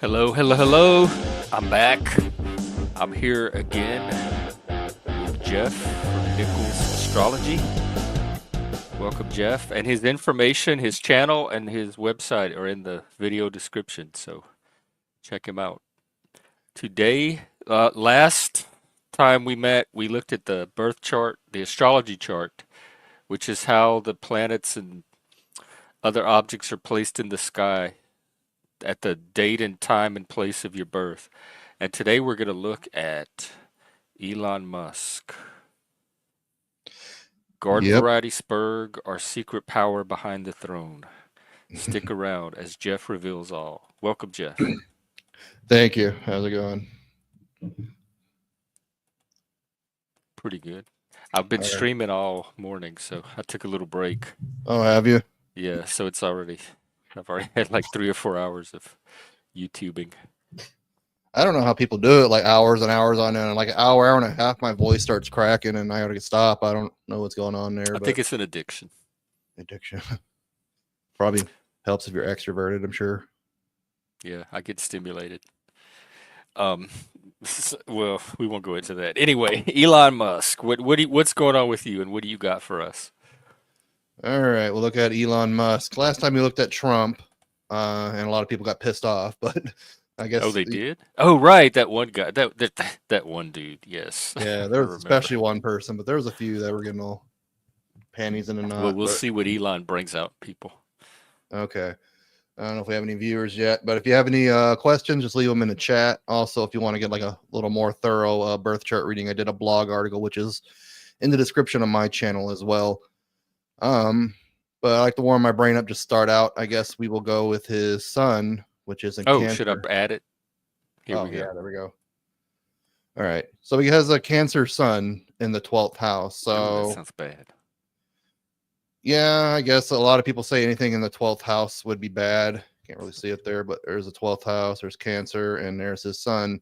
Hello, hello, hello. I'm back. I'm here again with Jeff from Nichols Astrology. Welcome, Jeff. And his information, his channel, and his website are in the video description, so check him out. Today, last time we met, we looked at the birth chart, the astrology chart, which is how the planets and other objects are placed in the sky at the date and time and place of your birth. And today we're going to look at Elon Musk. Garden Yep. variety Spurg, our secret power behind the throne. Stick around as Jeff reveals all. Welcome, Jeff. Thank you. How's it going? Pretty good. I've been All right. streaming all morning, so I took a little break. Oh, have you? Yeah, so I've already had like 3 or 4 hours of YouTubing. I don't know how people do it, like hours and hours on end. Like an hour and a half, my voice starts cracking, and I gotta stop. I don't know what's going on there, I but think it's an addiction. addiction probably helps if you're extroverted. I'm sure. Yeah, I get stimulated. Um, well, we won't go into that. Anyway, Elon Musk, what's going on with you, and what do you got for us? All right, we'll look at Elon Musk. Last time we looked at Trump, and a lot of people got pissed off, but I Oh, guess they did? Oh, right, that one guy, that one dude. Yes, yeah, I there was remember. especially one person, but there was a few that were getting all panties in a Well, knot. we'll But see what Elon brings out, people. okay. I don't know if we have any viewers yet, but if you have any questions, just leave them in the chat. Also, if you want to get like a little more thorough birth chart reading, I did a blog article, which is in the description of my channel as well. Um, but I like to warm my brain up. Just start out. I guess we will go with his son, which is in Oh, should I Cancer. add it? Here we Oh yeah, go. there we go. All right, so he has a Cancer sun in the 12th house. Oh, that So sounds bad. yeah, I guess a lot of people say anything in the 12th house would be bad. Can't really see it there, but there's a 12th house, there's Cancer, and there's his sun.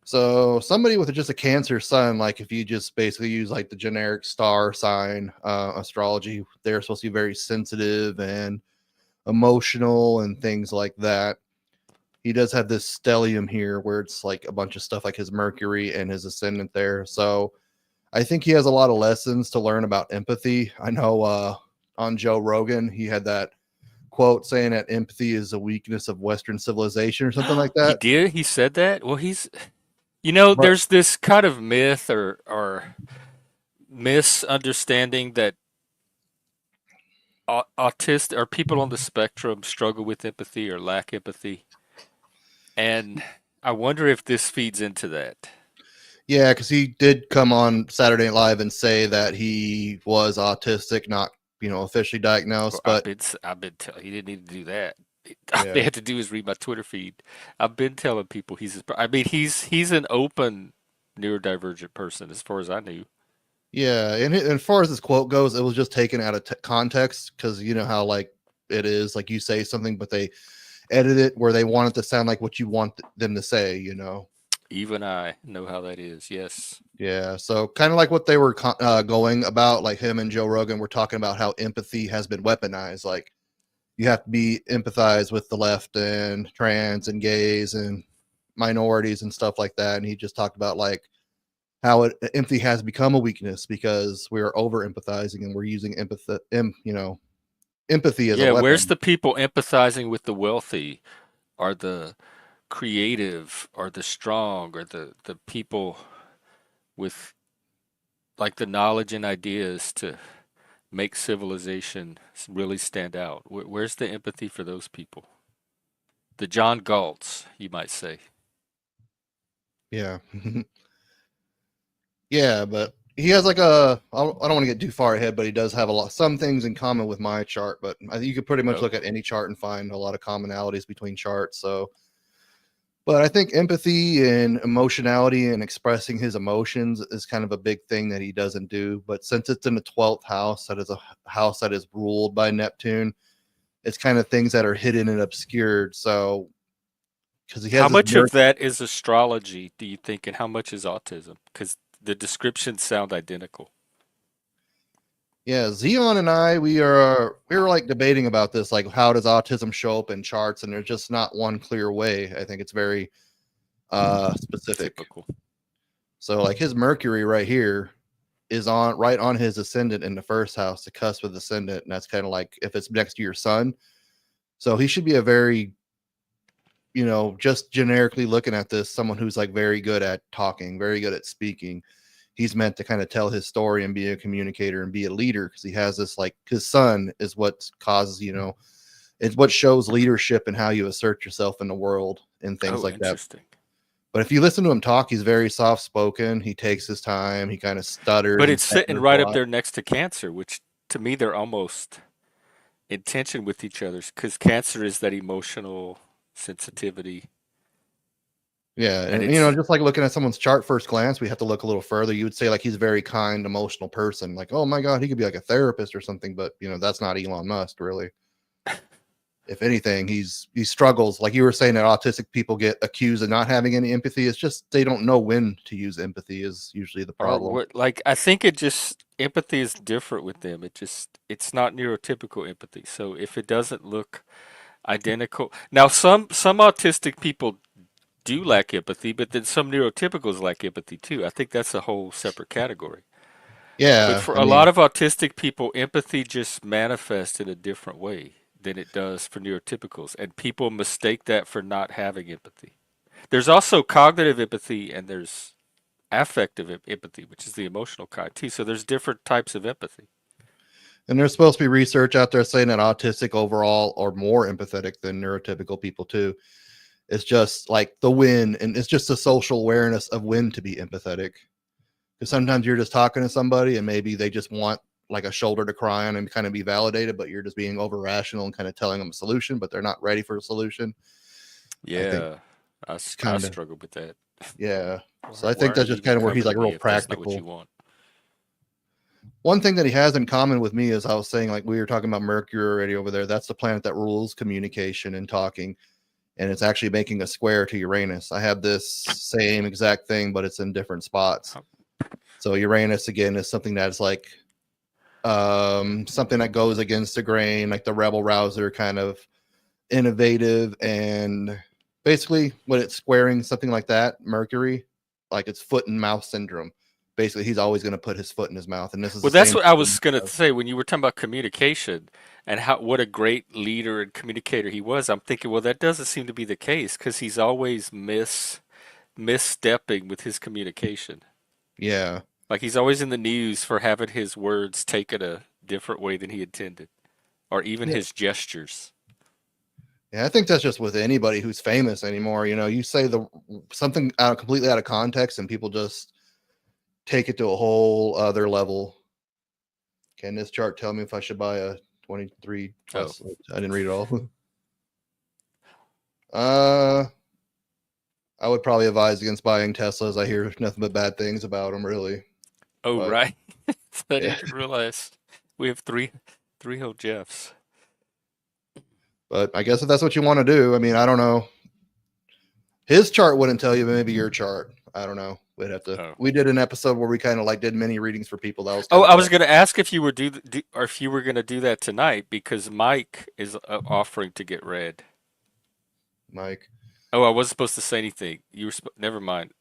So somebody with just a Cancer sun, like if you just basically use like the generic star sign astrology, they're supposed to be very sensitive and emotional and things like that. He does have this stellium here where it's like a bunch of stuff like his Mercury and his ascendant there. So I think he has a lot of lessons to learn about empathy. I know on Joe Rogan, he had that quote saying that empathy is a weakness of Western civilization or something like He that. did? He said that? Well, But there's this kind of myth or misunderstanding that autist or people on the spectrum struggle with empathy or lack empathy. And I wonder if this feeds into that. yeah, because he did come on Saturday Night Live and say that he was autistic, not officially Well, diagnosed. But I've been telling he didn't need to do that. All they yeah, had to do is read my Twitter feed. I've been telling people I mean, he's an open neurodivergent person as far as I knew. yeah, and as far as this quote goes, it was just taken out of context because you know how like it is, like you say something, but they edit it where they want it to sound like what you want them to say. Even I know how that is. Yes. Yeah, so kind of like what they were going about, like him and Joe Rogan were talking about how empathy has been weaponized. Like you have to be empathize with the left and trans and gays and minorities and stuff like that. And he just talked about like how empathy has become a weakness because we're over empathizing and we're using empathy as a Yeah, where's weapon. the people empathizing with the wealthy? Are the creative, are the strong, are the people with like the knowledge and ideas to make civilization really stand out? Where's the empathy for those people? The John Galts, you might say. Yeah. Yeah, but he has like I don't want to get too far ahead, but he does have some things in common with my chart. But I think you could pretty much Oh, look at any chart and find a lot of commonalities between charts. So, but I think empathy and emotionality and expressing his emotions is kind of a big thing that he doesn't do. But since it's in the 12th house, that is a house that is ruled by Neptune, it's kind of things that are hidden and obscured. So, because he how has this much of that is astrology, do you think, and how much is autism? Because the descriptions sound identical. Yeah, Xeon and I, we were like debating about this, like how does autism show up in charts, and there's just not one clear way. I think it's very specific. Typical. So like his Mercury right here is on right on his ascendant in the first house, the cusp of ascendant, and that's kind of like if it's next to your sun. So he should be a very, just generically looking at this, someone who's like very good at talking, very good at speaking. He's meant to kind of tell his story and be a communicator and be a leader because he has this, like, his son is what causes, it's what shows leadership and how you assert yourself in the world and things Oh, like that. interesting. But if you listen to him talk, he's very soft spoken. He takes his time. He kind of stutters But and it's sitting stammers a right up lot. there next to Cancer, which to me they're almost in tension with each other because Cancer is that emotional sensitivity, Yeah, and and it's just like looking at someone's chart first glance, we have to look a little further. You would say like he's a very kind, emotional person. Like, oh my god, he could be like a therapist or something, but that's not Elon Musk, really. If anything, he struggles. Like you were saying, that autistic people get accused of not having any empathy. It's just they don't know when to use empathy is usually the or problem. what like I think it just empathy is different with them. It's not neurotypical empathy. So if it doesn't look identical, now some autistic people do lack empathy, but then some neurotypicals lack empathy too. I think that's a whole separate category. But Yeah, for I a lot mean, of autistic people, empathy just manifests in a different way than it does for neurotypicals, and people mistake that for not having empathy. There's also cognitive empathy and there's affective empathy, which is the emotional kind too. So there's different types of empathy. and there's supposed to be research out there saying that autistic overall are more empathetic than neurotypical people too. It's just like the when, and it's just a social awareness of when to be empathetic. Because sometimes you're just talking to somebody and maybe they just want like a shoulder to cry on and kind of be validated, but you're just being over rational and kind of telling them a solution, but they're not ready for a solution. I think Yeah, it's I kind of, struggle with that. yeah. So I Why think are that's you just even kind of where he's coming to like real me if that's not what you practical. want? One thing that he has in common with me is I was saying, like we were talking about Mercury already over there. That's the planet that rules communication and talking. And it's actually making a square to Uranus. I have this same exact thing, but it's in different spots. So Uranus again is something that's like something that goes against the grain, like the rebel rouser, kind of innovative, and basically when it's squaring something like that, Mercury, like it's foot and mouth syndrome. Basically, he's always going to put his foot in his mouth, and this is Well, the that's same what I thing. was gonna say when you were talking about communication and how what a great leader and communicator he was. I'm thinking, well, that doesn't seem to be the case because he's always misstepping with his communication. Yeah, Like he's always in the news for having his words taken a different way than he intended, or even yeah, his gestures. yeah. I think that's just with anybody who's famous anymore. You say the something out completely out of context, and people just take it to a whole other level. Can this chart tell me if I should buy a 23 Oh, plus? I didn't read it all. uh, I would probably advise against buying Teslas. I hear nothing but bad things about them, really. oh, But right. I yeah, didn't realize we have three whole Jeffs. but I guess if that's what you want to do, I mean, I don't know. His chart wouldn't tell you, but maybe your chart. I don't know. We'd have to. Oh. We did an episode where we kind of like did many readings for people. That was Oh, kind of I was fun. going to ask if you were or if you were going to do that tonight because Mike is offering to get read. Mike. Oh, I wasn't supposed to say anything. Never mind.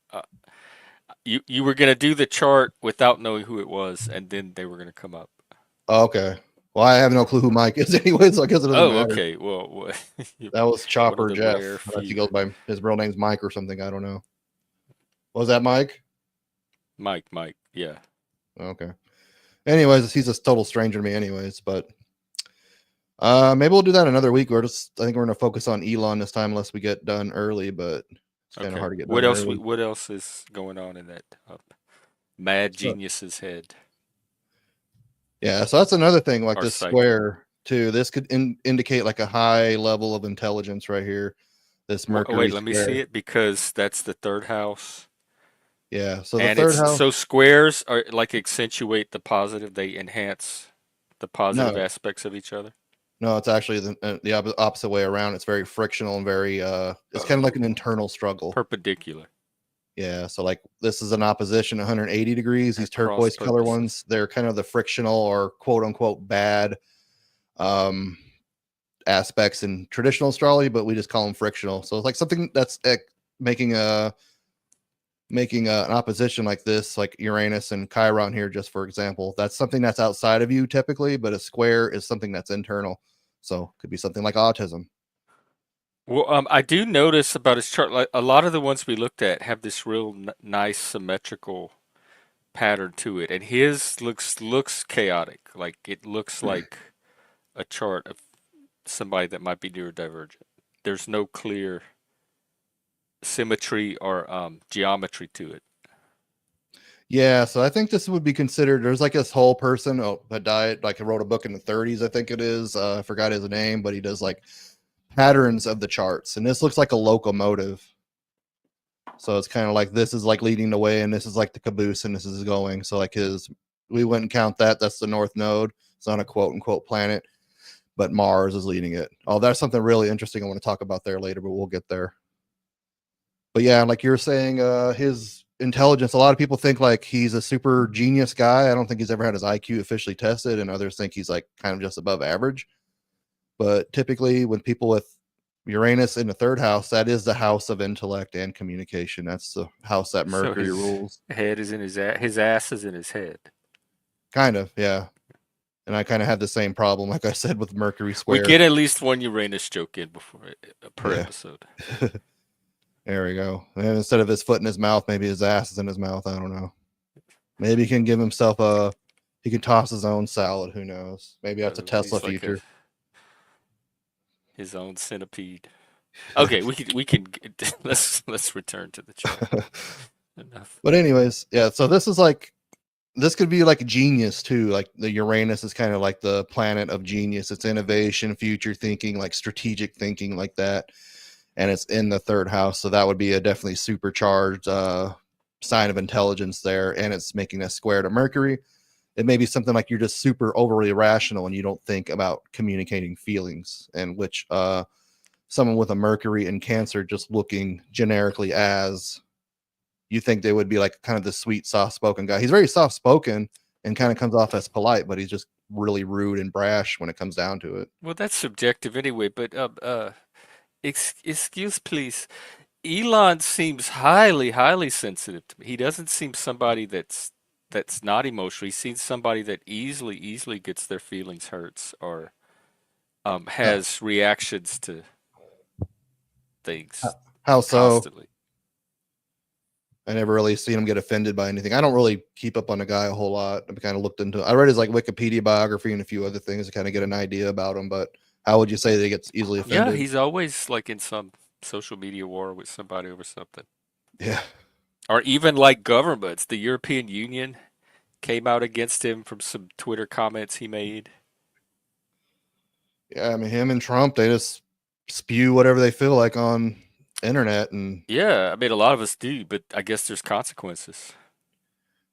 You were going to do the chart without knowing who it was, and then they were going to come up. Oh, okay. Well, I have no clue who Mike is anyway, so I guess it doesn't Oh, matter. okay. Well, you're That was one of Chopper the rare Jeff, unless he few. goes by his real name's Mike or something. I don't know. Was that Mike? Mike. Yeah. Okay. Anyways, he's a total stranger to me, anyways. But maybe we'll do that another week. I think we're gonna focus on Elon this time, unless we get done early. But it's kind of Okay. hard to get done early. What else is going on in that mad So genius's head yeah, so that's another thing. Like or this psyche? square too. This could indicate like a high level of intelligence right here. This Mercury Wait, let me see square. it because that's the third house. Yeah. So the And third it's house. so squares are like accentuate the positive, they enhance the positive No, aspects of each other. no, it's actually the opposite way around. It's very frictional and very. It's kind of like an Oh, internal struggle. perpendicular. Yeah, so like this is an opposition 180 degrees. These At cross turquoise color purposes. ones, they're kind of the frictional or quote unquote bad um, aspects in traditional astrology, but we just call them frictional. So it's like something that's making a an opposition like this, like Uranus and Chiron here, just for example. That's something that's outside of you typically, but a square is something that's internal. So it could be something like autism. Well, I do notice about his chart, like a lot of the ones we looked at have this real nice symmetrical pattern to it, and his looks chaotic. Like it looks like a chart of somebody that might be neurodivergent. There's no clear symmetry or geometry to it. Yeah, so I think this would be considered. There's like this whole person that died, like he wrote a book in the 30s, I think it is. I forgot his name, but he does like patterns of the charts, and this looks like a locomotive. So it's kind of like this is like leading the way, and this is like the caboose, and this is going. So like we wouldn't count that. That's the North Node. It's not a quote unquote planet, but Mars is leading it. Oh, that's something really interesting I want to talk about there later, but we'll get there. But yeah, like you're saying, his intelligence, a lot of people think like he's a super genius guy. I don't think he's ever had his IQ officially tested, and others think he's like kind of just above average. But typically, when people with Uranus in the third house, that is the house of intellect and communication. That's the house that So Mercury his rules. head is in his ass is in his head. Kind of, yeah. And I kind of had the same problem, like I said, with Mercury We square. get at least one Uranus joke in before per Yeah. episode. There we go. And instead of his foot in his mouth, maybe his ass is in his mouth. I don't know. Maybe he can give himself he can toss his own salad. Who knows? Maybe that's a Tesla He's like future. his own centipede. Okay, we can let's return to the chart. Enough. But anyways, yeah. So this is like this could be like genius too. Like the Uranus is kind of like the planet of genius. It's innovation, future thinking, like strategic thinking, like that. And it's in the third house, so that would be a definitely supercharged sign of intelligence there. And it's making a square to Mercury. It may be something like you're just super overly rational and you don't think about communicating feelings, and which someone with a Mercury and Cancer just looking generically as you think they would be like kind of the sweet, soft spoken guy. He's very soft spoken and kind of comes off as polite, but he's just really rude and brash when it comes down to it. Well, that's subjective anyway, but excuse please. Elon seems highly sensitive to me. He doesn't seem somebody that's not emotional. He seems somebody that easily gets their feelings hurts or Uh, has reactions to things how so? constantly. I never really seen him get offended by anything. I don't really keep up on the guy a whole lot. I've kind of looked into. I read his like Wikipedia biography and a few other things to kind of get an idea about him. But how would you say that he gets easily Yeah, offended? he's always like in some social media war with somebody over something. Yeah, Or even like governments. The European Union came out against him from some Twitter comments he made. yeah. I mean, him and Trump, they just spew whatever they feel like on internet. And Yeah, I mean a lot of us do, but I guess there's consequences.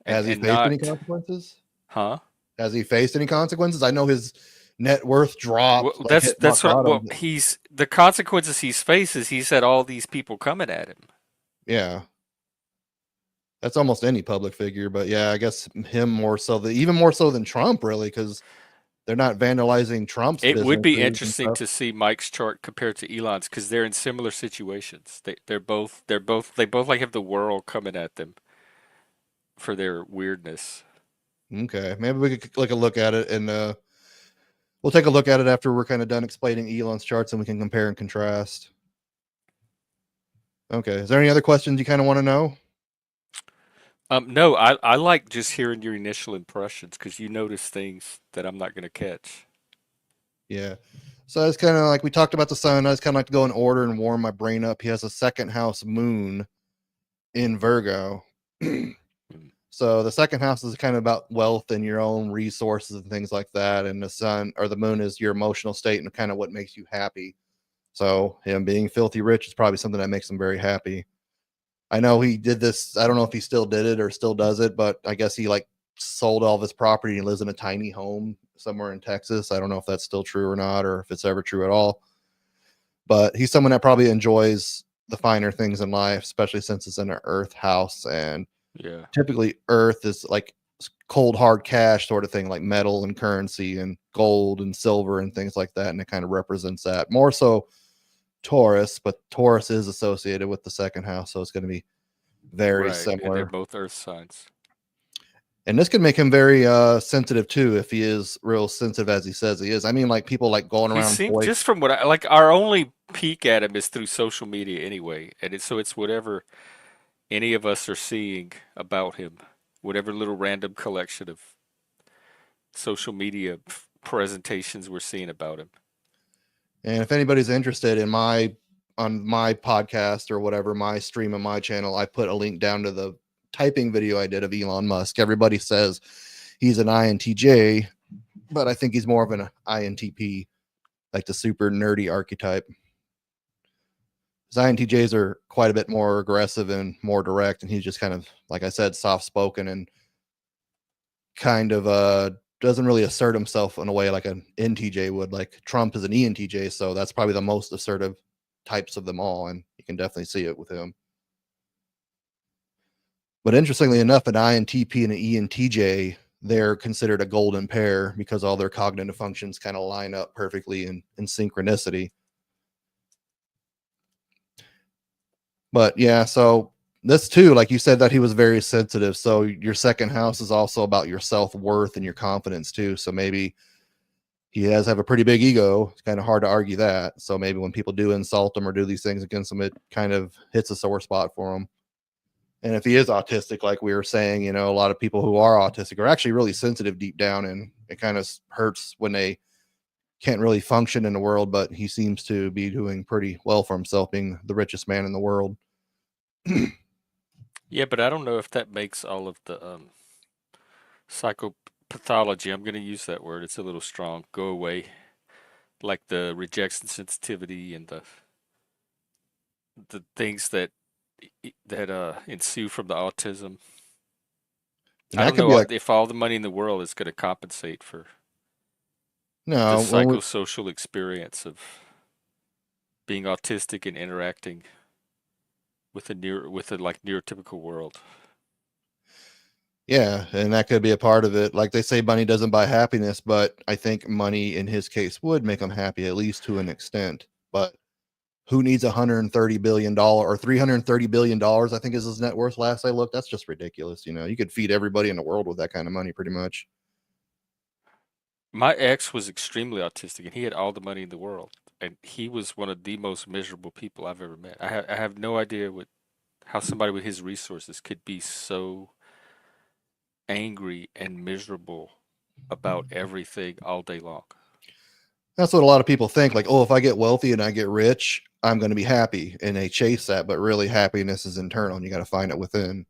has he And faced any not, consequences? huh? Has he faced any consequences? I know his net worth Well, dropped, like that's hit rock that's what bottom. well he's the consequences he's faces. He's had all these people coming at him. Yeah, that's almost any public figure. But yeah, I guess him more so, even more so than Trump, really, because they're not vandalizing Trump's It would be businesses and interesting stuff. to see Mike's chart compared to Elon's because they're in similar situations. They both like have the world coming at them for their weirdness. Okay, maybe we could like a look at it, and we'll take a look at it after we're kind of done explaining Elon's charts, and we can compare and contrast. Okay, is there any other questions you kind of want to know? No, I like just hearing your initial impressions because you notice things that I'm not going to catch. Yeah. So it's kind of like we talked about the sun. I just kind of like to go in order and warm my brain up. He has a second house moon in Virgo. Mm. So the second house is kind of about wealth and your own resources and things like that. And the sun or the moon is your emotional state and kind of what makes you happy. So him being filthy rich is probably something that makes him very happy. I know he did this. I don't know if he still did it or still does it, but I guess he like sold all of his property and lives in a tiny home somewhere in Texas. I don't know if that's still true or not, or if it's ever true at all. But he's someone that probably enjoys the finer things in life, especially since it's in an earth house. And Yeah. typically earth is like cold hard cash sort of thing, like metal and currency and gold and silver and things like that. And it kind of represents that more so Taurus, but Taurus is associated with the second house, so it's going to be very Right. And they're similar. both earth signs. And this can make him very sensitive too, if he is real sensitive as he says he is. I mean, like people like going He around seemed boy. just from what I like our only peek at him is through social media anyway. And it's whatever any of us are seeing about him, whatever little random collection of social media presentations we're seeing about him. And if anybody's interested in my on my podcast or whatever, my stream on my channel, I put a link down to the typing video I did of Elon Musk. Everybody says he's an INTJ, but I think he's more of an INTP, like the super nerdy archetype. Because INTJs are quite a bit more aggressive and more direct, and he's just kind of, like I said, soft spoken and kind of doesn't really assert himself in a way like an NTJ would. Like Trump is an ENTJ, so that's probably the most assertive types of them all, and you can definitely see it with him. But interestingly enough, an INTP and an ENTJ, they're considered a golden pair because all their cognitive functions kind of line up perfectly in synchronicity. But yeah, so this too, like you said, that he was very sensitive. So your second house is also about your self-worth and your confidence too. So maybe he does have a pretty big ego. It's kind of hard to argue that. So maybe when people do insult him or do these things against him, it kind of hits a sore spot for him. And if he is autistic, like we were saying, you know, a lot of people who are autistic are actually really sensitive deep down, and it kind of hurts when they can't really function in the world. But he seems to be doing pretty well for himself, being the richest man in the world. Yeah, but I don't know if that makes all of the psychopathology, I'm going to use that word, it's a little strong, go away. Like the rejection sensitivity and the things that ensue from the autism. And I that don't could be know like, if all the money in the world is going to compensate for the no, when we, psychosocial experience of being autistic and interacting with a like neurotypical world. yeah, and that could be a part of it. Like they say, money doesn't buy happiness, but I think money in his case would make him happy, at least to an extent. But who needs $130 billion or $330 billion? I think is his net worth. Last I looked, that's just ridiculous. You know, you could feed everybody in the world with that kind of money, pretty much. My ex was extremely autistic and he had all the money in the world. And he was one of the most miserable people I've ever met. I have no idea how somebody with his resources could be so angry and miserable about everything all day long. That's what a lot of people think. Like, oh, if I get wealthy and I get rich, I'm going to be happy, and they chase that. But really, happiness is internal, and you got to find it within.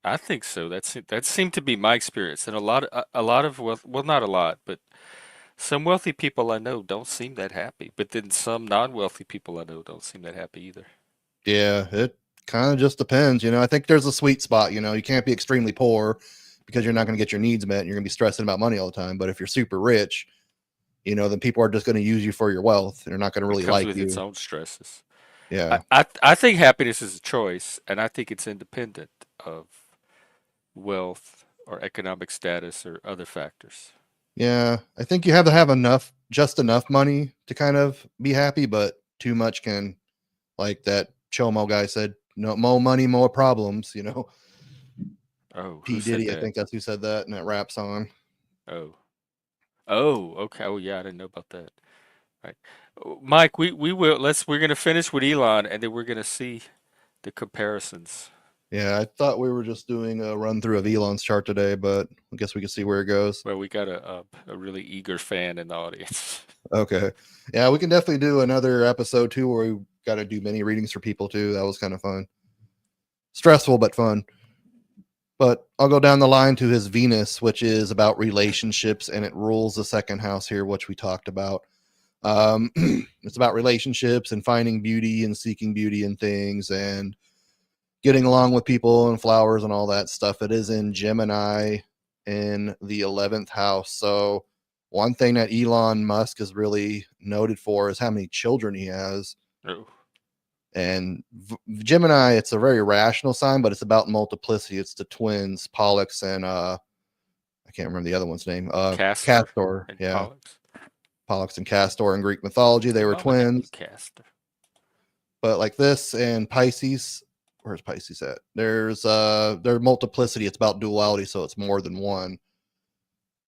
I think so. That seemed to be my experience, and a lot of wealth, well, not a lot, but some wealthy people I know don't seem that happy. But then some non-wealthy people I know don't seem that happy either. Yeah, it kind of just depends. You know, I think there's a sweet spot. You know, you can't be extremely poor because you're not going to get your needs met and you're going to be stressing about money all the time. But if you're super rich, you know, then people are just going to use you for your wealth. They're not going to It really comes like with its you. own stresses. Yeah. I think happiness is a choice, and I think it's independent of wealth or economic status or other factors. Yeah. I think you have to have enough, just enough money to kind of be happy, but too much can, like that Chomo guy said, no, more money, more problems, you know. Oh, who P. said Diddy, I that? think that's who said that in that rap song. Oh, oh, okay. Oh, yeah, I didn't know about that. Right. Oh, Mike, we're gonna finish with Elon and then we're gonna see the comparisons. Yeah, I thought we were just doing a run through of Elon's chart today, but I guess we can see where it goes. Well, we got a really eager fan in the audience. Okay. Yeah, we can definitely do another episode too where we got to do many readings for people too. That was kind of fun. Stressful, but fun. But I'll go down the line to his Venus, which is about relationships, and it rules the second house here, which we talked about. It's about relationships and finding beauty and seeking beauty in things and getting along with people and flowers and all that stuff. It is in Gemini in the 11th house. So, one thing that Elon Musk is really noted for is how many children he has. Oh. And Gemini, it's a very rational sign, but it's about multiplicity. It's the twins, Pollux and I can't remember the other one's name. Castor Castor. and Yeah. Pollux. Pollux and Castor in Greek mythology. They Your were mama named you twins. Castor. But like this and Pisces, where's Pisces at? There's multiplicity. It's about duality, so it's more than one.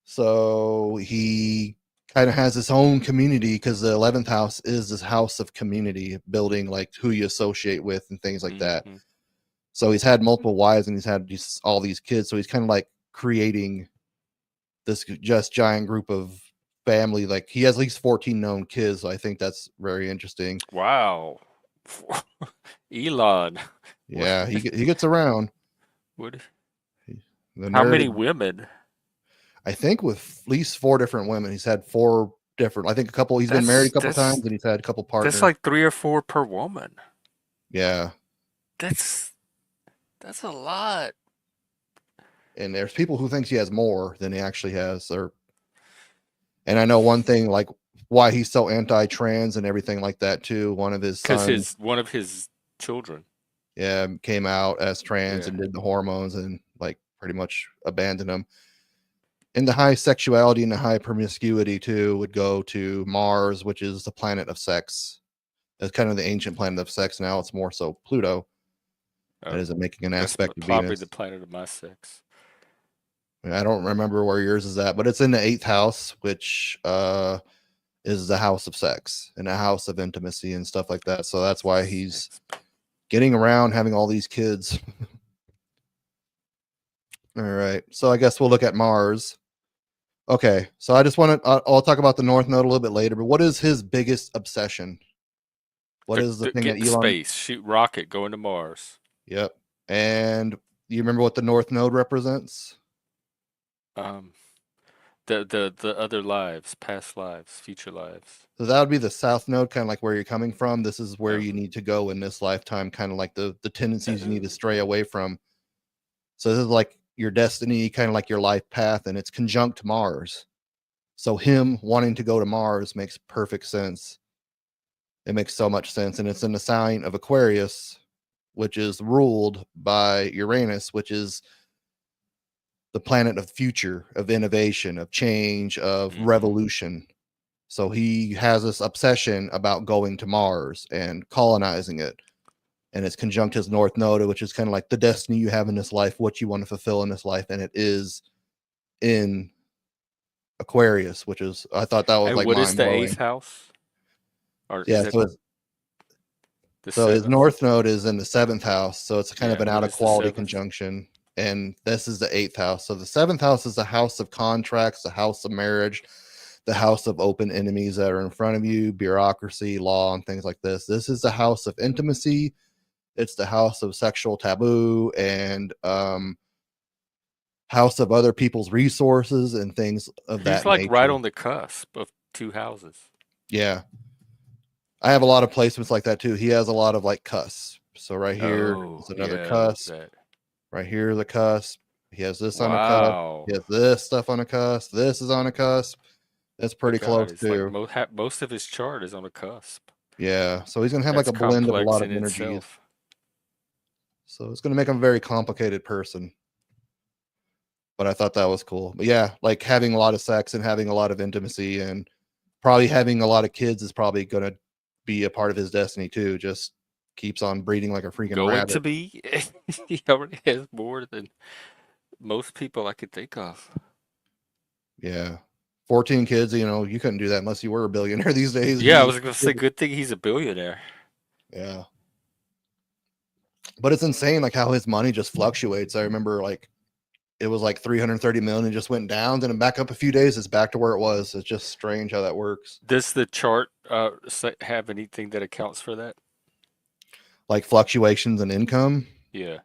So he kind of has his own community because the 11th house is this house of community, building like who you associate with and things like that. So he's had multiple wives and he's had all these kids. So he's kind of like creating this just giant group of family. Like he has at least 14 known kids. So I think that's very interesting. Wow. Elon. Yeah, he gets around. What? The How many nerd, women? I think, with at least 4 different women. He's had 4 different. I think a couple. He's been married a couple times, and he's had a couple partners. That's like 3 or 4 per woman. Yeah, That's a lot. and there's people who thinks he has more than he actually has. And I know one thing, like why he's so anti-trans and everything like that too. One of his sons, one of his children, yeah, came out as trans Yeah. and did the hormones and like pretty much abandoned him. And the high sexuality and the high promiscuity too would go to Mars, which is the planet of sex. It's kind of the ancient planet of sex. Now it's more so Pluto. That isn't making an aspect of probably Venus. the planet of my sex. I don't remember where yours is at, but it's in the 8th house, which is the house of sex and a house of intimacy and stuff like that. So that's why he's getting around having all these kids. All right. So I guess we'll look at Mars. Okay. So I just want to, I'll talk about the North Node a little bit later, but what is his biggest obsession? What is the thing get that Elon? Space, shoot rocket, going to Mars. Yep. And you remember what the North Node represents? The other lives, past lives, future lives. So that would be the South Node, kind of like where you're coming from. This is where you need to go in this lifetime, kind of like the tendencies you need to stray away from. So this is like your destiny, kind of like your life path, and it's conjunct Mars. So him wanting to go to Mars makes perfect sense. It makes so much sense. And it's in the sign of Aquarius, which is ruled by Uranus, which is the planet of future, of innovation, of change, of revolution. So he has this obsession about going to Mars and colonizing it. And it's conjunct his North Node, which is kind of like the destiny you have in this life, what you want to fulfill in this life. And it is in Aquarius, which is, I thought that was And like what is mind the blowing. 8th house? Or Yeah, so his North Node is in the 7th house. So it's kind of an out of quality conjunction. And this is the 8th house. So the 7th house is the house of contracts, the house of marriage, the house of open enemies that are in front of you, bureaucracy, law, and things like this. This is the house of intimacy. It's the house of sexual taboo and house of other people's resources and things of that He's like nature. right on the cusp of 2 houses. Yeah. I have a lot of placements like that too. He has a lot of like cusps. So right here is another cusp. Right here is a cusp. He has this on a cusp. He has this stuff on a cusp. This is on a cusp. That's pretty close too. Like most of his chart is on a cusp. Yeah. So he's going to have like a blend of a lot of energies. So it's going to make him a very complicated person. But I thought that was cool. But yeah, like having a lot of sex and having a lot of intimacy and probably having a lot of kids is probably going to be a part of his destiny too. Just keeps on breeding like a freaking rabbit. To be. He already has more than most people I could think of. Yeah. 14 kids, you know, you couldn't do that unless you were a billionaire these days. Yeah, I was going to say, good thing he's a billionaire. Yeah. But it's insane, like how his money just fluctuates. I remember like it was like 330 million and just went down, then back up a few days, it's back to where it was. It's just strange how that works. Does the chart have anything that accounts for that? Like fluctuations in income? Yeah.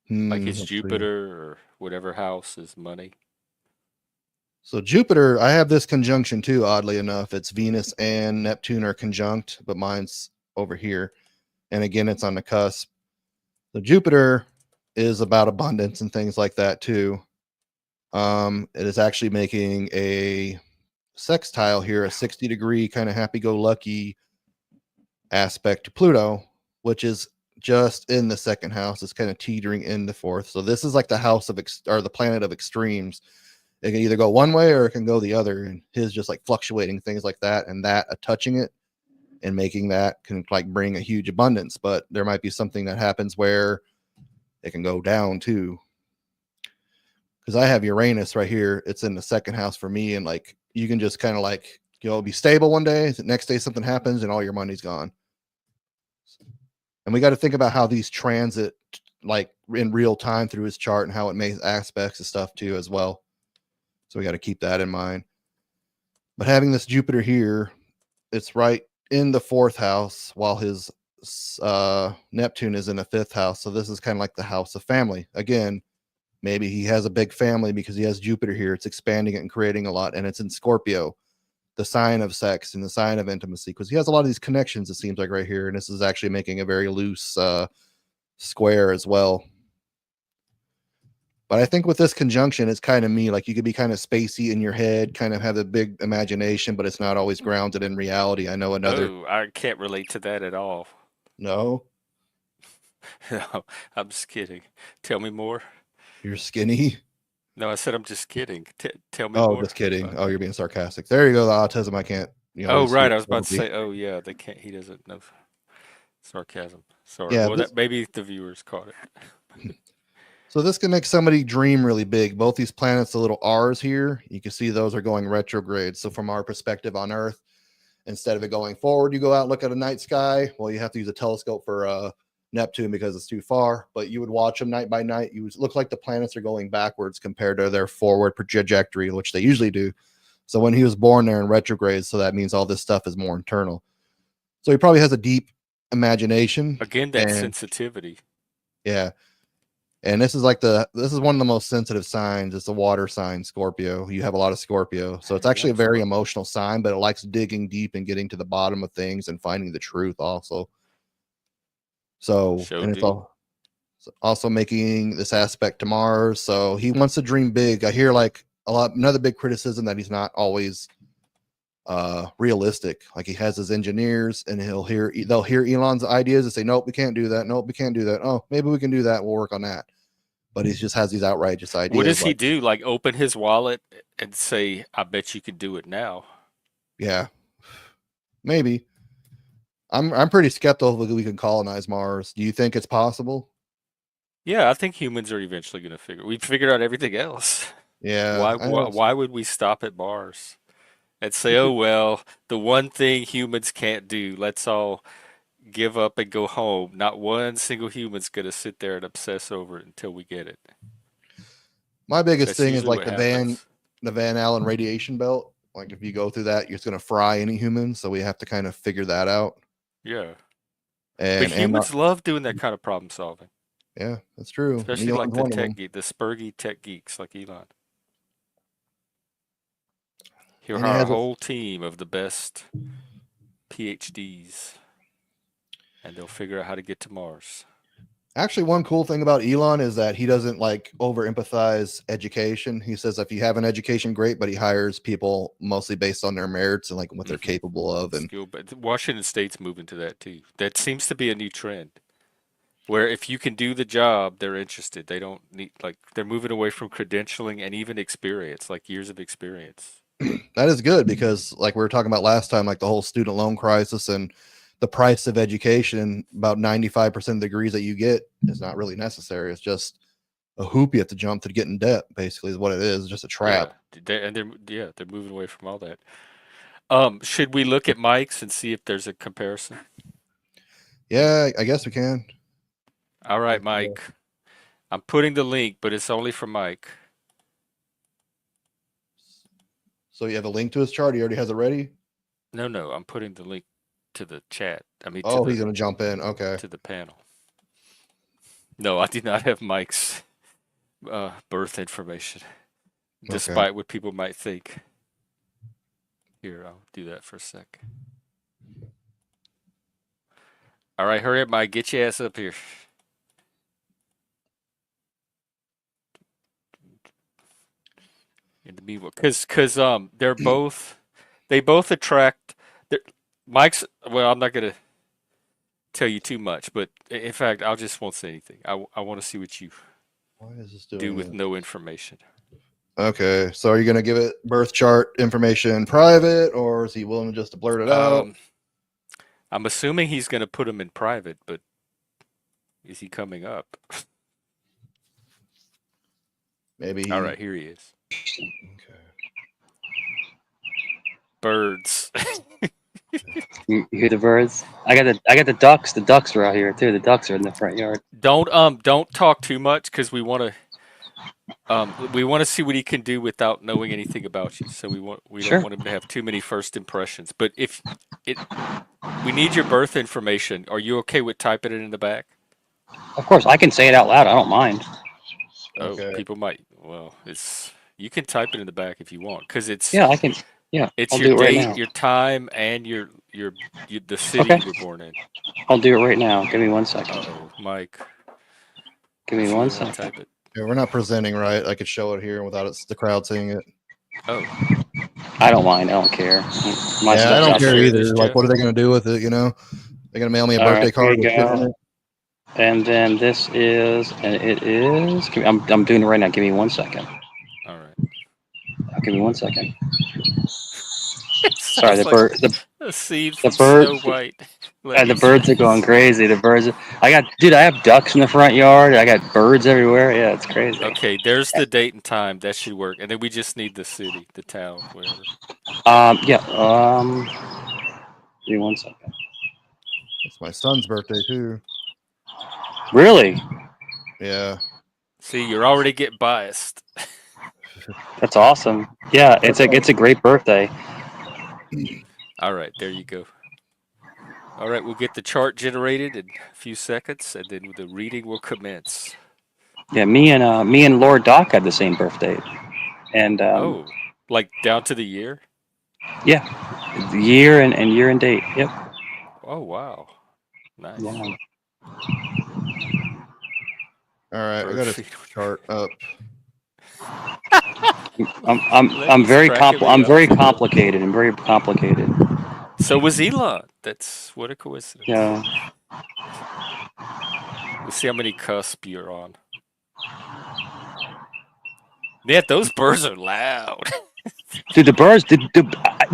Like his Jupiter or whatever house is money. So Jupiter, I have this conjunction too, oddly enough. It's Venus and Neptune are conjunct, but mine's over here. And again, it's on the cusp. So Jupiter is about abundance and things like that too. It is actually making a sextile here, a 60-degree kind of happy-go-lucky aspect to Pluto, which is just in the second house. It's kind of teetering in the fourth. So this is like the house of or the planet of extremes. It can either go one way or it can go the other. And his just like fluctuating things like that, and that touching it and making that can like bring a huge abundance. But there might be something that happens where it can go down too. Because I have Uranus right here. It's in the second house for me, and like you can just kind of like be stable one day, the next day something happens and all your money's gone. And we got to think about how these transit like in real time through his chart and how it makes aspects of stuff too as well. So we got to keep that in mind. But having this Jupiter here, it's right in the fourth house while his Neptune is in the fifth house. So this is kind of like the house of family. Again, maybe he has a big family because he has Jupiter here. It's expanding it and creating a lot. And it's in Scorpio, the sign of sex and the sign of intimacy, because he has a lot of these connections, it seems like right here. And this is actually making a very loose square as well. But I think with this conjunction, it's kind of me. Like you could be kind of spacey in your head, kind of have a big imagination, but it's not always grounded in reality. I know another. Oh, I can't relate to that at all. No, No, I'm just kidding. Tell me more. you're skinny. No, I said I'm just kidding. Tell me Oh, more. just kidding. Oh, you're being sarcastic. There you go. The autism. I can't, Oh, always right. hear I was about to clearly. say, oh yeah, they can't. He doesn't know sarcasm. Sorry. Yeah. Well, that maybe the viewers caught it. So this can make somebody dream really big. Both these planets, the little R's here, you can see those are going retrograde. So from our perspective on Earth, instead of it going forward, you go out and look at a night sky. Well, you have to use a telescope for Neptune because it's too far. But you would watch them night by night. You would look like the planets are going backwards compared to their forward trajectory, which they usually do. So when he was born, they're in retrograde. So that means all this stuff is more internal. So he probably has a deep imagination, Again, that and sensitivity. yeah. And this is one of the most sensitive signs. It's a water sign, Scorpio. You have a lot of Scorpio. So it's actually a Yep, very Scorpio. emotional sign, but it likes digging deep and getting to the bottom of things and finding the truth also. So, Show and it's do. all also making this aspect to Mars. So he wants to dream big. I hear like another big criticism that he's not always realistic. Like he has his engineers and they'll hear Elon's ideas and say, nope, we can't do that. Nope, we can't do that. Oh, maybe we can do that. We'll work on that. But he just has these outrageous What ideas does he like, do? Like open his wallet and say, "I bet you could do it now." yeah, maybe. I'm pretty skeptical that we can colonize Mars. Do you think it's possible? Yeah, I think humans are eventually going to figure. We've figured out everything else. Yeah, Why, I why, know. why would we stop at Mars and say, "Oh well, the one thing humans can't do, let's all give up and go home." Not one single human's going to sit there and obsess over it until we get it. My biggest That's thing is usually like what happens. the Van Allen radiation belt. Like if you go through that, it's going to fry any human. So we have to kind of figure that out. Yeah. But And humans love doing that kind of problem solving, yeah, that's true. And especially like Elon's the one of them. the spurgy tech geeks like Elon. He'll And it hire a has a whole team of the best PhDs and they'll figure out how to get to Mars. actually one cool thing about Elon is that he doesn't like over empathize education. He says if you have an education, great, but he hires people mostly based on their merits and like what they're Hmm. capable of. And Skill, but Washington State's moving to that too. That seems to be a new trend where if you can do the job, they're interested. They don't need like they're moving away from credentialing and even experience, like years of experience. that is good because like we were talking about last time, like the whole student loan crisis and the price of education, about 95% of the degrees that you get is not really necessary. It's just a hoop you have to jump to get in debt, basically is what it is. It's just a Yeah, trap. they're moving away from all that. Should we look at Mike's and see if there's a comparison? Yeah, I guess we can. All right, Let's go. Mike. I'm putting the link, but it's only for Mike. So you have a link to his chart. He already has it ready. No, no, I'm putting the link to the chat. I mean Oh, he's gonna jump in. Okay. to the panel. No, I do not have Mike's birth information, Okay. despite what people might think. Here, I'll do that for a sec. All right, hurry up, Mike. Get your ass up here. In the meanwhile, they're both they both attract. they're- Mike's well, I'm not gonna. tell you too much, but in fact, I just won't say anything. I want to see what you Why is this do doing with it? no information. Okay, so are you going to give it birth chart information private, or is he willing just to blurt it out? I'm assuming he's going to put him in private, but is he coming up? Maybe All he. right, here he is. Okay. Birds. You hear the birds? I got the ducks. The ducks are out here too. The ducks are in the front yard. Don't talk too much because we want to see what he can do without knowing anything about you. So we don't Sure. want him to have too many first impressions. But if it we need your birth information. Are you okay with typing it in the back? Of course, I can say it out loud. I don't mind. Oh, Okay. people might. Well, you can type it in the back if you want because Yeah, I can. Yeah, it's I'll your do it right date, now. your time, and the city Okay. you were born in. I'll do it right now. Give me 1 second. Uh-oh, Mike. Give me Is he 1 the one second. type it? Yeah, we're not presenting right. I could show it here without the crowd seeing it. Oh, I don't mind. I don't care. My Yeah, I stuff's don't out care there. share either. this, Like, Jeff? what are they going to do with it? You know, they're going to mail me a All birthday right, here card you with shit in go. it. And then this is, and it is. I'm doing it right now. Give me 1 second. All right. Give me 1 second. It Sorry, sounds like the a scene the from bird Snow White. Let the me birds are going guess. crazy. The birds. I have ducks in the front yard. I got birds everywhere. Yeah, it's crazy. Okay, there's the date and time. That should work. And then we just need the city, the town, whatever. Yeah. Give me 1 second. It's my son's birthday too. Really? Yeah. See, you're already getting biased. That's awesome. Yeah, it's a great birthday. All right, there you go. All right, we'll get the chart generated in a few seconds, and then the reading will commence. Yeah, me and Lord Doc had the same birthday, and Oh, like down to the year? yeah, the year and year and date. Yep. Oh, wow. Nice. Yeah. All right, I got a chart up. I'm very complicated. I'm very complicated. So was Elon. That's what a coincidence. Yeah. We'll see how many cusp you're on. Yeah, those birds are loud. Dude, the birds.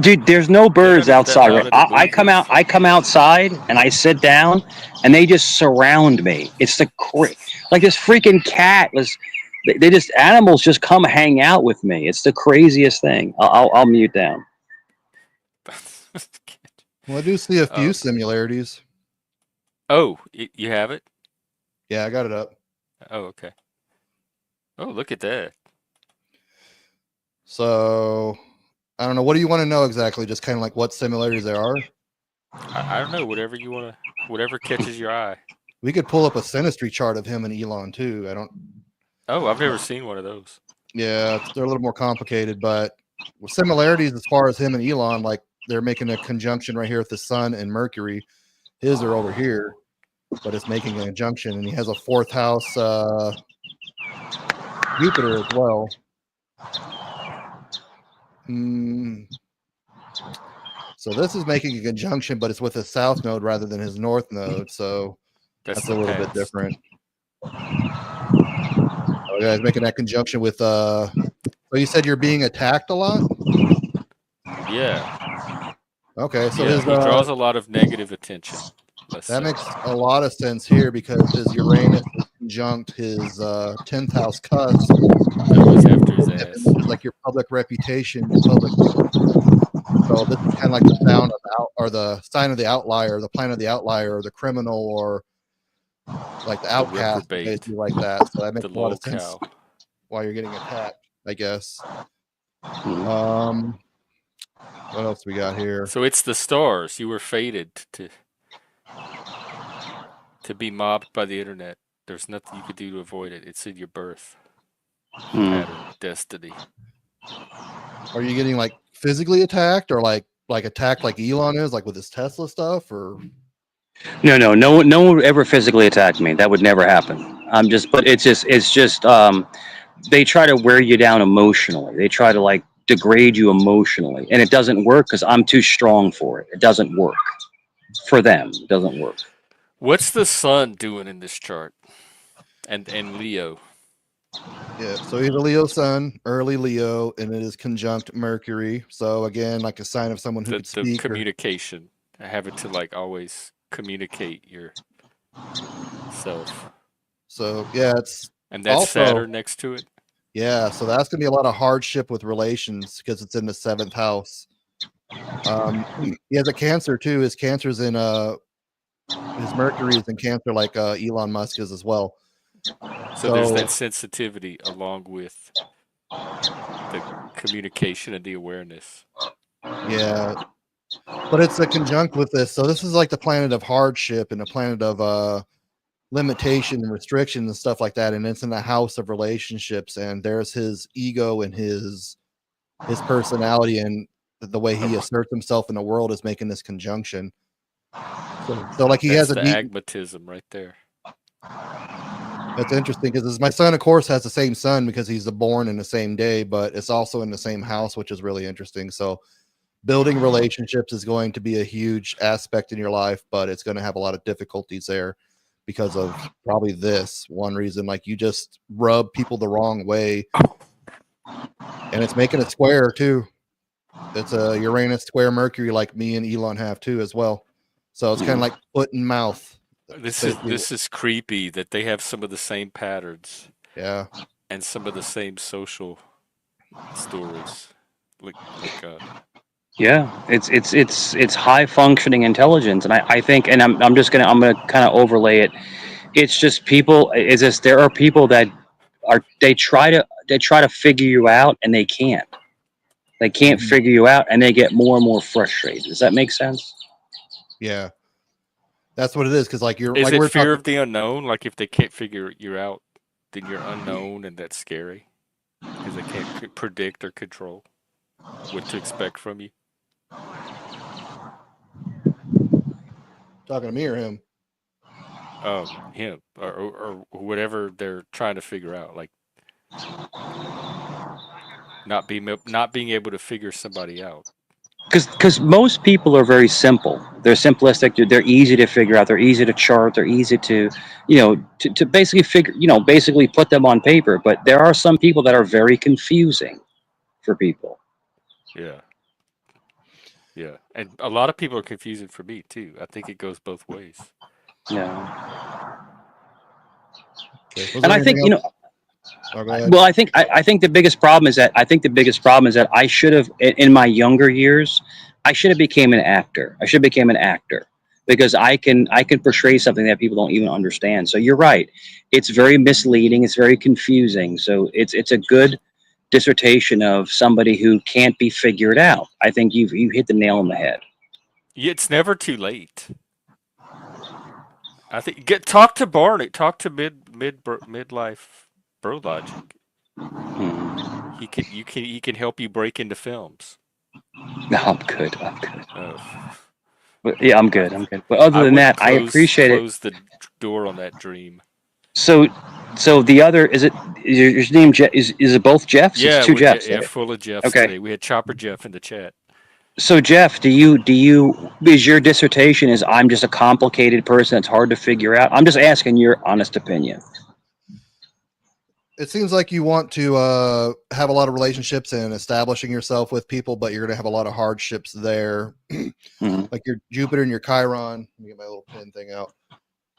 Dude, there's no birds They're not that outside. loud Right? in the I come outside and I sit down, and they just surround me. It's like this freaking cat was. They just animals just come hang out with me. It's the craziest thing. I'll mute down. Well, I do see a few similarities. Oh, you have it? Yeah, I got it up. Oh, okay. Oh, look at that. So, I don't know. What do you want to know exactly? Just kind of like what similarities there are? I don't know. Whatever you want to, whatever catches your eye. We could pull up a synastry chart of him and Elon too. Oh, I've never seen one of those. Yeah, they're a little more complicated, but with similarities as far as him and Elon, like they're making a conjunction right here with the Sun and Mercury. His are over here, but it's making a conjunction, and he has a fourth house Jupiter as well. So this is making a conjunction, but it's with his south node rather than his north node. So that's a little bit different. Oh, yeah, he's making that conjunction with so you said you're being attacked a lot? Yeah. Okay, so he draws a lot of negative attention. That makes a lot of sense here because his Uranus is conjunct his 10th house cusp. That was after his ass. Which is like your public reputation, your public. So this is kind of like the sound of the sign of the outlier, the planet of the outlier, or the criminal, or like the outcast, basically like that. So that makes a lot of sense why you're getting attacked, I guess. What else we got here? So it's the stars. You were fated to be mobbed by the internet. There's nothing you could do to avoid it. It's in your birth pattern, destiny. Are you getting like physically attacked, or like attacked like Elon is, like with his Tesla stuff, or? No one would ever physically attack me. That would never happen. It's just they try to wear you down emotionally. They try to like degrade you emotionally, and it doesn't work because I'm too strong for it. It doesn't work for them. It doesn't work. What's the sun doing in this chart? And Leo, Yeah, so he's a Leo sun, early Leo, and it is conjunct Mercury. So again, like a sign of someone who could the speak or communication, having to like always communicate yourself, so yeah, it's and that's also Saturn next to it. yeah, so that's gonna be a lot of hardship with relations because it's in the seventh house. He has a Cancer too. His Cancer's in his Mercury is in Cancer, like Elon Musk is as well. So there's So that sensitivity along with the communication and the awareness. yeah, but it's a conjunct with this. So this is like the planet of hardship and a planet of limitation and restriction and stuff like that. And it's in the house of relationships. And there's his ego and his personality and the way he asserts himself in the world is making this conjunction. So like he That's has a the deep. agmatism right there. That's interesting because my son, of course, has the same sun because he's born in the same day, but it's also in the same house, which is really interesting. So building relationships is going to be a huge aspect in your life, but it's going to have a lot of difficulties there because of probably this one reason. Like you just rub people the wrong way, and it's making a square too. It's a Uranus square Mercury, like me and Elon have too as well. So it's kind of like foot and mouth. This is creepy that they have some of the same patterns Yeah. and some of the same social stories. Like Yeah, it's high functioning intelligence, and I think, and I'm just gonna kind of overlay it. It's just people. Is this there are people that they try to figure you out and they can't. They can't Mhm. figure you out, and they get more and more frustrated. Does that make sense? Yeah. That's what it is. Cause like you're is like it we're fear talking. of the unknown? Like if they can't figure you out, then you're unknown and that's scary because they can't predict or control what to expect from you. Talking to me or him? Him or whatever they're trying to figure out, like not being able to figure somebody out. Because most people are very simple. They're simplistic. They're easy to figure out. They're easy to chart. They're easy to, to basically figure, basically put them on paper. But there are some people that are very confusing for people. Yeah, yeah, and a lot of people are confusing for me too. I think it goes both ways. Yeah. Okay. Was And there I anything think, else? Oh, go ahead. well, I think the biggest problem is that I should have in my younger years, I should have became an actor. I should have became an actor because I can portray something that people don't even understand. So you're right. It's very misleading. It's very confusing. So it's a good dissertation of somebody who can't be figured out. I think you hit the nail on the head. Yeah, it's never too late. I think get talk to Barney, talk to midlife bro logic. Hmm. He can help you break into films. No, I'm good. I'm good. Oh, But yeah, I'm I good. I'm good. But other I than wouldn't that, I appreciate it. close the door on that dream. So, so the other is it is your name is it both Jeffs? It's Yeah, two Jeffs, yeah, right? full of Jeffs Okay. today. We had Chopper Jeff in the chat. So Jeff, do you is your dissertation is I'm just a complicated person that's hard to figure out? I'm just asking your honest opinion. It seems like you want to have a lot of relationships and establishing yourself with people, but you're going to have a lot of hardships there. Hmm. Like your Jupiter and your Chiron. Let me get my little pin thing out.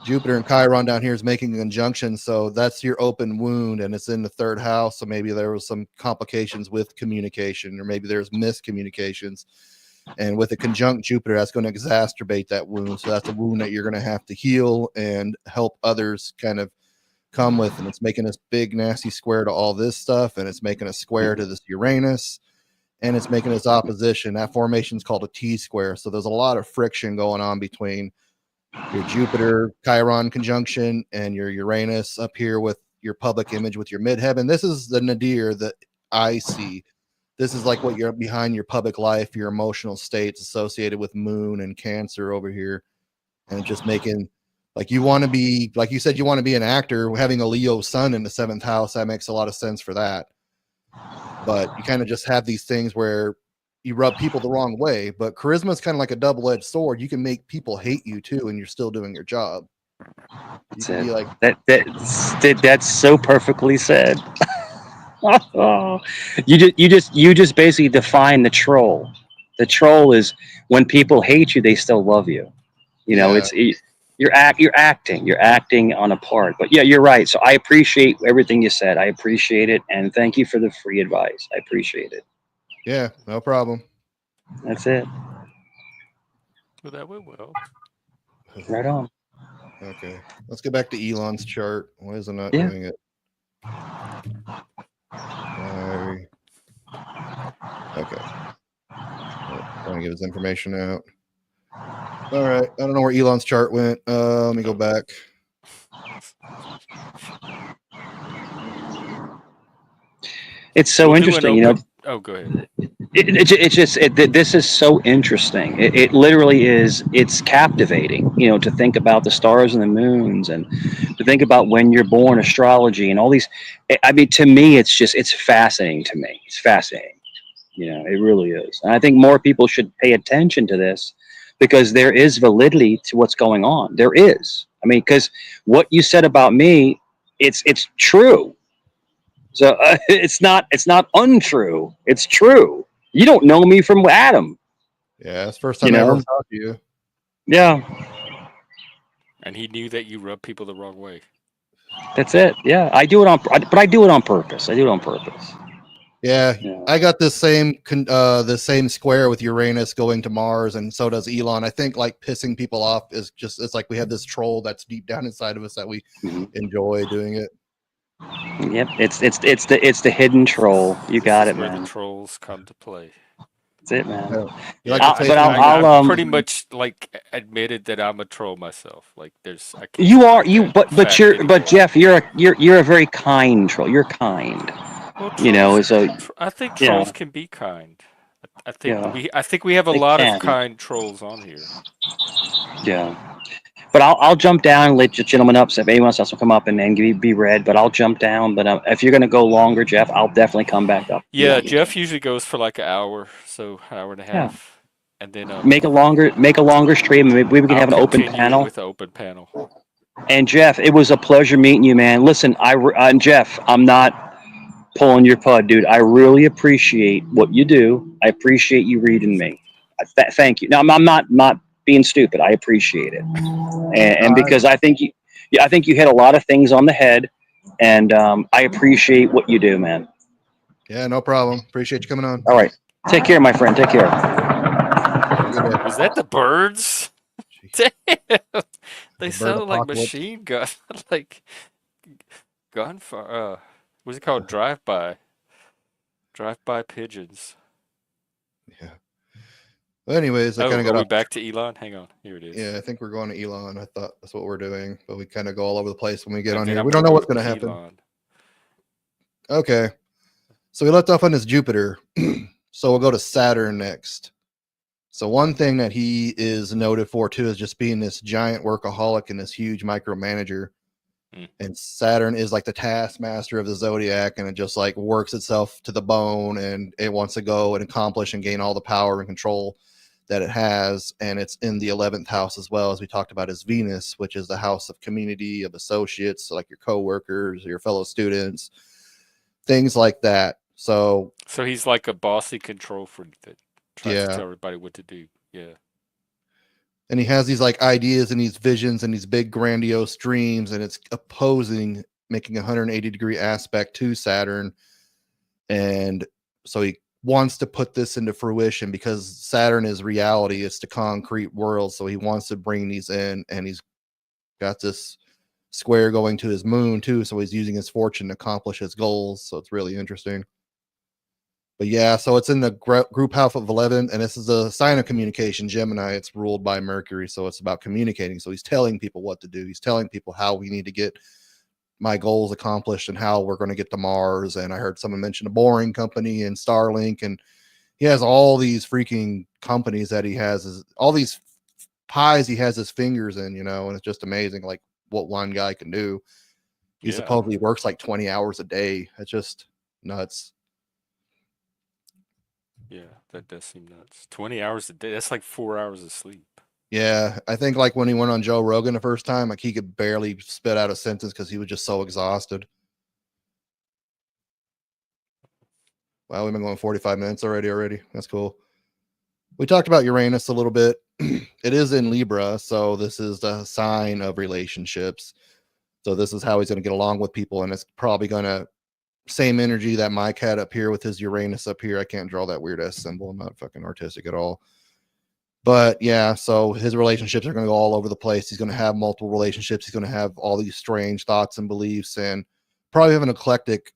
Jupiter and Chiron down here is making a conjunction, so that's your open wound, and it's in the third house. So maybe there was some complications with communication, or maybe there's miscommunications. And with a conjunct Jupiter, that's going to exacerbate that wound. So that's a wound that you're going to have to heal and help others kind of come with. And it's making this big nasty square to all this stuff, and it's making a square to this Uranus, and it's making this opposition. That formation is called a T square. So there's a lot of friction going on between your Jupiter Chiron conjunction and your Uranus up here with your public image with your midheaven. This is the nadir that I see. This is like what you're behind your public life, your emotional states associated with moon and Cancer over here. And just making like you want to be, like you said, you want to be an actor, having a Leo sun in the seventh house. That makes a lot of sense for that. But you kind of just have these things where you rub people the wrong way. But charisma is kind of like a double-edged sword. You can make people hate you too, and you're still doing your job. You can be like, that's so perfectly said. You just basically define the troll. The troll is when people hate you, they still love you. You know, yeah, you're acting on a part. But yeah, you're right. So I appreciate everything you said. I appreciate it, and thank you for the free advice. I appreciate it. yeah, no problem. That's it. Well, that went well. Right on. Okay, let's get back to Elon's chart. Why is it not Yeah. doing it? Why? Okay, trying to get his information out. All right, I don't know where Elon's chart went. Let me go back. It's so We'll do an interesting, you know. open. Oh, go ahead. This is so interesting. It literally is. It's captivating, you know, to think about the stars and the moons, and to think about when you're born, astrology, and all these. I mean, to me, it's fascinating. To me, it's fascinating. You know, it really is. And I think more people should pay attention to this because there is validity to what's going on. There is. I mean, because what you said about me, it's true. So it's not untrue. It's true. You don't know me from Adam. Yeah, it's the first You time I ever know. talked to you. Yeah, And he knew that you rub people the wrong way. that's it. Yeah, I do it on, but I do it on purpose. I do it on purpose. Yeah, Yeah. I got the same square with Uranus going to Mars, and so does Elon. I think like pissing people off is just, it's like we have this troll that's deep down inside of us that we Mhm. enjoy doing it. Yep. It's the hidden troll. You This got is it, where the man. trolls come to play. That's it, man. You Yeah, like to I, say But things? I, I'll I've pretty much like admitted that I'm a troll myself. Like, I can't You are deny you, that fact but anymore. Jeff, you're a very kind troll. You're kind. Well, You know, so I think yeah, trolls can be kind. yeah, I think we have a they lot of can. kind trolls on here. Yeah. But I'll jump down and let the gentleman up. So if anyone else will come up and then be read, but I'll jump down. But if you're gonna go longer, Jeff, I'll definitely come back up. If you Yeah, want me to. Jeff usually goes for like an hour, so an hour and a Yeah. half, and then Make a longer stream. Maybe we can I'll have an open continue panel. with the open panel. And Jeff, it was a pleasure meeting you, man. Listen, Jeff, I'm not pulling your pud, dude. I really appreciate what you do. I appreciate you reading me. Thank you. Now, I'm not being stupid. I appreciate it, and because I think I think you hit a lot of things on the head, and I appreciate what you do, man. Yeah, no problem. Appreciate you coming on. All right, take care, my friend. Take care. Have a good day. Was that the birds? Jeez, Damn, they the bird sounded like apocalypse. machine gun, like gunfire. What's it called? Drive-by pigeons. Yeah. Well, anyways, I Oh, kind of are got we off. back to Elon? Hang on, here it is. Yeah, I think we're going to Elon. I thought that's what we're doing, but we kind of go all over the place when we get And on then here. I'm We don't gonna know go what's going to to happen. Elon. Okay. So we left off on this Jupiter. So we'll go to Saturn next. So one thing that he is noted for too is just being this giant workaholic and this huge micromanager. Hmm. And Saturn is like the taskmaster of the zodiac, and it just like works itself to the bone, and it wants to go and accomplish and gain all the power and control that it has. And it's in the 11th house as well, as we talked about, as Venus, which is the house of community, of associates, like your coworkers, your fellow students, things like that. So So he's like a bossy control freak that tries to yeah. tell everybody what to do. Yeah. And he has these like ideas and these visions and these big grandiose dreams, and it's opposing, making a 180-degree aspect to Saturn. And so he wants to put this into fruition because Saturn is reality, it's the concrete world. So he wants to bring these in, and he's got this square going to his moon too, so he's using his fortune to accomplish his goals. So it's really interesting. But yeah, so it's in the group house of 11, and this is a sign of communication, Gemini. It's ruled by Mercury, so it's about communicating. So he's telling people what to do. He's telling people how we need to get my goals accomplished and how we're going to get to Mars. And I heard someone mention a Boring Company and Starlink, and he has all these freaking companies that he has, all these pies he has his fingers in, and it's just amazing, like what one guy can do. He Yeah. supposedly works like 20 hours a day. It's just nuts. Yeah, that does seem nuts. 20 hours a day. That's like 4 hours of sleep. Yeah, I think like when he went on Joe Rogan the first time, like he could barely spit out a sentence because he was just so exhausted. Wow, we've been going 45 minutes already. That's cool. We talked about Uranus a little bit. It is in Libra, so this is the sign of relationships. So this is how he's going to get along with people, and it's probably going to same energy that Mike had up here with his Uranus up here. I can't draw that weird ass symbol. I'm not fucking artistic at all. But yeah, so his relationships are going to go all over the place. He's going to have multiple relationships. He's going to have all these strange thoughts and beliefs, and probably have an eclectic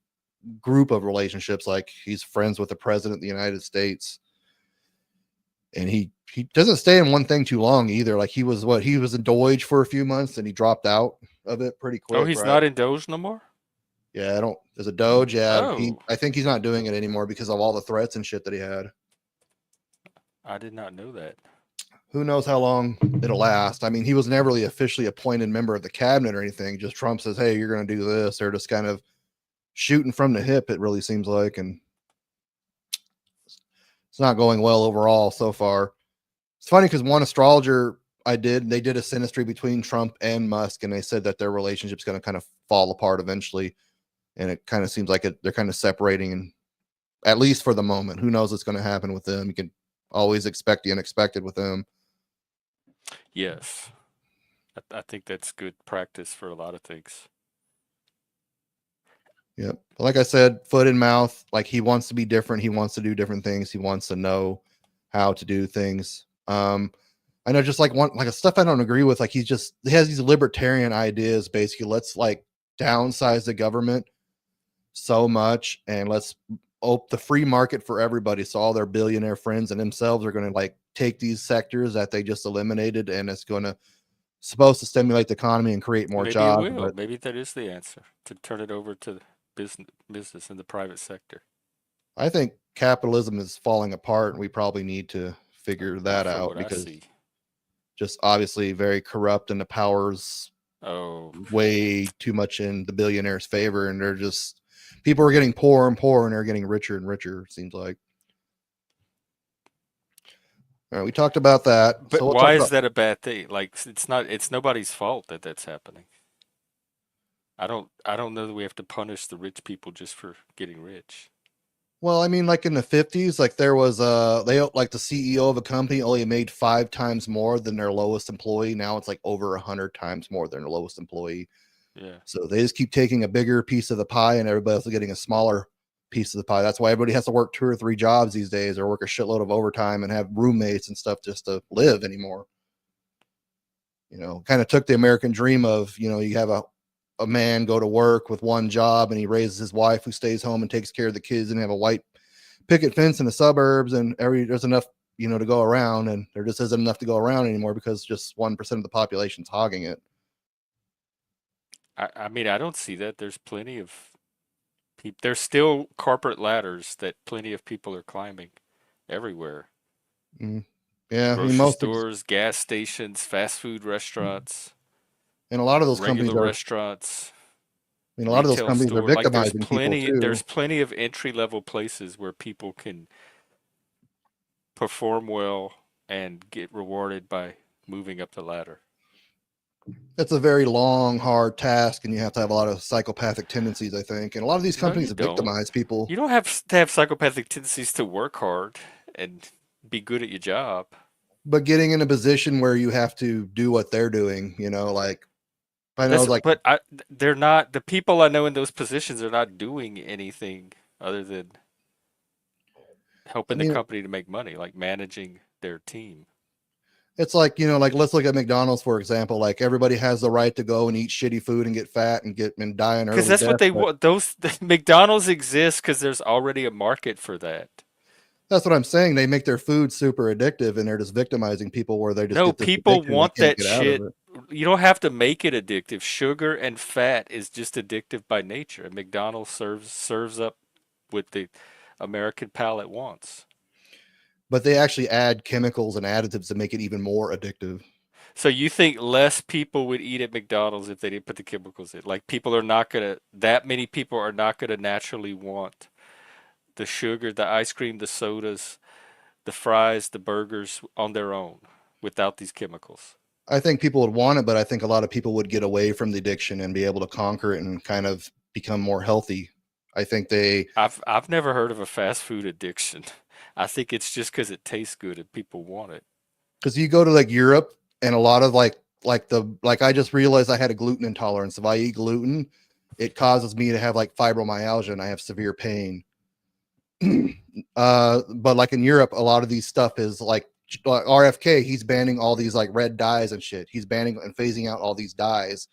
group of relationships. Like he's friends with the president of the United States, and he doesn't stay in one thing too long either. Like he was in Doge for a few months, and he dropped out of it pretty Oh, quick, he's right? not in Doge no more? Yeah, I don't. As a Doge, yeah, Oh, I think he's not doing it anymore because of all the threats and shit that he had. I did not know that. Who knows how long it'll last? I mean, he was never really officially appointed member of the cabinet or anything. Just Trump says, "Hey, you're going to do this." They're just kind of shooting from the hip. It really seems like, and it's not going well overall so far. It's funny because one astrologer they did a synastry between Trump and Musk, and they said that their relationship's going to kind of fall apart eventually. And it kind of seems like they're kind of separating, and at least for the moment. Who knows what's going to happen with them? You can always expect the unexpected with them. Yes. I think that's good practice for a lot of things. Yep. But like I said, foot in mouth. Like he wants to be different. He wants to do different things. He wants to know how to do things. I know just like a stuff I don't agree with. Like he has these libertarian ideas. Basically, let's like downsize the government so much, and let's open the free market for everybody. So all their billionaire friends and themselves are going to like take these sectors that they just eliminated, and it's going to supposed to stimulate the economy and create more Maybe it jobs. will. But Maybe that is the answer, to turn it over to business in the private sector. I think capitalism is falling apart, and we probably need to figure Not that from out what I because see. just obviously very corrupt, and the power's Oh, way too much in the billionaires' favor, and they're just people are getting poorer and poorer, and they're getting richer and richer. It seems like. All right, we talked about that, but so we'll why talk is about. that a bad thing? Like it's nobody's fault that that's happening. I don't know that we have to punish the rich people just for getting rich. Well, I mean, like in the 50s, like there was like the CEO of a company only made 5 times more than their lowest employee. Now it's like over 100 times more than their lowest employee. Yeah. So they just keep taking a bigger piece of the pie, and everybody else is getting a smaller piece of the pie. That's why everybody has to work 2 or 3 jobs these days, or work a shitload of overtime and have roommates and stuff just to live anymore. Kind of took the American dream of, you have a man go to work with one job, and he raises his wife who stays home and takes care of the kids, and have a white picket fence in the suburbs, and there's enough, to go around, and there just isn't enough to go around anymore because just 1% of the population's hogging it. I mean, I don't see that. There's plenty of people. There's still corporate ladders that plenty of people are climbing everywhere. Mm. Yeah, I mean, Grocery stores, gas stations, fast food restaurants, and a lot of those companies regular are, restaurants, a lot of those retail companies are store. Like victimizing people there's too. plenty of entry level places where people can perform well and get rewarded by moving up the ladder. It's a very long, hard task, and you have to have a lot of psychopathic tendencies, I think. And a lot of these No, you companies don't. victimize people, You don't have to have psychopathic tendencies to work hard and be good at your job. but getting in a position where you have to do what they're doing, like I know, That's like but I they're not the people I know in those positions are not doing anything other than I helping the mean, company to make money, like managing their team. it's like, like let's look at McDonald's for example. Like everybody has the right to go and eat shitty food and get fat and die an Because early that's what death, they but want. Those McDonald's exists because there's already a market for that. that's what I'm saying. They make their food super addictive, and they're just victimizing people where they just No, get this people addiction and they want can't that get out of shit. it. You don't have to make it addictive. Sugar and fat is just addictive by nature. And McDonald's serves up what the American palate wants. But they actually add chemicals and additives to make it even more addictive. So you think less people would eat at McDonald's if they didn't put the chemicals in? Like people are not gonna, that many people are not gonna naturally want the sugar, the ice cream, the sodas, the fries, the burgers on their own without these chemicals? I think people would want it, but I think a lot of people would get away from the addiction and be able to conquer it and kind of become more healthy. I think I've never heard of a fast food addiction. I think it's just because it tastes good and people want it. because you go to like Europe and a lot of like I just realized I had a gluten intolerance. If I eat gluten, it causes me to have like fibromyalgia and I have severe pain. But like in Europe, a lot of these stuff is like RFK, he's banning all these like red dyes and shit. He's banning and phasing out all these dyes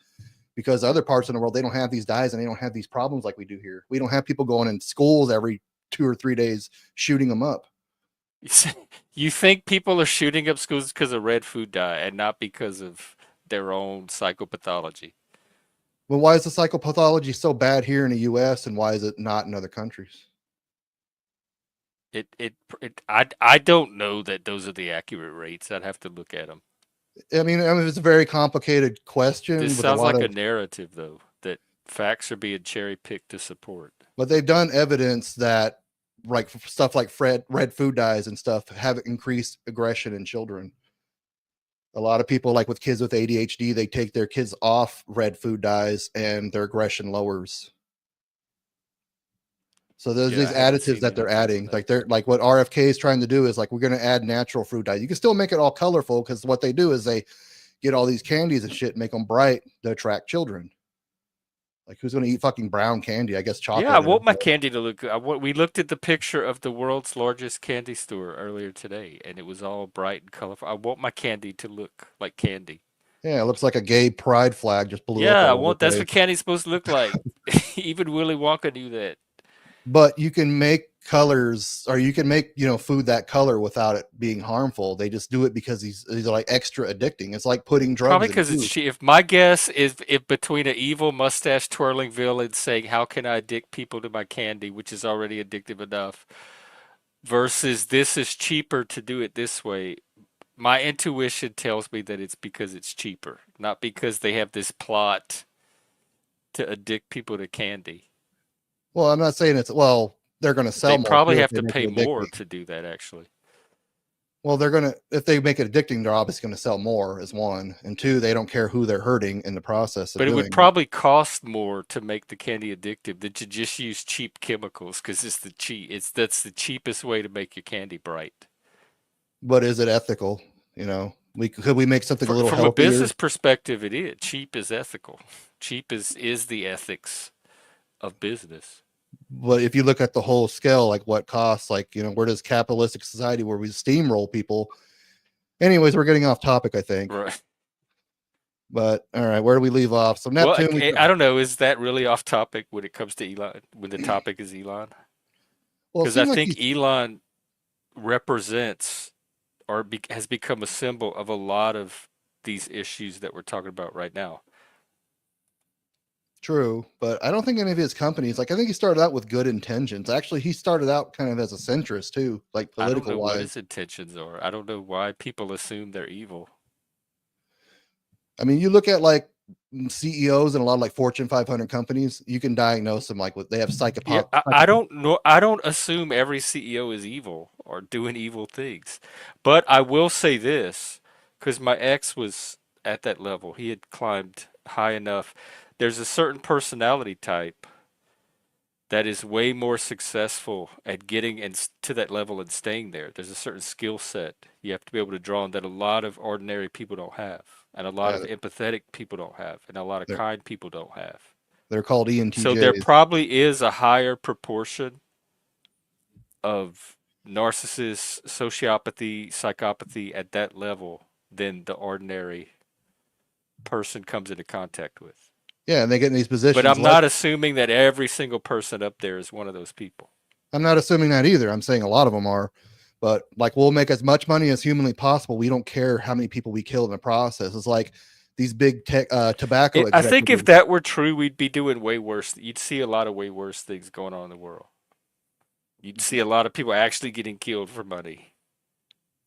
because other parts of the world, they don't have these dyes and they don't have these problems like we do here. We don't have people going in schools every 2 or 3 days shooting them up. You think people are shooting up schools because of red food dye and not because of their own psychopathology? Well, why is the psychopathology so bad here in the US and why is it not in other countries? I don't know that those are the accurate rates. I'd have to look at them. I mean, it's a very complicated question This with a sounds lot like a of, narrative, though, that facts are being cherry picked to support. but they've done evidence that like stuff like red food dyes and stuff have increased aggression in children. A lot of people, like with kids with ADHD, they take their kids off red food dyes and their aggression lowers. So there's Yeah, these I haven't additives seen that they're any proof of adding. that. Like they're like what RFK is trying to do is like we're going to add natural fruit dye. You can still make it all colorful because what they do is they get all these candies and shit, make them bright to attract children. Like who's going to eat fucking brown candy? I guess Yeah, I chocolate. want my candy to look good. We looked at the picture of the world's largest candy store earlier today, and it was all bright and colorful. I want my candy to look like candy. Yeah, it looks like a gay pride flag just blew up Yeah, all over the that's what place. candy's supposed to look like. Even Willy Wonka knew that. But you can make colors or you can make, food that color without it being harmful. They just do it because these are like extra addicting. It's like putting Probably drugs in because it's food. cheap. If my guess is if between an evil mustache twirling villain saying, "How can I addict people to my candy," which is already addictive enough, versus this is cheaper to do it this way, my intuition tells me that it's because it's cheaper, not because they have this plot to addict people to candy. Well, I'm not saying they're going to They sell more probably too if have they to make pay it more addicting. to do that, actually. Well, if they make it addicting, they're obviously going to sell more is one. And two, they don't care who they're hurting in the process of But it would doing it. probably cost more to make the candy addictive than to just use cheap chemicals because that's the cheapest way to make your candy bright. But is it ethical? Could we make something a little From a healthier? business perspective, it is. Cheap is ethical. Cheap is the ethics of business. But if you look at the whole scale, like what costs, like, where does capitalistic society where we steamroll people? Anyways, we're getting off topic, I think. Right. But all right, where do we leave off? So Well, Neptune, I don't know. Is that really off topic when it comes to Elon? When the topic is Elon? well, it Because I seemed like think Elon represents has become a symbol of a lot of these issues that we're talking about right now. true, but I don't think any of his companies, like I think he started out with good intentions. Actually, he started out kind of as a centrist too, like I don't political know what his wise. intentions are. I don't know why people assume they're evil. I mean, you look at like CEOs and a lot of like Fortune 500 companies, you can diagnose them like what they have Yeah, psychopath. I don't know. I don't assume every CEO is evil or doing evil things. But I will say this, because my ex was at that level. He had climbed high enough. There's a certain personality type that is way more successful at getting to that level and staying there. There's a certain skill set you have to be able to draw on that a lot of ordinary people don't have, and a lot Yeah, of empathetic people don't have, and a lot of they're kind people don't have. they're called So there ENTJs. probably is a higher proportion of narcissists, sociopathy, psychopathy at that level than the ordinary person comes into contact with. Yeah, and they get in these But positions I'm like not assuming that every single person up there is one of those people. I'm not assuming that either. I'm saying a lot of them are, but like we'll make as much money as humanly possible. We don't care how many people we kill in the process. It's like these big tobacco I think if executives. that were true, we'd be doing way worse. You'd see a lot of way worse things going on in the world. You'd see a lot of people actually getting killed for money.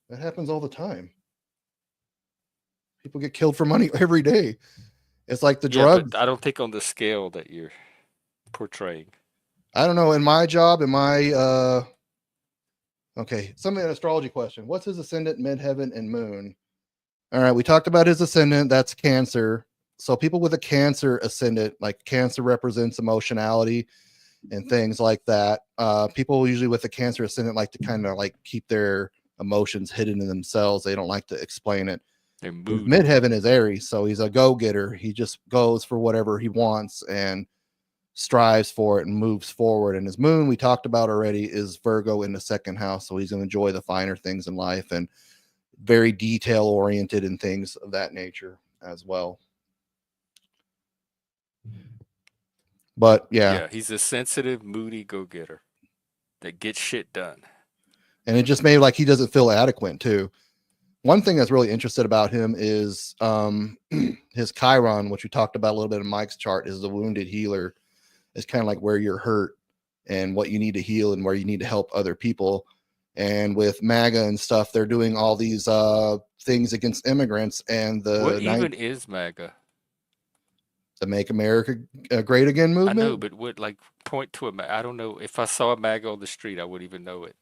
That happens all the time. People get killed for money every day. It's like the Yeah, but drugs. I don't think on the scale that you're portraying. I don't know. In my job, Okay, something an astrology question. What's his ascendant, midheaven, and moon? All right, we talked about his ascendant. That's Cancer. So people with a Cancer ascendant, like Cancer represents emotionality and things like that. People usually with a Cancer ascendant like to kind of like keep their emotions hidden in themselves. They don't like to explain it. They're His moody. midheaven is Aries, so he's a go-getter. He just goes for whatever he wants and strives for it and moves forward. And his moon, we talked about already, is Virgo in the second house, so he's going to enjoy the finer things in life and very detail oriented and things of that nature as well. But Yeah, he's a sensitive, moody go-getter that gets shit done. and it just made like he doesn't feel adequate too. One thing that's really interested about him is his Chiron, which we talked about a little bit in Mike's chart, is the wounded healer. It's kind of like where you're hurt and what you need to heal and where you need to help other people. And with MAGA and stuff, they're doing all these things against immigrants and What even is MAGA? the Make America Great Again movement. I know, but what, like, point to a I don't know. If I saw a MAGA on the street, I wouldn't even know it.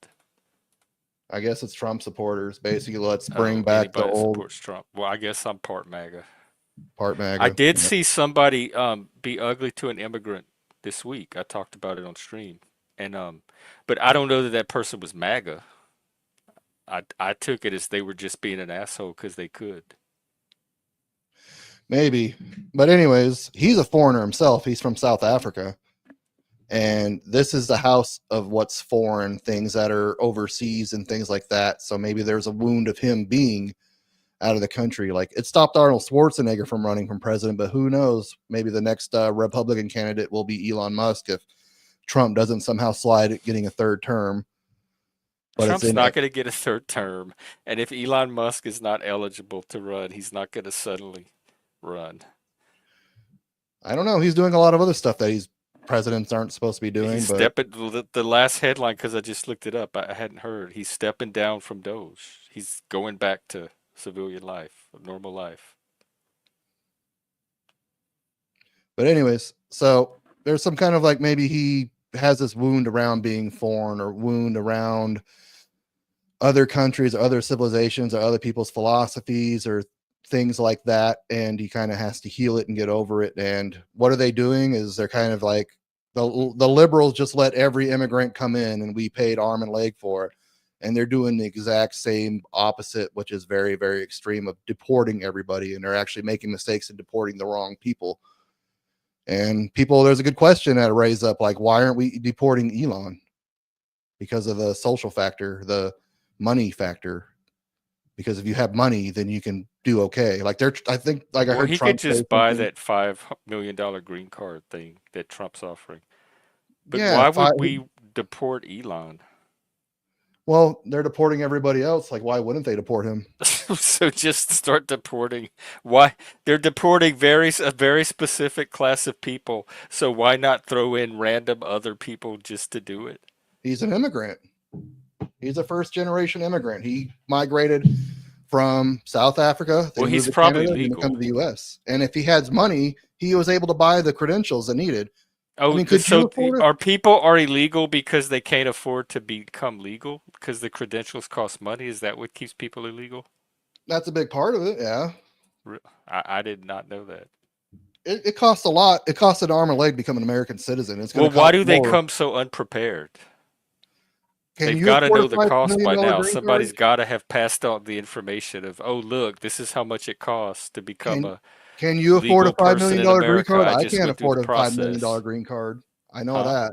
I guess it's Trump supporters. Basically, let's bring back the Anybody that old supports Trump. Well, I guess I'm part MAGA. part MAGA. I did see somebody be ugly to an immigrant this week. I talked about it on stream, and but I don't know that that person was MAGA. I took it as they were just being an asshole because they could. Maybe. But anyways, he's a foreigner himself. He's from South Africa. And this is the house of what's foreign, things that are overseas and things like that. So maybe there's a wound of him being out of the country. Like it stopped Arnold Schwarzenegger from running for president, but who knows? Maybe the next Republican candidate will be Elon Musk if Trump doesn't somehow slide at getting a third term. But Trump's not going to get a third term. And if Elon Musk is not eligible to run, he's not going to suddenly run. I don't know. He's doing a lot of other stuff that presidents aren't supposed to be doing. He's stepping, the last headline, because I just looked it up, I hadn't heard. He's stepping down from Doge. He's going back to civilian life, normal life. But anyways, so there's some kind of like maybe he has this wound around being foreign or wound around other countries or other civilizations or other people's philosophies or things like that, and he kind of has to heal it and get over it. And what are they doing is they're kind of like the liberals just let every immigrant come in and we paid arm and leg for it, and they're doing the exact same opposite, which is very, very extreme, of deporting everybody, and they're actually making mistakes in deporting the wrong people. And people, there's a good question that raised up, like, why aren't we deporting Elon? Because of the social factor, the money factor. Because if you have money, then you can do okay. Like I think, like I heard he Trump could just buy that $5 million green card thing that Trump's offering. But yeah, why would we deport Elon? Well, they're deporting everybody else. Like, why wouldn't they deport him? So just start deporting. Why? They're deporting a very specific class of people. So why not throw in random other people just to do it? He's an immigrant. He's a first-generation immigrant. He migrated from South Africa. Well, he's probably Canada, legal. Come to the U.S. And if he has money, he was able to buy the credentials that needed. Oh, I mean, so are illegal because they can't afford to become legal because the credentials cost money? Is that what keeps people illegal? That's a big part of it. Yeah. I did not know that. It costs a lot. It costs an arm and leg to become an American citizen. It's well, why do they come so unprepared? They've got to know the cost by now. Somebody's got to have passed on the information of, oh, look, this is how much it costs to become a Can you afford a $5 million green card? I can't afford a $5 million green card. I know that.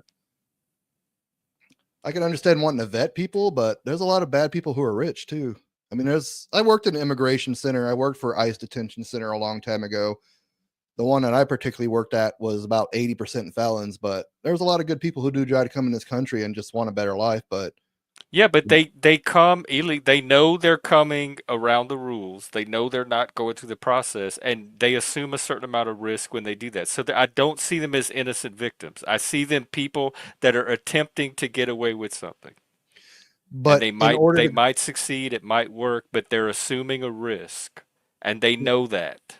I can understand wanting to vet people, but there's a lot of bad people who are rich too. I mean, I worked in an immigration center. I worked for ICE detention center a long time ago. The one that I particularly worked at was about 80% felons, but there's a lot of good people who do try to come in this country and just want a better life. But yeah, but they come illegal. They know they're coming around the rules. They know they're not going through the process, and they assume a certain amount of risk when they do that. So I don't see them as innocent victims. I see them people that are attempting to get away with something. But and they might succeed. It might work, but they're assuming a risk, and they know that.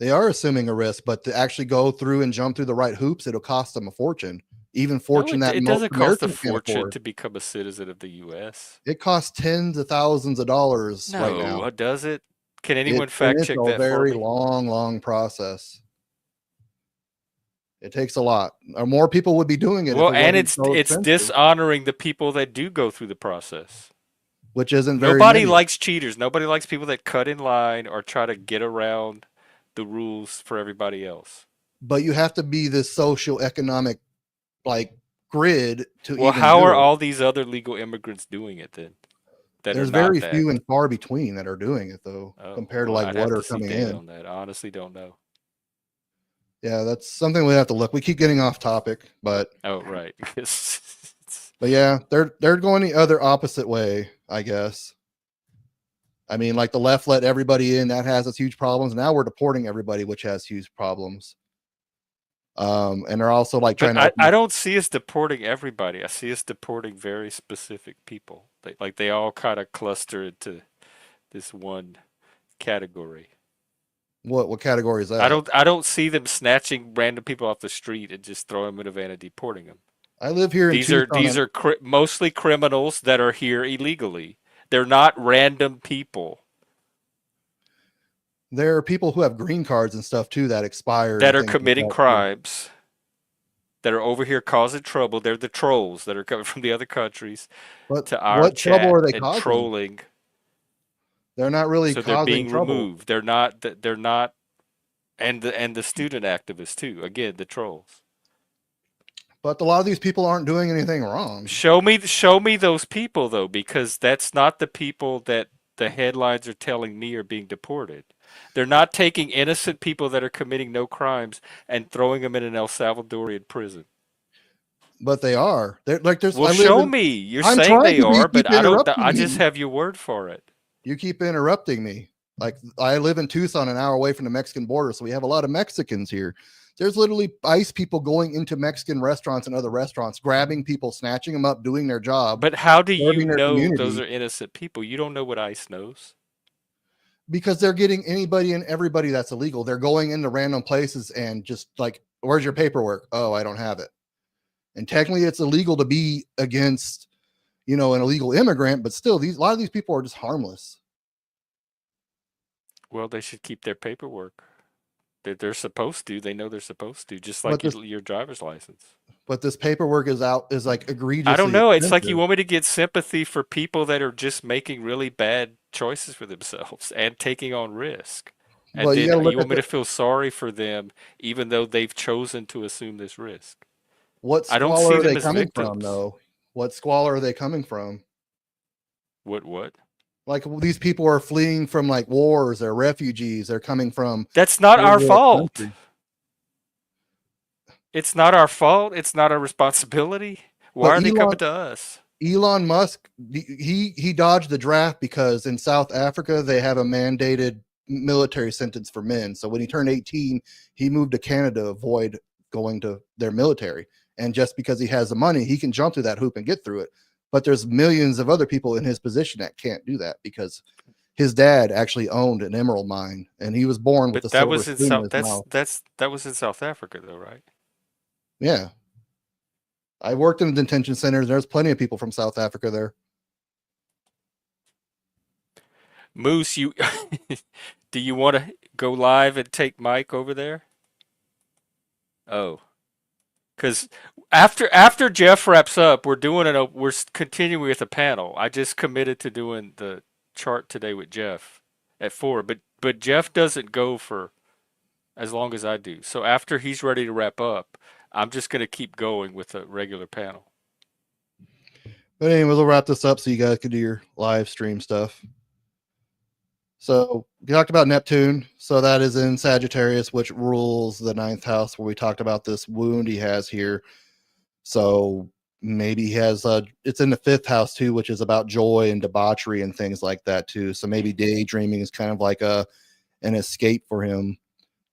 They are assuming a risk, but to actually go through and jump through the right hoops, it'll cost them a fortune. even No, fortune that it most doesn't cost a Americans can't fortune afford. to become a citizen of the U.S. It costs tens of thousands of dollars right now. No, does it? Can anyone fact It's check a that for very me? long process. It takes a lot. Or more people would be doing it if Well, it and wasn't so it's expensive, dishonoring the people that do go through the process. which isn't very Nobody many. likes cheaters. Nobody likes people that cut in line or try to get around the rules for everybody else. But you have to be this social economic like grid to Well, even how are do it. all these other legal immigrants doing it then? That are There's not very that. few and far between that are doing it though, Oh, compared to well, like I'd what have are to see coming data in. on that. I honestly don't know. Yeah, that's something we have to look. We keep getting off topic, but Oh, right. yeah, they're going the other opposite way, I guess. I mean, like the left let everybody in, that has its huge problems. Now we're deporting everybody, which has huge problems. And they're also like But trying to open I up. don't see us deporting everybody. I see us deporting very specific people. They all kind of cluster into this one category. What category is that? I don't see them snatching random people off the street and just throwing them in a van and deporting them. I live here in Tucson. These are mostly criminals that are here illegally. They're not random people There are people who have green cards and stuff too that expire that and are things like committing that too. crimes, that are over here causing trouble. They're the trolls that are coming from the other countries But to our what trouble chat are they and causing? trolling. They're not really So they're causing being trouble. removed. They're not and the student activists too. Again, the trolls. But a lot of these people aren't doing anything wrong. Show me those people though, because that's not the people that the headlines are telling me are being deported. They're not taking innocent people that are committing no crimes and throwing them in an El Salvadorian prison. But they are. They're like there's Well, I live show in me. You're I'm saying trying they to be, you are, but keep I don't. interrupting I just me. have your word for it. You keep interrupting me. Like I live in Tucson, an hour away from the Mexican border, so we have a lot of Mexicans here. There's literally ICE people going into Mexican restaurants and other restaurants, grabbing people, snatching them up, doing their job, But how do you serving their know those community, are innocent people? You don't know what ICE knows. because they're getting anybody and everybody that's illegal. They're going into random places and just like, where's your paperwork? Oh, I don't have it. And technically it's illegal to be against, an illegal immigrant, but still a lot of these people are just harmless. Well, they should keep their paperwork. They're supposed to. They know they're supposed to, just But like this your driver's license. but this paperwork is like I don't egregiously know. It's like you expensive. want me to get sympathy for people that are just making really bad choices for themselves and taking on risk. And Well, you got then to you look want at me to feel sorry for them even though they've chosen to assume this risk. what I don't squalor see are them they as coming from, victims. though? What squalor are they coming from? What? Like these people are fleeing from like wars, they're refugees, they're coming from That's not third our world fault. countries. It's not our fault. It's not our responsibility. Why But are they coming to us? Elon Musk, he dodged the draft because in South Africa they have a mandated military sentence for men. So when he turned 18, he moved to Canada to avoid going to their military. And just because he has the money, he can jump through that hoop and get through it. But there's millions of other people in his position that can't do that because his dad actually owned an emerald mine and he was born with a But that silver was in spoon in South. his mouth. That was in South Africa, though, right? Yeah. I worked in detention centers. There's plenty of people from South Africa there. Moose, you do you want to go live and take Mike over there? Oh, because after Jeff wraps up, we're continuing with a panel. I just committed to doing the chart today with Jeff at 4, but Jeff doesn't go for as long as I do. So after he's ready to wrap up, I'm just going to keep going with a regular panel. But anyway, we'll wrap this up so you guys can do your live stream stuff. So we talked about Neptune. So that is in Sagittarius, which rules the 9th house, where we talked about this wound he has here. So maybe he has it's in the 5th house too, which is about joy and debauchery and things like that too. So maybe daydreaming is kind of like an escape for him,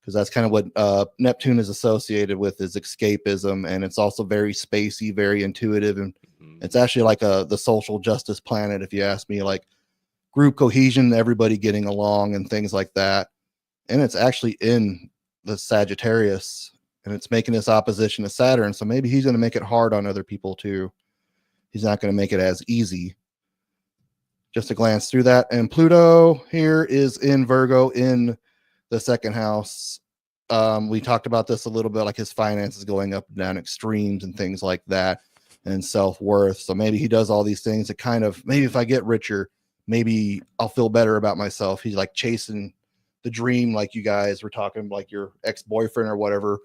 because that's kind of what Neptune is associated with, is escapism, and it's also very spacey, very intuitive, and it's actually like the social justice planet, if you ask me, like group cohesion, everybody getting along and things like that. And it's actually in the Sagittarius, and it's making this opposition to Saturn. So maybe he's going to make it hard on other people too. He's not going to make it as easy. Just to glance through that. And Pluto here is in Virgo in the second house. We talked about this a little bit, like his finances going up and down, extremes and things like that, and self-worth. So maybe he does all these things that kind of, maybe if I get richer, maybe I'll feel better about myself. He's like chasing the dream, like you guys were talking, like your ex-boyfriend or whatever.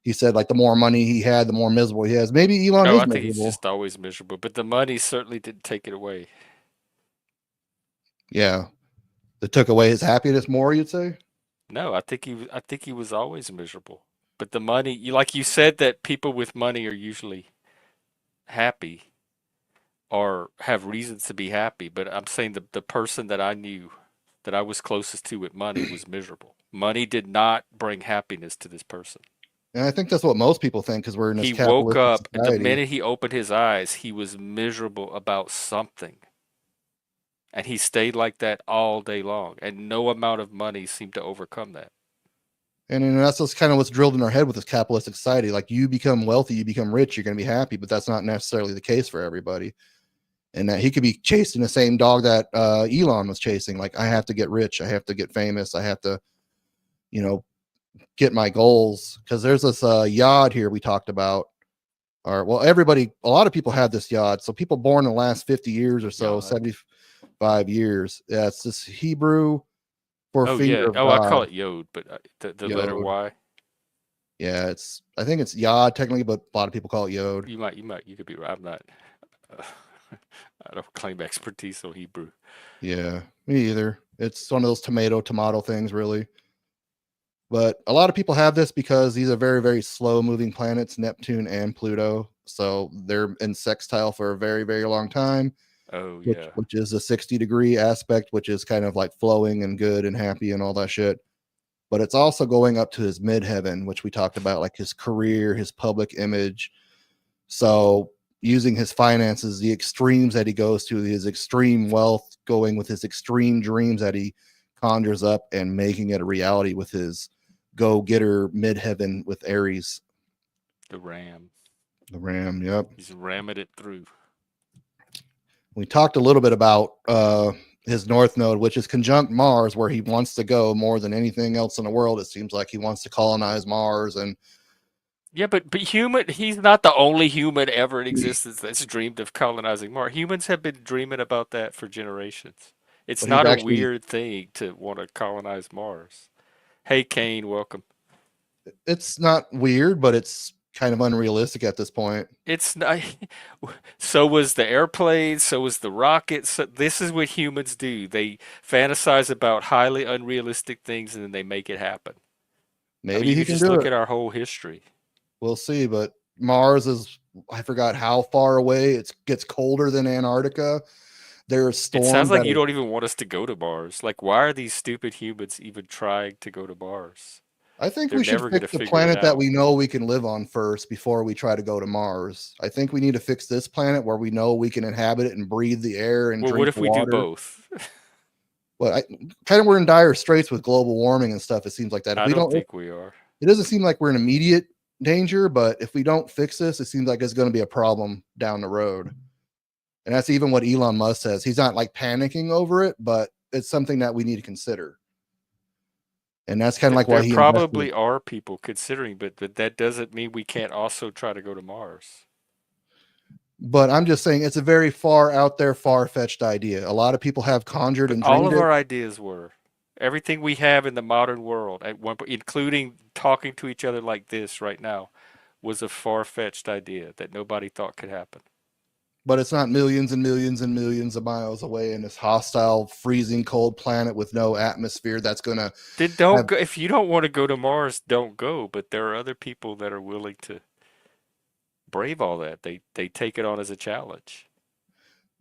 He said, like, the more money he had, the more miserable he is. Maybe Elon No, is I think he's miserable. just always miserable. But the money certainly didn't take it away. Yeah. That took away his happiness more, you'd say? No, I think he was always miserable. But the money, like you said, that people with money are usually happy or have reasons to be happy. But I'm saying the person that I knew, that I was closest to with money, was miserable. Money did not bring happiness to this person. And I think that's what most people think, because we're in this He woke capitalistic up, and the society. minute he opened his eyes, he was miserable about something. And he stayed like that all day long, and no amount of money seemed to overcome that. And that's just kind of what's drilled in our head with this capitalistic society. Like, you become wealthy, you become rich, you're going to be happy, but that's not necessarily the case for everybody. And that he could be chasing the same dog that Elon was chasing. Like, I have to get rich, I have to get famous, I have to, get my goals. Because there's this yod here we talked about. Or, well, a lot of people have this yod. So people born in the last 50 years or so, Yod. 75 years. Yeah, it's this Hebrew for finger of God. I call it yod, but the letter Yod. Y. Yeah, I think it's yod technically, but a lot of people call it yod. You could be right. I'm not. I don't claim expertise on Hebrew. Yeah, me either. It's one of those tomato things, really. But a lot of people have this because these are very, very slow moving planets, Neptune and Pluto. So they're in sextile for a very, very long time. Oh, yeah. Which is a 60-degree aspect, which is kind of like flowing and good and happy and all that shit. But it's also going up to his midheaven, which we talked about, like his career, his public image. So using his finances, the extremes that he goes to, his extreme wealth, going with his extreme dreams that he conjures up and making it a reality with his go-getter midheaven with Aries. The ram. Yep. He's ramming it through. We talked a little bit about his North Node, which is conjunct Mars, where he wants to go more than anything else in the world. It seems like he wants to colonize Mars. And yeah, but he's not the only human ever in existence that's dreamed of colonizing Mars. Humans have been dreaming about that for generations. It's not a weird thing to want to colonize Mars. Hey, Kane, welcome. It's not weird, but it's kind of unrealistic at this point. It's not. So was the airplane, so was the rocket. So this is what humans do. They fantasize about highly unrealistic things and then they make it happen. Maybe he you can just do look it. at our whole history. We'll see, but Mars is, I forgot how far away. It gets colder than Antarctica. There's storms. It sounds like you don't even want us to go to Mars. Like, why are these stupid humans even trying to go to Mars? I think we should fix the planet that we know we can live on first before we try to go to Mars. I think we need to fix this planet where we know we can inhabit it and breathe the air and drink what if the water. We do both? Well, we're in dire straits with global warming and stuff. It seems like that. I don't think we are. It doesn't seem like we're in immediate danger, but if we don't fix this, it seems like it's going to be a problem down the road. And that's even what Elon Musk says. He's not like panicking over it, but it's something that we need to consider. And that's kind of like why there probably are people considering, but that doesn't mean we can't also try to go to Mars. But I'm just saying it's a very far out there, far-fetched idea. A lot of people have conjured and dreamed all of our ideas were. Everything we have in the modern world, including talking to each other like this right now, was a far-fetched idea that nobody thought could happen. But it's not millions and millions and millions of miles away in this hostile, freezing cold planet with no atmosphere that's going to... Then don't go. If you don't want to go to Mars, don't go. But there are other people that are willing to brave all that. They take it on as a challenge.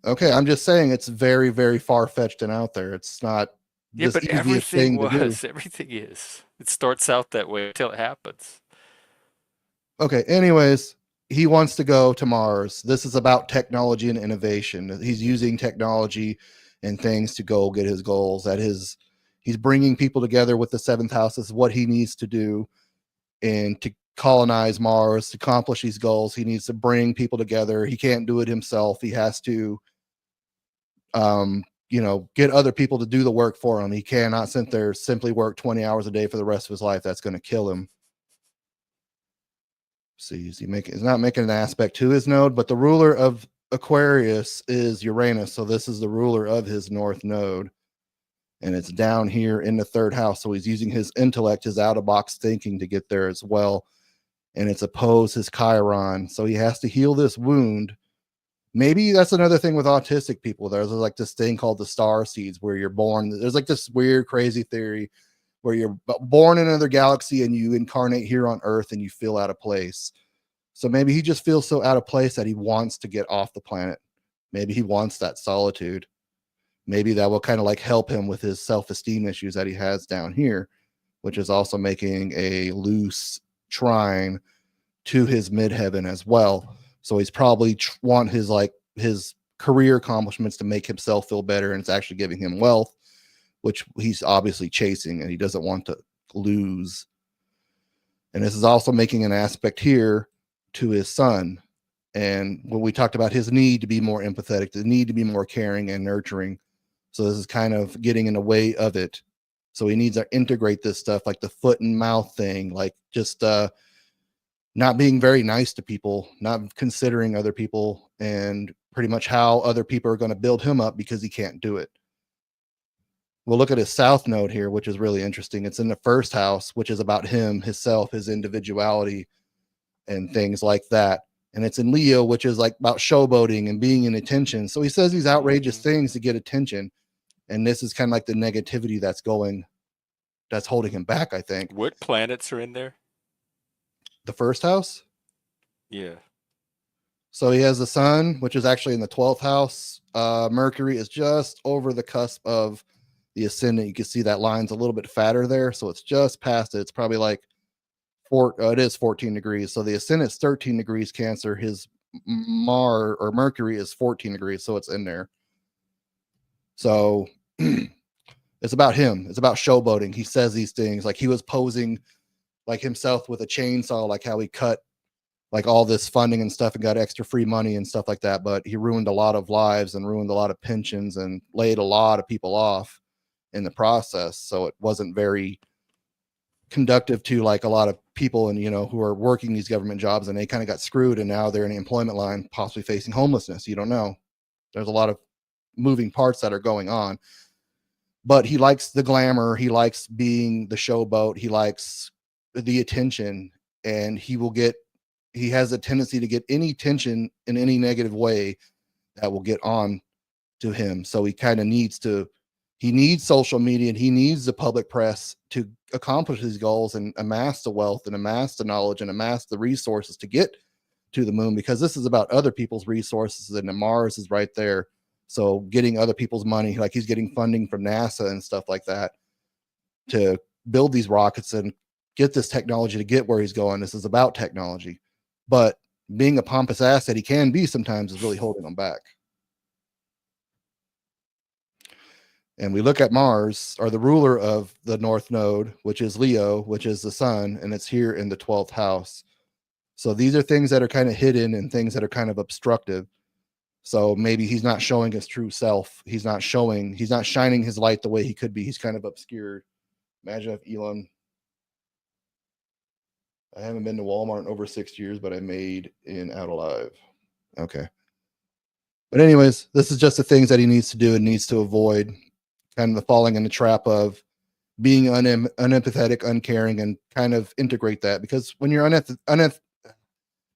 Okay, I'm just saying it's very, very far-fetched and out there. It's not... Yeah, but everything is. It starts out that way until it happens. Okay, anyways, he wants to go to Mars. This is about technology and innovation. He's using technology and things to go get his goals. He's bringing people together with the seventh house. This is what he needs to do and to colonize Mars, to accomplish these goals. He needs to bring people together. He can't do it himself. He has to, get other people to do the work for him. He cannot sit there simply work 20 hours a day for the rest of his life. That's going to kill him. See, he's not making an aspect to his node, but the ruler of Aquarius is Uranus. So this is the ruler of his north node. And it's down here in the third house. So he's using his intellect, his out of box thinking to get there as well. And it's opposed his Chiron. So he has to heal this wound. Maybe that's another thing with autistic people. There's like this thing called the star seeds where you're born. There's like this weird, crazy theory where you're born in another galaxy and you incarnate here on Earth and you feel out of place. So maybe he just feels so out of place that he wants to get off the planet. Maybe he wants that solitude. Maybe that will kind of like help him with his self-esteem issues that he has down here, which is also making a loose trine to his midheaven as well. So he's probably want his career accomplishments to make himself feel better, and it's actually giving him wealth, which he's obviously chasing and he doesn't want to lose. And this is also making an aspect here to his son. And when we talked about his need to be more empathetic, the need to be more caring and nurturing. So this is kind of getting in the way of it. So he needs to integrate this stuff like the foot and mouth thing, like just not being very nice to people, not considering other people, and pretty much how other people are going to build him up because he can't do it. We'll look at his south node here, which is really interesting. It's in the first house, which is about him, himself, his individuality, and things like that. And it's in Leo, which is like about showboating and being in attention. So he says these outrageous things to get attention. And this is kind of like the negativity that's holding him back, I think. What planets are in there? The first house? Yeah. So he has the sun, which is actually in the 12th house. Mercury is just over the cusp of the ascendant. You can see that line's a little bit fatter there. So it's just past it. It's probably like it is 14 degrees. So the ascendant's 13 degrees Cancer. His Mercury is 14 degrees. So it's in there. So it's about him. It's about showboating. He says these things like he was posing like himself with a chainsaw, like how he cut like all this funding and stuff and got extra free money and stuff like that. But he ruined a lot of lives and ruined a lot of pensions and laid a lot of people off in the process. So it wasn't very conductive to like a lot of people and, who are working these government jobs, and they kind of got screwed. And now they're in the employment line, possibly facing homelessness. You don't know. There's a lot of moving parts that are going on, but he likes the glamour. He likes being the showboat. He likes the attention, and he has a tendency to get any attention in any negative way that will get on to him. So he kind of needs social media, and he needs the public press to accomplish these goals and amass the wealth and amass the knowledge and amass the resources to get to the moon, because this is about other people's resources, and the Mars is right there. So getting other people's money, like he's getting funding from NASA and stuff like that to build these rockets and get this technology to get where he's going. This is about technology, but being a pompous ass that he can be sometimes is really holding him back. And we look at Mars, or the ruler of the North Node, which is Leo, which is the sun, and it's here in the 12th house. So these are things that are kind of hidden and things that are kind of obstructive. So maybe he's not showing his true self. He's not shining his light the way he could be. He's kind of obscured. Imagine if Elon, I haven't been to Walmart in over 6 years, but I made in Out Alive. Okay. But anyways, this is just the things that he needs to do and needs to avoid, kind of the falling in the trap of being unempathetic, uncaring, and kind of integrate that. Because when you're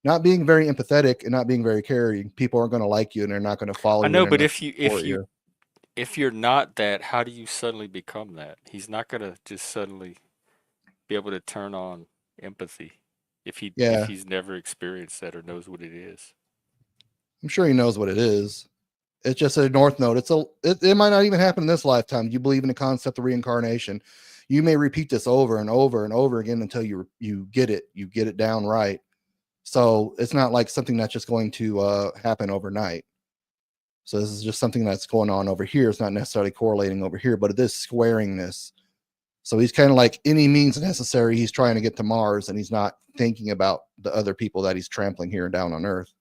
not being very empathetic and not being very caring, people aren't going to like you, and they're not going to follow you. I know, but if you're not that, how do you suddenly become that? He's not going to just suddenly be able to turn on empathy if he's never experienced that or knows what it is. I'm sure he knows what it is. It's just a North Node. It might not even happen in this lifetime. You believe in the concept of reincarnation. You may repeat this over and over and over again until you get it down right. So it's not like something that's just going to happen overnight. So this is just something that's going on over here. It's not necessarily correlating over here, but it is squaring this. So he's kind of like any means necessary. He's trying to get to Mars, and he's not thinking about the other people that he's trampling here and down on Earth.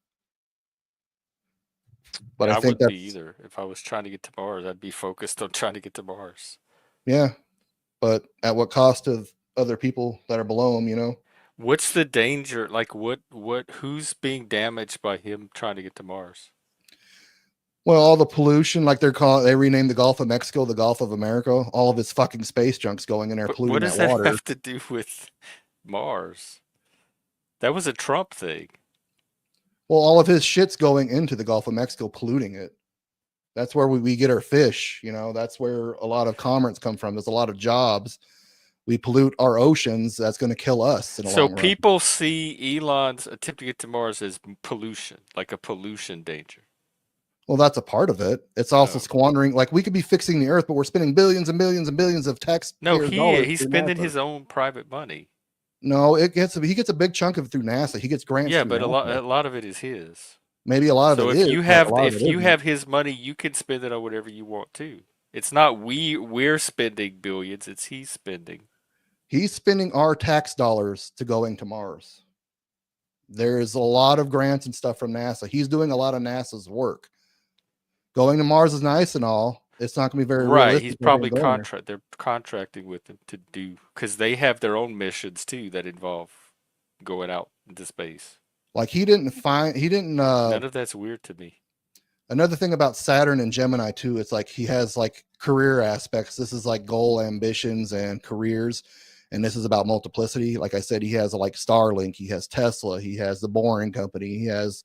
But Yeah, I I think wouldn't be that's, either. If I was trying to get to Mars, I'd be focused on trying to get to Mars. yeah. But at what cost of other people that are below him, you know? What's the danger? Like, who's being damaged by him trying to get to Mars? Well, all the pollution, like they renamed the Gulf of Mexico the Gulf of America. All of his fucking space junk's going in there But what polluting that does that water. have to do with Mars? That was a Trump thing. Well, all of his shit's going into the Gulf of Mexico, polluting it. That's where we get our fish. You know, that's where a lot of commerce come from. There's a lot of jobs. We pollute our oceans. That's going to kill us in the So long run. people see Elon's attempt to get to Mars as pollution, like a pollution danger. Well, that's a part of it. It's also Oh. squandering. Like we could be fixing the Earth, but we're spending billions and billions and billions of No, taxpayer dollars he's through spending NASA. his own private money. No, he gets a big chunk of it through NASA. He gets grants Yeah, through but NASA. a lot of it is his. Maybe a lot of So it is, but a lot of it if you isn't. have his money, you can spend it on whatever you want to. It's not we're spending billions, it's he's spending. He's spending our tax dollars to going to Mars. There's a lot of grants and stuff from NASA. He's doing a lot of NASA's work. Going to Mars is nice and all. It's not going to be very Right, realistic. he's probably they're contracting with him to do because they have their own missions too that involve going out into space. Like he didn't None of that's weird to me. another thing about Saturn and Gemini too, it's like he has like career aspects. This is like goal ambitions and careers, and this is about multiplicity. Like I said, he has like Starlink, he has Tesla, he has the Boring Company, he has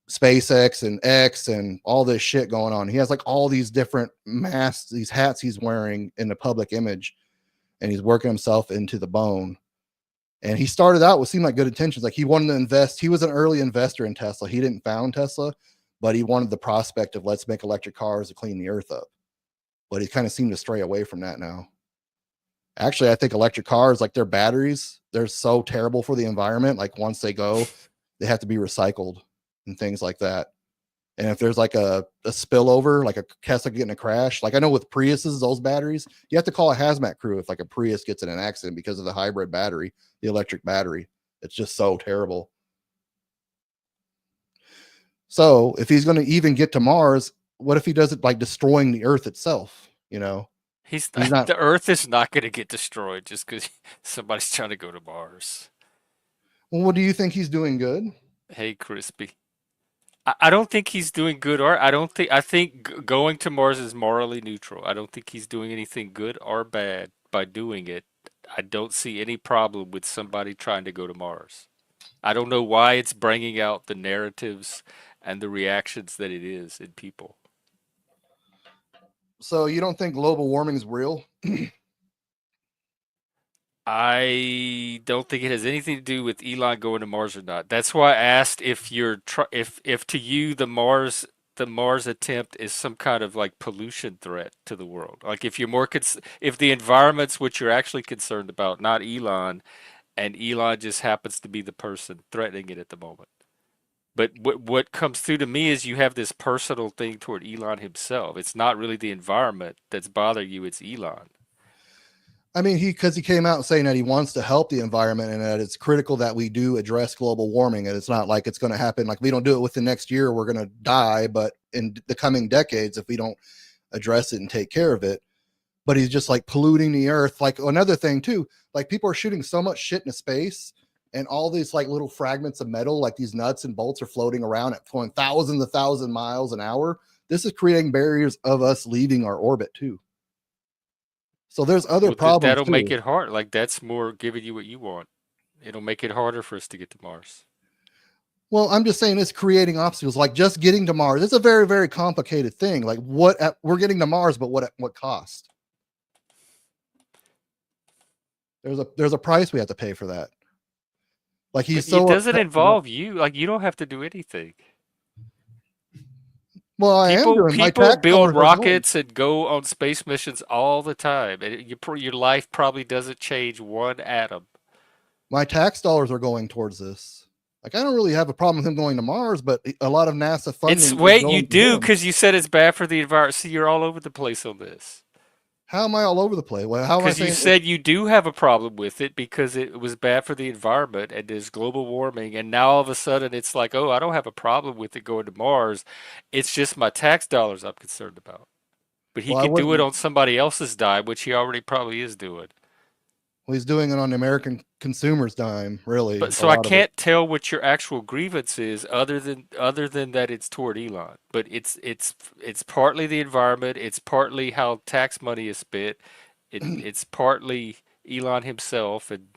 SpaceX and X and all this shit going on. He has like all these different masks, these hats he's wearing in the public image, and he's working himself into the bone. And he started out with seemed like good intentions. Like he wanted to invest. He was an early investor in Tesla. He didn't found Tesla, but he wanted the prospect of let's make electric cars to clean the earth up. But he kind of seemed to stray away from that now. Actually, I think electric cars, like their batteries, they're so terrible for the environment. Like once they go, they have to be recycled and things like that. And if there's like a spillover, like a Tesla getting a crash, like I know with Priuses, those batteries, you have to call a hazmat crew if like a Prius gets in an accident because of the hybrid battery, the electric battery. It's just so terrible. So if he's going to even get to Mars, what if he does it like destroying the Earth itself? You know, He's not. the Earth is not going to get destroyed just because somebody's trying to go to Mars. Well, what do you think he's doing good? Hey, Crispy. I don't think he's doing good or I think going to Mars is morally neutral. I don't think he's doing anything good or bad by doing it. I don't see any problem with somebody trying to go to Mars. I don't know why it's bringing out the narratives and the reactions that it is in people. So you don't think global warming is real? I don't think it has anything to do with Elon going to Mars or not. That's why I asked if if to you the Mars attempt is some kind of like pollution threat to the world. Like if you're if the environment's what you're actually concerned about, not Elon, and Elon just happens to be the person threatening it at the moment. But what comes through to me is you have this personal thing toward Elon himself. It's not really the environment that's bothering you, it's Elon. I mean, because he came out saying that he wants to help the environment and that it's critical that we do address global warming. And it's not like it's going to happen. Like we don't do it within next year, we're going to die. But in the coming decades, if we don't address it and take care of it, but he's just like polluting the earth. Like another thing too, like people are shooting so much shit into space and all these like little fragments of metal, like these nuts and bolts are floating around at going thousands of thousand miles an hour. This is creating barriers of us leaving our orbit too. So there's other problems. That'll make it hard. Like that's more giving you what you want. It'll make it harder for us to get to Mars. Well, I'm just saying it's creating obstacles. Like just getting to Mars, it's a very, very complicated thing. Like we're getting to Mars, but what cost? There's a price we have to pay for that. Like it doesn't involve you. Like you don't have to do anything. Well, people build rockets and go on space missions all the time, and your life probably doesn't change one atom. My tax dollars are going towards this. Like I don't really have a problem with him going to Mars, but a lot of NASA funding. You do because you said it's bad for the environment. See, you're all over the place on this. How am I all over the place? Well, how am I Because you saying? said you do have a problem with it because it was bad for the environment and there's global warming, and now all of a sudden it's like, oh, I don't have a problem with it going to Mars. It's just my tax dollars I'm concerned about. But he Well, I could do it wouldn't. on somebody else's dime, which he already probably is doing. Well, he's doing it on the American consumer's dime. Really, But a so I lot of it. can't tell what your actual grievance is other than that it's toward Elon. But it's partly the environment, it's partly how tax money is spent, it's partly Elon himself and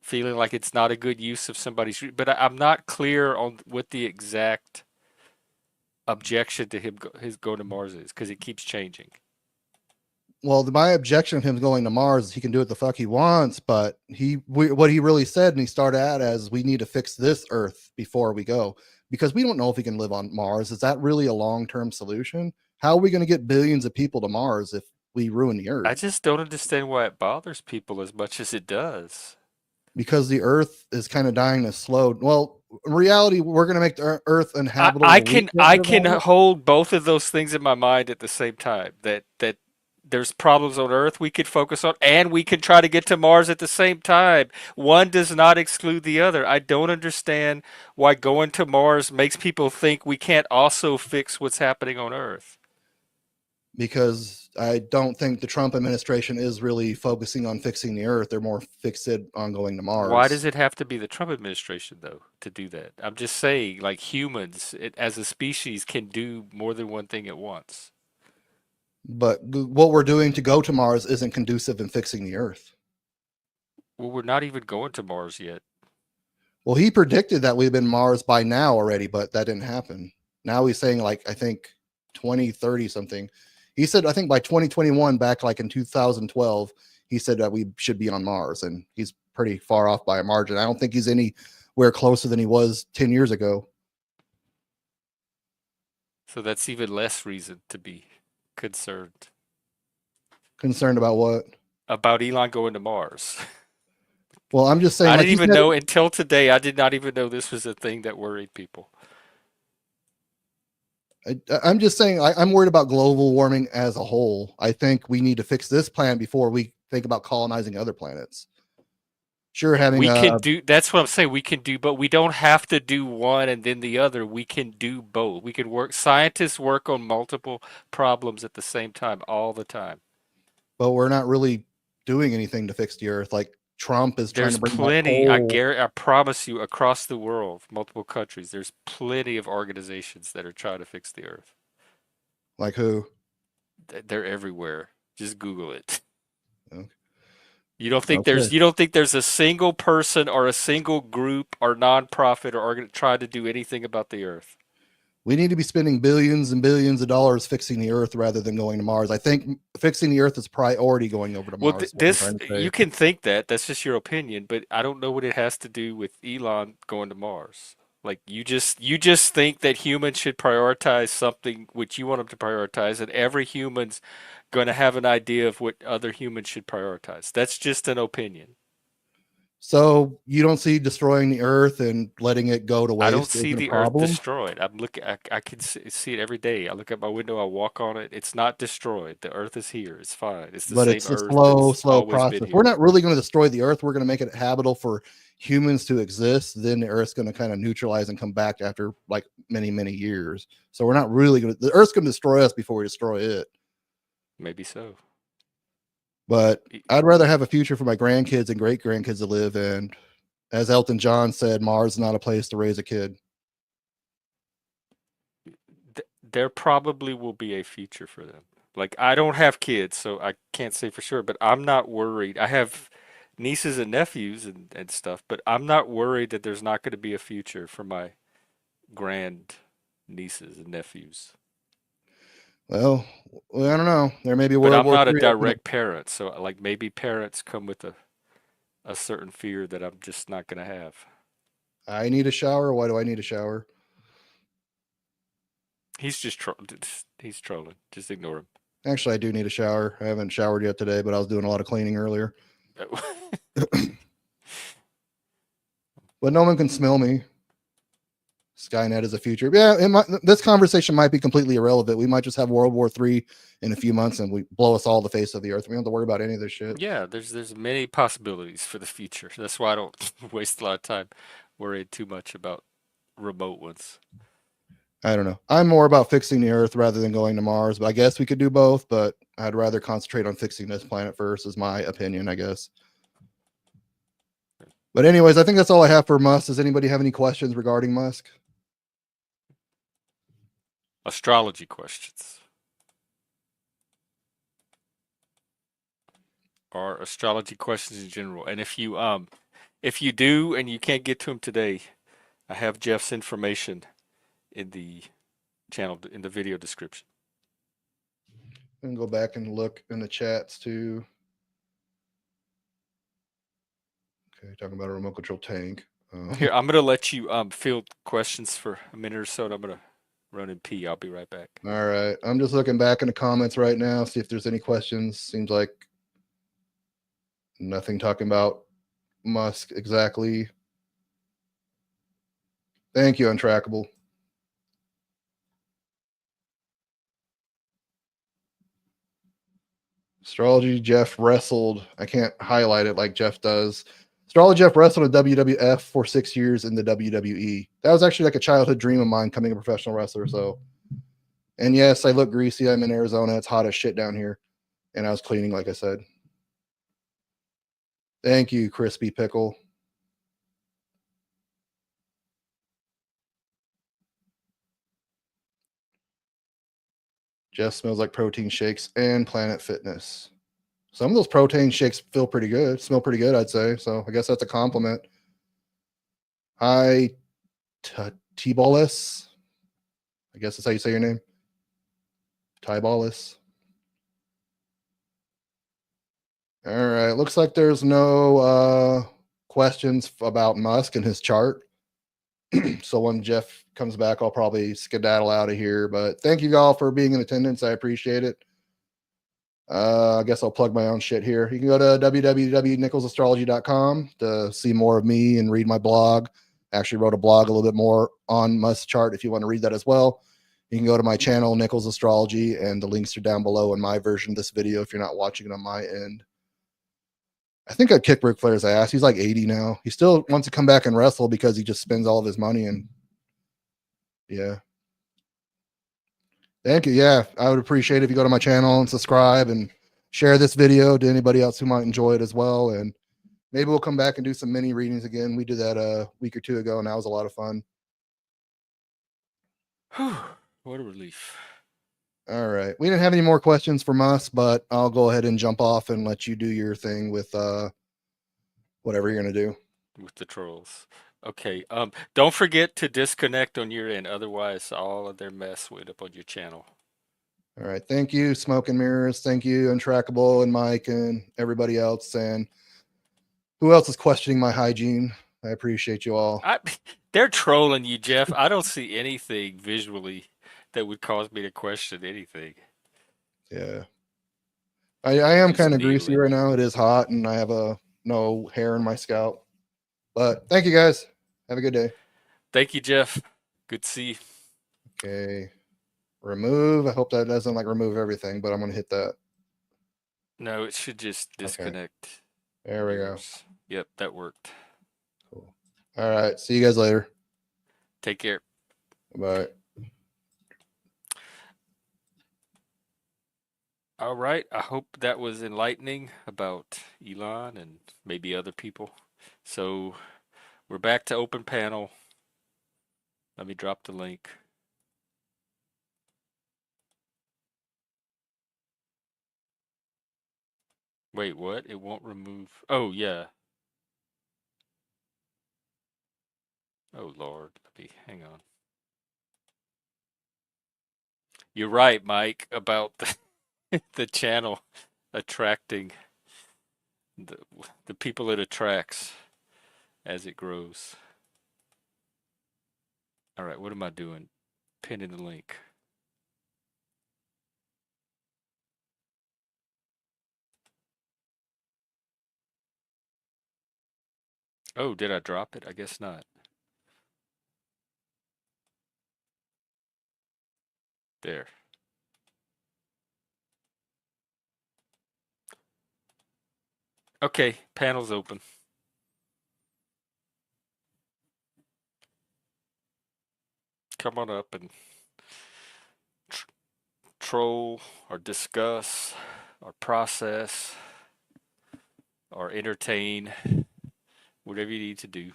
feeling like it's not a good use of somebody's. But I'm not clear on what the exact objection to his going to Mars is because it keeps changing. Well, my objection of him going to Mars is he can do what the fuck he wants, but what he really said, and he started out as, we need to fix this Earth before we go, because we don't know if we can live on Mars. Is that really a long-term solution? How are we going to get billions of people to Mars if we ruin the I Earth? just don't understand why it bothers people as much as it does. Because the Earth is kind of dying a slow. Well, in reality, we're going to make the Earth I, inhabitable. I We can can't I live can on it. hold both of those things in my mind at the same time. That there's problems on Earth we could focus on, and we can try to get to Mars at the same time. One does not exclude the other. I don't understand why going to Mars makes people think we can't also fix what's happening on Earth. Because I don't think the Trump administration is really focusing on fixing the Earth. They're more fixated on going to Why does Mars. it have to be the Trump administration though to do that? I'm just saying, like humans, as a species, can do more than one thing at once. But what we're doing to go to Mars isn't conducive in fixing the Earth. Well, we're not even going to Mars yet. Well, he predicted that we've been Mars by now already, but that didn't happen. Now he's saying, like, I think 2030 something. He said, I think by 2021, back like in 2012, he said that we should be on Mars, and he's pretty far off by a margin. I don't think he's anywhere closer than he was 10 years ago. So that's even less reason to be concerned Concerned about what? about Elon going to Mars. Well, I'm just saying, I like didn't he even said, know until today. I did not even know this was a thing that worried people. I'm just saying, I'm worried about global warming as a whole. I think we need to fix this planet before we think about colonizing other planets. Sure, having We can a do, that's what I'm saying. We can do, but we don't have to do one and then the other. We can do both. We can work, scientists work on multiple problems at the same time, all the time. but we're not really doing anything to fix the Earth. Like Trump is trying There's to bring about plenty, coal. I promise you, across the world, multiple countries, there's plenty of organizations that are trying to fix the earth. Like who? They're everywhere. Just Google it. Okay. You don't think there's a single person or a single group or nonprofit or trying to do anything about the earth. We need to be spending billions and billions of dollars fixing the Earth rather than going to Mars. I think fixing the Earth is priority going over to Well, Mars. What I'm this trying to you say. can think that. That's just your opinion, but I don't know what it has to do with Elon going to Mars. Like you just think that humans should prioritize something which you want them to prioritize, and every human's going to have an idea of what other humans should prioritize. That's just an opinion. So you don't see destroying the Earth and letting it go to I don't waste see isn't a the Earth problem? destroyed. I'm looking. I can see it every day. I look out my window. I walk on it. It's not destroyed. The Earth is here. It's fine. It's the But same it's a Earth slow, that's slow always been process. We're here. not really going to destroy the Earth. We're going to make it habitable for humans to exist. Then the Earth's going to kind of neutralize and come back after like many, many years. So we're not really going to. The Earth's going to destroy us before we destroy it. Maybe so. But E- I'd rather have a future for my grandkids and great grandkids to live in. As Elton John said, Mars is not a place to raise a kid. There probably will be a future for them. Like I don't have kids, so I can't say for sure, but I'm not worried. I have nieces and nephews and stuff, but I'm not worried that there's not going to be a future for my grand nieces and nephews. Well, I don't know. There may be But World I'm War not a III. direct parent, so like maybe parents come with a certain fear that I'm just not going to have. I need a shower. Why do I need a shower? He's trolling. Just ignore him. Actually, I do need a shower. I haven't showered yet today, but I was doing a lot of cleaning earlier. But no one can smell me. Skynet is a future. Yeah, this conversation might be completely irrelevant. We might just have World War III in a few months and we blow us all the face of the earth. We don't have to worry about any of this shit. Yeah, there's many possibilities for the future. That's why I don't waste a lot of time worrying too much about remote ones. I don't know. I'm more about fixing the earth rather than going to Mars, but I guess we could do both, but I'd rather concentrate on fixing this planet first, is my opinion, I guess. But anyways, I think that's all I have for Musk. Does anybody have any questions regarding Musk? Astrology questions. Or astrology questions in general. And if you do and you can't get to them today, I have Jeff's information in the channel in the video description. And go back and look in the chats too. Okay, talking about a remote control tank. Here, I'm gonna let you field questions for a minute or so, and I'm gonna run and pee. I'll be right back. All right. I'm just looking back in the comments right now, see if there's any questions. Seems like nothing talking about Musk exactly. Thank you, Untrackable. Astrology Jeff wrestled. I can't highlight it like Jeff does. Astrology Jeff wrestled at WWF for 6 years in the WWE. That was actually like a childhood dream of mine, coming a professional wrestler. So, and yes, I look greasy. I'm in Arizona. It's hot as shit down here. And I was cleaning, like I said. Thank you, Crispy Pickle. Jeff smells like protein shakes and Planet Fitness. Some of those protein shakes feel pretty good, smell pretty good, I'd say. So I guess that's a compliment. Hi, T-Ballis. I guess that's how you say your name. Ty-Ballis. All right. Looks like there's no questions about Musk and his chart. So when Jeff comes back, I'll probably skedaddle out of here. But thank you all for being in attendance. I appreciate it. I guess I'll plug my own shit here. You can go to www.nicholsastrology.com to see more of me and read my blog. I actually wrote a blog a little bit more on Musk's chart if you want to read that as well. You can go to my channel, Nichols Astrology, and the links are down below in my version of this video if you're not watching it on my end. I think I'd kick Ric Flair's ass. He's like 80 now. He still wants to come back and wrestle because he just spends all of his money. And yeah. Thank you. Yeah, I would appreciate it if you go to my channel and subscribe and share this video to anybody else who might enjoy it as well. And maybe we'll come back and do some mini readings again. We did that a week or two ago, and that was a lot of fun. Whew, what a relief. All right. We didn't have any more questions from us, but I'll go ahead and jump off and let you do your thing with whatever you're going to do. With the trolls. Okay. Don't forget to disconnect on your end, otherwise all of their mess will end up on your channel. All right. Thank you, Smoke and Mirrors. Thank you, Untrackable and Mike and everybody else. And who else is questioning my hygiene? I appreciate you all. They're trolling you, Jeff. I don't see anything visually that would cause me to question anything. Yeah. I am Just kind of greasy needling. right now. It is hot and I have no hair in my scalp. But thank you guys. Have a good day. Thank you, Jeff. Good to see you. Okay. Remove. I hope that doesn't like remove everything, but I'm going to hit that. No, it should just disconnect. Okay. There we go. Yep, that worked. Cool. All right. See you guys later. Take care. Bye. All right. I hope that was enlightening about Elon and maybe other people. So we're back to open panel. Let me drop the link. Wait, what? It won't remove. Oh, yeah. Oh, Lord. Let me hang on. You're right, Mike, about the channel attracting the people it attracts as it grows. All right, what am I doing? Pinning the link. Oh, did I drop it? I guess not. There. Okay, panel's open. Come on up and troll or discuss or process or entertain, whatever you need to do.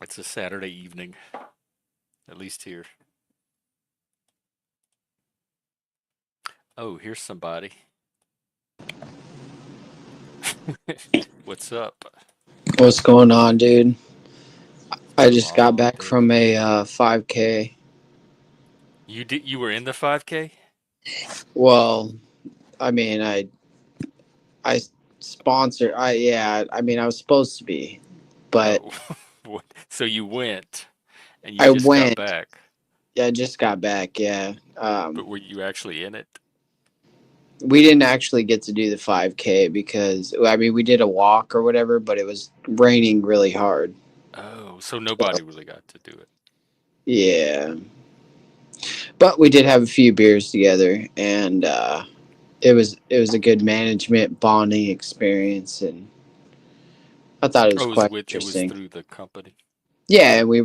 It's a Saturday evening, at least here. Oh, here's somebody. What's up? What's going on, dude? I Come just got on, back dude. from a 5K. You were in the 5K? Well, I mean, I sponsor. I mean, I was supposed to be, but Oh, what? So you went and you I just got went. back, I just got back. Yeah. but were you actually in it? We didn't actually get to do the 5K because I mean, we did a walk or whatever, but it was raining really hard. Oh, so nobody really got to do it. Yeah. But we did have a few beers together, and it was a good management bonding experience, and I thought it was Oh, quite it was interesting. through the company. Yeah, we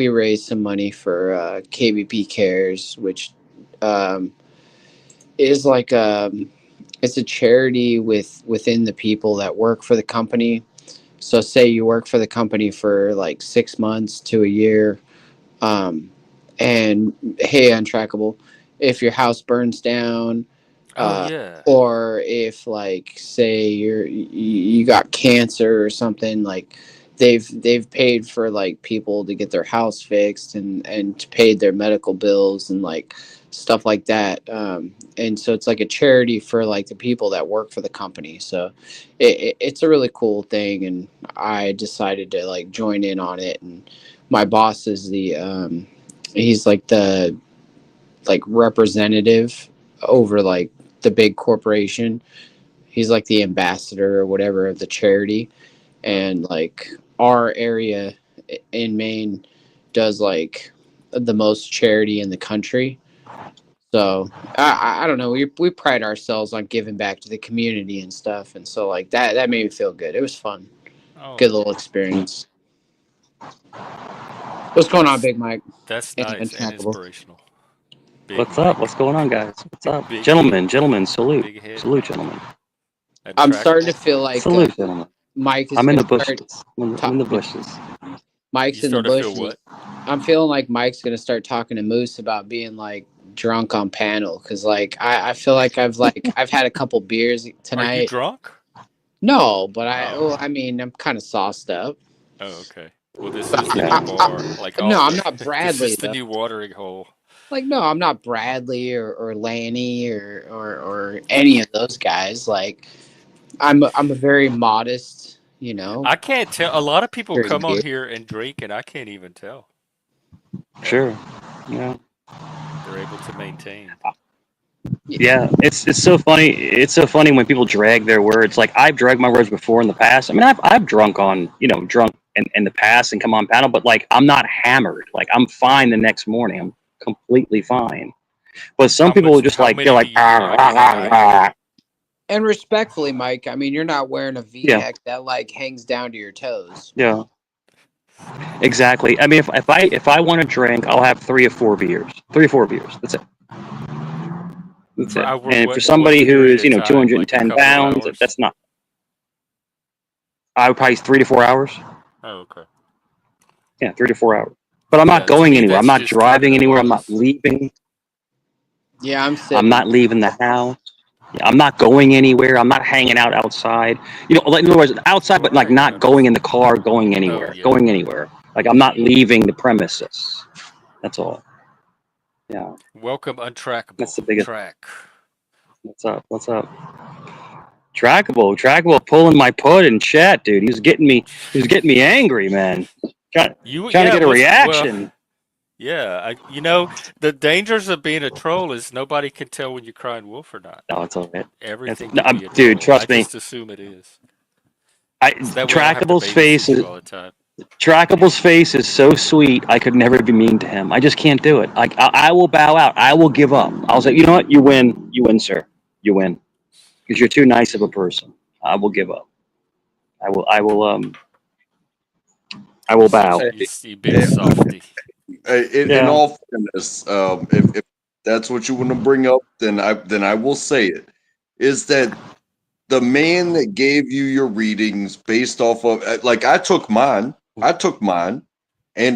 raised some money for KBP Cares, which um, is like it's a charity within the people that work for the company. So, say you work for the company for like 6 months to a year, um, and hey, untrackable, if your house burns down, Oh uh, yeah. or if like say you got cancer or something, like they've paid for like people to get their house fixed and paid their medical bills and like stuff like that. And so it's like a charity for like the people that work for the company. So it's a really cool thing, and I decided to like join in on it. And my boss is the he's like the like representative over like the big corporation. He's like the ambassador or whatever of the charity, Oh, and like our area in Maine does like the most charity in the country. So I don't know. We pride ourselves on giving back to the community and stuff, and so like that made me feel good. It was fun, good oh, little experience. What's going on, that's Big Mike that's and nice and Untrackable? inspirational. Big What's up? What's Mike, going on, guys? What's up, big head, gentlemen? Salute, big head salute, Mike, gentlemen. I'm starting to untrackable. feel like Salute, gentlemen. Mike is I'm in gonna the start bushes. I'm in the talking. bushes. You Mike's in the start to feel bushes. what? I'm feeling like Mike's gonna start talking to Moose about being like drunk on panel, because like I feel like I've had a couple beers Are you tonight. drunk? No, but Oh, I mean I'm kind of sauced up. oh, okay. Well, this is the new Yeah. bar. Like No, all, I'm not this Bradley is the though. new watering hole. Like no, I'm not Bradley or Lanny or any of those guys. Like I'm a very modest, I can't tell. A lot of people very come on good. here and drink, and I can't even tell. Sure. Yeah. They're able to maintain. Yeah. It's so funny. It's so funny when people drag their words. Like I've dragged my words before in the past. I mean, I've drunk on drunk in the past and come on panel, but like I'm not hammered. Like I'm fine the next morning. I'm completely fine. But some people are just How like they're many do like you drink a night? And respectfully, Mike, I mean you're not wearing a yeah, V-neck that like hangs down to your toes. yeah. Exactly. I mean, if I want to drink, I'll have 3 or 4 beers. 3 or 4 beers. That's it. That's For it. over And for what somebody period who's of time? Like a 210 couple of pounds, hours? that's not. I would probably 3 to 4 hours. Oh, okay. Yeah, 3 to 4 hours. But I'm not Yeah, to going me anywhere. I'm that's not just kind of driving the anywhere. I'm not buzz. leaving. Yeah, I'm I'm sipping. not leaving the house. Yeah, I'm not going anywhere. I'm not hanging out outside. Like in other words, outside, but like Right. not going in the car, going Oh, anywhere, yeah. going anywhere. Like I'm not leaving the premises. That's all. Yeah, Welcome, untrackable. that's the biggest. Track. What's up? What's up? Trackable, pulling my put in chat, dude. He was getting me. He was getting me angry, man. Trying to Yeah, get it a was, well, reaction. yeah. The dangers of being a troll is nobody can tell when you're crying wolf or not. No, it's all right. Everything No, could be a dude, troll. I trust me. just assume it is. So that way I don't have to Trackable's face babysit is you all the time. Trackable's face is so sweet. I could never be mean to him. I just can't do it. I will bow out. I will give up. I'll say, you know what? You win. You win, sir. You win because you're too nice of a person. I will give up. I will. I will. I will bow. You big softy. In Yeah. all fairness, if that's what you want to bring up, then I will say it. Is that the man that gave you your readings based off of like I took mine, and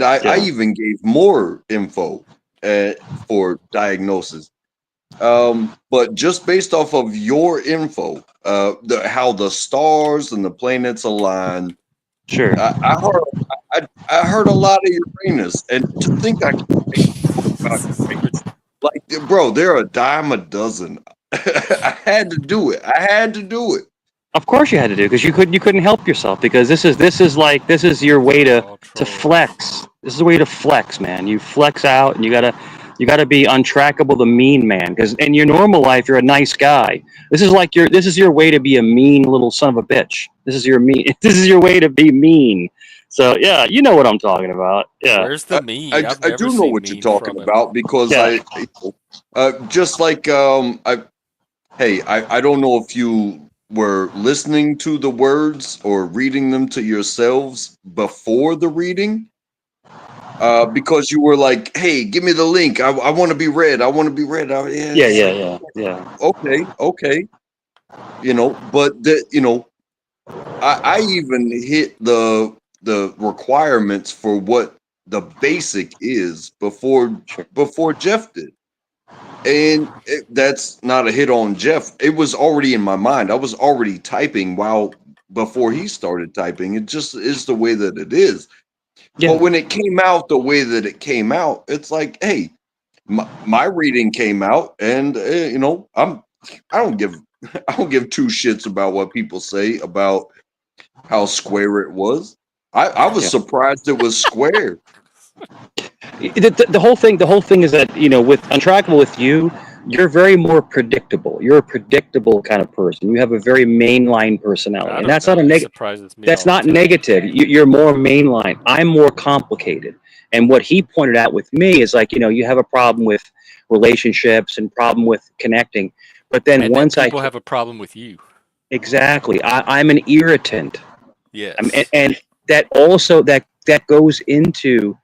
I Yeah. even gave more info for diagnosis. But just based off of your info, how the stars and the planets align, Sure. I heard a lot of Uranus, and to think I about Uranus, like bro, they're a dime a dozen. I had to do it. I had to do it. Of course you had to do because you couldn't help yourself because this is your way All to trolls. flex. This is a way to flex, man. You flex out and you gotta be untrackable, the mean man. Because in your normal life you're a nice guy. This is your way to be a mean little son of a bitch. This is your mean. This is your way to be mean. So yeah, you know what I'm talking about. Yeah. Where's the mean? I've I never do know seen what you're mean talking from him. about because Yeah. just like I don't know if you were listening to the words or reading them to yourselves before the reading, because you were like, "Hey, give me the link. I want to be read. I want to be read." Yeah, Yeah. it's Yeah. like, Yeah. Yeah. okay, but I even hit the requirements for what the basic is Sure. before Jeff did. And that's not a hit on Jeff. It was already in my mind. I was already typing before he started typing. It just is the way that it is. Yeah. But when it came out the way that it came out, it's like, hey, my reading came out, and I don't give I don't give two shits about what people say about how square it was. I was Yeah. surprised it was square. The whole thing is that with untrackable with you, you're very more predictable. You're a predictable kind of person. You have a very mainline personality, I and don't that's not know. a He negative. surprises me That's all the not time. negative. You're more mainline. I'm more complicated. And what he pointed out with me is like, you have a problem with relationships and problem with connecting. But then And then once people have a problem with you. exactly, I'm an irritant. Yes. And that also that goes into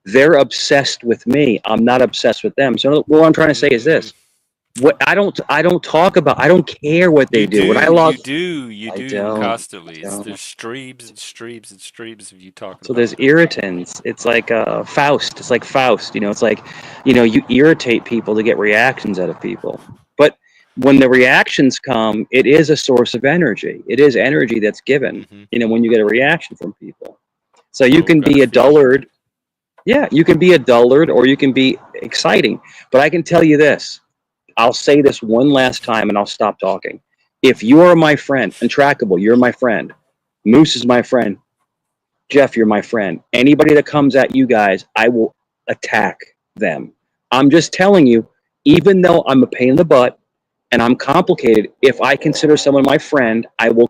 they're obsessed with me. I'm not obsessed with them. So what I'm trying to say is Mm, this: what I don't talk about. I don't care what they you do. When I do. log, You I do don't. constantly. I don't. There's streams and streams and streams of you talking So about there's them. irritants. It's like Faust. It's like Faust. It's like you irritate people to get reactions out of people. But when the reactions come, it is a source of energy. It is energy that's given. Hmm. When you get a reaction from people. So you So can gotta be a feed you. dullard. Yeah, you can be a dullard or you can be exciting. But I can tell you this. I'll say this one last time and I'll stop talking. If you are my friend, Untrackable, you're my friend. Moose is my friend. Jeff, you're my friend. Anybody that comes at you guys, I will attack them. I'm just telling you, even though I'm a pain in the butt and I'm complicated, if I consider someone my friend, I will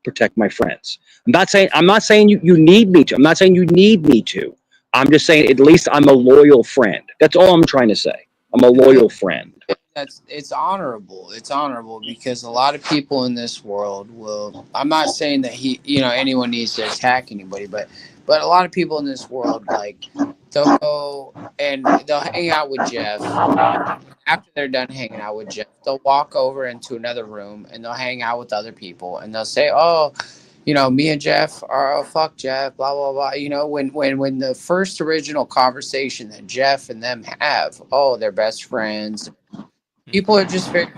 protect my friends. I'm not saying you need me to. I'm not saying you need me to. I'm just saying at least I'm a loyal friend. That's all I'm trying to say. I'm a Well, loyal friend. it's honorable. It's honorable because a lot of people in this world will. I'm not saying that anyone needs to attack anybody, but a lot of people in this world they'll go and they'll hang out with Jeff. After they're done hanging out with Jeff, they'll walk over into another room and they'll hang out with other people and they'll say, "Oh, me and Jeff are fuck Jeff, blah blah blah." When the first original conversation that Jeff and them have, oh, they're best friends. People are just very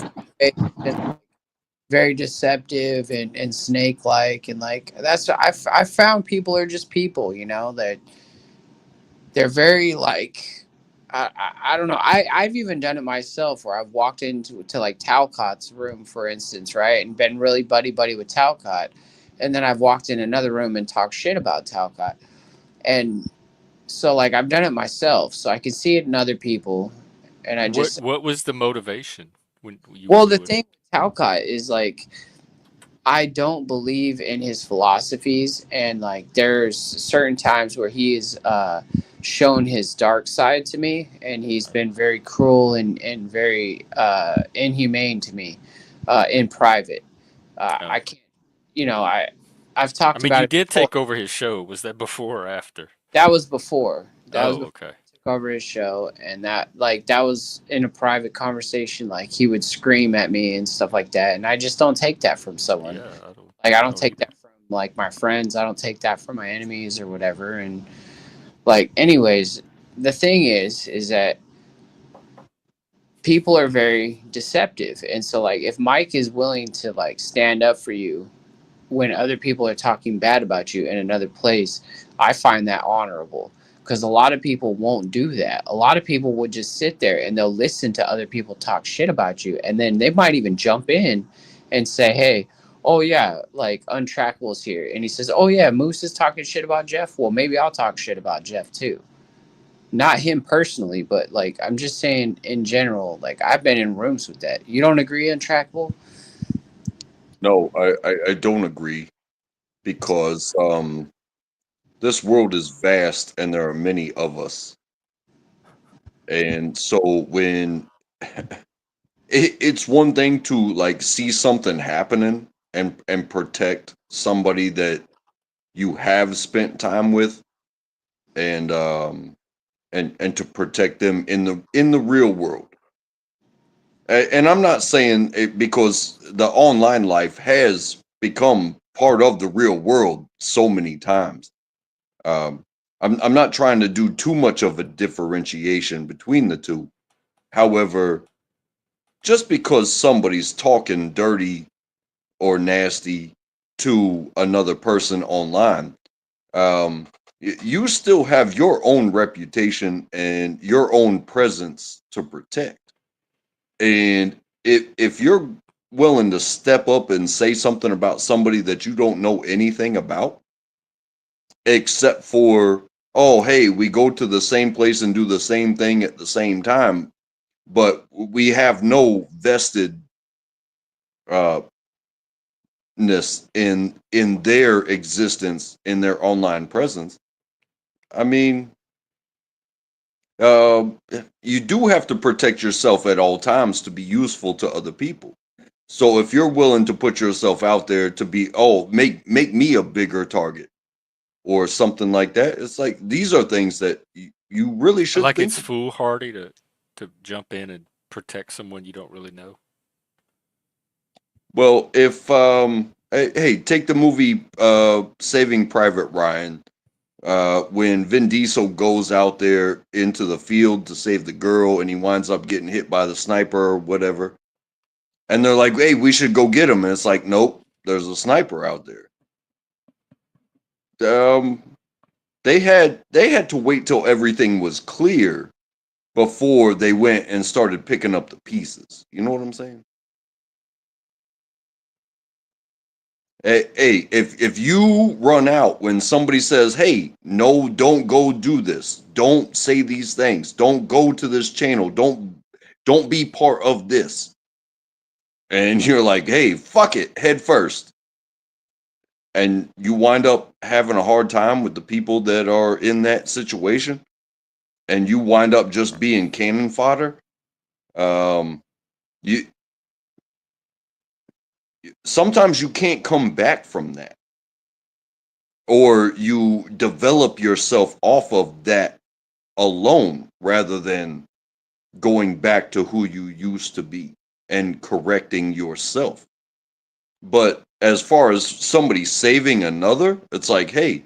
very deceptive and snake like and that's I found people are just people, that they're very I don't know. I've even done it myself where I've walked into like Talcott's room, for instance, right, and been really buddy with Talcott, and then I've walked in another room and talked shit about Talcott, and so I've done it myself, so I can see it in other people, and I just What was the motivation when you would well the do it? thing with Talcott is I don't believe in his philosophies, and like there's certain times where he is shown his dark side to me, and he's been very cruel and very inhumane to me in private. Oh. I can't, you know, I've I talked mean, about you it did before. take over his show. Was that before or after? That was before. That was Oh, before okay. I took over his show, and that was in a private conversation. Like he would scream at me and stuff like that, and I just don't take that from someone. Yeah, Like I I don't don't take either. that from like my friends. I don't take that from my enemies or whatever. And like, anyways, the thing is that people are very deceptive, and so like if Mike is willing to like stand up for you when other people are talking bad about you in another place, I find that honorable, because a lot of people won't do that. A lot of people would just sit there and they'll listen to other people talk shit about you, and then they might even jump in and say, "Hey, oh yeah, like Untrackable's here," and he says, "Oh yeah, Moose is talking shit about Jeff. Well, maybe I'll talk shit about Jeff too." Not him personally, but like I'm just saying in general. Like I've been in rooms with that. You don't agree, Untrackable? No, I don't agree because this world is vast and there are many of us. And so when it's one thing to like see something happening and protect somebody that you have spent time with and and to protect them in the real world. And I'm not saying it because the online life has become part of the real world so many times. Um, I'm not trying to do too much of a differentiation between the two. However, just because somebody's talking dirty or nasty to another person online, um, you still have your own reputation and your own presence to protect. And if you're willing to step up and say something about somebody that you don't know anything about, except for, oh, hey, we go to the same place and do the same thing at the same time, but we have no vested uh ness in their existence, in their online presence. I mean, uh, you do have to protect yourself at all times to be useful to other people. So if you're willing to put yourself out there to be, oh, make me a bigger target or something like that, it's like these are things that you really should Like think it's about. foolhardy to jump in and protect someone you don't really know. Well, if hey, take the movie Saving Private Ryan. When Vin Diesel goes out there into the field to save the girl and he winds up getting hit by the sniper or whatever. And they're like, hey, we should go get him. And it's like, nope, there's a sniper out there. Um, they had to wait till everything was clear before they went and started picking up the pieces. You know what I'm saying? Hey, if you run out when somebody says, "Hey, no, don't go do this. Don't say these things. Don't go to this channel. Don't be part of this." And you're like, "Hey, fuck it, head first." And you wind up having a hard time with the people that are in that situation, and you wind up just being cannon fodder. Um, you sometimes you can't come back from that, or you develop yourself off of that alone rather than going back to who you used to be and correcting yourself. But as far as somebody saving another, it's like, hey,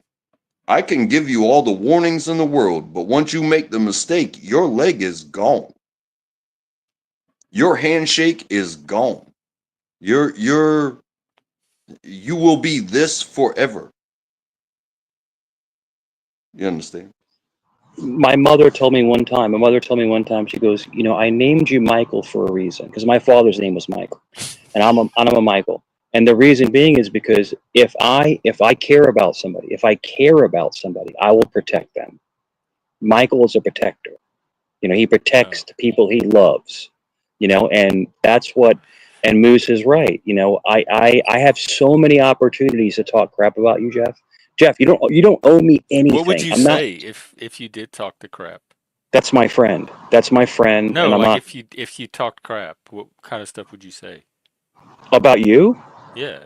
I can give you all the warnings in the world, but once you make the mistake, your leg is gone. Your handshake is gone. You're you will be this forever. You understand? My mother told me one time, she goes, you know, I named you Michael for a reason, because my father's name was Michael, and I'm a Michael. And the reason being is because if I care about somebody, I will protect them. Michael is a protector. You know, he Oh, protects the people he loves. You know, and that's what And Moose is right. You know, I have so many opportunities to talk crap about you, Jeff. Jeff, you don't owe me What would anything. you I'm not. say if you did talk the crap? That's my friend. That's my friend, No, and I'm like not if you talked crap, what kind of stuff would you say? about you. Yeah.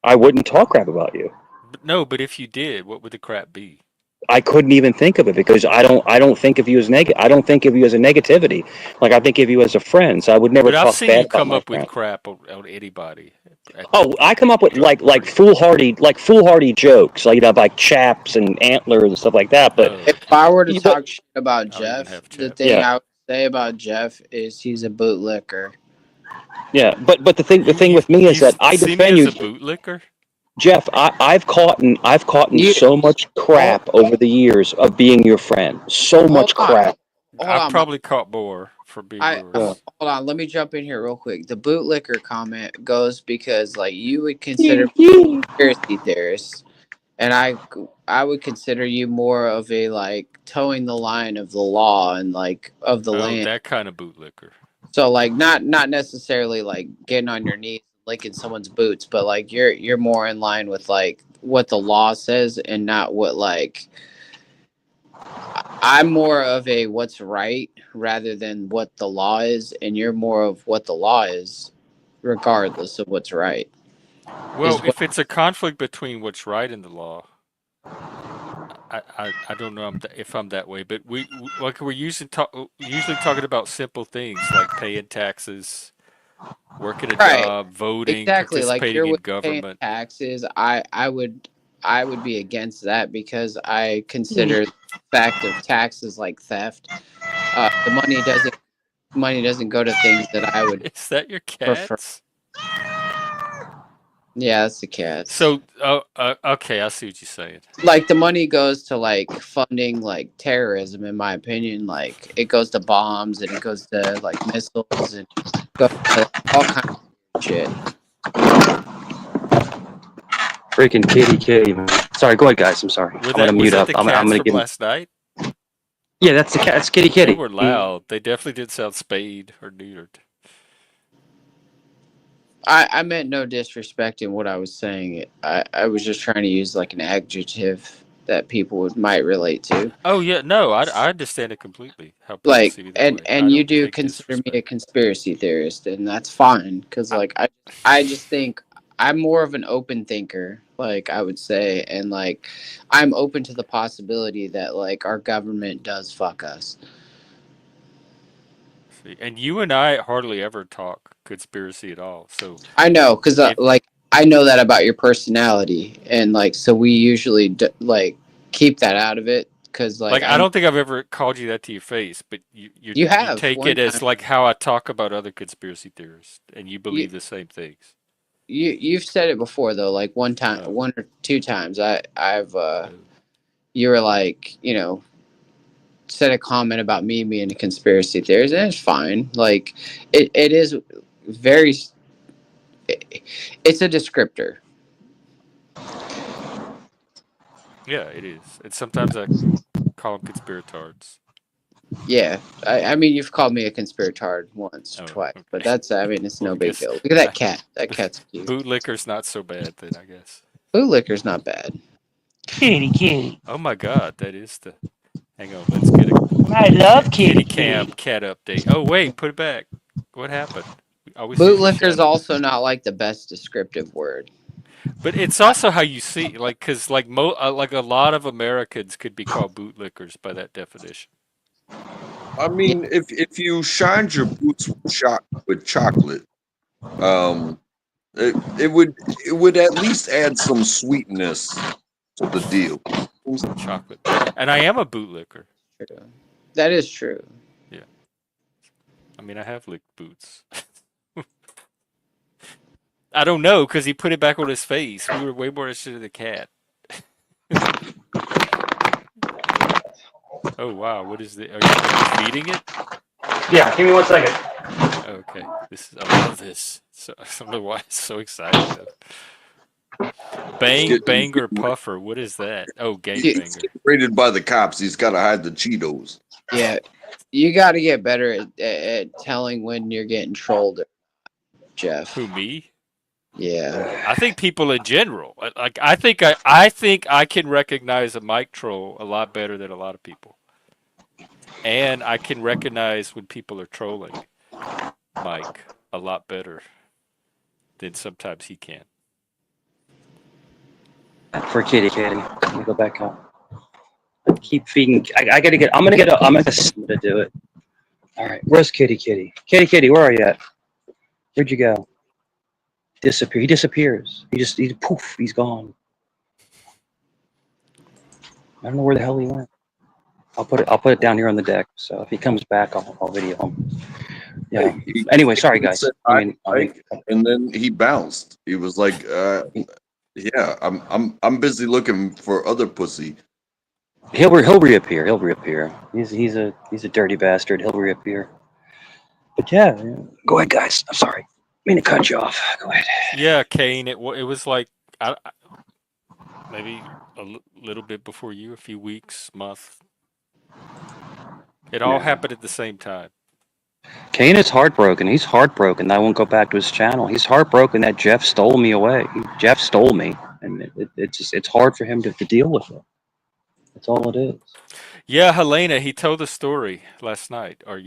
I wouldn't talk crap about you. But no, but if you did, what would the crap be? I couldn't even think of it because I don't think of you as I don't think of you as a negativity. Like I think of you as a friend. So I would never But I've talk seen bad you about come my up with friend. crap on anybody. Oh, I come up with Dr- like foolhardy jokes, like chaps and antlers and stuff like that. But Oh, If okay. I were to but talk shit about I don't even Jeff, have the chaps. thing yeah, I would say about Jeff is he's a bootlicker. yeah. But the thing You with me is you that I see me defend as you, a bootlicker? Jeff. I've caught in You so much hold, crap over the years of being your friend. So hold much on, crap. hold I've on, Mike. probably caught more for being Yeah. yours. Hold on. Let me jump in here real quick. The bootlicker comment goes because like you would consider Yeah, me yeah. a conspiracy theorist, and I would consider you more of a like towing the line of the law and like of the Oh, land. that kind of bootlicker. So like not necessarily like getting on your knees licking someone's boots, but like you're more in line with like what the law says and not what like I'm more of a what's right rather than what the law is, and you're more of what the law is, regardless of what's right. Well, Is what if it's a conflict between what's right and the law, I don't know if I'm that way, but like we're usually talking about simple things like paying taxes, working a right? job, voting, Exactly. Like participating you're in with paying government. taxes. I would be against that because I consider the fact of taxes like theft. The money doesn't go to things that I would Is that your prefer. cats? Yeah, that's the cats. So, okay, I see what you're saying. Like the money goes to like funding like terrorism in my opinion. Like it goes to bombs and it goes to like missiles and goes to all kinds of shit. Freaking kitty, man. Sorry, go ahead, guys. I'm sorry. I'm gonna Was mute that up. the I'm cats gonna from give. last night? Yeah, that's the cat. It's kitty, They kitty. were loud. They definitely did sound spayed or neutered. I meant no disrespect in what I was saying. I was just trying to use like an adjective that people might relate to. Oh yeah, no, I understand it completely. How people Like see me that and way. I and you don't do take consider me a disrespect. conspiracy theorist and that's fine because I, like I just think I'm more of an open thinker, like I would say, and like I'm open to the possibility that like our government does fuck us. see, and you and I hardly ever talk conspiracy at all. So I know because if like I know that about your personality, and like so we usually like keep that out of it because like like I I don't think I've ever called you that to your face, but you you have take one it time as like how I talk about other conspiracy theorists, and you you believe the same things. you've said it before though, like one time, Oh, one or two times. I've oh. you were like said a comment about me being a conspiracy theorist, and it's fine. Like it is very it, it's a descriptor. Yeah, it is. And sometimes I call them conspiratards. Yeah, I mean you've called me a conspiratard once or Oh, twice, but okay. that's I mean it's Well, no I big guess deal. Look at that I, cat. That cat's cute. bootlicker's not so bad then, I guess. Bootlicker's not bad. Kitty, kitty. Oh my God, that is the. Hang on, let's get a I love kitty, kitty cam kitty. cat update. Oh wait, put it back. What happened? We always sees the Bootlicker's shadow. also not like the best descriptive word. But it's I, also how you see, like, cause like a lot of Americans could be called bootlickers by that definition. I yeah, mean, if you shined your boots with chocolate, um, it would at least add some sweetness to the deal. Chocolate, and I am a bootlicker. true. That is true. Yeah, I mean I have licked boots. I don't know, cause he put it back on his face. We were way more interested in the cat. Oh wow, what is the? Are you feeding it? Yeah, give me 1 second. Okay, I love this. So I don't know why it's so exciting though. He's Bang getting, banger puffer. What is that? Oh, You, he's gangbanger. getting raided by the cops. He's got to hide the Cheetos. yeah, you got to get better at telling when you're getting trolled. Jeff? Who, me? Yeah. I think people in general. Like I think I can recognize a mic troll a lot better than a lot of people. And I can recognize when people are trolling Mike a lot better than sometimes he can. For Kitty. Let me go back up. Keep feeding. I gotta get. I'm gonna do it. All right. Where's Kitty? Kitty, where are you at? Where'd you go? Disappear. He disappears. He's poof. He's gone. I don't know where the hell he went. I'll put it down here on the deck. So if he comes back, I'll video him. Yeah. Anyway, sorry guys. Said, and then he bounced. He was like, "Yeah, I'm busy looking for other pussy." He'll reappear. He's a dirty bastard. He'll reappear. But yeah. Go ahead, guys. I'm sorry. I mean to cut you off. Go ahead. Yeah, Kane. It was like maybe a little bit before you, a few weeks, month. It all happened at the same time. Kane is heartbroken. He's heartbroken that I won't go back to his channel. He's heartbroken that Jeff stole me away. Jeff stole me, and it's hard for him to deal with it. That's all it is. Yeah, Helena, he told a story last night, or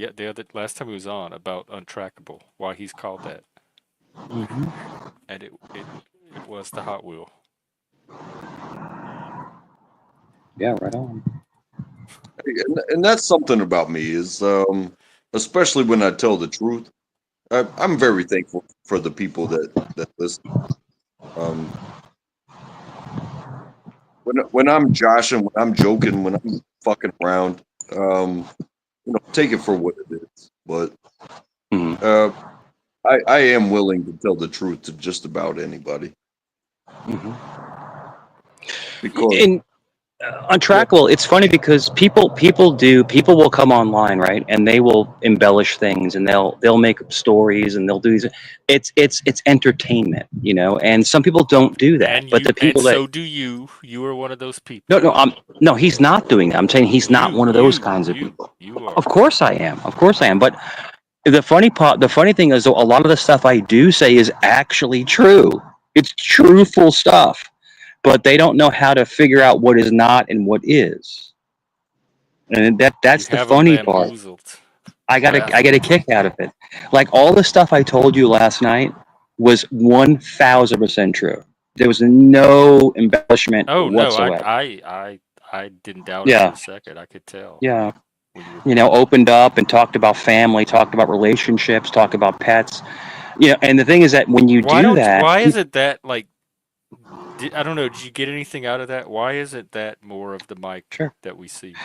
last time he was on, about untrackable, why he's called that. Mm-hmm. And it was the Hot Wheel. Yeah, right on. And that's something about me is, especially when I tell the truth. I'm very thankful for the people that listen. When I'm joshing, when I'm joking, when I'm fucking around, take it for what it is. But I am willing to tell the truth to just about anybody. Mm-hmm. Because untrackable, it's funny because people will come online, right, and they will embellish things, and they'll make up stories, and they'll do these. It's entertainment, and some people don't do that. But the people so do you. You are one of those people. No, he's not doing that. I'm saying he's not one of those kinds of people. You are. Of course I am. But the funny thing is, though, a lot of the stuff I do say is actually true. It's truthful stuff. But they don't know how to figure out what is not and what is, and that's the funny part. I got a kick out of it. Like all the stuff I told you last night was 1,000% true. There was no embellishment whatsoever. No, I didn't doubt it for a second. I could tell. Yeah, opened up and talked about family, talked about relationships, talked about pets. And the thing is that when you do that, why is it that like? I don't know. Did you get anything out of that? Why isn't that more of the Mike that we see?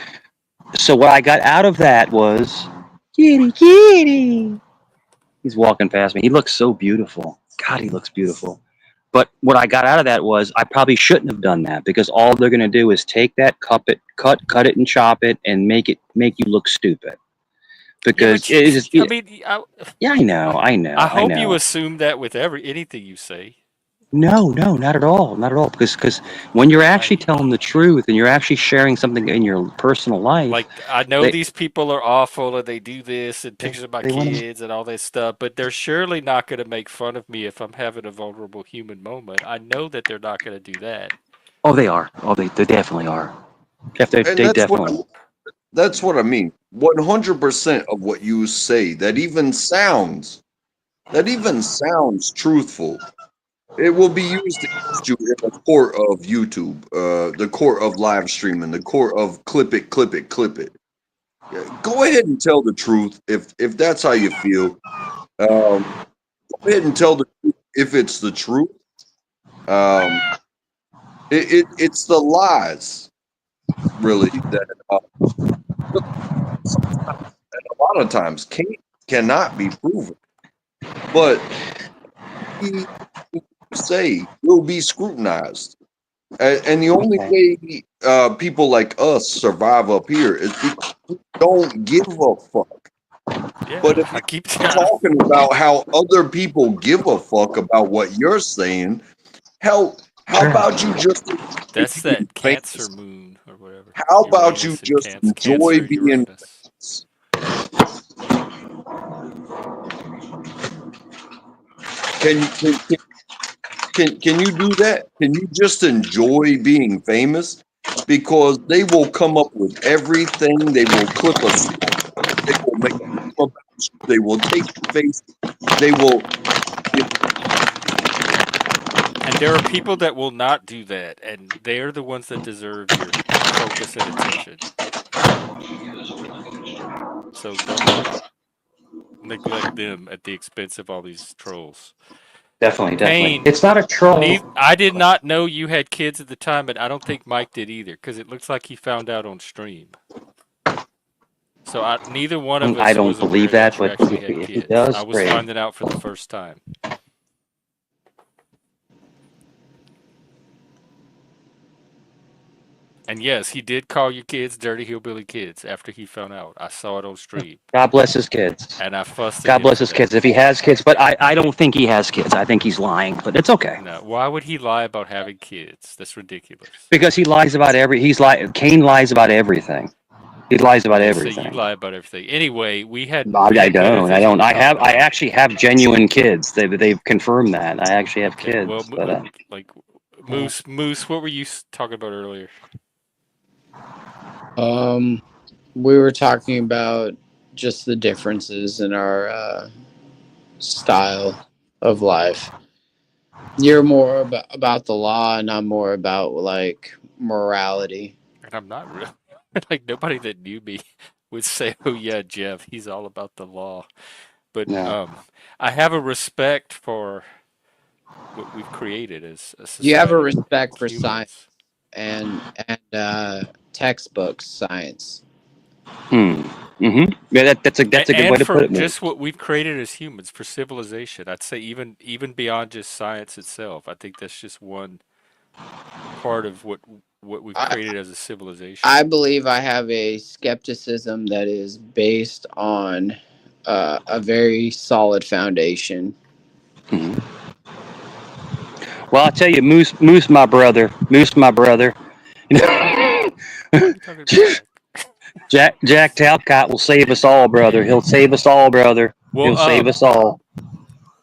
So what I got out of that was kitty. He's walking past me. He looks so beautiful. God, he looks beautiful. But what I got out of that was I probably shouldn't have done that because all they're going to do is take that, cut it, and chop it, and make you look stupid. Because I know. I hope you assume that with anything you say. No, not at all. Because when you're actually telling the truth and you're actually sharing something in your personal life, like I know these people are awful and they do this and pictures of my kids and all this stuff, but they're surely not going to make fun of me if I'm having a vulnerable human moment. I know that they're not going to do that. Oh, they are. Oh, they definitely are. They definitely. That's what I mean. 100% of what you say that even sounds truthful. It will be used against you in the court of YouTube, the court of live streaming, the court of clip it. Yeah, go ahead and tell the truth if that's how you feel. Go ahead and tell the truth if it's the truth. It's the lies, really, that sometimes, and a lot of times cannot be proven. But say will be scrutinized, and the only way people like us survive up here is because we don't give a fuck. Yeah, but if I keep talking about how other people give a fuck about what you're saying, how about you just that's that Cancer moon or whatever. How about you just enjoy being Can you do that? Can you just enjoy being famous? Because they will come up with everything. They will clip a song. They will make a meme about you. They will take your face. They will. And there are people that will not do that, and they're the ones that deserve your focus and attention. So don't neglect them at the expense of all these trolls. Definitely. Kane, It's not a troll. I did not know you had kids at the time, and I don't think Mike did either, because it looks like he found out on stream. So neither one of us I don't was aware believe that, you but actually had if he kids. does, I was great. finding out for the first time. And yes, he did call your kids dirty hillbilly kids after he found out. I saw it on stream. God bless his kids. And I fussed at God him bless for his that. kids if he has kids, but I don't think he has kids. I think he's lying, but it's okay. No, why would he lie about having kids? That's ridiculous. Because he lies about Cain lies about everything. He lies about So everything. you lie about everything. Anyway, we had. I don't. I actually have genuine kids. They've confirmed that. I actually have kids. Well, but, like Moose, what were you talking about earlier? We were talking about just the differences in our style of life. You're more about the law, and I'm more about like morality. And I'm not really like nobody that knew me would say, "Oh yeah, Jeff, he's all about the law." But No. I have a respect for what we've created as a society. You have a respect for humans. science and textbooks science. Mm-hmm. Yeah, that's a good way to put it. Just what we've created as humans for civilization. I'd say even beyond just science itself. I think that's just one part of what we've created as a civilization. I believe I have a skepticism that is based on a very solid foundation. Mm-hmm. Well, I'll tell you, Moose, my brother. You know, Jack Talcott will save us all, brother. He'll save us all, brother. Well, He'll save us all.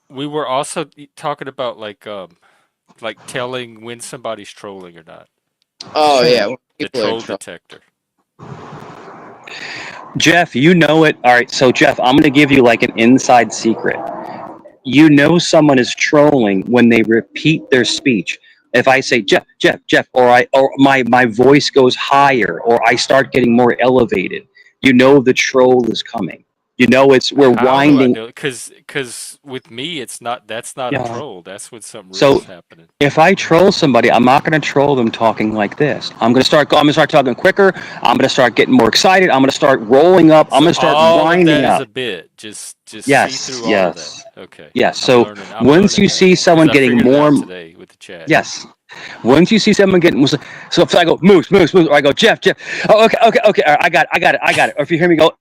We were also talking about like telling when somebody's trolling or not. Oh yeah, the troll detector. Jeff, you know it. All right, so Jeff, I'm going to give you like an inside secret. You know someone is trolling when they repeat their speech. If I say Jeff, or my voice goes higher, or I start getting more elevated, you know the troll is coming. You know we're winding. Because with me, that's not a troll. That's when something real is happening. If I troll somebody, I'm not going to troll them talking like this. I'm going to start talking quicker. I'm going to start getting more excited. I'm going to start rolling up. I'm going to start winding up. Is a bit. Just yes, see through all of that. Okay. Yes. So once you see someone getting more today with the chat. Yes. Once you see someone getting so if I go Moose, or I go Jeff. Oh, okay. All right, I got it. Or if you hear me go,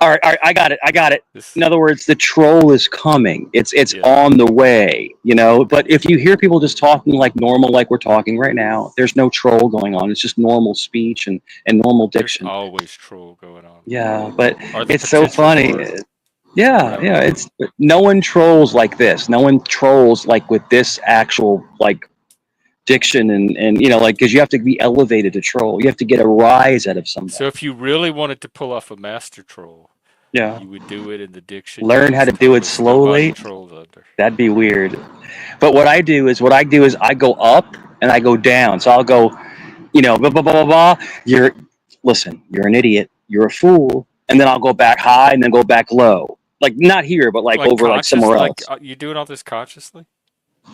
all right, I got it. In other words, the troll is coming. It's on the way. But if you hear people just talking like normal, like we're talking right now, there's no troll going on. It's just normal speech and normal diction. There's always troll going on. Yeah, but it's so funny. Yeah, it's no one trolls like this. No one trolls like with this actual like diction and because you have to be elevated to troll. You have to get a rise out of somebody. So if you really wanted to pull off a master troll, you would do it in the diction. Learn how to do it slowly. That'd be weird. But what I do is I go up and I go down. So I'll go, blah blah blah blah blah. You're an idiot. You're a fool. And then I'll go back high and then go back low. Like not here, but like over like somewhere else. You doing all this consciously?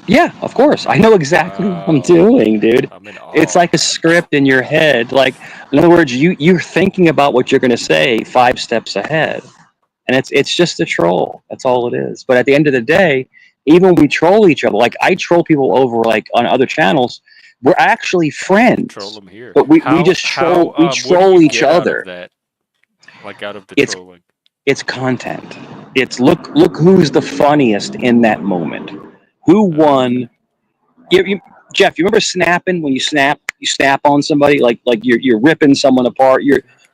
Yeah, of course. I know exactly what I'm doing, dude. It's like a script in your head. Like, in other words, you're thinking about what you're going to say 5 steps ahead. And it's just a troll. That's all it is. But at the end of the day, even when we troll each other, like I troll people over like on other channels, we're actually friends. Troll them here. But we just troll each other. Like out of the trolling. It's content. It's look who's the funniest in that moment. Who won? Jeff, you remember snapping when you snap on somebody like you're ripping someone apart.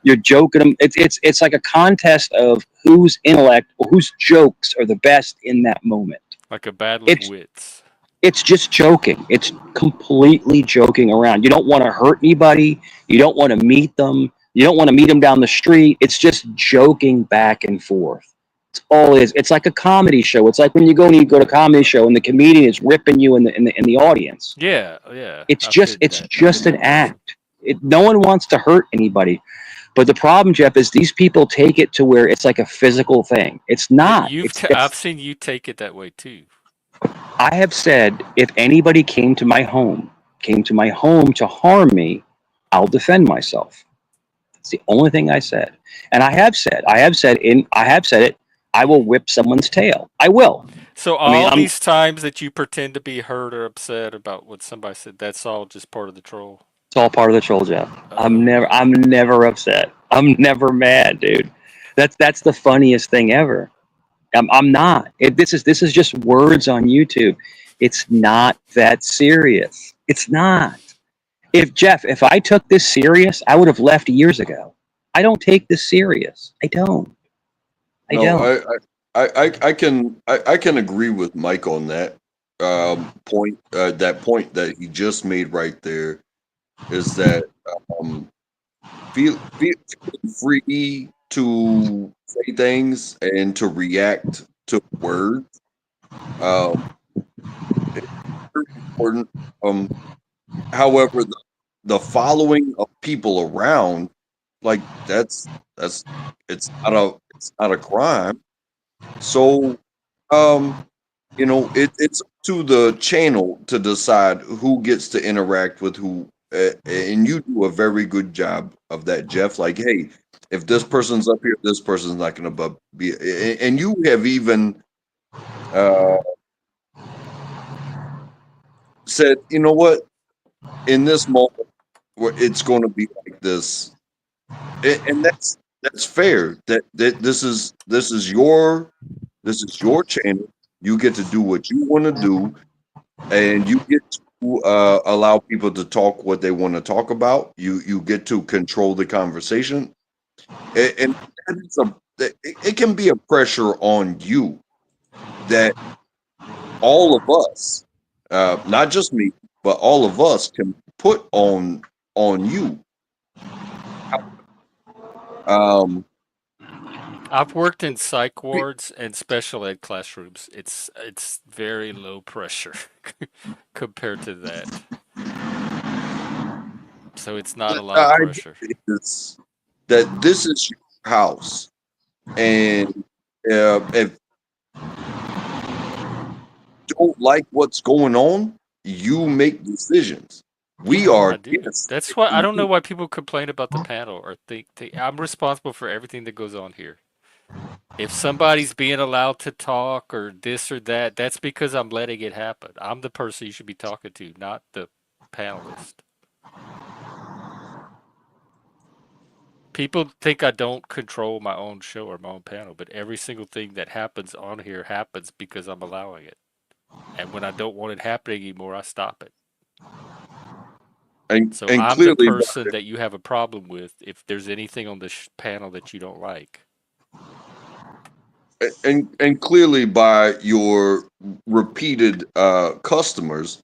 You're joking them. It's like a contest of whose intellect or whose jokes are the best in that moment. Like a battle of It's wits. it's just joking. It's completely joking around. You don't want to hurt anybody. You don't want to meet them. You don't want to meet them down the street. It's just joking back and forth. It's all it is. It's like a comedy show. It's like when you go to a comedy show and the comedian is ripping you in the audience. Yeah, yeah. It's I've just hit that. an act. No one wants to hurt anybody. But the problem, Jeff, is these people take it to where it's like a physical thing. It's not. I've seen you take it that way too. I have said if anybody came to my home to harm me, I'll defend myself. It's the only thing I said. And I have said it. I will whip someone's tail. I will. So all these times that you pretend to be hurt or upset about what somebody said, that's all just part of the troll. It's all part of the troll, Jeff. I'm never upset. I'm never mad, dude. That's the funniest thing ever. I'm not. This is just words on YouTube. It's not that serious. It's not. If I took this serious, I would have left years ago. I don't take this serious. I don't. I can agree with Mike on that point. That point that he just made right there is that feel free to say things and to react to words. It's very important. However, the following of people around, like it's not a crime. So, it's up to the channel to decide who gets to interact with who, and you do a very good job of that, Jeff. Like, hey, if this person's up here, this person's not going to be, and you have even said, you know what, in this moment, where it's going to be like this, and that's fair. That this is your channel. You get to do what you want to do, and you get to allow people to talk what they want to talk about. You get to control the conversation, and it can be a pressure on you that all of us, not just me, but all of us can put on you. I've worked in psych wards and special ed classrooms. It's very low pressure compared to that. So it's not a lot of pressure. Is that this is your house, and if you don't like what's going on, you make decisions. We are I do. That's why I don't know why people complain about the panel or think I'm responsible for everything that goes on here. If somebody's being allowed to talk or this or that, that's because I'm letting it happen. I'm the person you should be talking to, not the panelist. People think I don't control my own show or my own panel, but every single thing that happens on here happens because I'm allowing it. And when I don't want it happening anymore, I stop it. And So and I'm the clearly, person that you have a problem with if there's anything on the panel that you don't like. and clearly by your repeated customers,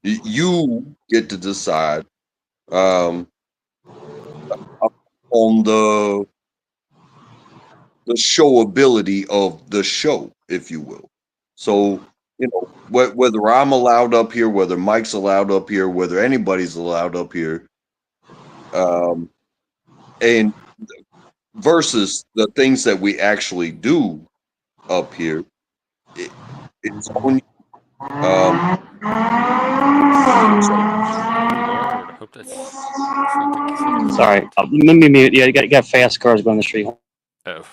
you get to decide um, on the showability of the show, if you will. So, whether I'm allowed up here, whether Mike's allowed up here, whether anybody's allowed up here, and versus the things that we actually do up here, it's on you. Lord, I hope that's not the case. Sorry. Let me mute. Yeah, you got fast cars going the street. Oh.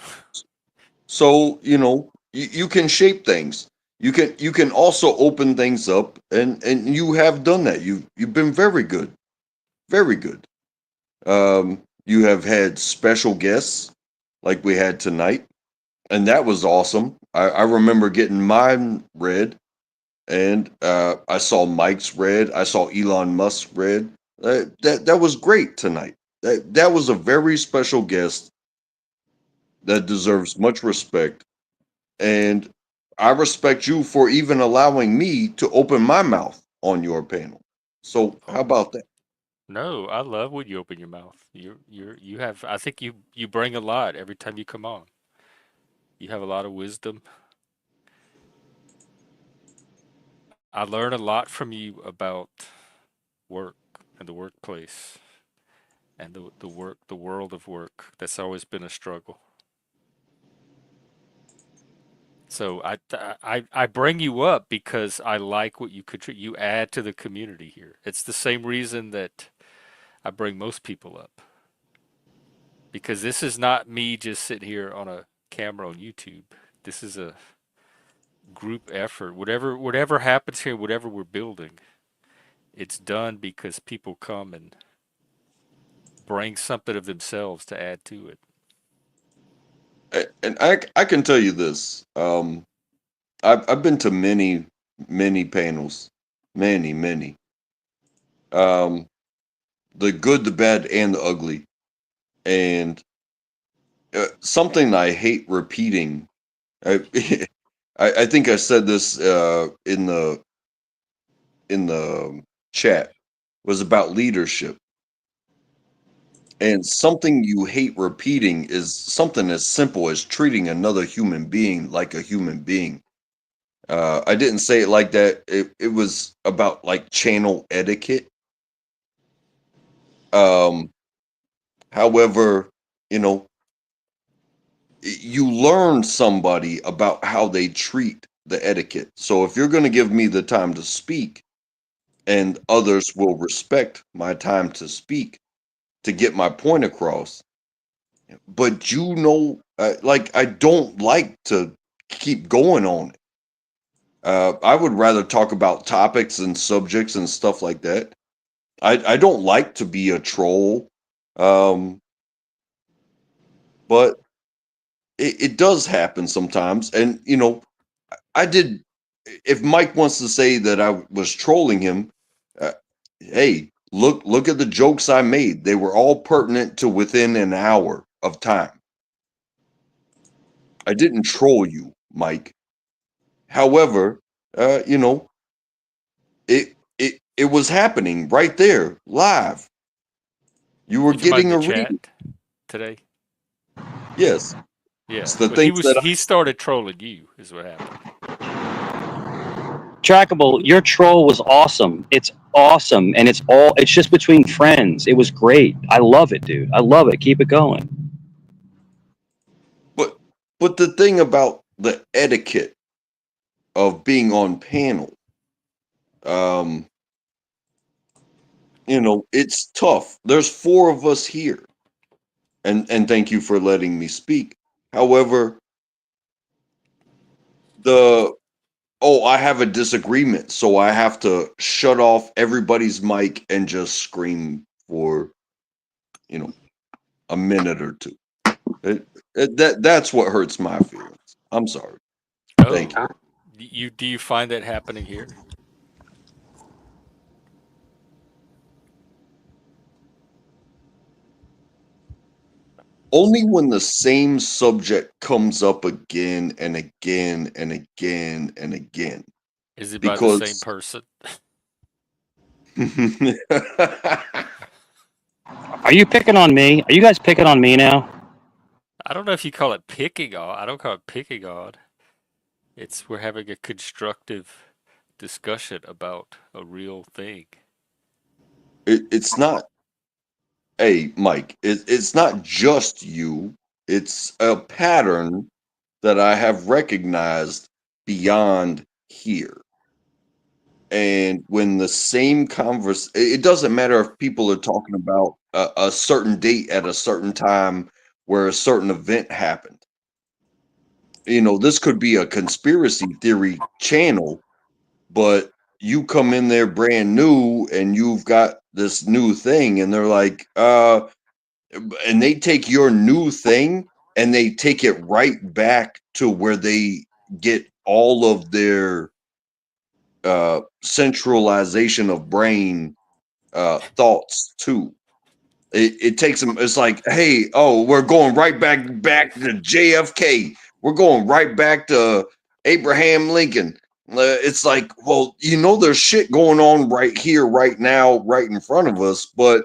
So you can shape things. You can also open things up, and you have done that. You've been very good, very good. You have had special guests like we had tonight, and that was awesome. I remember getting mine read, and I saw Mike's read. I saw Elon Musk's read. That was great tonight. That was a very special guest that deserves much respect. And I respect you for even allowing me to open my mouth on your panel. So how Oh, about that? no, I love when you open your mouth. You have, I think you bring a lot every time you come on. You have a lot of wisdom. I learn a lot from you about work and the workplace and the world of work. That's always been a struggle. So I bring you up because I like what you contribute. You add to the community here. It's the same reason that I bring most people up, because this is not me just sitting here on a camera on YouTube. This is a group effort. Whatever happens here, whatever we're building, it's done because people come and bring something of themselves to add to it. And I can tell you this. I've been to many panels, many. Um, the good, the bad, and the ugly. And something I hate repeating. I, I think I said this in the chat, was about leadership. And something you hate repeating is something as simple as treating another human being like a human being. I didn't say it like that. It was about like channel etiquette. Um, however, you know, you learn somebody about how they treat the etiquette. So if you're going to give me the time to speak, and others will respect my time to speak to get my point across, but like I don't like to keep going on it. I would rather talk about topics and subjects and stuff like that. I don't like to be a troll, um, but it does happen sometimes. And I did. If Mike wants to say that I was trolling him, uh, hey, look at the jokes I made. They were all pertinent to within an hour of time. I didn't troll you, Mike. However, uh, you know, it was happening right there, live. You were You talking about in getting the a chat reading. today? Yes, it's Yeah. the Well, things that he started trolling you is what happened. Trackable, your troll was awesome. It's awesome, and it's just between friends. It was great. I love it, dude. I love it. Keep it going. but but the thing about the etiquette of being on panel, um, it's tough. There's four of us here, and thank you for letting me speak. However, the I have a disagreement, so I have to shut off everybody's mic and just scream for you know a minute or two. That's what hurts my feelings. I'm sorry. Thank you. Oh, do you find that happening here? Only when the same subject comes up again and again and again and again. Is it by the same Because person? Are you picking on me? Are you guys picking on me now? I don't know if you call it picking on. I don't call it picking on. It's we're having a constructive discussion about a real thing. it's not, hey, Mike, it's not just you. It's a pattern that I have recognized beyond here. And when the same it doesn't matter if people are talking about a certain date at a certain time where a certain event happened. This could be a conspiracy theory channel, but you come in there brand new and you've got this new thing, and they're like, and they take your new thing and they take it right back to where they get all of their centralization of brain thoughts too. It takes them. It's like, hey, oh, we're going right back to JFK. We're going right back to Abraham Lincoln. It's like, well, there's shit going on right here, right now, right in front of us. But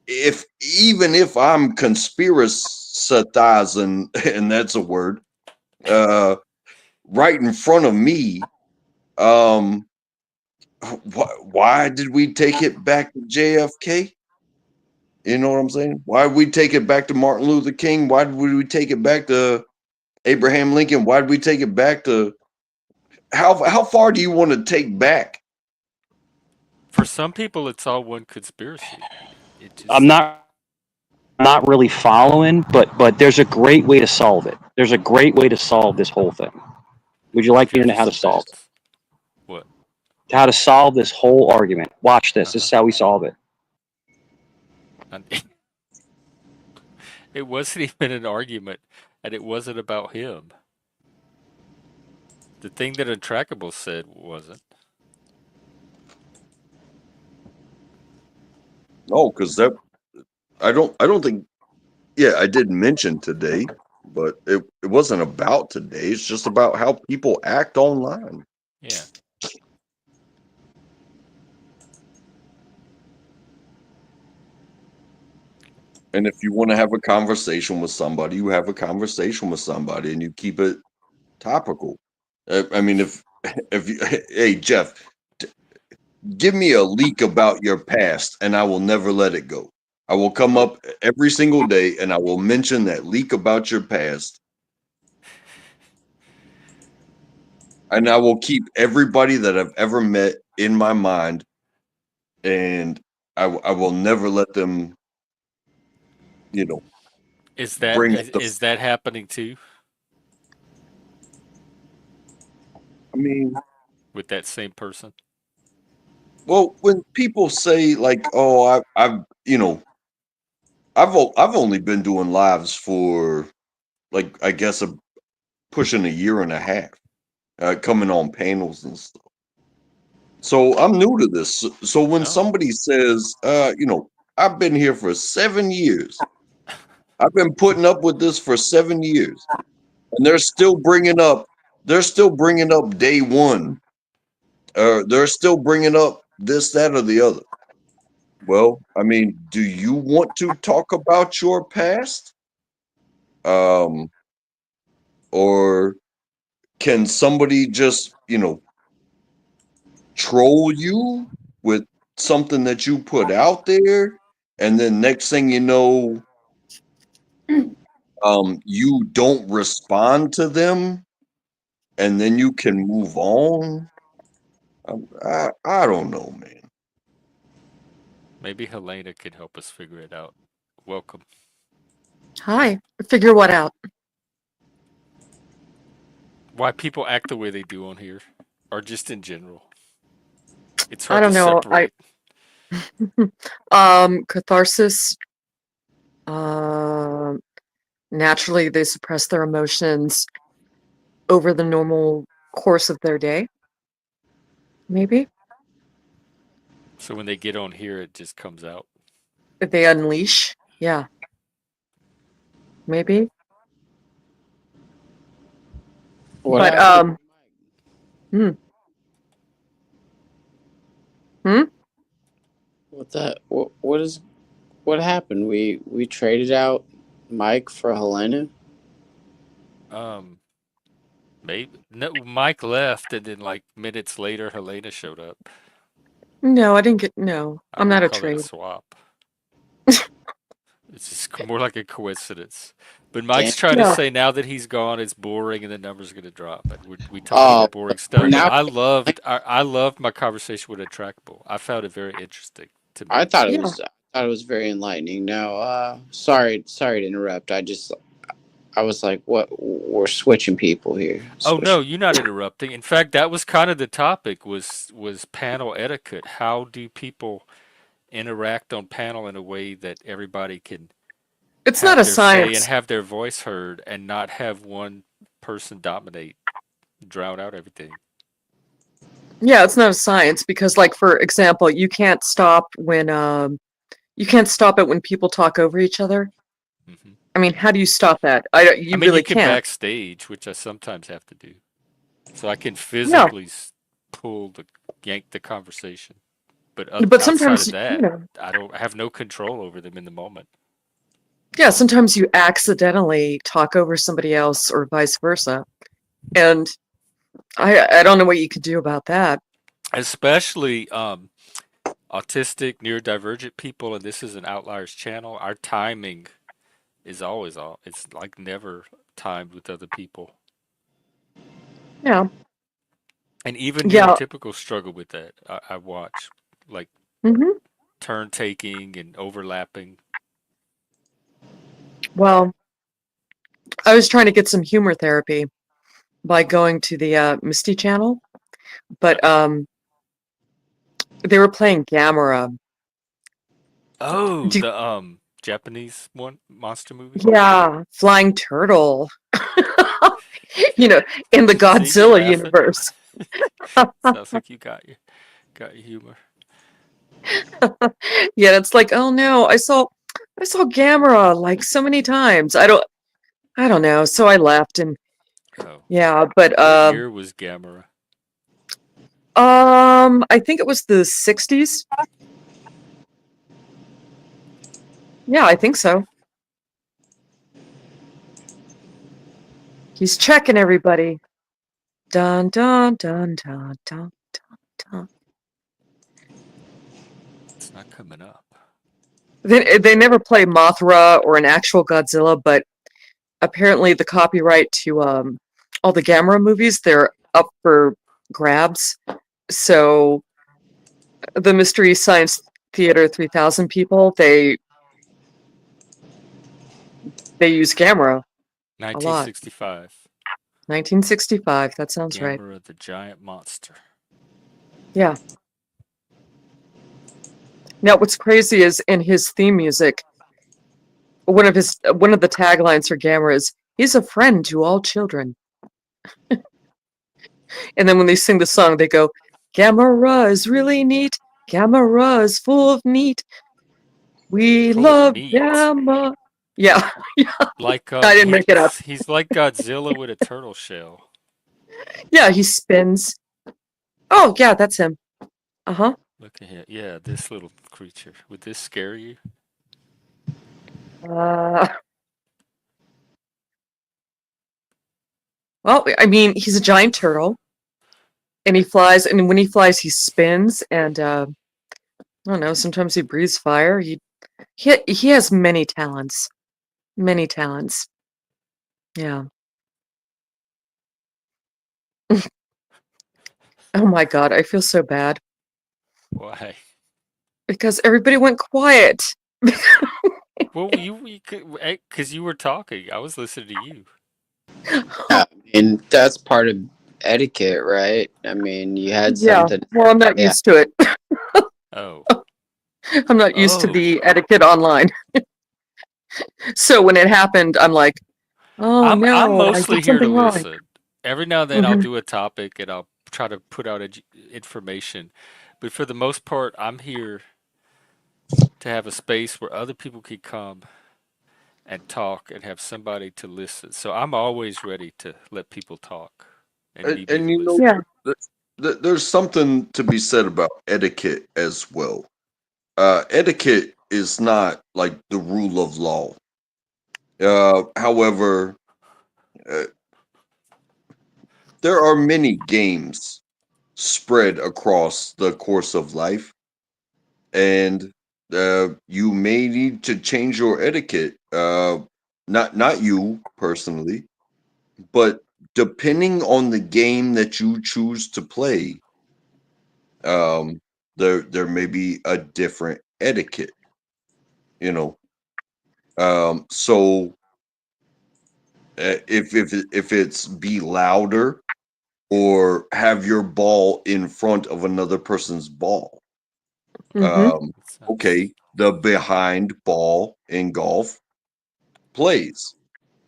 even if I'm conspiracizing, and that's a word, right in front of me, why did we take it back to JFK? You know what I'm saying? Why did we take it back to Martin Luther King? Why did we take it back to Abraham Lincoln? Why did we take it back to how far do you want to take back? For some people, it's all one conspiracy. It just I'm not really following, but there's a great way to solve it. There's a great way to solve this whole thing. Would you like me to know how to solve it? What? How to solve this whole argument? Watch this. This is how we solve it. It wasn't even an argument, and it wasn't about him. The thing that Untrackable said wasn't. No, because I don't think. Yeah, I did mention today, but it wasn't about today. It's just about how people act online. Yeah. And if you want to have a conversation with somebody, you have a conversation with somebody, and you keep it topical. I mean, if you, hey Jeff, give me a leak about your past, and I will never let it go. I will come up every single day, and I will mention that leak about your past, and I will keep everybody that I've ever met in my mind, and I will never let them, Is that bring up is, the. is that happening too I mean, with that same person? well, when people say like, "Oh, I've only been doing lives for like I guess pushing a year and a half, coming on panels and stuff. So I'm new to this. So when Oh. somebody says, I've been here for 7 years, I've been putting up with this for 7 years, and they're still bringing up day one, they're still bringing up this, that, or the other. Well, I mean, do you want to talk about your past? Or can somebody just, troll you with something that you put out there, and then next thing you know, you don't respond to them, and then you can move on? I don't know, man. Maybe Helena can help us figure it out. Welcome. Hi. Figure what out? Why people act the way they do on here, or just in general. It's I hard to don't know. separate. Catharsis. Um, naturally, they suppress their emotions over the normal course of their day. Maybe So when they get on here, it just comes out. if they unleash. Yeah. Maybe. What But happened? hmm. Hmm. What happened? We traded out Mike for Helena. Um, Maybe no. Mike left, and then like minutes later, Helena showed up. No, I didn't get. No, I I'm not wouldn't a call it a trade. swap. It's just more like a coincidence. But Damn. Mike's trying to No. say now that he's gone, it's boring and the numbers are going to drop. And we talk Oh, about boring stuff. But now I loved my conversation with Attractable. I found it very interesting to I me. thought it Yeah. was I thought it was very enlightening. No, sorry to interrupt. I was like, what? We're switching people here. Oh no, Switch. you're not interrupting. In fact, that was kind of the topic was panel etiquette. How do people interact on panel in a way that everybody can It's not have a their say and science. have their voice heard and not have one person dominate, drown out everything. Yeah, it's not a science because, like, for example, you can't stop when You can't stop it when people talk over each other. Hmm. I mean, how do you stop that? I You mean, really you can can't. backstage, which I sometimes have to do, so I can Yeah, physically yank the conversation. But but outside sometimes, of you that, know, I have no control over them in the moment. yeah, sometimes you accidentally talk over somebody else or vice versa. And I don't know what you could do about that. Especially autistic, neurodivergent people, and this is an outliers channel. Our timing is always off. It's like never timed with other people. Yeah. And even Yeah. neurotypical struggle with that. I watch like Hmm. turn taking and overlapping. Well, I was trying to get some humor therapy by going to the Misty channel, but they were playing Gamera. Oh, Do, the Japanese one monster movie. yeah, flying turtle. You know, in the See, you're Godzilla laughing. universe. Sounds like you got your humor. Yeah, it's like, oh no, I saw Gamera like so many times. I don't know. So I left and Oh, yeah, but what year was Gamera? I think it was the 60s. Yeah, I think so. He's checking everybody. Dun dun dun dun dun dun dun. It's not coming up. They never play Mothra or an actual Godzilla, but apparently the copyright to all the Gamera movies, they're up for grabs. So the Mystery Science Theater 3000 people, they use Gamera a lot. 1965. 1965, that sounds right. Gamera the Giant Monster. Yeah. Now what's crazy is in his theme music, one of the taglines for Gamera is he's a friend to all children. And then when they sing the song, they go, Gamera is really neat. Gamera is full of meat. We Full of love meat. Gamma. Yeah, Like I didn't make it up. he's like Godzilla with a turtle shell. Yeah, he spins. Oh, yeah, that's him. Uh-huh. Look at him. Yeah, this little creature. Would this scare you? Uh, well, I mean, he's a giant turtle, and he flies, and when he flies, he spins, and I don't know, sometimes he breathes fire. He has many talents. Many talents. Yeah. Oh my God, I feel so bad Why? because everybody went quiet. Well, because you were talking. I was listening to you. Yeah, I mean, that's part of etiquette, right? I mean, you had Yeah, something. well, I'm not Yeah. used to it. Oh. I'm not used to Oh. the etiquette online. So when it happened, I'm like, oh I'm no, I mostly did here to something wrong. listen. Every now and then I'll Hmm. do a topic and I'll try to put out information. But for the most part, I'm here to have a space where other people can come and talk and have somebody to listen. So I'm always ready to let people talk and me be And the you know, listener. Yeah. there's something to be said about etiquette as well. Etiquette is not like the rule of law. However, uh, there are many games spread across the course of life, and you may need to change your etiquette. Not you personally, but depending on the game that you choose to play, um, there may be a different etiquette. You know, so if it's be louder or have your ball in front of another person's ball. Hmm. That sounds. Okay, the behind ball in golf plays.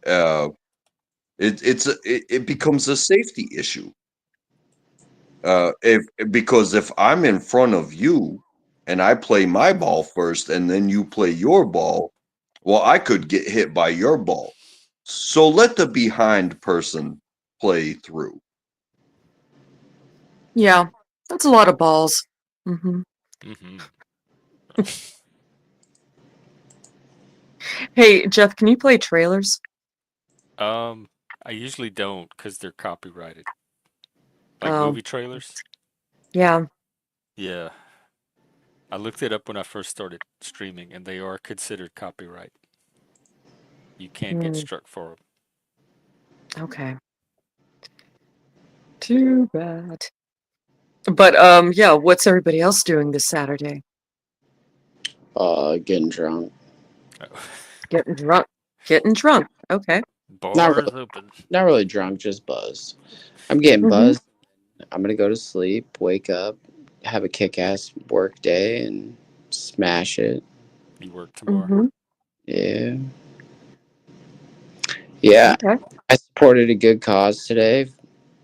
Uh, it becomes a safety issue. If because if I'm in front of you and I play my ball first and then you play your ball, well, I could get hit by your ball. So let the behind person play through. Yeah, that's a lot of balls. Hmm. Hey, Jeff, can you play trailers? I usually don't because they're copyrighted. Like Oh, movie trailers? yeah. Yeah. I looked it up when I first started streaming, and they are considered copyright. You can get Mm, struck for them. okay. Too bad. But yeah, what's everybody else doing this Saturday? Getting drunk. Getting drunk. Getting drunk. Okay. Not Bars really, open. not really drunk, just buzzed. I'm getting Mm-hmm. buzzed. I'm gonna go to sleep, wake up, have a kick-ass work day, and smash it. You work tomorrow. Mm-hmm. Yeah, yeah. Okay. I supported a good cause today.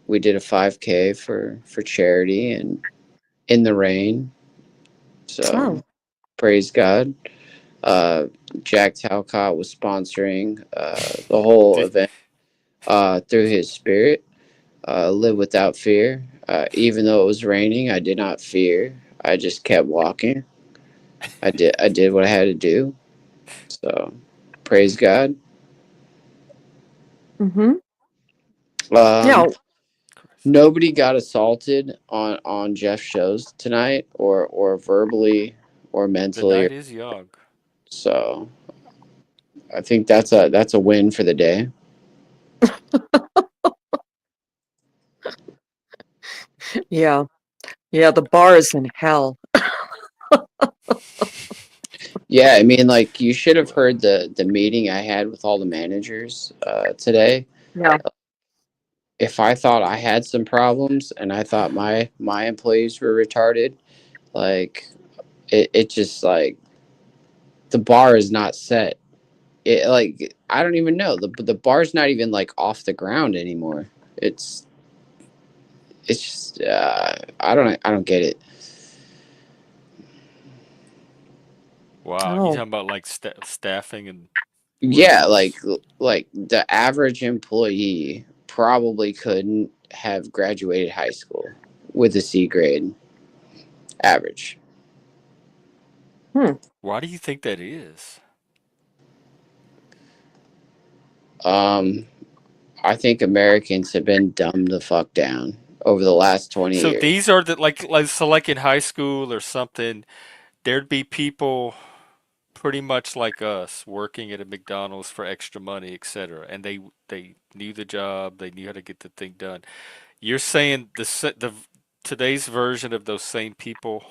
We did a 5K for charity and in the rain. So Oh. praise God. Uh, Jack Talcott was sponsoring the whole Did, event through his spirit. Live without fear. Even though it was raining, I did not fear. I just kept walking. I did what I had to do. So praise God. Mm-hmm. Um, Yeah. Christ. nobody got assaulted on Jeff's shows tonight, or verbally or The mentally. night is young. So I think that's a win for the day. Yeah. Yeah, the bar is in hell. Yeah, I mean, like you should have Well, heard the meeting I had with all the managers today. Yeah. If I thought I had some problems and I thought my employees were retarded, like it just like the bar is not set. It like I don't even know the bar's not even like off the ground anymore. It's it's just I don't get it. wow. You Oh. talking about like staffing and Yeah, workforce? like the average employee probably couldn't have graduated high school with a C grade average. Hmm. Why do you think that is? Um, I think Americans have been dumbed the fuck down over the last 20 So years. these are the like in high school or something, there'd be people pretty much like us working at a McDonald's for extra money, etc. And they knew the job, they knew how to get the thing done. You're saying the today's version of those same people,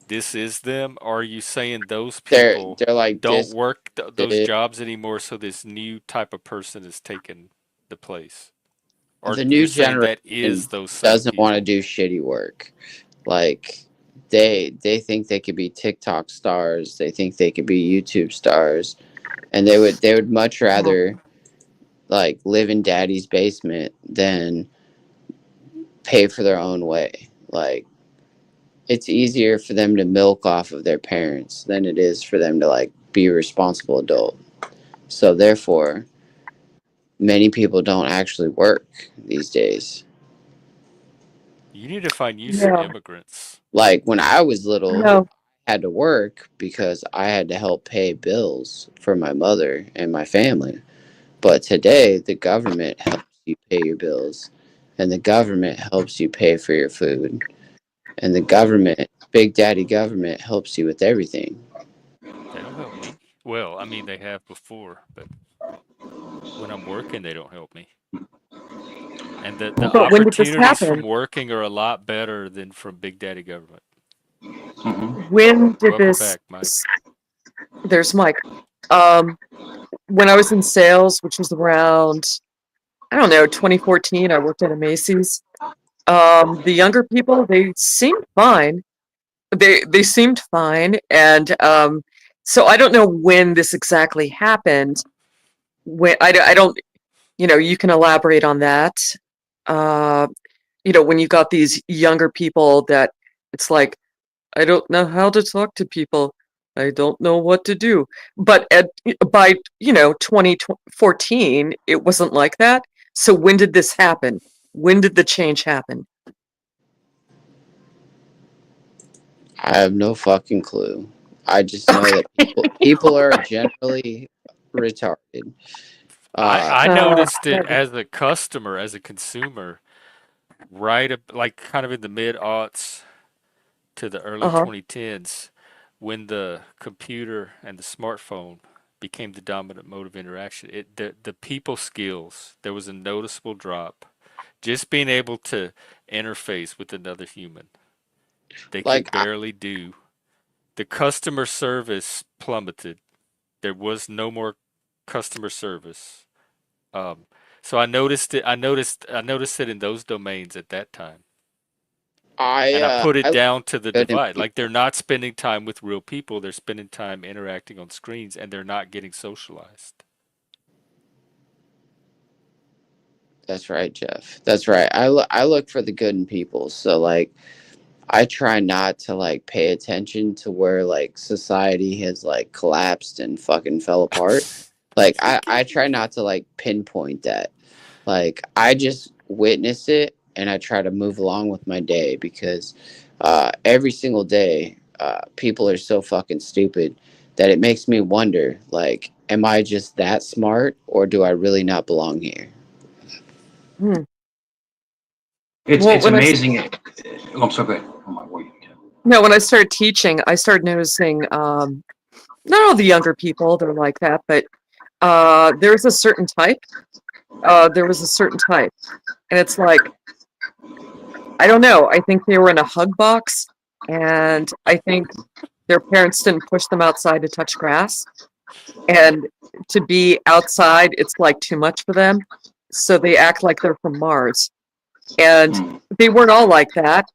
this is them? Or are you saying those people They're like don't work those disgusted. jobs anymore, so this new type of person is taking the place? Or The you're new saying that generation is those same doesn't want to people? do shitty work. Like they think they could be TikTok stars. They think they could be YouTube stars, and they would much Oh. rather like live in daddy's basement than pay for their own way. Like it's easier for them to milk off of their parents than it is for them to like be a responsible adult. So therefore, many people don't actually work these days. You need to find you some Yeah. immigrants. Like when I was little, No. I had to work because I had to help pay bills for my mother and my family. But today, the government helps you pay your bills, and the government helps you pay for your food, and the government, Big Daddy government, helps you with everything. They don't help me. Well, I mean, they have before, but when I'm working, they don't help me. And the But when did this opportunities from happen? working are a lot better than from Big Daddy government. When did Welcome this? back, Mike. There's Mike. Um, when I was in sales, which was around, I don't know, 2014, I worked at a Macy's. The younger people, they seemed fine. They seemed fine, and so I don't know when this exactly happened. When I don't, you can elaborate on that. Uh, when you got these younger people that it's like, I don't know how to talk to people. I don't know what to do. But by 2014, it wasn't like that. So when did this happen? When did the change happen? I have no fucking clue. I just know that people are generally retarded. I Uh, noticed it as a customer, as a consumer, right up, like kind of in the mid aughts to the early uh-huh. 2010s, when the computer and the smartphone became the dominant mode of interaction. The people skills, there was a noticeable drop. Just being able to interface with another human, they Like could barely do. The customer service plummeted. There was no more customer service. Um, so I noticed it. I noticed it in those domains at that time, and I put it I look down to the good in divide. Like they're people. not spending time with real people; they're spending time interacting on screens, and they're not getting socialized. That's right, Jeff. That's right. I look for the good in people. So like I try not to like pay attention to where like society has like collapsed and fucking fell apart. Like I try not to like pinpoint that. Like I just witness it and I try to move along with my day because every single day people are so fucking stupid that it makes me wonder like am I just that smart or do I really not belong here? Hmm. It's Well, it's when I amazing. Oh, I'm so good. Oh my word. no, when I started teaching, I started noticing not all the younger people they're like that, but there's a certain type. There was a certain type, and it's like I don't know. I think they were in a hug box, and I think their parents didn't push them outside to touch grass, and to be outside, it's like too much for them. So they act like they're from Mars, and Hmm. they weren't all like that.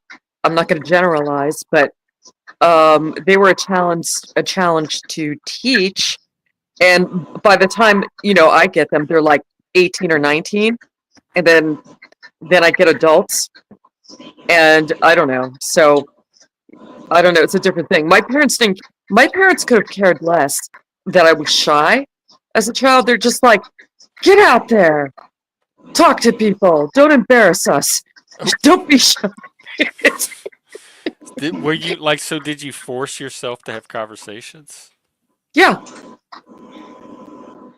I'm not going to generalize, but they were a challenge to teach. And by the time I get them, they're like 18 or 19, and then I get adults, and I don't know. So I don't know. It's a different thing. My parents didn't. My parents could have cared less that I was shy as a child. They're just like, get out there, talk to people, don't embarrass us, don't be shy. Were you like so? Did you force yourself to have conversations? Yeah,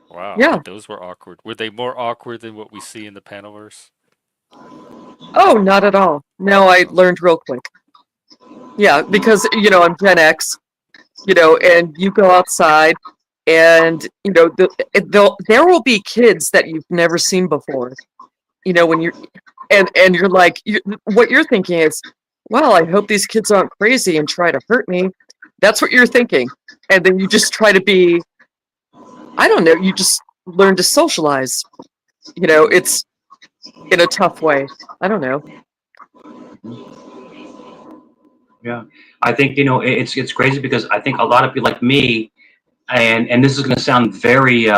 Wow, yeah. and those were awkward. Were they more awkward than what we see in the Panelverse? Oh, not at all. No, I learned real quick. Yeah, because I'm Gen X, and you go outside, and there will be kids that you've never seen before. When you're and you're like, what you're thinking is, well, I hope these kids aren't crazy and try to hurt me. That's what you're thinking, and then you just try to be. I don't know. You just learn to socialize. It's in a tough way. I don't know. Yeah, I think it's crazy because I think a lot of people like me, and this is going to sound very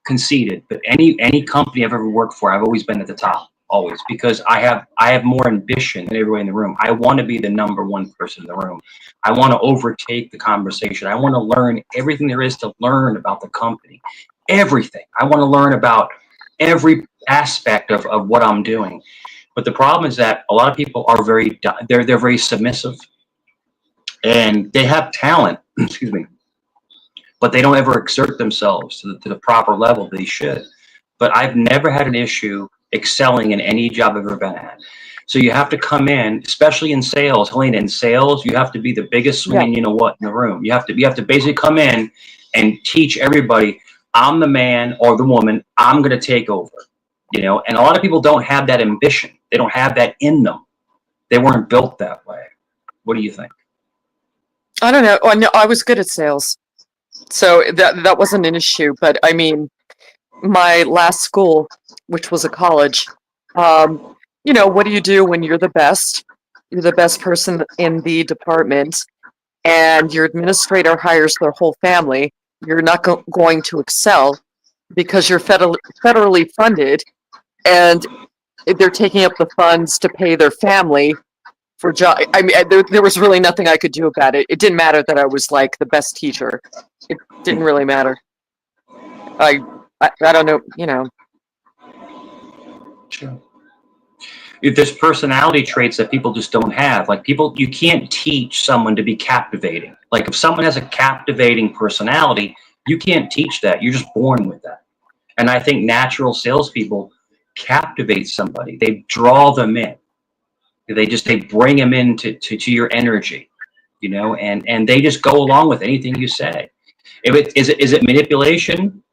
conceited, but any company I've ever worked for, I've always been at the top, always, because I have more ambition than everybody in the room. I want to be the number one person in the room. I want to overtake the conversation. I want to learn everything there is to learn about the company, everything. I want to learn about every aspect of what I'm doing. But the problem is that a lot of people are they're very submissive and they have talent, excuse me, but they don't ever exert themselves to the proper level they should. But I've never had an issue excelling in any job I've ever been at. So you have to come in, especially in sales, Helena. In sales, you have to be the biggest Yeah. swinging, you know what, in the room. You have to basically come in and teach everybody, I'm the man or the woman, I'm going to take over. And a lot of people don't have that ambition. They don't have that in them. They weren't built that way. What do you think? I don't know. Oh, no, I was good at sales, so that wasn't an issue. But I mean, my last school, which was a college, what do you do when you're the best? You're the best person in the department, and your administrator hires their whole family. You're not going to excel because you're federally funded, and they're taking up the funds to pay their family. for job. I mean, there was really nothing I could do about it. It didn't matter that I was like the best teacher. It didn't really matter. I don't know, you know. Sure. There's personality traits that people just don't have. Like people, you can't teach someone to be captivating. Like if someone has a captivating personality, you can't teach that. You're just born with that. And I think natural salespeople captivate somebody. They draw them in. They bring them into to your energy, you know, and they just go along with anything you say. Is it manipulation?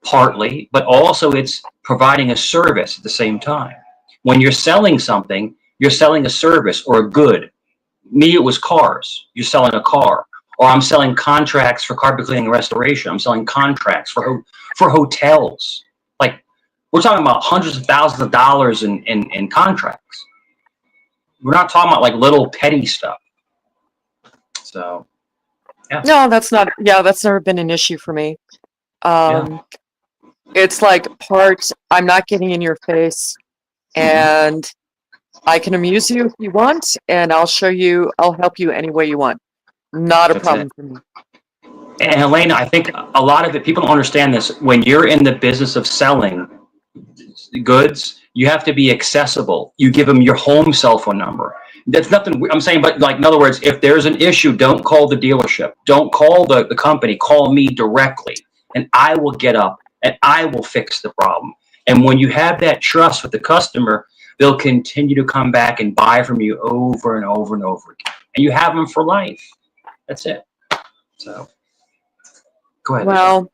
Partly, but also it's providing a service at the same time. When you're selling something, you're selling a service or a good. Me, it was cars. You're selling a car. Or I'm selling contracts for carpet cleaning and restoration. I'm selling contracts for hotels. Like, we're talking about hundreds of thousands of dollars in contracts. We're not talking about like little petty stuff. So, yeah. No, that's never been an issue for me. It's like I'm not getting in your face, and I can amuse you if you want, and I'll help you any way you want. Not a problem for me. And Elena, I think a lot of it, people don't understand this. When you're in the business of selling goods, you have to be accessible. You give them your home cell phone number. That's nothing I'm saying, but like, in other words, if there's an issue, don't call the dealership. Don't call the company. Call me directly, and I will get up and I will fix the problem. And when you have that trust with the customer, they'll continue to come back and buy from you over and over and over again. And you have them for life. That's it. So, go ahead. Well,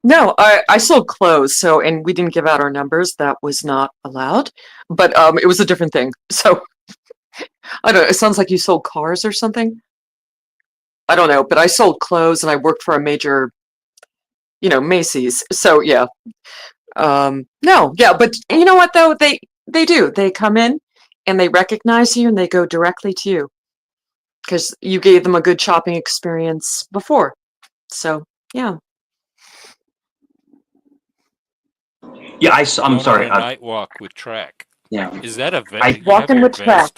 no, I sold clothes, and we didn't give out our numbers. That was not allowed. But it was a different thing. So, I don't know. It sounds like you sold cars or something. I don't know, but I sold clothes and I worked for a major, Macy's. So yeah. No, yeah, but you know what though? They do. They come in and they recognize you and they go directly to you because you gave them a good shopping experience before. So yeah. Yeah, I'm sorry. Night walk with track. Yeah. Is that a vest? Walking with track.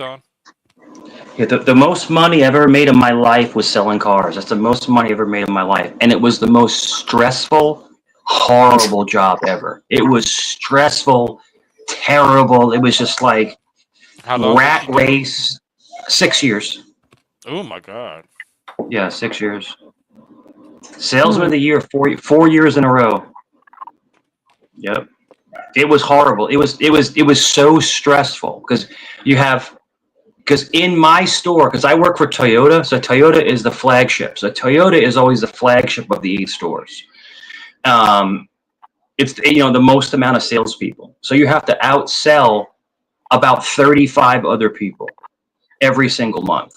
Yeah, the most money I've ever made in my life was selling cars. That's the most money I've ever made in my life. And it was the most stressful, horrible job ever. It was stressful, terrible. It was just like rat race. 6 years. Oh my God. Yeah, 6 years. Salesman of the year, 4 years in a row. Yep. It was horrible. It was so stressful because in my store, because I work for Toyota, so Toyota is the flagship. So Toyota is always the flagship of the 8 stores. It's the most amount of salespeople. So you have to outsell about 35 other people every single month,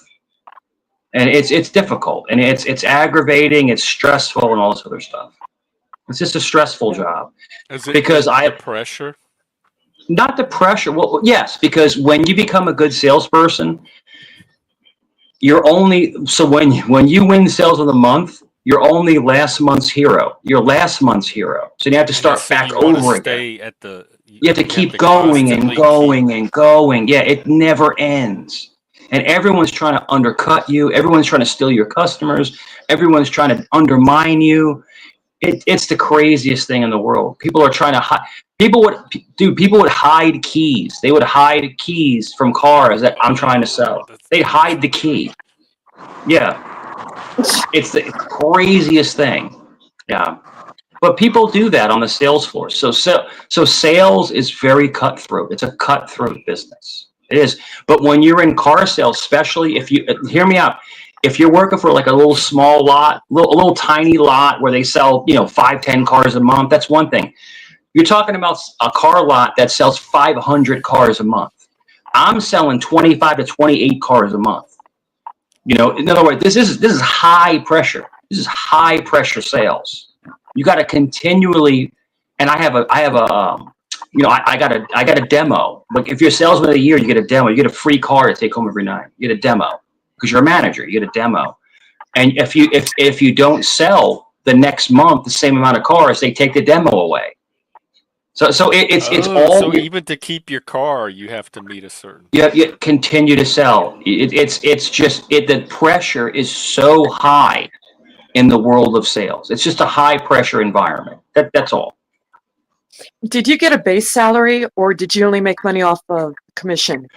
and it's difficult and it's aggravating, it's stressful, and all this other stuff. It's just a stressful job. Is it because the pressure? Not the pressure. Well, yes, because when you become a good salesperson, when you win sales of the month, you're only last month's hero. You're last month's hero. So you have to start back over again. You have to keep going and going and going. Yeah, it never ends. And everyone's trying to undercut you. Everyone's trying to steal your customers. Everyone's trying to undermine you. It's the craziest thing in the world. People are trying to hide. People would hide keys. They would hide keys from cars that I'm trying to sell. They'd hide the key. Yeah. It's the craziest thing. Yeah. But people do that on the sales floor. So sales is very cutthroat. It's a cutthroat business. It is. But when you're in car sales, especially if you hear me out, if you're working for like a little small lot, a little tiny lot where they sell, 5-10 cars a month, that's one thing. You're talking about a car lot that sells 500 cars a month. I'm selling 25 to 28 cars a month. In other words, this is high pressure. This is high pressure sales. You got to continually, and I got a demo. Like if you're a salesman of the year, you get a demo. You get a free car to take home every night. You get a demo because you're a manager. You get a demo, and if you don't sell the next month the same amount of cars, they take the demo away. So it's Oh, all so even to keep your car, you have to meet a certain. you continue to sell. It's just the pressure is so high in the world of sales. It's just a high pressure environment. That's all. Did you get a base salary, or did you only make money off of commission?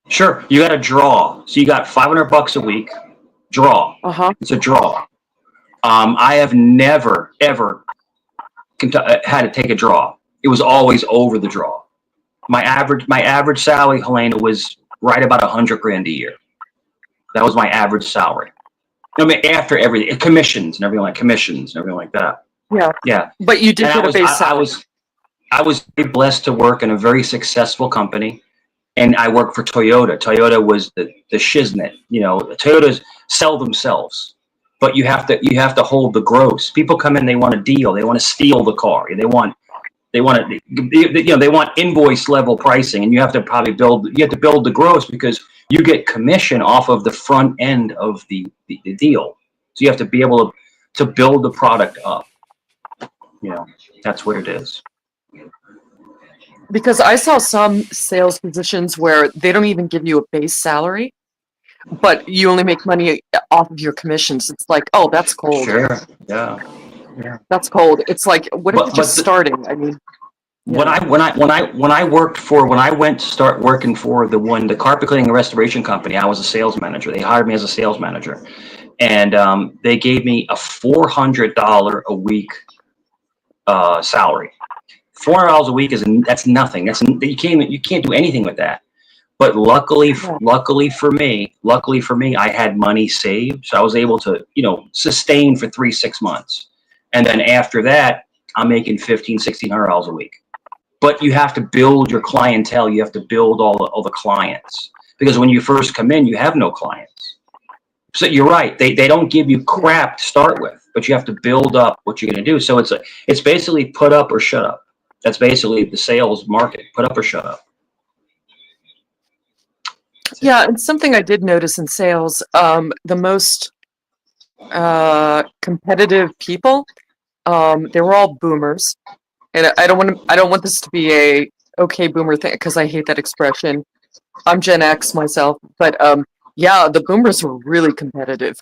Sure, you got to draw. So you got $500 a week. Draw. It's a draw. I have never ever had to take a draw. It was always over the draw. My average salary, Helena, was right about $100,000 a year. That was my average salary. I mean, after everything, commissions and everything like that. Yeah. Yeah. But you did get a base salary. I was very blessed to work in a very successful company, and I worked for Toyota. Toyota was the shiznit. You know, Toyotas sell themselves, but you have to hold the gross. People come in, they want a deal, they want to steal the car, they want invoice level pricing, and you have to build the gross, because you get commission off of the front end of the deal. So you have to be able to build the product up. You know, that's what it is. Because I saw some sales positions where they don't even give you a base salary, but you only make money off of your commissions. It's like, oh, that's cold. Sure. Yeah. That's cold. It's like, what if you're just starting? I mean, when I went to start working for the carpet cleaning and restoration company, I was a sales manager. They hired me as a sales manager, and they gave me a $400 a week salary. $400 a week that's nothing. You can't do anything with that. But luckily for me, I had money saved, so I was able to, sustain for 6 months, and then after that, I'm making $1,500-$1,600 a week. But you have to build your clientele. You have to build all the clients, because when you first come in, you have no clients. So you're right. They don't give you crap to start with, but you have to build up what you're going to do. So it's basically put up or shut up. That's basically the sales market. Put up or shut up. yeah, and something I did notice in sales, the most competitive people, they were all boomers, and I don't want this to be a okay boomer thing, because I hate that expression. I'm Gen X myself, but yeah, the boomers were really competitive.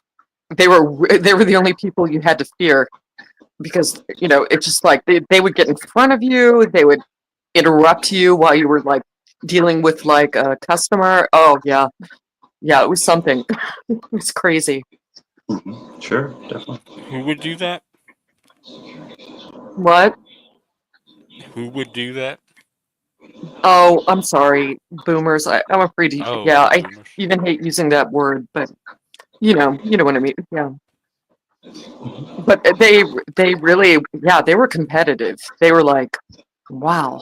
They were the only people you had to fear, because it's just like they would get in front of you, they would interrupt you while you were like dealing with like a customer. Oh yeah, it was something. It was crazy. Mm-hmm. Sure, definitely. Who would do that? What? Who would do that? Oh, I'm sorry, boomers. I'm afraid to. Oh, Yeah, I boomers. even hate using that word, but you know what I mean. Yeah. But they really, yeah, they were competitive. They were like, wow.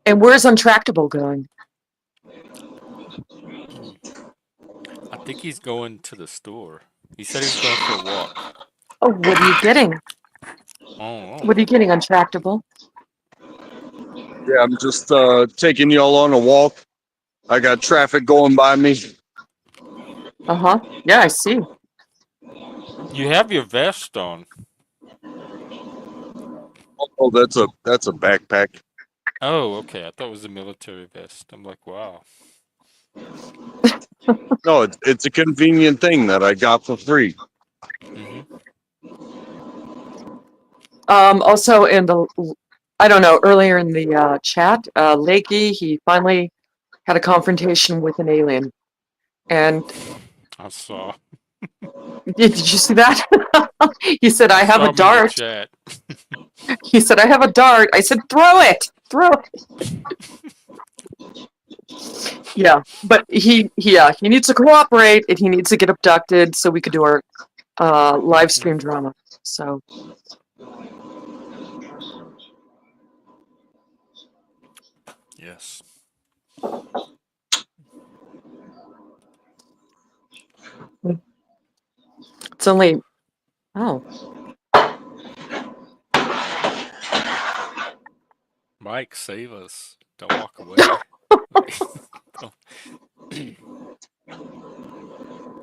And where's Untractable going? I think he's going to the store. He said he was going for a walk. Oh, what are you getting? Oh. What are you getting, Untractable? Yeah, I'm just taking y'all on a walk. I got traffic going by me. Uh-huh. Yeah, I see. You have your vest on. Oh, that's a backpack. Oh, okay. I thought it was a military vest. I'm like, wow. No, it's a convenient thing that I got for free. Mm-hmm. Also in the, I don't know, earlier in the chat, Lakey, he finally had a confrontation with an alien. And I saw. did you see that? He said, I have a dart. Chat. He said, I have a dart. I said, throw it. Throw it. Yeah, but he needs to cooperate, and he needs to get abducted so we could do our live stream drama. So Yes. it's only, oh, Mike, save us. Don't walk away.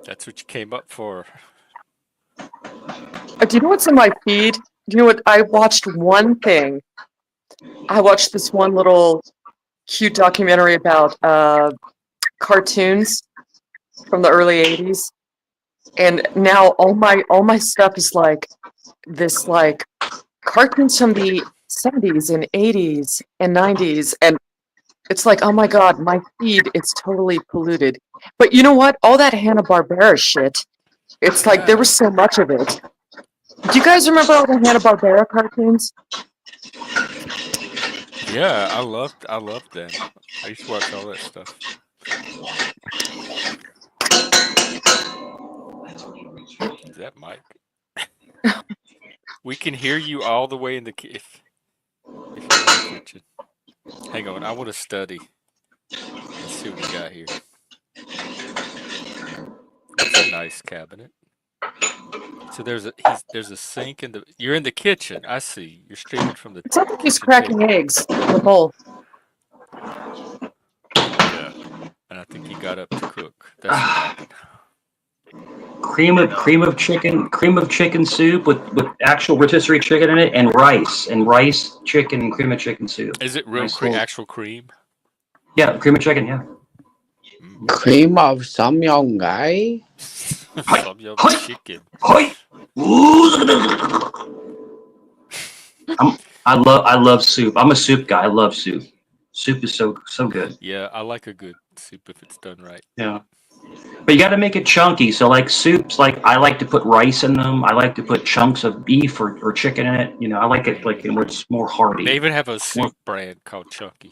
That's what you came up for. Do you know what's in my feed? Do you know what? I watched one thing. I watched this one little cute documentary about cartoons from the early 80s. And now all my stuff is like this like cartoons from the 70s and 80s and 90s, and it's like, oh my god, my feed is totally polluted. But you know what? All that Hanna-Barbera shit, it's like there was so much of it. Do you guys remember all the Hanna-Barbera cartoons? Yeah, I loved them. I used to watch all that stuff. Is that Mike? We can hear you all the way in the if you're in the kitchen. Hang on, I want to study. Let's see what we got here. That's a nice cabinet. So there's a sink in the. You're in the kitchen. I see. You're streaming from the It sounds like he's kitchen table. cracking eggs in the bowl. Yeah, and I think he got up to cook. That's what happened. Cream of chicken soup with actual rotisserie chicken in it, and rice chicken cream of chicken soup. Is it real Nice little- actual cream? Yeah, cream of chicken. Yeah. Cream of samyang Samyang Hi. chicken. Hi. I love soup. I'm a soup guy. I love soup. Soup is so good. Yeah, I like a good soup if it's done right. Yeah. But you got to make it chunky. So like soups, like I like to put rice in them. I like to put chunks of beef or chicken in it. You know, I like it like where it's more hearty. They even have a soup brand called Chunky.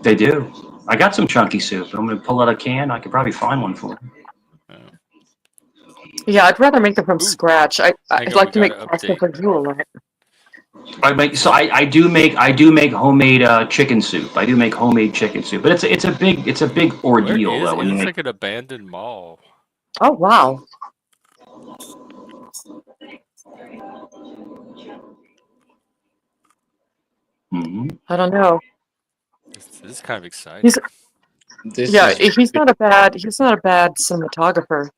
They do. I got some chunky soup. I'm gonna pull out a can. I could probably find one for you. Yeah, I'd rather make them from scratch. I'd on, like we to make gotta pasta update. for you a lot. I do make homemade chicken soup. I do make homemade chicken soup, but it's a big ordeal Where is though. it? When It you looks make like an abandoned mall. Oh wow. Mhm. I don't know. This is kind of exciting. He's This yeah, is. he's not a bad cinematographer.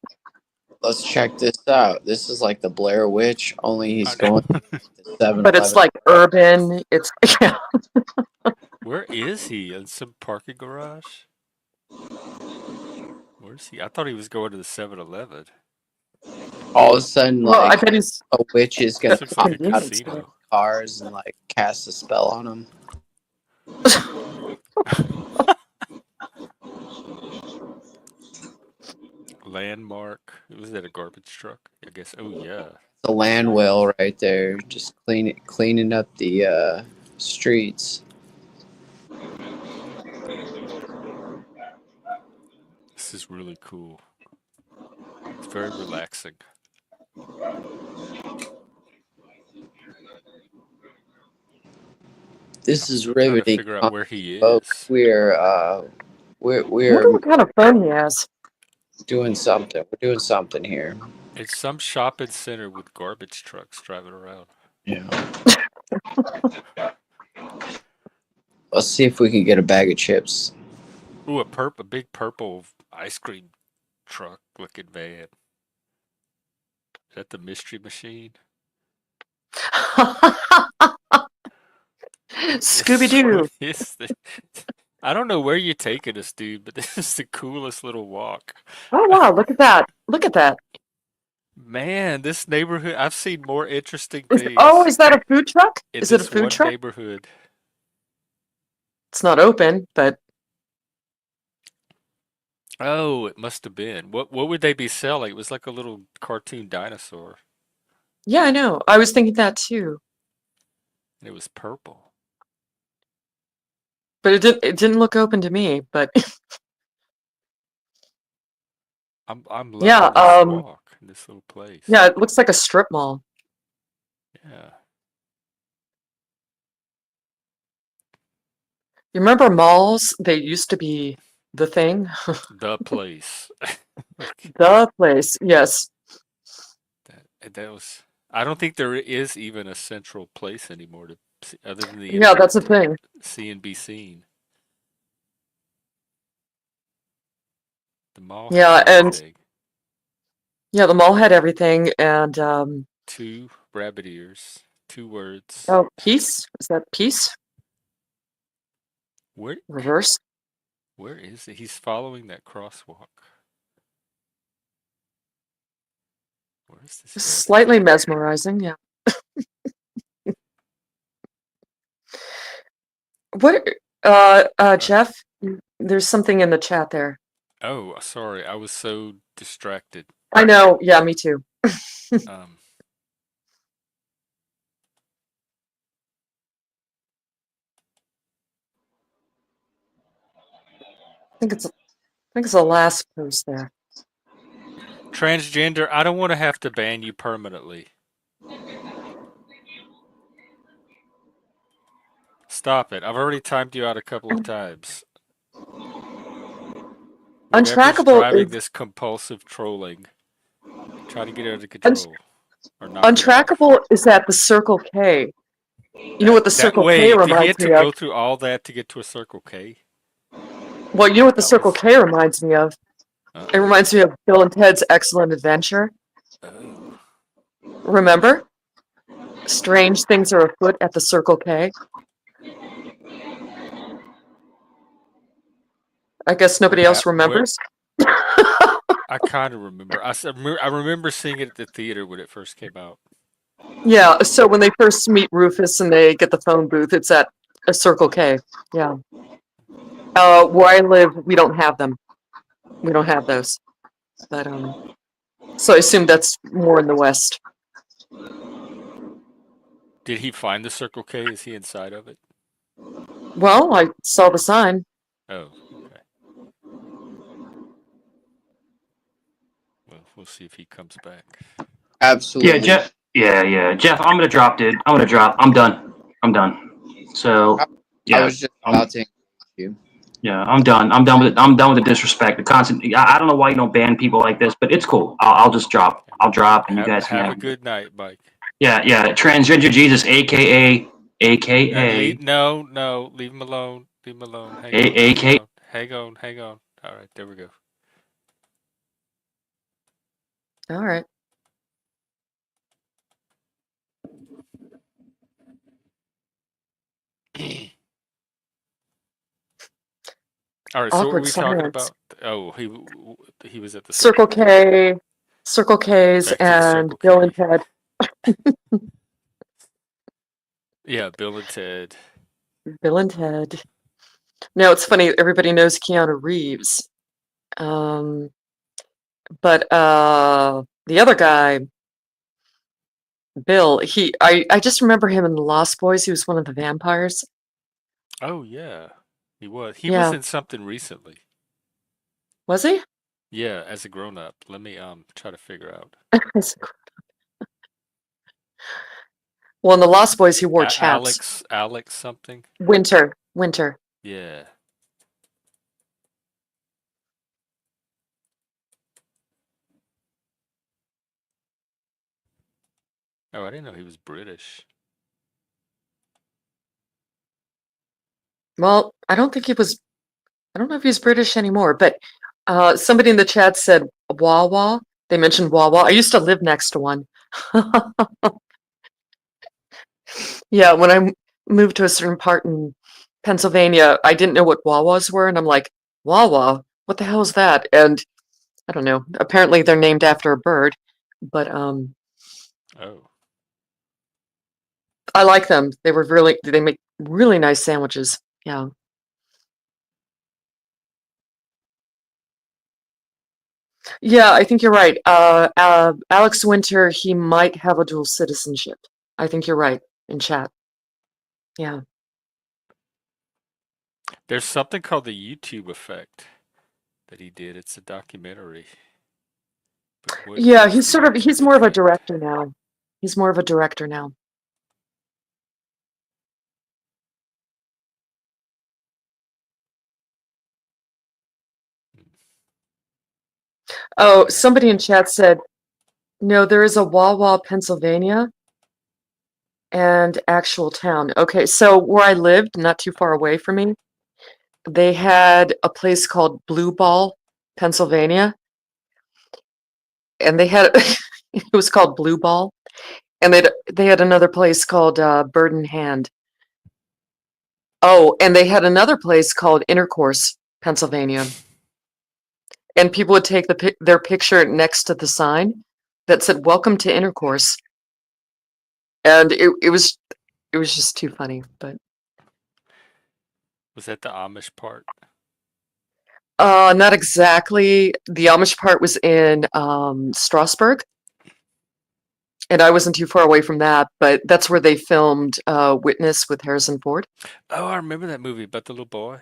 Let's check this out. This is like the Blair Witch, only he's going to 7-Eleven. But it's like urban. It's yeah. Where is he? In some parking garage? Where is he? I thought he was going to the 7-Eleven. All of a sudden, Well, I like bet he's a witch is gonna This looks pop like a out of casino. cars and like cast a spell on him. Landmark. Was that a garbage truck? I guess. Oh yeah. The land whale right there, just cleaning up the streets. This is really cool. It's very relaxing. This is I'm trying to riveting. figure out where he Folks, is. we're I wonder we're what kind of phone he has. doing something. We're doing something here. It's some shopping center with garbage trucks driving around. Yeah. Let's see if we can get a bag of chips. Ooh, a big purple ice cream truck looking van. Is that the mystery machine? Scooby Doo. What is this? I don't know where you're taking us, dude, but this is the coolest little walk. Oh wow, look at that. Look at that. Man, this neighborhood, I've seen more interesting Is things that a food truck? in Is it a this food one truck? neighborhood. It's not open, but Oh, it must have been. What would they be selling? It was like a little cartoon dinosaur, yeah, I know. I was thinking that too. and it was purple. But it didn't look open to me, but I'm loving yeah, this walk, this little place. yeah, it looks like a strip mall. Yeah. You remember malls? They used to be the thing. The place. The place. Yes. That was. I don't think there is even a central place anymore to see, other than the Yeah, internet that's the to thing. see and be seen. The mall Yeah, had and everything. yeah, the mall had everything, and 2 rabbit ears, 2 words. Oh, peace? Is that peace? Where Reverse? where is it? He's following that crosswalk. Where is this headed? Slightly mesmerizing, yeah. What, Jeff, there's something in the chat there. Oh, sorry. I was so distracted. I know, yeah, me too. Um, I think it's the last post there. transgender, I don't want to have to ban you permanently. Stop it. I've already timed you out a couple of times. Whatever's Untrackable driving is this compulsive trolling, try to get it under control. Or knock it off. untrackable is at the Circle K. You know what the Circle K Wait, did he reminds have to me of? go through all that to get to a Circle K? Well, you know what the That Circle was- K reminds me of? It reminds me of Bill and Ted's Excellent Adventure. Oh. Remember? Strange things are afoot at the Circle K. I guess nobody else remembers. I kind of remember. I remember seeing it at the theater when it first came out. Yeah, so when they first meet Rufus and they get the phone booth, it's at a Circle K. Yeah. Where I live, we don't have them. We don't have those. But so I assume that's more in the West. Did he find the Circle K? Is he inside of it? Well, I saw the sign. Oh, okay. Well, we'll see if he comes back. Absolutely. Yeah, Jeff. Yeah. Jeff, I'm gonna drop, dude. I'm done. So, yeah. I was just about to you. Yeah, I'm done. I'm done with it. I'm done with the disrespect. The constant. I don't know why you don't ban people like this, but it's cool. I'll just drop. I'll drop, and you guys can have a good night, Mike. Yeah. Transgender Jesus, aka. No, leave him alone. Leave him alone. Hang on. All right, there we go. All right. All right, so what were Awkward we talking silence. about? Oh, he was at the Circle K, Circle K's, Back to the and Circle Bill K. and Ted. Yeah, Bill and Ted. Bill and Ted. Now it's funny. Everybody knows Keanu Reeves, but the other guy, Bill. I just remember him in The Lost Boys. He was one of the vampires. Oh yeah, he was. He Yeah. was in something recently. Was he? Yeah, as a grown up. Let me try to figure out. Well, in The Lost Boys, he wore chaps. Alex something. Winter. Yeah. Oh, I didn't know he was British. Well, I don't think he was. I don't know if he's British anymore, but somebody in the chat said Wawa. They mentioned Wawa. I used to live next to one. Yeah, when I moved to a certain part in Pennsylvania, I didn't know what Wawas were, and I'm like, Wawa? What the hell is that? And I don't know. Apparently, they're named after a bird, but Oh. I like them. They make really nice sandwiches. Yeah. Yeah, I think you're right. Alex Winter, he might have a dual citizenship. I think you're right in chat. Yeah. There's something called the YouTube effect that he did. It's a documentary. Yeah, he's more of a director now. He's more of a director now. Oh, somebody in chat said, no, there is a Wawa, Pennsylvania, and actual town. Okay, so where I lived, not too far away from me, they had a place called Blue Ball, Pennsylvania, and they had it was called Blue Ball, And they had another place called Bird in Hand. Oh, and they had another place called Intercourse, Pennsylvania. And people would take their picture next to the sign that said "Welcome to Intercourse," and it was just too funny. But Was that the Amish part? not exactly. The Amish part was in Strasbourg, and I wasn't too far away from that. But that's where they filmed Witness with Harrison Ford. Oh, I remember that movie about the little boy.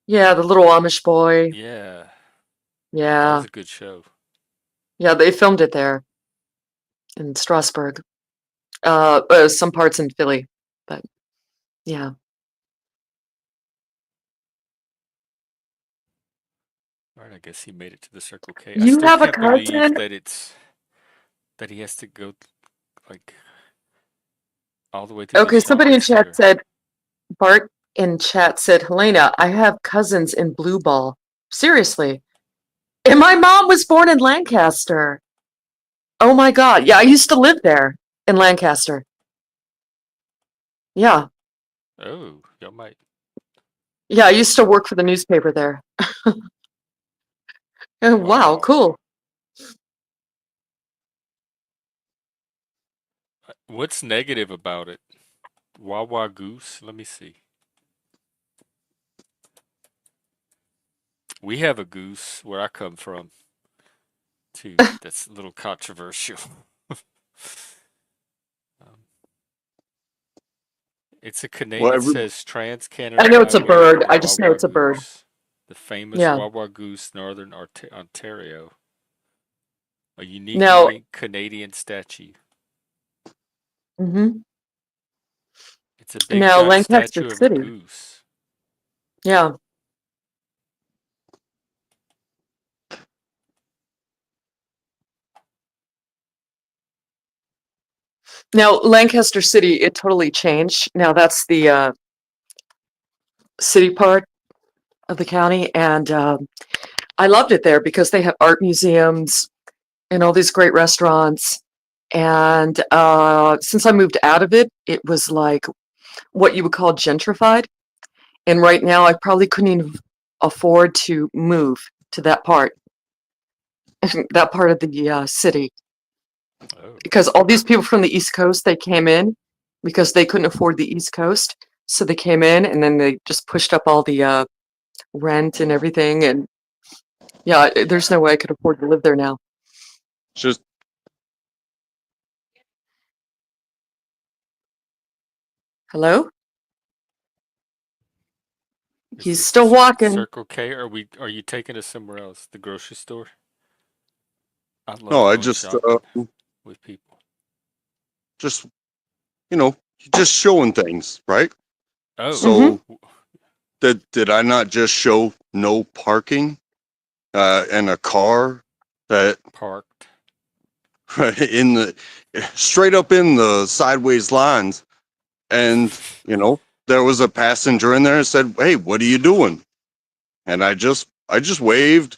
Yeah, the little Amish boy. Yeah, that Yeah, was a good show. yeah, they filmed it there in Strasbourg. Some parts in Philly, but yeah. All right, I guess he made it to the Circle K. I You still have a can't believe cousin? that he has to go like all the way to Okay, these somebody in parts chat here. said, Bart in chat said, Helena, I have cousins in Blue Ball. Seriously. And my mom was born in Lancaster. Oh my God. Yeah, I used to live there in Lancaster. Yeah. Oh, y'all might. Yeah, I used to work for the newspaper there. Oh, wow, Wow. cool. What's negative about it? Wawa Goose? Let me see. We have a goose where I come from, too. That's a little controversial. Um, it's a Well, It says Trans I Canada know it's a Highway bird. and I just know Wawa it's a bird. Goose. The famous Yeah. Wawa Goose, Northern Ontario. A Now, uniquely Canadian statue. mhm. It's a big Now giant Lancaster statue of a City. goose. Yeah. Now Lancaster City, it totally changed. Now that's the city part of the county, and I loved it there because they have art museums and all these great restaurants. And since I moved out of it, it was like what you would call gentrified. And right now, I probably couldn't even afford to move to that part, that part of the city, Oh. because all these people from the East Coast, they came in because they couldn't afford the East Coast. So they came in and then they just pushed up all the rent and everything. And yeah, there's no way I could afford to live there now. just Hello? Is He's this still walking. Circle K? Are you taking us somewhere else? The grocery store? I love no, I going shopping with people. just just showing things, right? Oh. So did I not just show no parking and a car that Parked. in the straight up in the sideways lines, and there was a passenger in there and said, "Hey, what are you doing?" And I just waved,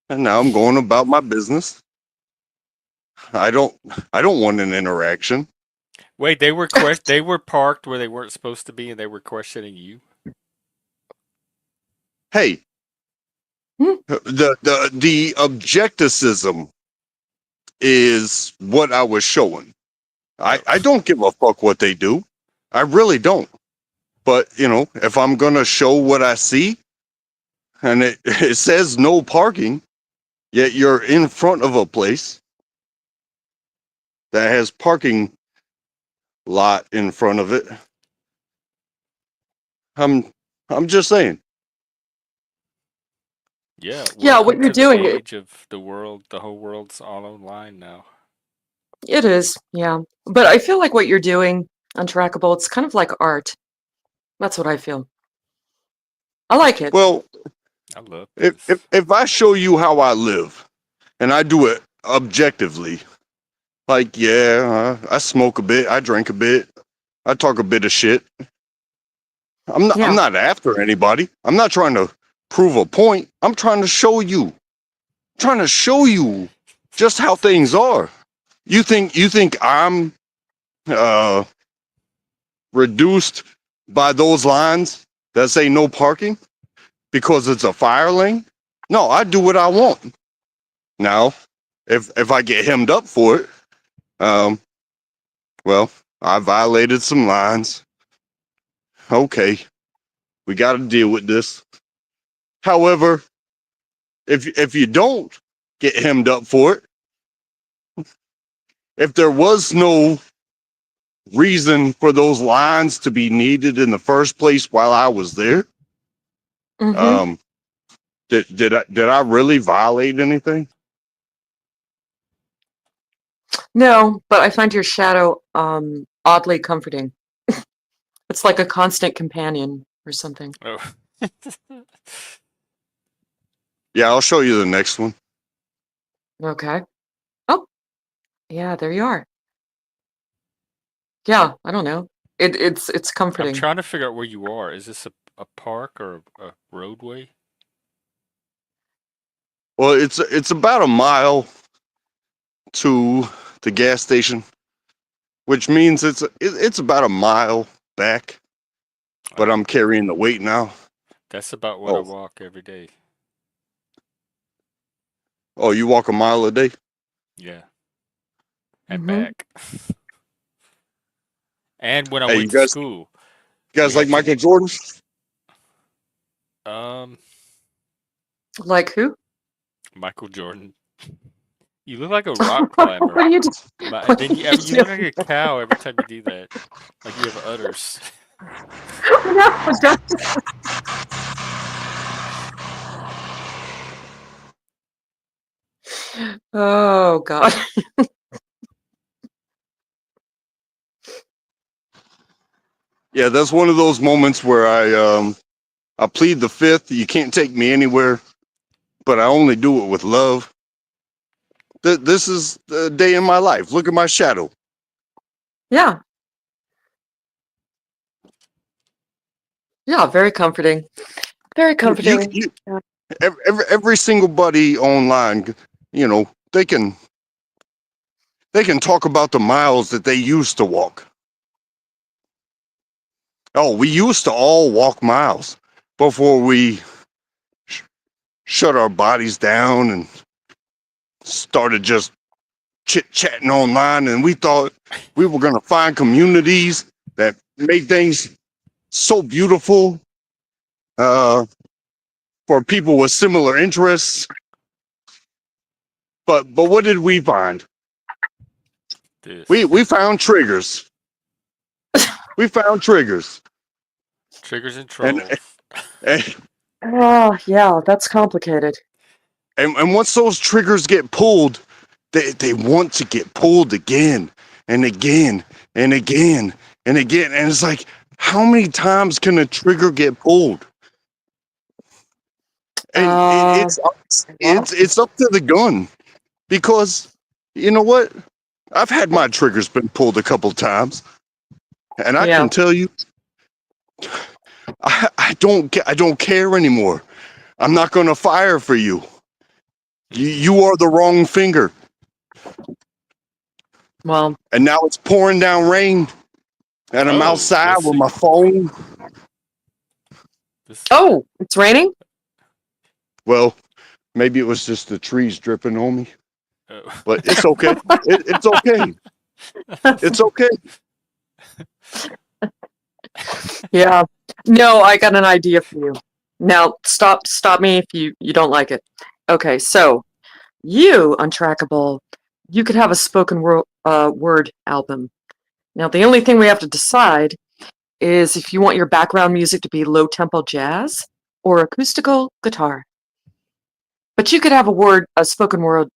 and now I'm going about my business. I don't want an interaction. Wait, they were parked where they weren't supposed to be, and they were questioning you. Hey, the objecticism is what I was showing. I don't give a fuck what they do. I really don't. But if I'm gonna show what I see, and it says no parking, yet you're in front of a place that has parking lot in front of it. I'm just saying. Yeah. Yeah, what Welcome you're to the doing, age of the world. The whole world's all online now. it is, yeah. But I feel like what you're doing, Untrackable, it's kind of like art. That's what I feel. I like it. Well, I love if this. if I show you how I live, and I do it objectively, like I smoke a bit, I drink a bit, I talk a bit of shit. I'm Yeah. not after anybody. I'm not trying to prove a point. I'm trying to show you. Trying to show you just how things are. You think I'm reduced by those lines that say no parking because it's a fire lane? No, I do what I want. Now, if I get hemmed up for it, well, I violated some lines. Okay, we got to deal with this. However, if you don't get hemmed up for it, if there was no reason for those lines to be needed in the first place while I was there, Mm-hmm. did I really violate anything? No, but I find your shadow oddly comforting. It's like a constant companion or something. Oh. Yeah, I'll show you the next one. Okay. Oh, yeah, there you are. Yeah, I don't know. It's I'm comforting. trying to figure out where you are. Is this a park or a roadway? Well, it's about a mile to the gas station, which means it's about a mile back. But Oh, I'm carrying the weight now. that's about what I Oh, walk every day. oh, you walk a mile a day? Yeah, and Mm-hmm. back. And when I Hey, went to school, you we guys like had to. Michael Jordan? Um, Like who? Michael Jordan. You look like a rock What climber. are you doing? And then you look like a cow every time you do that. Like you have udders. No, don't. Oh God. Yeah, that's one of those moments where I plead the fifth. You can't take me anywhere, but I only do it with love. This is the day in my life. Look at my shadow. Yeah. Yeah, very comforting. Very You, comforting. you Yeah. every single buddy online, you know, they can talk about the miles that they used to walk. Oh, we used to all walk miles before we shut our bodies down and started just chit-chatting online, and we thought we were going to find communities that made things so beautiful for people with similar interests. But what did we find? This We found triggers. We found triggers. triggers and And trolls. and, Oh, yeah, that's complicated. and once those triggers get pulled, they want to get pulled again and again and again and again. And it's like, how many times can a trigger get pulled? And Uh, well, it's up to the gun, because you know what? I've had my triggers been pulled a couple times, and I yeah. can tell you, I don't care anymore. I'm not going to fire for you. You are the wrong finger. Well, And now it's pouring down rain, and I'm Oh, outside let's with see. my phone. This. oh, it's raining? Well, maybe it was just the trees dripping on me, Oh. but it's okay. It's okay. It's okay. Yeah. No, I got an idea for you. Now, stop me if you don't like it. Okay, so you, Untrackable, you could have a spoken word album. Now, the only thing we have to decide is if you want your background music to be low tempo jazz or acoustical guitar. But you could have a spoken word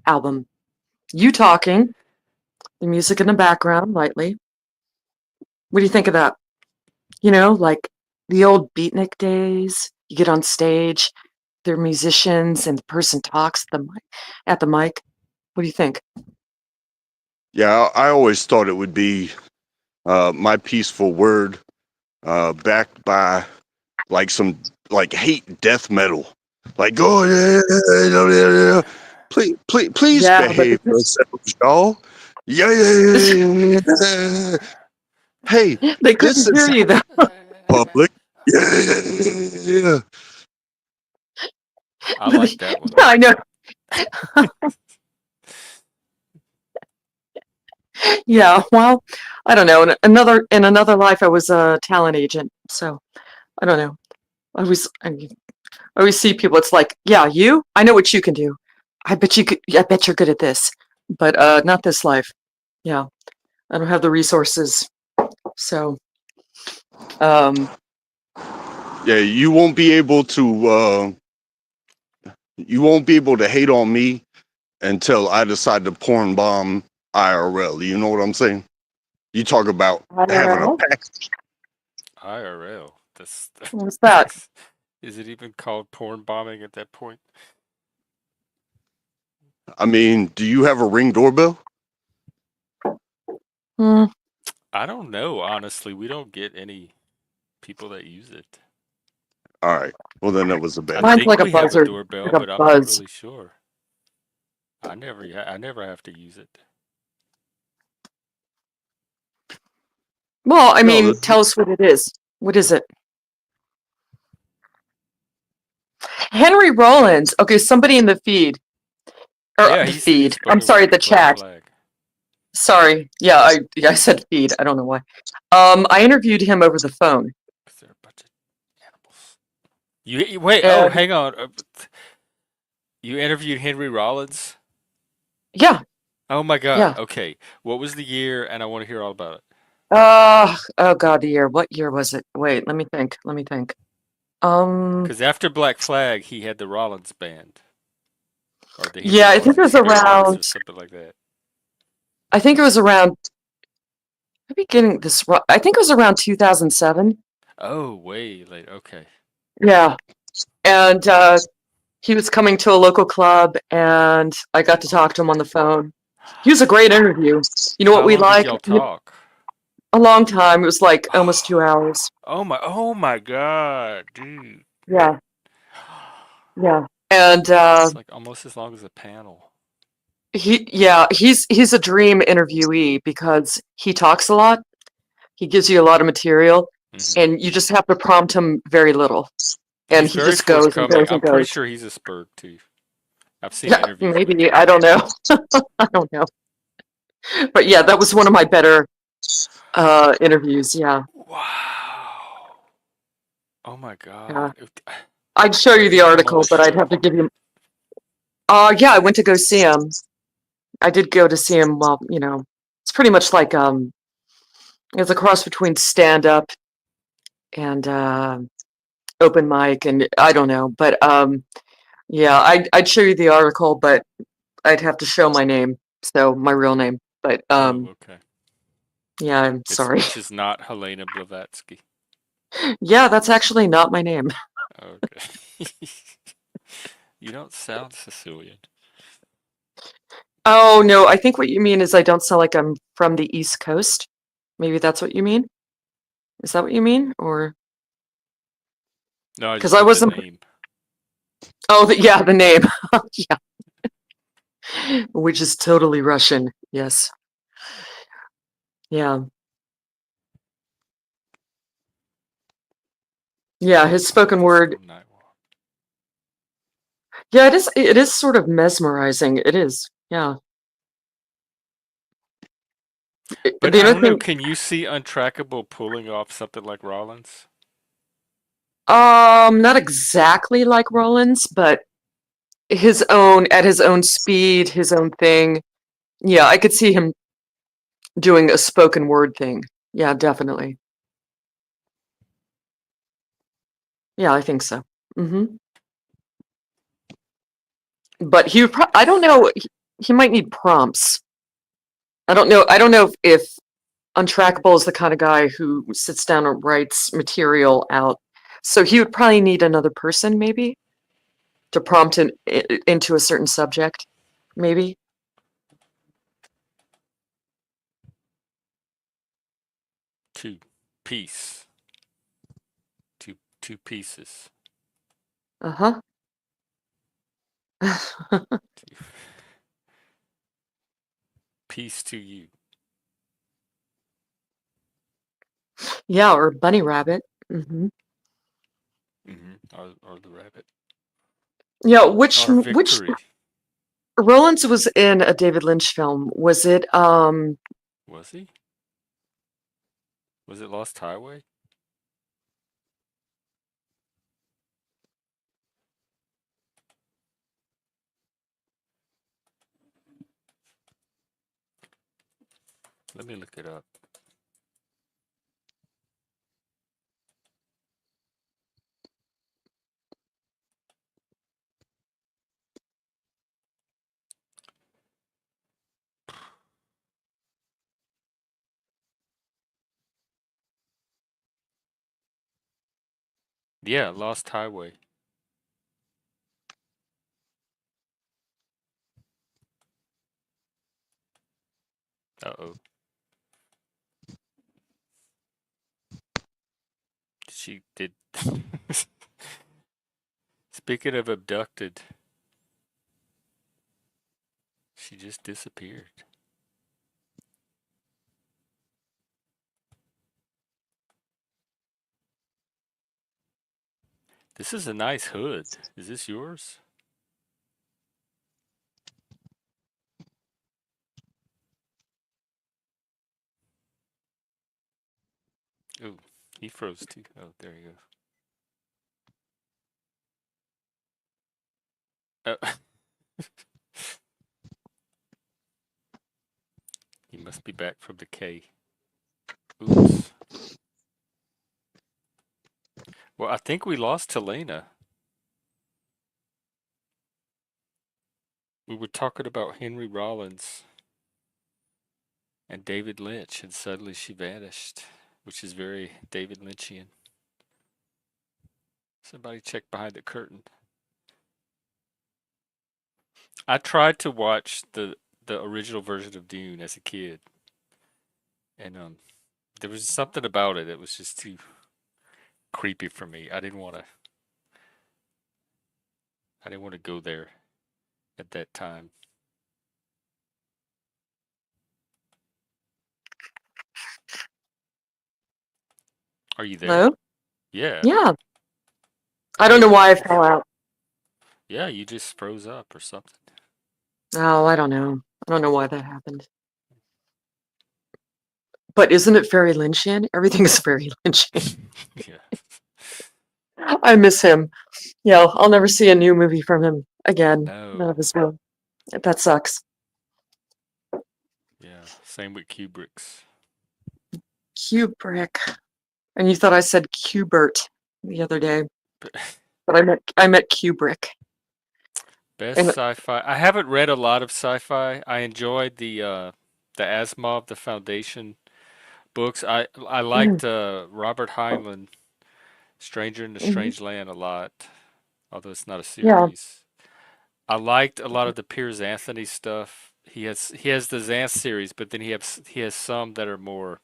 album. You talking, the music in the background lightly. What do you think of that? You know, like the old beatnik days. You get on stage, they're musicians, and the person talks at the mic. What do you think? Yeah, I always thought it would be my peaceful word, backed by like some like hate death metal, like oh yeah, yeah, yeah, yeah. please Yeah, but behave yourselves, y'all. Yeah. Hey, they this couldn't hear is you though. public. Yeah. I like that one. Yeah, I know. Yeah, well, I don't know. In another life, I was a talent agent, so I don't know. I always see people. It's like, yeah, you. I know what you can do. I bet you could. I bet you're good at this, but not this life. Yeah, I don't have the resources. So, um, Yeah, you won't be able to hate on me until I decide to porn bomb IRL. You know what I'm saying? You talk about having a IRL? pack. IRL. That's What's that? is it even called porn bombing at that point? I mean, do you have a Ring doorbell? Hmm. I don't know, honestly. We don't get any people that use it. All right. Well, then that was a I bad Mine's joke. think like a we have a buzzer, doorbell, like a but I'm not buzz. really sure. I never have to use it. Well, I No, mean, tell us what it is. What is it? Henry Rollins. Okay, somebody in the feed or Yeah, the he's feed. I'm spoken sorry, word the with Black chat. Flag. Sorry. Yeah, I said feed. I don't know why. I interviewed him over the phone, 'Cause they're a bunch of animals. Wait, oh, and hang on. You interviewed Henry Rollins? yeah, Oh my God. yeah. Okay. What was the year? And I want to hear all about it. Oh God, the year. What year was it? Wait, let me think. Let me think. Um, Because after Black Flag, he had the Rollins band or the Henry yeah, I think it Rollins was Experience or around. something like that. I think it was around. Maybe getting this wrong. I think it was around 2007. Oh, way late. Okay. Yeah, and he was coming to a local club, and I got to talk to him on the phone. He was a great interview. You know what How we long did like? y'all talk? A long time. It was like almost 2 hours. Oh my God, dude. Yeah, yeah. And That's like almost as long as a panel. he's a dream interviewee because he talks a lot. He gives you a lot of material, Hmm. and you just have to prompt him very little, and He's he very just goes and forthcoming. goes and I'm pretty goes. sure he's a Spurg too. I've seen Yeah, interviews with maybe him. I don't know. I don't know. But yeah, that was one of my better interviews. Yeah, Wow. Oh my yeah. God. I'd show Where you did the he come on article, the but I'd have show? to give you. Yeah, I went to go see him. I did go to see him. Well, it's pretty much like it's a cross between stand up and open mic, and I don't know, but yeah, I'd show you the article, but I'd have to show my name, so my real name. But Oh, okay. yeah, I'm sorry. Which is not Helena Blavatsky. Yeah, that's actually not my name. Okay. You don't sound Sicilian. Oh no, I think what you mean is I don't sound like I'm from the East Coast. Maybe that's what you mean. Is that what you mean? Or No, I because just I meant the wasn't. name. Oh, yeah, the name. Yeah, which is totally Russian. Yes. Yeah. Yeah, his spoken word. Peaceful night walk. Yeah, it is sort of mesmerizing. It is. Yeah. But The I other don't know, thing, can you see Untrackable pulling off something like Rollins? not exactly like Rollins, but at his own speed, his own thing. Yeah, I could see him doing a spoken word thing. Yeah, definitely. Yeah, I think so. But I don't know. He might need prompts. I don't know. I don't know if Untrackable is the kind of guy who sits down and writes material out. So he would probably need another person, maybe, to prompt into a certain subject, maybe. Two piece. Two pieces. Uh-huh. Peace to you. Yeah, or bunny rabbit. Hmm. Or the rabbit. Yeah, which Our victory. Rollins was in a David Lynch film. Was it Was he? Was it Lost Highway? Let me look it up. Yeah, Lost Highway. Uh-oh. She did. Speaking of abducted, she just disappeared. This is a nice hood. Is this yours? Ooh, he froze too. Oh, there you go. He must be back from the K. Oops. Well, I think we lost Helena. We were talking about Henry Rollins and David Lynch, and suddenly she vanished, which is very David Lynchian. Somebody check behind the curtain. I tried to watch the original version of Dune as a kid, and there was something about it that was just too creepy for me. I didn't want to. I didn't want to go there at that time. Are you there? hello? Yeah. Yeah. I don't know why I fell out. Yeah, you just froze up or something. Oh, I don't know. I don't know why that happened. But isn't it very Lynchian? Everything is very Lynchian. Yeah. I miss him. Yeah, I'll never see a new movie from him again. None No. of his will. That sucks. Yeah. Same with Kubrick's. Kubrick. And you thought I said Kubert the other day, But but I meant Kubrick. best And sci-fi. I haven't read a lot of sci-fi. I enjoyed the Asimov, the Foundation books. I liked Robert Heinlein, Stranger in the mhm, Strange Land a lot, although it's not a yeah, series. I liked a lot of the Piers Anthony stuff. He has the Xanth series, but then he has some that are more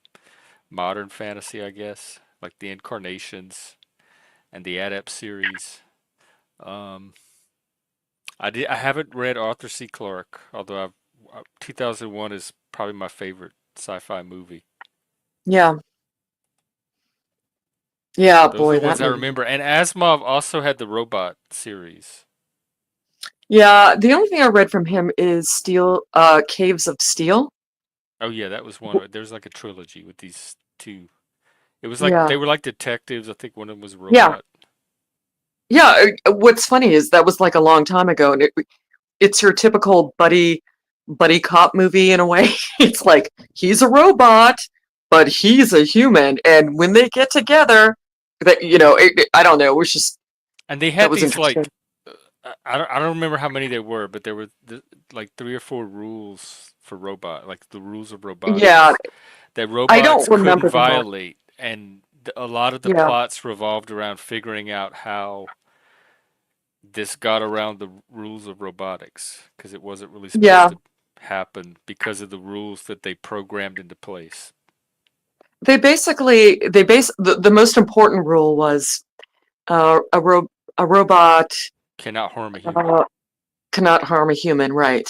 modern fantasy, I guess, like the Incarnations and the Adept series. Um, I haven't read Arthur C. Clarke, although 2001 is probably my favorite sci-fi movie. yeah, yeah. Those are Boy, the ones that I movie. remember. And Asimov also had the robot series. Yeah, the only thing I read from him is Steel, Caves of Steel. Oh yeah, that was one. There's like a trilogy with these two. It was like Yeah, they were like detectives. I think one of them was a yeah, robot. yeah. What's funny is that was like a long time ago, and it's your typical buddy cop movie in a way. It's like he's a robot, but he's a human, and when they get together, that I don't know. It was just And they that had was these interesting. like I don't remember how many there were, but there were like 3 or 4 rules for robot, like the rules of Yeah, robotics that I don't robots couldn't remember them all. violate, and a lot of the Yeah, plots revolved around figuring out how this got around the rules of robotics because it wasn't really supposed yeah. to happen because of the rules that they programmed into place. The most important rule was uh, a ro a robot Cannot harm a human. uh, cannot harm a human, right?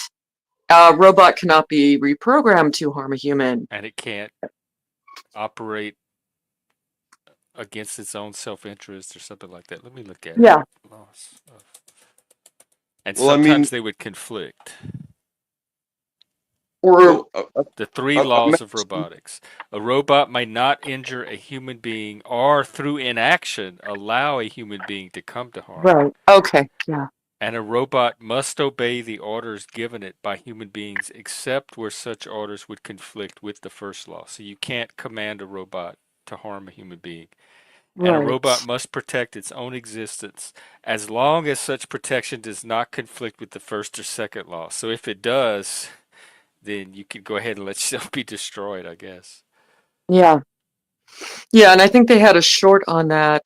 A robot cannot be reprogrammed to harm a human. And it can't operate against its own self-interest or something like that. Let me look at it. Yeah. Loss of... And Well, I mean, sometimes they would conflict. Or well, The three laws of imagine, robotics. A robot may not injure a human being or through inaction allow a human being to come to harm. right. Okay. Yeah. And a robot must obey the orders given it by human beings except where such orders would conflict with the first law. So you can't command a robot to harm a human being. And a robot Right. must protect its own existence as long as such protection does not conflict with the first or second law. So if it does, then you can go ahead and let yourself be destroyed, I guess. Yeah. Yeah. And I think they had a short on that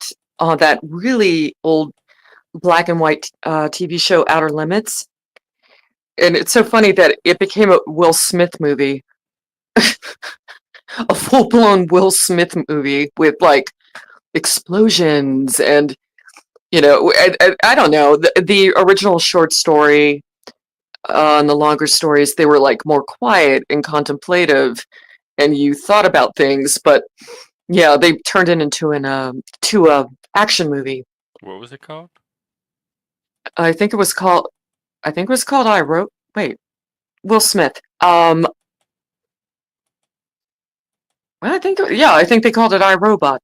really old black and white TV show, Outer Limits. And it's so funny that it became a Will Smith movie, a full blown Will Smith movie with like explosions and I don't know the original short story and the longer stories, they were like more quiet and contemplative and you thought about things, but yeah, they turned it into to a action movie. What was it called? I think it was called I Wrote wait Will Smith. I think they called it I, Robot.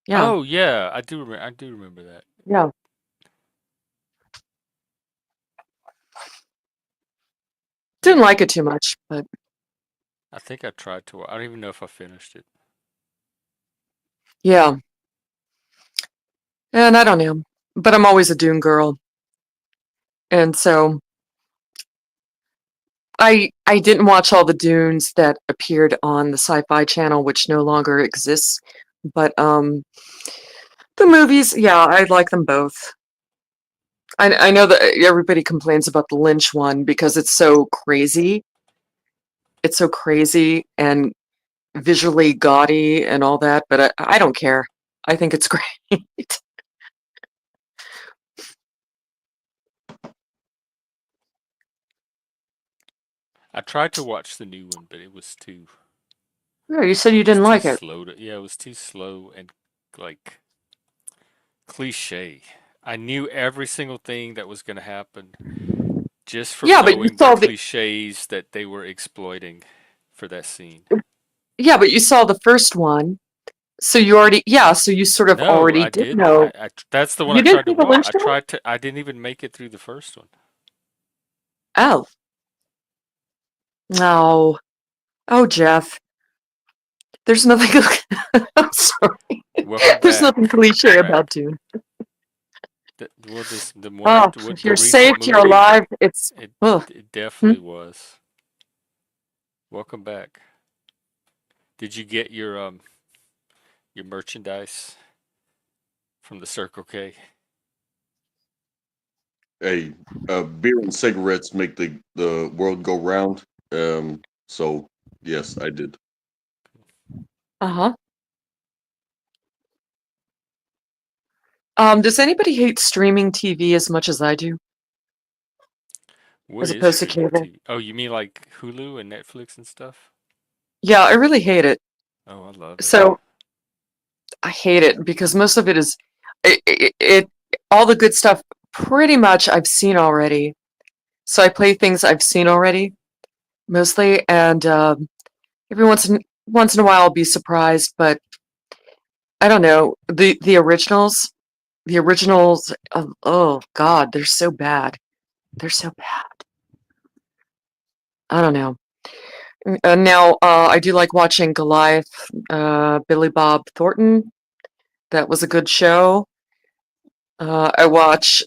Yeah. Oh yeah, I do remember. I do remember that. Yeah. Didn't like it too much, but I think I tried to. I don't even know if I finished it. yeah. And I don't know. But I'm always a Dune girl. And so I didn't watch all the Dunes that appeared on the Sci-Fi Channel, which no longer exists. But the movies, yeah, I like them both. I know that everybody complains about the Lynch one because it's so crazy. It's so crazy and visually gaudy and all that, but I don't care. I think it's great. I tried to watch the new one, but it was too. Yeah, you said you It was didn't too like it. slow to. Yeah, it was too slow and like cliche. I knew every single thing that was going to happen just from Yeah, but you knowing the saw the cliches that they were exploiting for that scene. yeah, but you saw the first one, so so you sort of No, already I did didn't. know. That's the one I You didn't tried to see the watch. Lynch one? I didn't even make it through the first one. Oh, no. Oh, Jeff. There's nothing. I'm sorry. Welcome There's nothing back. cliche Welcome about back. Dune. Well, the one, Oh, with if the you're recent safe, you're movie, alive. It's it oh, it hmm? definitely was. Welcome back. Did you get your merchandise from the Circle K? hey, beer and cigarettes make the world go round. So yes, I did. Uh-huh. Does anybody hate streaming TV as much as I do, What as is opposed to streaming cable? TV? Oh, you mean like Hulu and Netflix and stuff? Yeah, I really hate it. Oh, I love it. So I hate it because most of it is it all the good stuff pretty much I've seen already. So I play things I've seen already mostly, and every once in a while I'll be surprised, but I don't know the originals. The originals, oh God, they're so bad. They're so bad. I don't know. Now I do like watching Goliath, Billy Bob Thornton. That was a good show. I watch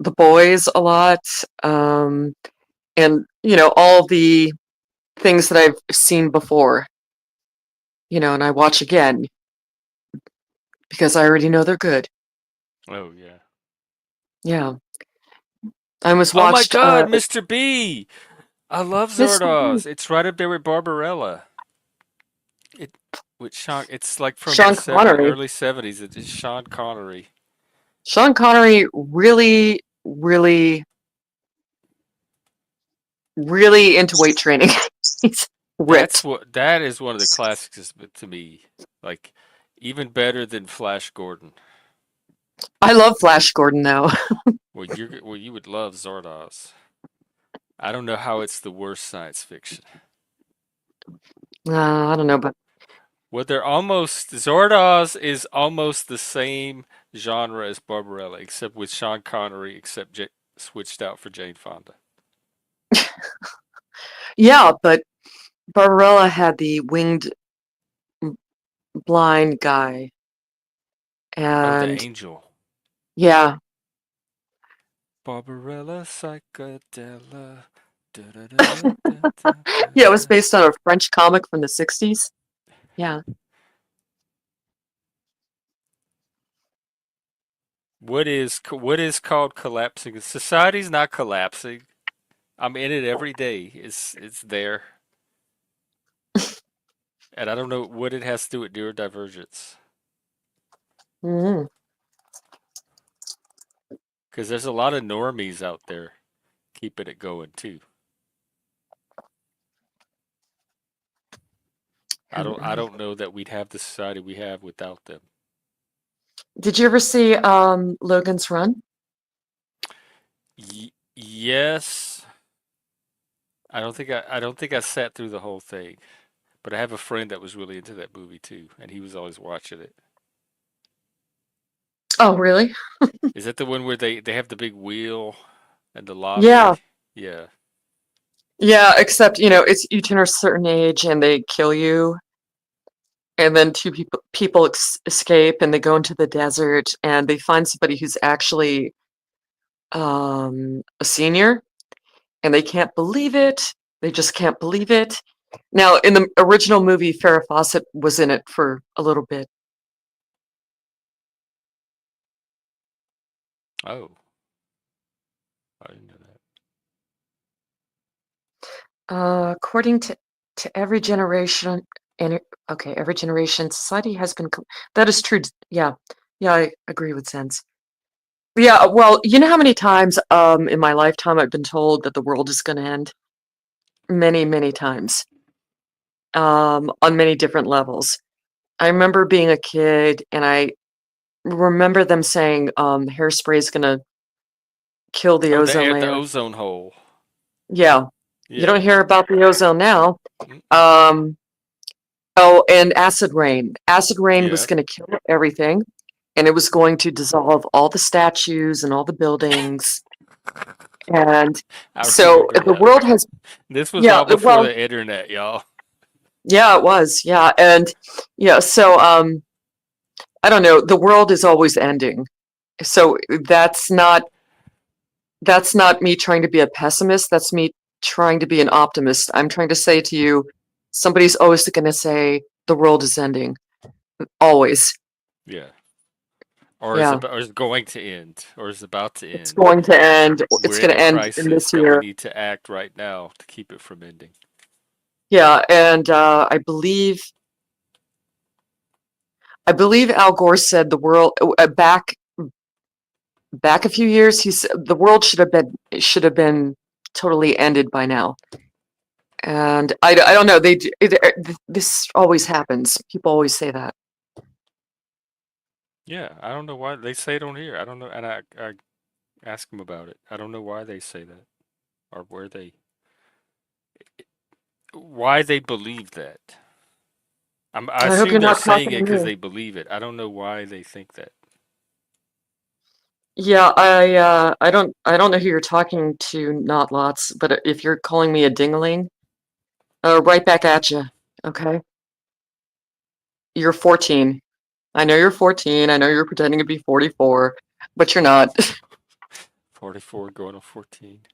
The Boys a lot, um, and all the things that I've seen before. And I watch again because I already know they're good. Oh yeah. Yeah, I almost Oh my watched God, Mr. B! I love Mr. Zardoz. B. It's right up there with Barbarella. It with Sean. It's like from the Sean Connery. early 70s. It's Sean Connery. Sean Connery really, really really into weight training. He's ripped. That is one of the classics to me. Like even better than Flash Gordon. I love Flash Gordon though. Well, you would love Zardoz. I don't know how it's the worst science fiction. I don't know, but Well, they're almost Zardoz is almost the same genre as Barbarella, except with Sean Connery, switched out for Jane Fonda. yeah, but Barbarella had the winged blind guy, Oh, the and angel. yeah, Barbarella Psychedella. yeah, it was based on a French comic from the '60s. Yeah. What is called collapsing? Society's not collapsing. I'm in it every day. It's there, and I don't know what it has to do with neurodivergence. Mhm. Because there's a lot of normies out there keeping it going too. I don't know that we'd have the society we have without them. Did you ever see Logan's Run? Yes. I don't think I sat through the whole thing, but I have a friend that was really into that movie too, and he was always watching it. Oh, really? Is that the one where they have the big wheel and the Yeah. lobby? Yeah. Yeah, except, it's you turn a certain age and they kill you, and then two people escape and they go into the desert and they find somebody who's actually a senior, and they can't believe it. They just can't believe it. Now, in the original movie, Farrah Fawcett was in it for a little bit. Oh, I didn't know that. According to every generation, and every generation, society has been. That is true. Yeah, yeah, I agree with Sense. Yeah, well, you know how many times in my lifetime I've been told that the world is going to end? Many, many times, on many different levels. I remember being a kid, and I remember them saying hairspray is going to kill the Oh, ozone the layer. ozone hole. Yeah, you Yeah. don't hear about the ozone now. Mm, Um, Oh, and acid rain. Acid rain was yeah. going to kill everything, and it was going to dissolve all the statues and all the buildings. And I so remember the that. world has, This was yeah, all before well, the internet, y'all. yeah, it was, yeah, and yeah, so I don't know. The world is always ending, so that's not me trying to be a pessimist. That's me trying to be an optimist. I'm trying to say to you, somebody's always going to say the world is ending, always. Yeah. Yeah. Or is going to end, or is about to It's end. going to end. We're It's in going a to end in crisis, this but we year. need to act right now to keep it from ending. Yeah, and I believe Al Gore said the world back a few years. He said the world should have been totally ended by now. And I don't know. This always happens. People always say that. Yeah, I don't know why they say it on here. I don't know, and I ask them about it. I don't know why they say that, or why they believe that. I I hope assume you're they're not saying talking it to because me. they believe it. I don't know why they think that. Yeah, I don't know who you're talking to, not lots, but if you're calling me a dingaling, right back at you. Okay, you're 14. I know you're 14. I know you're pretending to be 44, but you're not. 44 going on 14.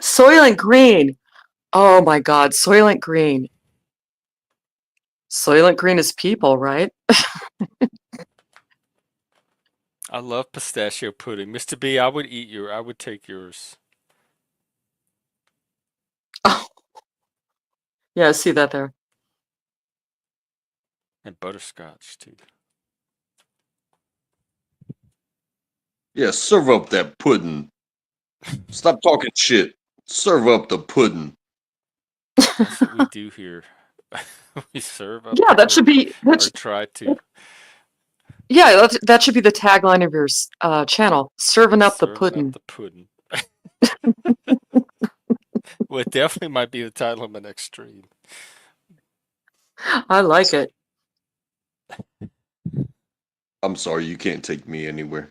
Soylent Green. Oh my God, Soylent Green. Soylent Green is people, right? I love pistachio pudding. Mr. B, I would I would take yours. Oh, yeah, I see that there. And butterscotch too. Yeah, serve up that pudding. Stop talking shit. Serve up the pudding. That's what we do here. We serve up Yeah, the that should pudding, be or try to yeah, that should be the tagline of your channel. Serving up the serving up pudding. the pudding. Well, it definitely might be the title of my next stream. I like it. I'm sorry, you can't take me anywhere.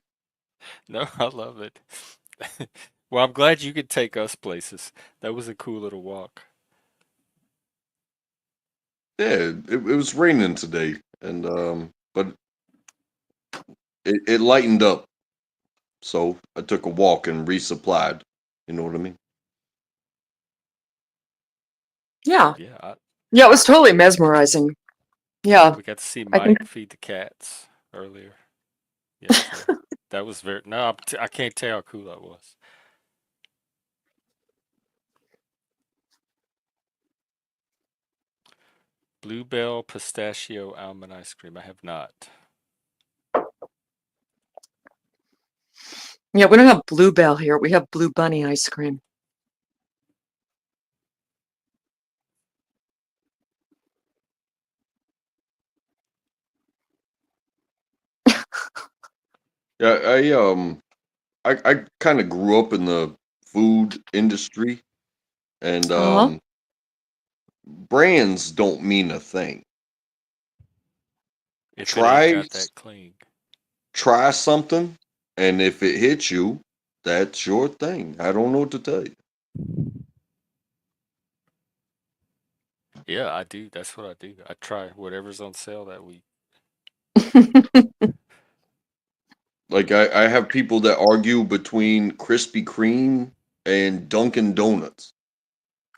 No, I love it. Well, I'm glad you could take us places. That was a cool little walk. Yeah, it was raining today, and but it lightened up. So I took a walk and resupplied. You know what I mean? Yeah. Yeah, Yeah, it was totally mesmerizing. Yeah, we got to see I think Mike feed the cats earlier. Yeah, so that was very. No, I can't tell how cool that was. Bluebell pistachio almond ice cream. I have not. yeah, we don't have Bluebell here. We have Blue Bunny ice cream. Yeah, I kind of grew up in the food industry, and Uh-huh. brands don't mean a thing. If it ain't Try got that cling. try something, and if it hits you, that's your thing. I don't know what to tell you. Yeah, I do. That's what I do. I try whatever's on sale that week. Like I have people that argue between Krispy Kreme and Dunkin' Donuts.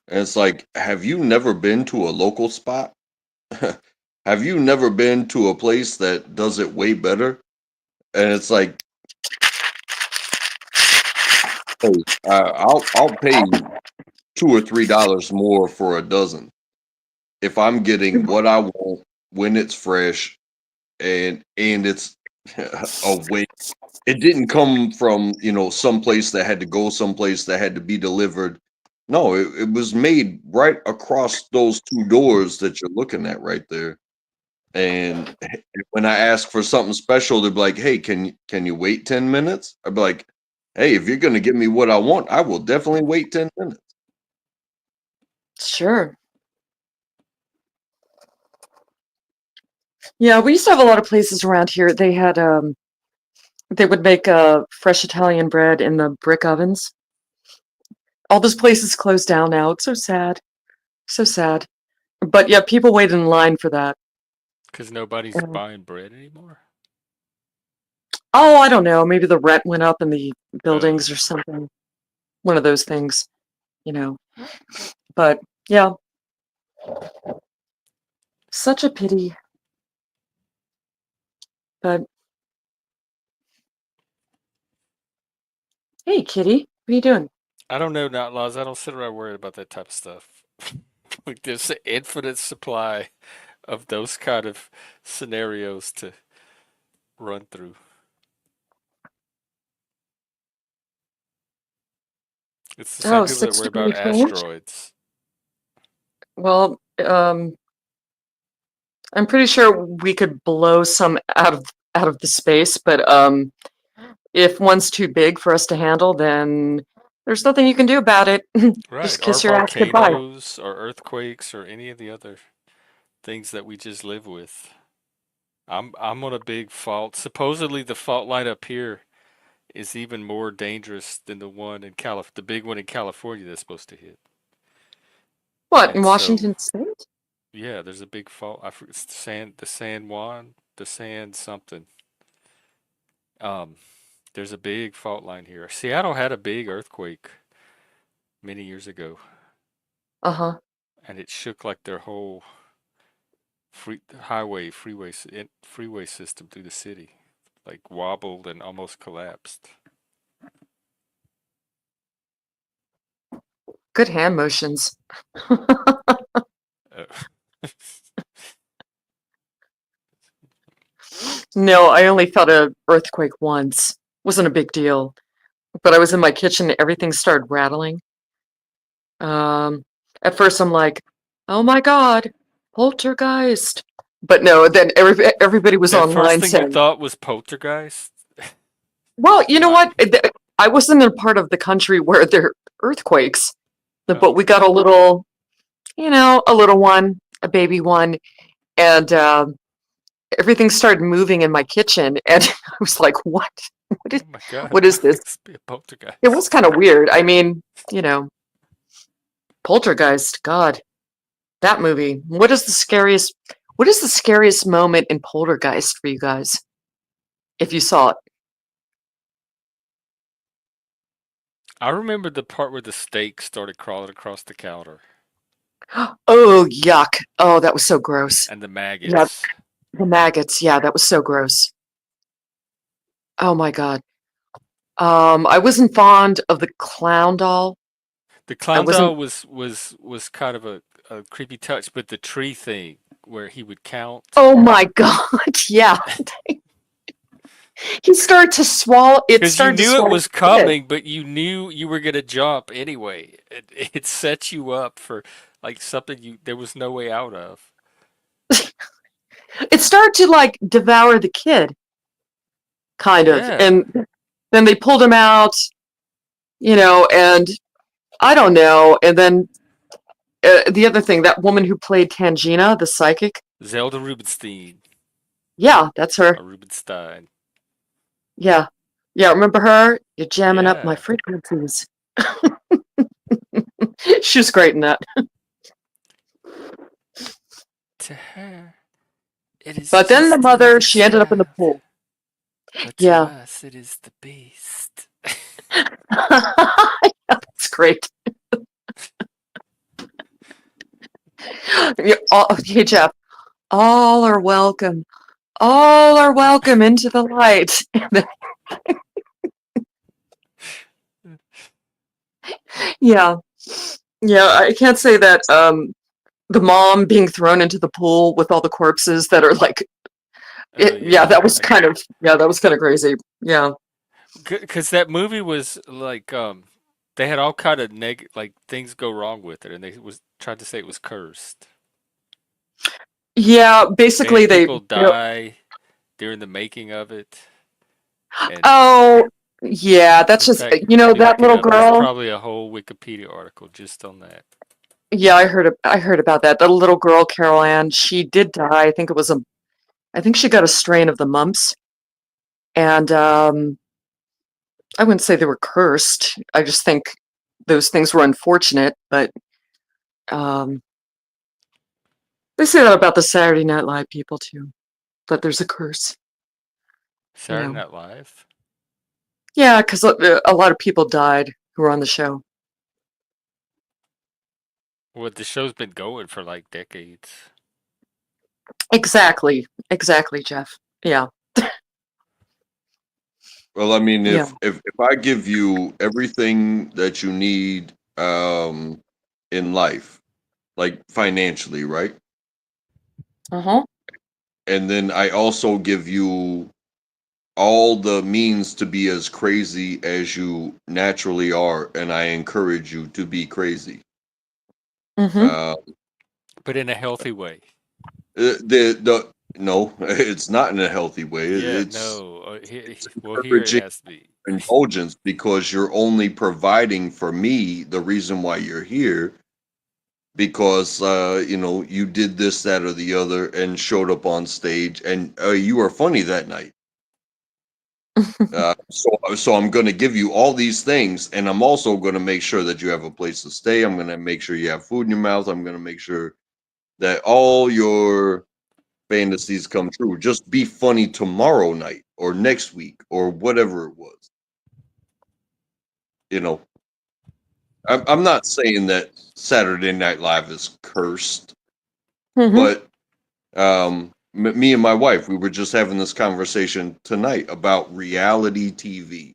And it's like, have you never been to a local spot? Have you never been to a place that does it way better? And it's like, hey, I'll pay $2 or $3 more for a dozen if I'm getting what I want when it's fresh and it's away. It didn't come from someplace that had to go someplace that had to be delivered. No, it was made right across those two doors that you're looking at right there. And when I ask for something special, they're like, "Hey, can you wait 10 minutes?" I'd be like, "Hey, if you're gonna give me what I want, I will definitely wait 10 minutes." Sure. Yeah, we used to have a lot of places around here. They would make fresh Italian bread in the brick ovens. All those places closed down now. It's so sad. So sad. But yeah, people wait in line for that. Because nobody's Uh, buying bread anymore. oh, I don't know. Maybe the rent went up in the Oh, buildings or something. One of those things, you know. But yeah, such a pity. But hey, Kitty, what are you doing? I don't know, not laws. I don't sit around worried about that type of stuff. Like there's an infinite supply of those kind of scenarios to run through. It's the same Oh, people that six worry about degree change? asteroids. Well, I'm pretty sure we could blow some out of the space, but if one's too big for us to handle, then there's nothing you can do about it. Right, Just or kiss your ass goodbye. volcanoes, or earthquakes, or any of the other things that we just live with. I'm on a big fault. Supposedly the fault line up here is even more dangerous than the one in the big one in California that's supposed to hit. What, in And so, Washington State? yeah, there's a big fault. It's the San Juan, the San something. Um, there's a big fault line here. Seattle had a big earthquake many years ago, Uh-huh. and it shook like their whole freeway system through the city, like wobbled and almost collapsed. Good hand motions. Uh, No, I only felt a earthquake once. Wasn't a big deal. but I was in my kitchen and everything started rattling. At first I'm like, oh my God, poltergeist. But no, then everybody was The first online thing you saying, thought was poltergeist? well, you know Wow. what? I wasn't in a part of the country where there are earthquakes, but we Okay. got a little, a little one, a baby one, and everything started moving in my kitchen, and I was like, "What? What is? Oh my God. What is this?" This be a It poltergeist. was kind of weird. I mean, Poltergeist. God, that movie. What is the scariest? What is the scariest moment in Poltergeist for you guys? If you saw it. I remember the part where the steak started crawling across the counter Oh, yuck. Oh, that was so gross. and the Yeah, maggots. the maggots. Yeah, that was so gross. Oh my God. I wasn't fond of the clown doll. The I clown wasn't. doll was kind of a creepy touch, but the tree thing where he would count. Oh my God. Yeah. He started to swallow. It Because you started to knew it swallow was the kid. coming, but you knew you were gonna jump anyway. It set you up for like something there was no way out of. It started to like devour the kid, kind of. Yeah. And then they pulled him out, and I don't know. And then the other thing, that woman who played Tangina, the psychic, Zelda Rubinstein yeah, that's her. or Rubenstein. Yeah. Yeah, remember her? You're jamming up my Yeah. frequencies. She was great in that. To her, it is But then the just mother, another she ended up in the shaft, pool. but to Yeah. us it is the beast. That's great. Hey, Jeff, all are welcome. All are welcome into the light. Yeah. Yeah, I can't say that the mom being thrown into the pool with all the corpses that are like Oh yeah, yeah, that was kind of crazy. Yeah. because that movie was like they had all kind of like things go wrong with it, and they was tried to say it was cursed. Yeah, They basically had they, people die during the making of it, and oh, yeah, that's in just, fact, when you that look it little up, there's girl. probably a whole Wikipedia article just on that. Yeah, I heard about that. The little girl, Carol Ann, she did die. I think she got a strain of the mumps. And I wouldn't say they were cursed. I just think those things were unfortunate, but um, they say that about the Saturday Night Live people too, that there's a curse, you Saturday know. Night Live. Yeah, because a lot of people died who were on the show. Well, the show's been going for like decades. Exactly. Exactly, Jeff. Yeah. Well, I mean, Yeah. if I give you everything that you need in life, like financially, right? Uh-huh. And then I also give you all the means to be as crazy as you naturally are, and I encourage you to be crazy. Mm-hmm. Uh, But in a healthy way. the no, it's not in a healthy way. Yeah, It's no. Well, here it encouraging has to be. indulgence because you're only providing for me the reason why you're here because you did this, that, or the other, and showed up on stage, and you were funny that night. So I'm going to give you all these things, and I'm also going to make sure that you have a place to stay. I'm going to make sure you have food in your mouth. I'm going to make sure that all your fantasies come true. Just be funny tomorrow night or next week or whatever it was. You know, I'm not saying that Saturday Night Live is cursed, Mm-hmm. but me and my wife, we were just having this conversation tonight about reality TV.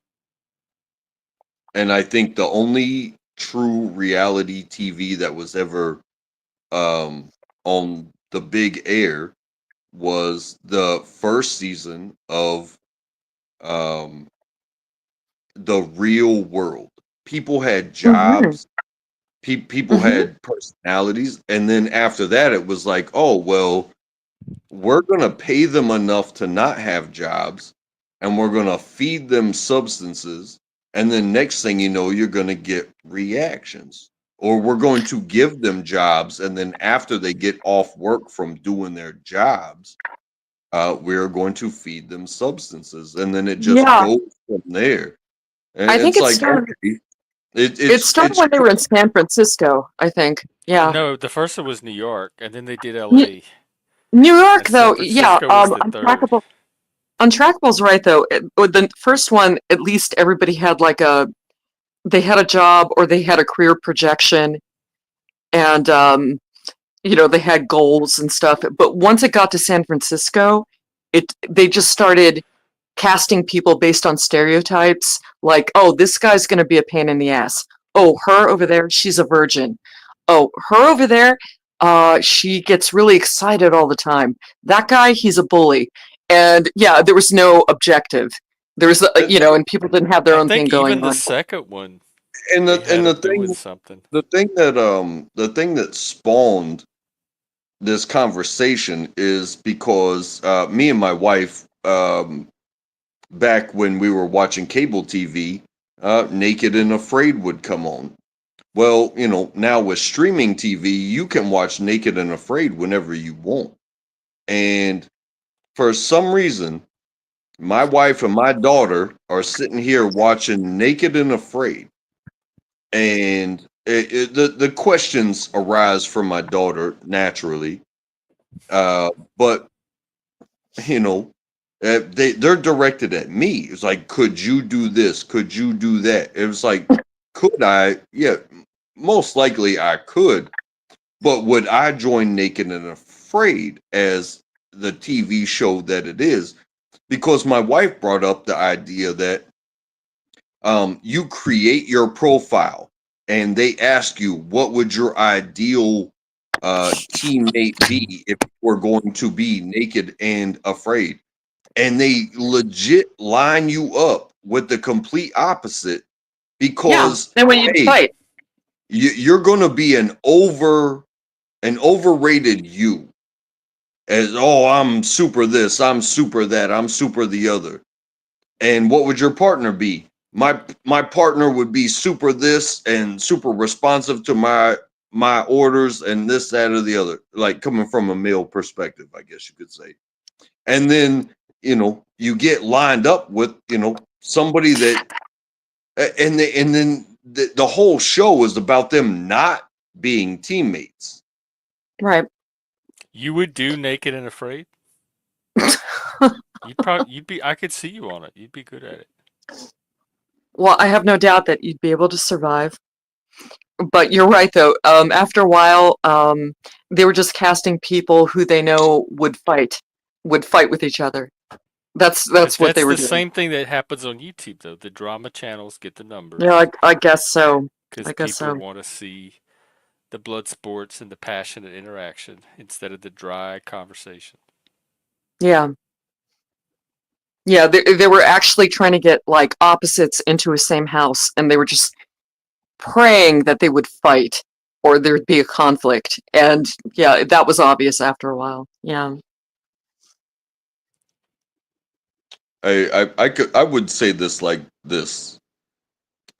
And I think the only true reality TV that was ever on the big air was the first season of um, the real world. People had Mhm. jobs, people Mhm. had personalities, and then after that, it was like, oh, well, we're going to pay them enough to not have jobs, and we're going to feed them substances. And then next thing you know, you're going to get reactions. Or we're going to give them jobs, and then after they get off work from doing their jobs, we're going to feed them substances, and then it just Yeah, goes from there. And I think it's it like, started. okay, It started it's when they were in San Francisco, I think. Yeah, No, the first one was New York, and then they did New, LA, New and York, San though. Yeah, Francisco was the third. Untrackable's right though. With the first one, at least everybody had like they had a job or they had a career projection, and they had goals and stuff. But once it got to San Francisco, they just started casting people based on stereotypes, like, oh, this guy's going to be a pain in the ass. Oh, her over there, she's a virgin. Oh, her over there, she gets really excited all the time. That guy, he's a bully. And yeah, there was no objective. There was, it, and people didn't have their I own thing think going even the on. second one, and they had the them thing doing something. the thing that spawned this conversation is because me and my wife, back when we were watching cable TV, Naked and Afraid would come on. Well, now with streaming TV, you can watch Naked and Afraid whenever you want. And for some reason, my wife and my daughter are sitting here watching Naked and Afraid. And the questions arise from my daughter naturally. But, you know, they're directed at me. It's like, could you do this? Could you do that? It was like, could I? Yeah, most likely I could. But would I join Naked and Afraid as the TV show that it is? Because my wife brought up the idea that you create your profile and they ask you, what would your ideal teammate be if you were going to be naked and afraid? And they legit line you up with the complete opposite Yeah, because, and when you'd hey, fight. you're going to be an overrated you, as, oh, I'm super this, I'm super that, I'm super the other. And what would your partner be? My partner would be super this and super responsive to my orders and this, that, or the other. Like, coming from a male perspective, I guess you could say. And then, you get lined up with, somebody that, and then the whole show is about them not being teammates. Right. You would do Naked and Afraid? You'd be. I could see you on it. You'd be good at it. Well, I have no doubt that you'd be able to survive. But you're right, though. After a while, they were just casting people who they know would fight with each other. But That's what they that's were the doing. same thing that happens on YouTube, though. The drama channels get the Yeah, numbers I guess so. because I guess people so. want to see the blood sports and the passionate interaction instead of the dry conversation. Yeah, yeah. They were actually trying to get like opposites into a same house, and they were just praying that they would fight or there'd be a conflict. And yeah, that was obvious after a while. Yeah. I would say this like this.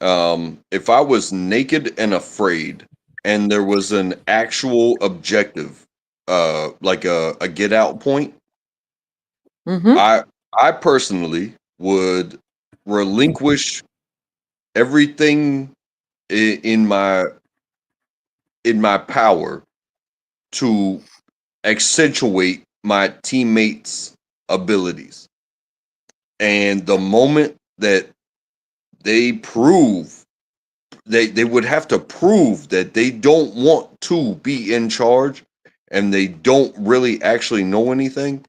If I was naked and afraid and there was an actual objective, like a get out point, Mm-hmm. I I personally would relinquish everything in my power to accentuate my teammates' abilities. And the moment that they prove they would have to prove that they don't want to be in charge and they don't really actually know anything,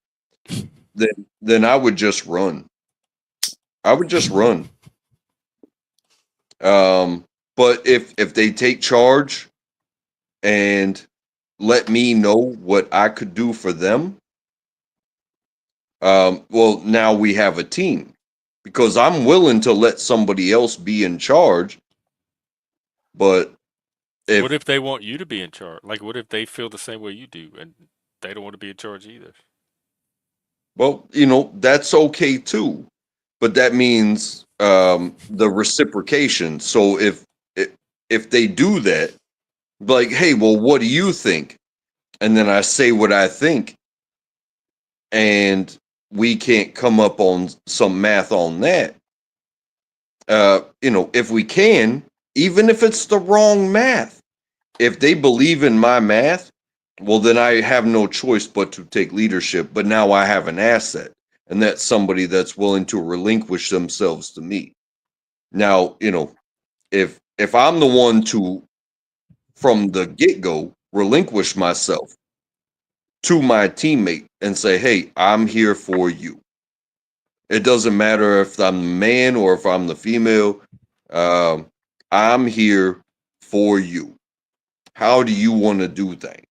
then I would just run. I would just run. But if they take charge and let me know what I could do for them, well, now we have a team. because I'm willing to let somebody else be in charge. But What if they want you to be in charge? Like, what if they feel the same way you do and they don't want to be in charge either? well, that's okay too. But that means the reciprocation. So if they do that, like, hey, well, what do you think? And then I say what I think, and we can't come up on some math on that. If we can, even if it's the wrong math, if they believe in my math, well, then I have no choice but to take leadership. But now I have an asset, and that's somebody that's willing to relinquish themselves to me. Now, if I'm the one to, from the get-go, relinquish myself to my teammate and say, hey, I'm here for you. It doesn't matter if I'm the man or if I'm the female. I'm here for you. How do you want to do things?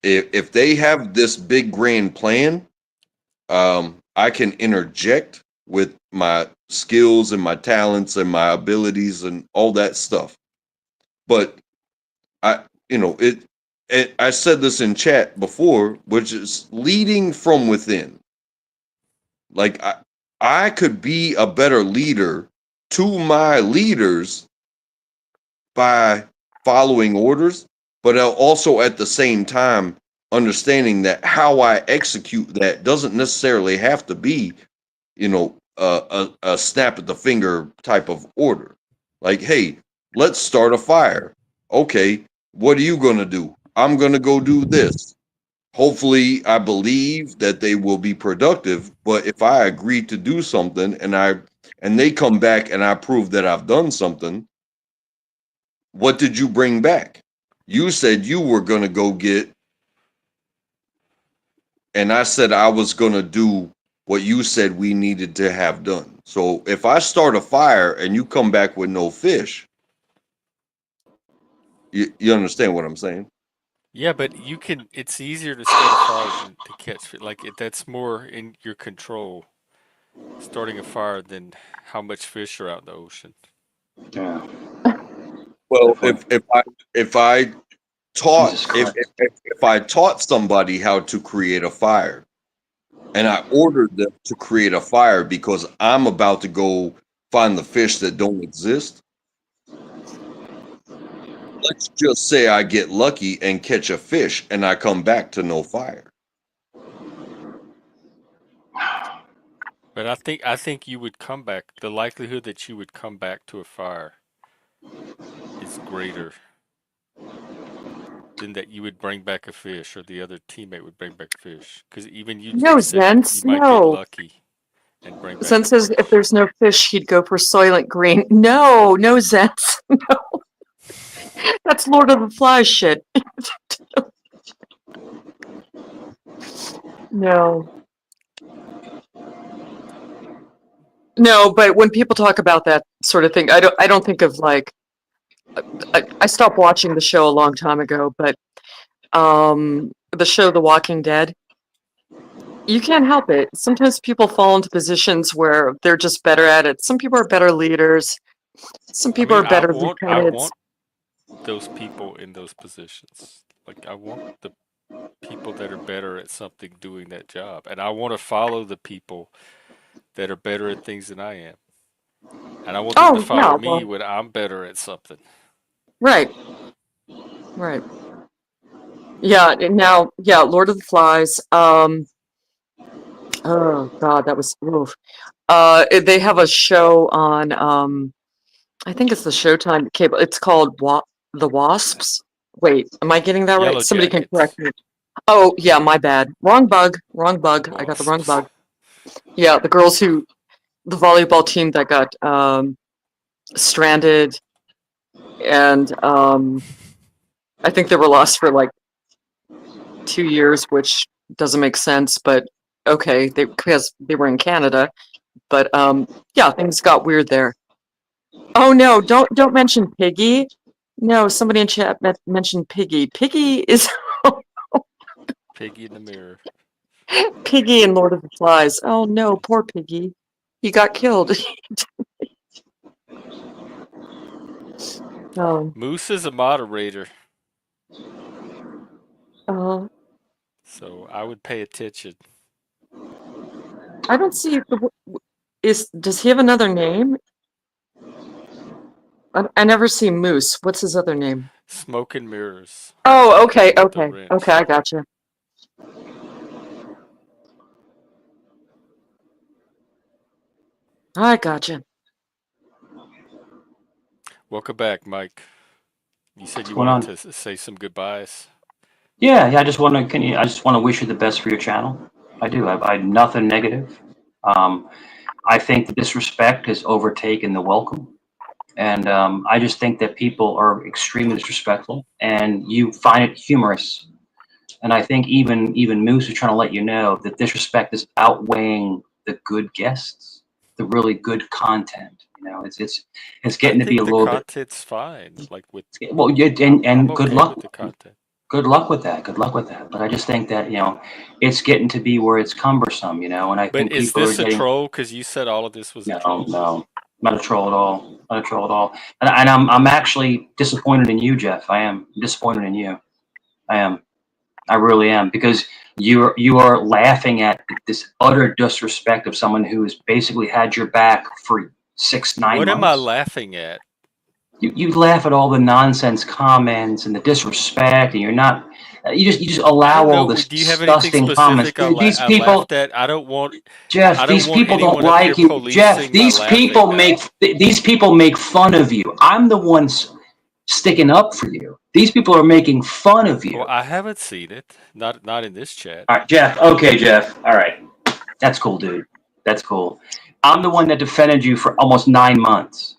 If they have this big grand plan, I can interject with my skills and my talents and my abilities and all that stuff. But I said this in chat before, which is leading from within. Like I could be a better leader to my leaders by following orders, but also at the same time understanding that how I execute that doesn't necessarily have to be, a snap at the finger type of order. Like, hey, let's start a fire. Okay, what are you going to do? I'm going to go do this. Hopefully, I believe that they will be productive, but if I agree to do something and they come back and I prove that I've done something, what did you bring back? You said you were going to go get, and I said I was going to do what you said we needed to have done. So if I start a fire and you come back with no fish, you understand what I'm saying? Yeah, but it's easier to start a fire than to catch fish. Like, that's more in your control, starting a fire, than how much fish are out in the ocean. Yeah. Well, Definitely. if I taught Jesus Christ. if I taught somebody how to create a fire, and I ordered them to create a fire because I'm about to go find the fish that don't exist. Let's just say I get lucky and catch a fish and I come back to no fire. But I think you would come back. The likelihood that you would come back to a fire is greater than that you would bring back a fish or the other teammate would bring back a fish. Because even you No, just said you Zens, might get no. lucky and bring back Zen a says if fish. there's no fish, he'd go for Soylent Green. No, no, Zens. That's Lord of the Flies shit. No. No, but when people talk about that sort of thing, I don't think of like I stopped watching the show a long time ago, but the show The Walking Dead, you can't help it. Sometimes people fall into positions where they're just better at it. Some people are better leaders. Some I people mean, are I better want I lieutenants. want those people in those positions. Like, I want the people that are better at something doing that job, and I want to follow the people that are better at things than I am, and I want them to Oh follow yeah, me well, when I'm better at something. right, right. Yeah, and now, yeah, Lord of the Flies. Oh God, that was oof. They have a show on I think it's the Showtime cable. It's called The Wasps. Wait, am I getting that right? Yellow Somebody can Jackets, correct me. Oh, yeah, my bad. Wrong bug. Wrong bug. I got the wrong wasps. bug. Yeah, the volleyball team that got stranded, and I think they were lost for like 2 years, which doesn't make sense, but okay, because they were in Canada. But yeah, things got weird there. Oh no, don't mention Piggy. No, somebody in chat mentioned Piggy. Piggy is Piggy in the mirror. Piggy in Lord of the Flies. Oh no, poor Piggy. He got killed. Oh. Moose is a moderator, Uh, so I would pay attention. I don't see does he have another name? I never see Moose. What's his other name? Smoke and mirrors. Oh, okay, With the okay, wrench. okay, I gotcha. I gotcha. Welcome back, Mike. You said you What's going wanted to say some goodbyes. Yeah, I just want to. I just want to wish you the best for your channel. I do. I nothing negative. I think the disrespect has overtaken the welcome, and I just think that people are extremely disrespectful, and you find it humorous. And I think even Moose is trying to let you know that disrespect is outweighing the good guests, the really good content. You know, it's getting to be a the little bit. content's fine. Like with Well, I'm good okay luck. with the content. Good luck with that. Good luck with that. But I just think that it's getting to be where it's cumbersome. And I But think is people are this a getting. troll? Because you said all of this was a No, troll. no, not a troll at all. Not a troll at all. And I'm actually disappointed in you, Jeff. I am disappointed in you. I am. I really am, because you are laughing at this utter disrespect of someone who has basically had your back for 6-9 What months. am I laughing at? You laugh at all the nonsense comments and the disrespect, and you're not. You just I allow don't all know. this Do you have anything disgusting comments. specific These I people, laughed at? I don't want Jeff. These people don't anyone up here like you, Jeff. policing my laughing. These people make fun of you. I'm the ones sticking up for you. These people are making fun of you. Well, I haven't seen it. Not in this chat. All right, Jeff. Okay, Jeff. All right. That's cool, dude. That's cool. I'm the one that defended you for almost 9 months.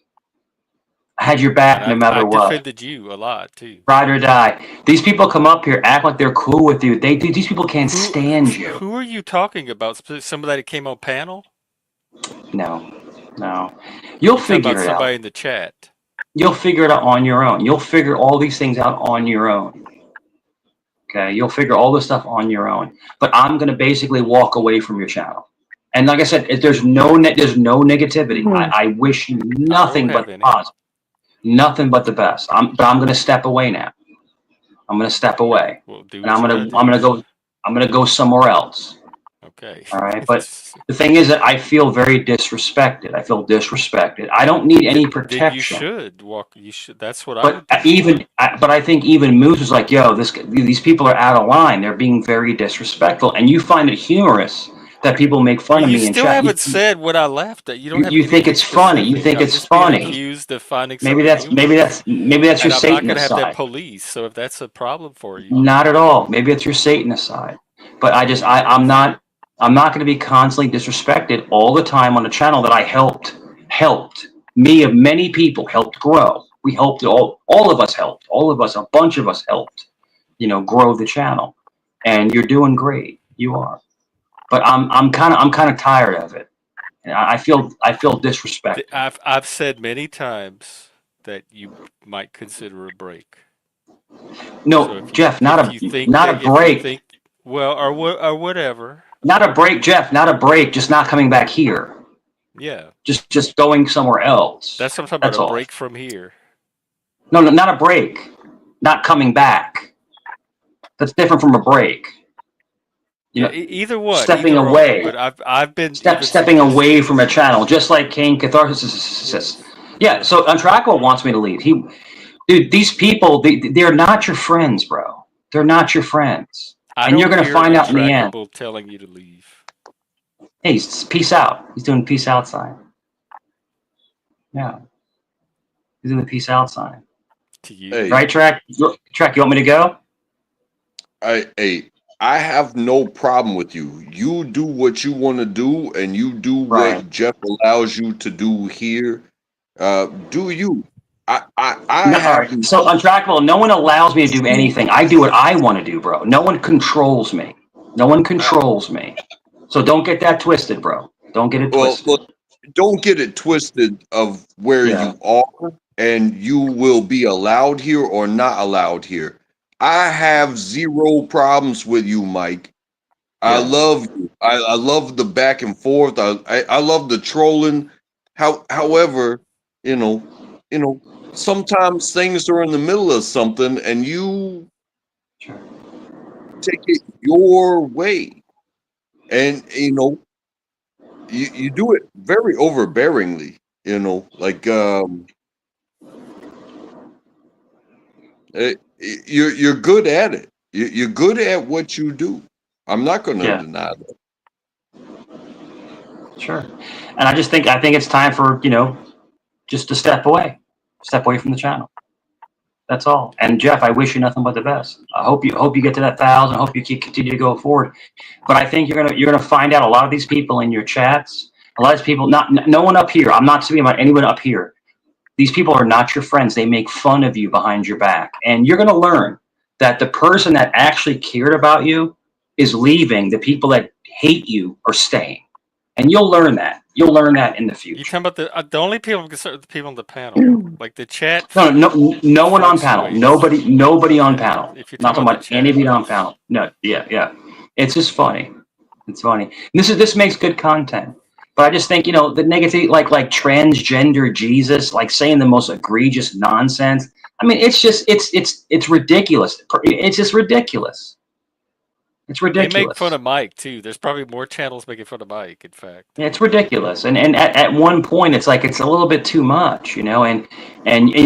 I had your back no And matter I what. defended you a lot too. Ride or die. These people come up here, act like they're cool with you. These people can't stand you. Who are you talking about? Somebody that came on panel? No. You'll You're talking figure about it somebody out. in the chat. You'll figure it out on your own. You'll figure all these things out on your own. Okay, you'll figure all this stuff on your own. But I'm going to basically walk away from your channel. And like I said, there's no negativity. I wish you nothing but positive, nothing but the best. But I'm going to step away now. I'm going to step away, Well, do and what I'm going to go somewhere else. Okay. All right. But the thing is that I feel very disrespected. I don't need any protection. You should walk. You should. That's what But I would do. but I think even Moose was like, "Yo, these people are out of line. They're being very disrespectful." And you find it humorous that people make fun of me in chat. You still haven't said what I laughed at. You don't have. You think it's funny. You think it's funny. Accused of finding maybe that's your Satanist side. I'm not going to have that police. So if that's a problem for you, not at all. Maybe it's your Satanist side. But I'm not going to be constantly disrespected all the time on a channel that I helped. Many people helped grow. We helped all of us helped. All of us, a bunch of us helped, grow the channel. And you're doing great. You are. But I'm kind of tired of it. I feel disrespected. I've said many times that you might consider a break. No, so Jeff, not a break. Or whatever. Not a break, Jeff. Not a break. Just not coming back here. Yeah. Just going somewhere else. That's what I'm talking about. A break from here. No, not a break. Not coming back. That's different from a break. Either one. Stepping away. But I've been stepping away from a channel, just like Kane Catharsis. Yeah. So Untrackable wants me to leave. Dude, these people, they're not your friends, bro. They're not your friends. And you're going to find out in the end. Telling you to leave. Hey, peace out. He's doing peace out sign. Yeah. He's doing the peace out sign. To you. Hey. Right, Track? Track, you want me to go? I have no problem with you. You do what you want to do, and you do what Jeff allows you to do here. Do you? So Untrackable, no one allows me to do anything. I do what I want to do, bro. No one controls me. So don't get that twisted, bro. Don't get it twisted. Look, don't get it twisted of where you are, and you will be allowed here or not allowed here. I have zero problems with you, Mike. I Yeah. love you. I love the back and forth. I love the trolling. However, you know, sometimes things are in the middle of something and you Sure. take it your way. And you do it very overbearingly, like you're good at it. You're good at what you do. I'm not going to Yeah. deny that. Sure. And I think it's time for, just to step away from the channel. That's all. And Jeff, I wish you nothing but the best. I hope you get to that 1,000. I hope you continue to go forward. But I think you're gonna find out a lot of these people in your chats, a lot of these people, no one up here. I'm not speaking about anyone up here. These people are not your friends. They make fun of you behind your back. And you're gonna learn that the person that actually cared about you is leaving. The people that hate you are staying. And you'll learn that. You'll learn that in the You future. talking about the only people I'm concerned with the people on the panel, like the chat No one on panel. fluctuates. Nobody on Okay, panel. if you're Not talking talking about the about anybody chat, on panel. No, yeah. It's just funny. It's funny. This makes good content. But I just think, the negative, like transgender Jesus, like saying the most egregious nonsense. I mean, it's just it's ridiculous. It's just ridiculous. It's they make ridiculous. fun of Mike too. There's probably more channels making fun of Mike. In fact, Yeah, it's ridiculous. And at one point it's like it's a little bit too much, and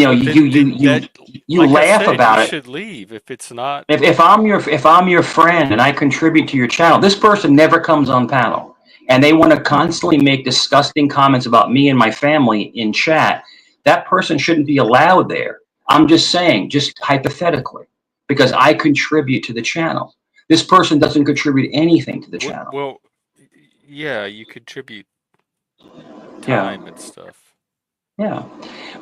well, then you like I laugh said, you about it. should leave if it's not. If I'm your friend and I contribute to your channel, this person never comes on panel, and they want to constantly make disgusting comments about me and my family in chat. That person shouldn't be allowed there. I'm just saying, just hypothetically, because I contribute to the channel. This person doesn't contribute anything to the channel. Well, yeah, you contribute Yeah, time and stuff. yeah.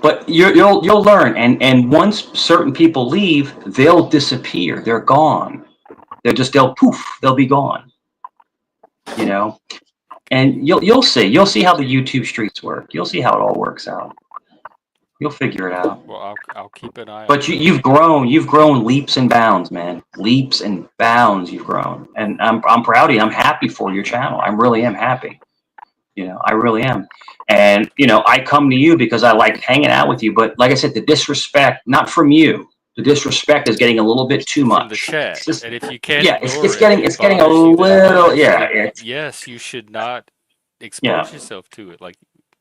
But you'll learn, and once certain people leave, they'll disappear. They're gone. They'll poof. They'll be gone. And you'll see how the YouTube streets work. You'll see how it all works out. You'll figure it out. Well, I'll keep an eye on But it. you've grown leaps and bounds, man. Leaps and bounds you've grown, and I'm proud of you. I'm happy for your channel. I really am happy. I really am. And I come to you because I like hanging out with you. But like I said, the disrespect, not from you. The disrespect is getting a little bit too much. From the chat, Just, and if you can't yeah, ignore it's getting a bothers you that little, much, yeah. then yes, you should not expose yourself to it. Like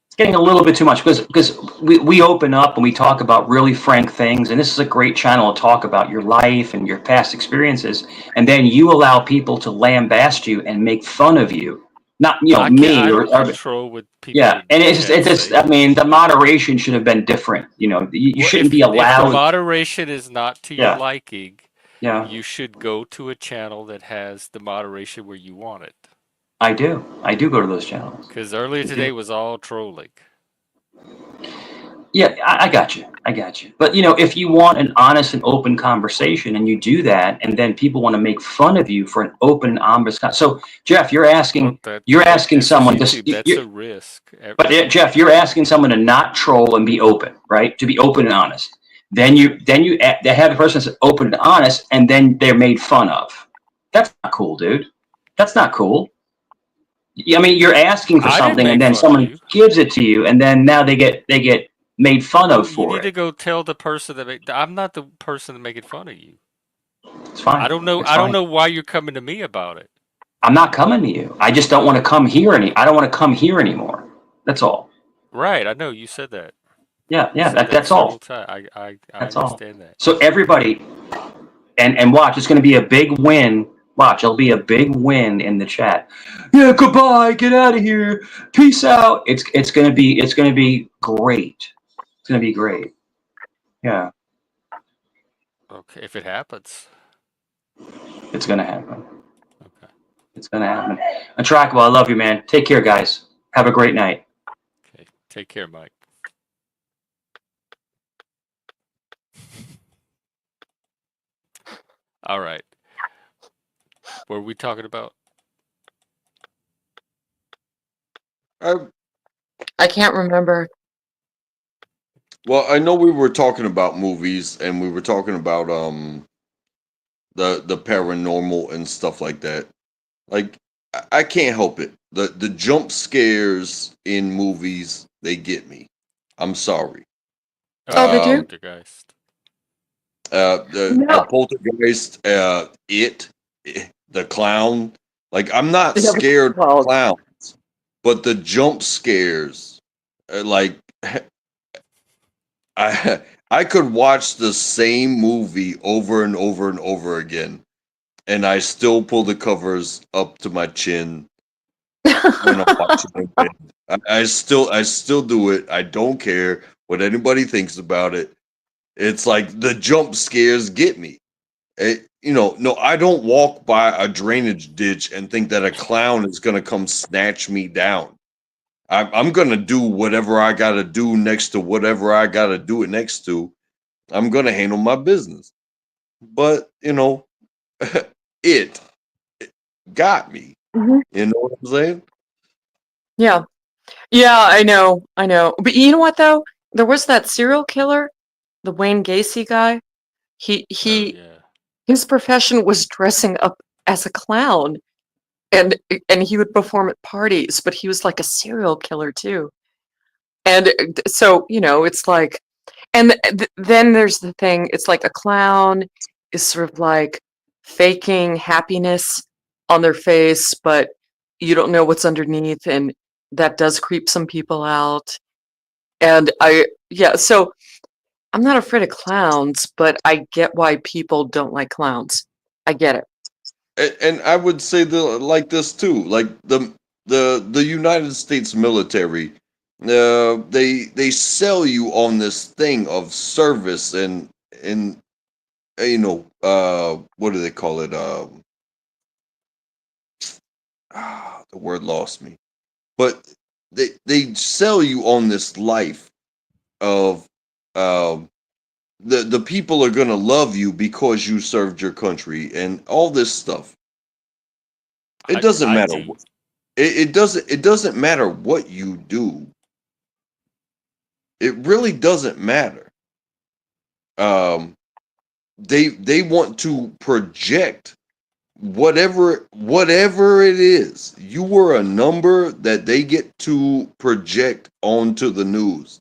It's getting a little bit too much because we open up and we talk about really frank things, and this is a great channel to talk about your life and your past experiences, and then you allow people to lambast you and make fun of you. Not me I or don't control what people yeah, in and the it's chat just say. I mean the moderation should have been different. You Well, shouldn't be if the allowed. moderation is not to your Yeah, liking, yeah, you should go to a channel that has the moderation where you want it. I do go to those channels. Because earlier I today do. was all trolling. Yeah, I got you. But if you want an honest and open conversation, and you do that, and then people want to make fun of you for an open and honest. So Jeff, you're asking Well, this is someone to. YouTube. That's a risk. But Jeff, you're asking someone to not troll and be open, right? To be open and honest. Then they have the person that's open and honest, and then they're made fun of. That's not cool, dude. That's not cool. I mean, you're asking for I didn't something, and make then fun of someone you. gives it to you, and then now they get made fun of You for need it. to go tell the person I'm not the person making fun of you. It's fine. I don't know. It's I don't fine. know why you're coming to me about it. I'm not coming to you. I just don't want to come here I don't want to come here anymore. That's all. Right. I know you said that. Yeah. You said that That's all. several times. I That's all. understand that. So everybody, and watch, it's going to be a big win. Watch, it'll be a big win in the chat. Yeah, goodbye. Get out of here. Peace out. It's going to be great. It's going to be great. Yeah. Okay, if it happens. It's going to happen. Okay. It's going to happen. Untrackable, I love you, man. Take care, guys. Have a great night. Okay. Take care, Mike. All right. What are we talking about? I can't remember. Well, I know we were talking about movies and we were talking about the paranormal and stuff like that. Like I can't help it. The jump scares in movies, they get me. I'm sorry. Oh, they do? Poltergeist. The No. poltergeist, the clown. Like I'm not Yeah, scared of well, clowns, but the jump scares, like I I could watch the same movie over and over and over again, and I still pull the covers up to my chin when I'm watching it. I still do it. I don't care what anybody thinks about it. It's like the jump scares get me. No, I don't walk by a drainage ditch and think that a clown is gonna come snatch me down. I'm gonna do whatever I gotta do next to whatever I gotta do it next to. I'm gonna handle my business. But it, it got me. Mhm. You know what I'm saying? Yeah. Yeah, I know. But you know what though? There was that serial killer, the Wayne Gacy guy. He Oh he yeah. his profession was dressing up as a clown and and he would perform at parties, but he was like a serial killer too. And so, it's like and then there's the thing, it's like a clown is sort of like faking happiness on their face, but you don't know what's underneath, and that does creep some people out. And yeah, so I'm not afraid of clowns, but I get why people don't like clowns. I get it. And I would say like this too. Like the United States military, they sell you on this thing of service and what do they call it? The word lost me. But they sell you on this life of um the people are gonna love you because you served your country and all this stuff. It doesn't matter. Hygiene. It doesn't matter what you do. It really doesn't matter. Um, they want to project whatever it is. You were a number that they get to project onto the news.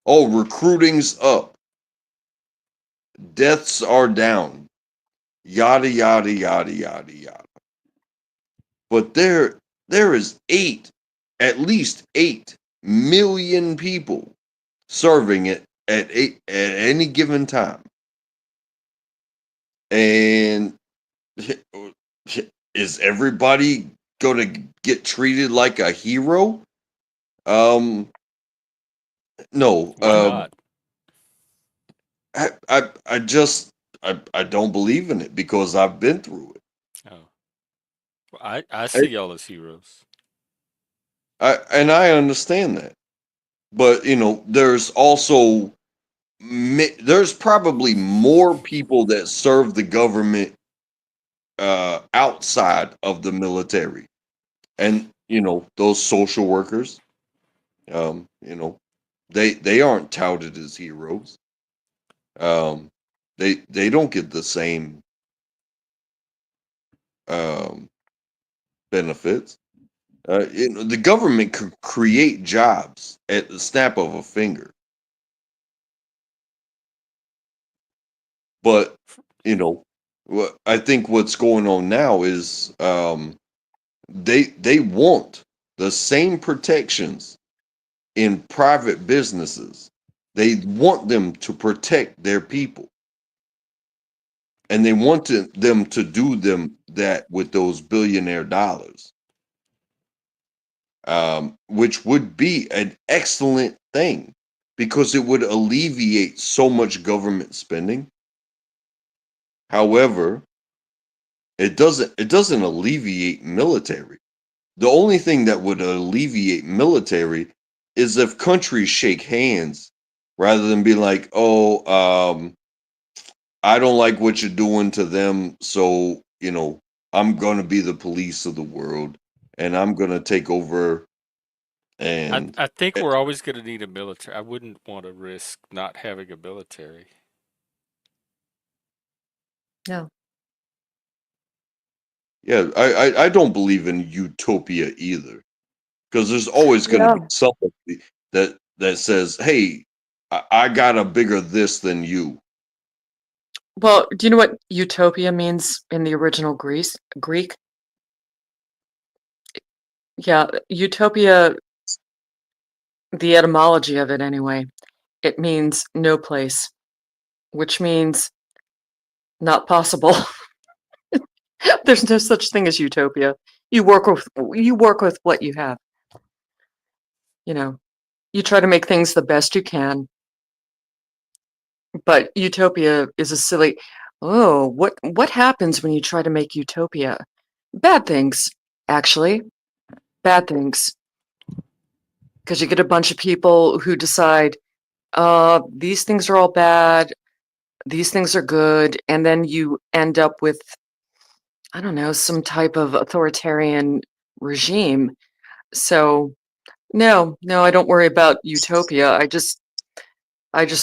Oh, recruiting's up, deaths are down, yada yada yada yada yada. But there is at least 8 million people serving it at any given time. And is everybody going to get treated like a hero? Um, no. Why not? I don't believe in it because I've been through it. Oh. Well, I I, see y'all as heroes. and I understand that, but there's also there's probably more people that serve the government outside of the military, and those social workers, um, you know, they aren't touted as heroes. Um, they don't get the same um, benefits. The government could create jobs at the snap of a finger, but I think what's going on now is they want the same protections in private businesses. They want them to protect their people, and they want them to do that with those billionaire dollars, which would be an excellent thing because it would alleviate so much government spending. However, it doesn't alleviate military. The only thing that would alleviate military is if countries shake hands rather than be like, oh, I don't like what you're doing to them, so I'm gonna be the police of the world, and I'm gonna take over. And I think eh, we're always going to need a military. I wouldn't want to risk not having a military. No. Yeah, I don't believe in utopia either, because there's always going to Yeah. be somebody that says, "Hey, I got a bigger this than you." Well, do you know what utopia means in the original Greek? Yeah, utopia, the etymology of it anyway, it means no place, which means not possible. There's no such thing as utopia. You work with what you have. You know, you try to make things the best you can, but utopia is a silly. Oh, what happens when you try to make utopia? Bad things, actually. Bad things. Because you get a bunch of people who decide, these things are all bad, these things are good, and then you end up with, I don't know, some type of authoritarian regime. So no, I don't worry about utopia. I just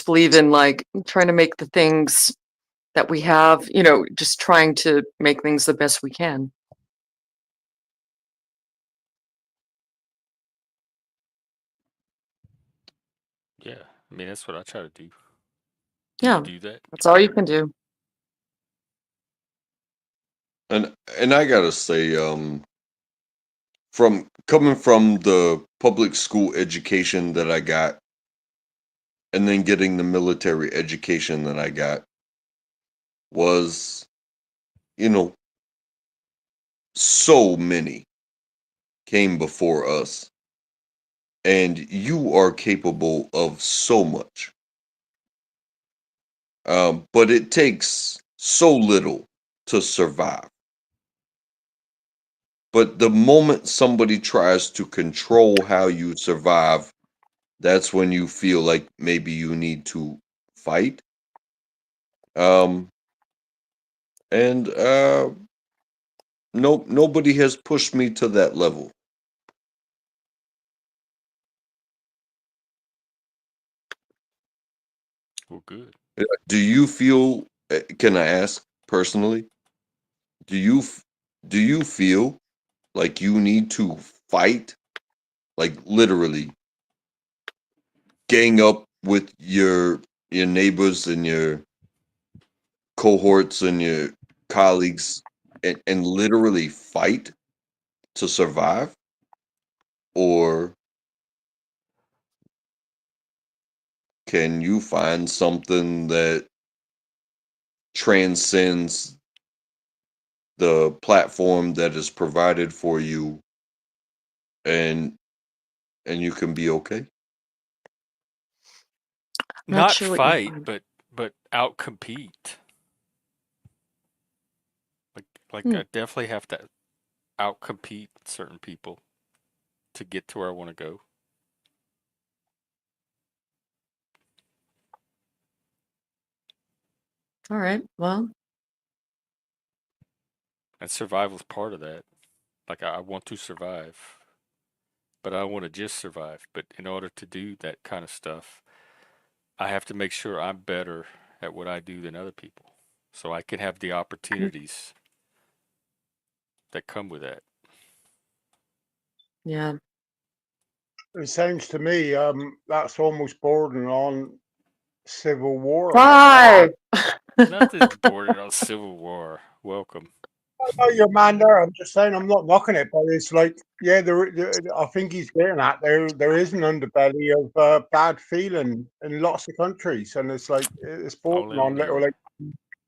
believe in like trying to make the things that we have, just trying to make things the best we can. Yeah, I mean that's what I try to do. Yeah, Do that. that's all you can do. And I gotta say, from coming from the public school education that I got, and then getting the military education that I got, was, you know, so many came before us, and you are capable of so much. But it takes so little to survive. But the moment somebody tries to control how you survive, that's when you feel like maybe you need to fight. Um, and nobody has pushed me to that level. Well, good. Do you feel? Can I ask personally? Do you do you feel like you need to fight, like literally gang up with your neighbors and your cohorts and your colleagues, and literally fight to survive? Or can you find something that transcends the platform that is provided for you, and you can be okay? I'm not Not sure what you fight, find. but outcompete. Like Hmm. I definitely have to outcompete certain people to get to where I want to go. All right. Well, And survival's part of that. Like I want to survive, but I don't want to just survive. But in order to do that kind of stuff, I have to make sure I'm better at what I do than other people, so I can have the opportunities that come with that. yeah. It sounds to me that's almost bordering on civil war. Why? Nothing's bordering on civil war. Welcome. Oh, your man there. I'm just saying I'm not knocking it, but it's like, yeah, I think he's getting at there is an underbelly of bad feeling in lots of countries, and it's like it's I'll bordering let on him little in. like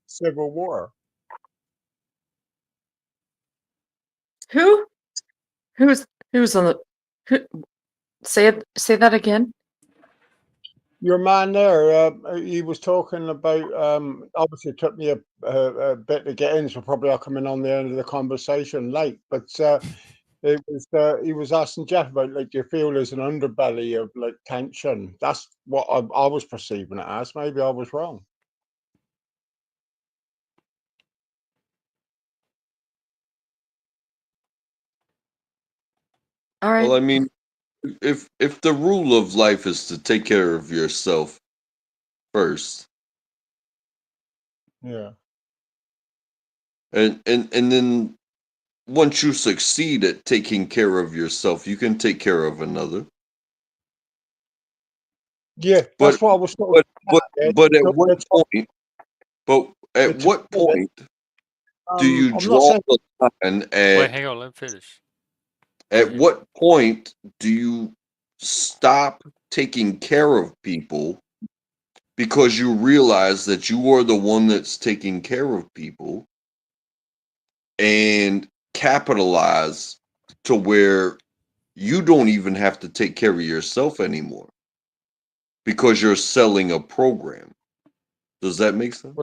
civil war. Who? Who's on the? Who, say that again. Your man there, he was talking about. Obviously, it took me a bit to get in, so probably I'll come in on the end of the conversation late. But he was asking Jeff about like, do you feel there's an underbelly of like tension? That's what I was perceiving it as. Maybe I was wrong. All right. Well, I mean, if the rule of life is to take care of yourself first, Yeah. and then once you succeed at taking care of yourself, you can take care of another. Yeah, But that's what I was sort but of but at. but at The, what the, top- point? But at the top what of it. point do you I'm not draw saying the line Wait, at hang on, let me finish. Go at ahead. what point do you stop taking care of people because you realize that you are the one that's taking care of people and capitalize to where you don't even have to take care of yourself anymore because you're selling a program. Does that make sense?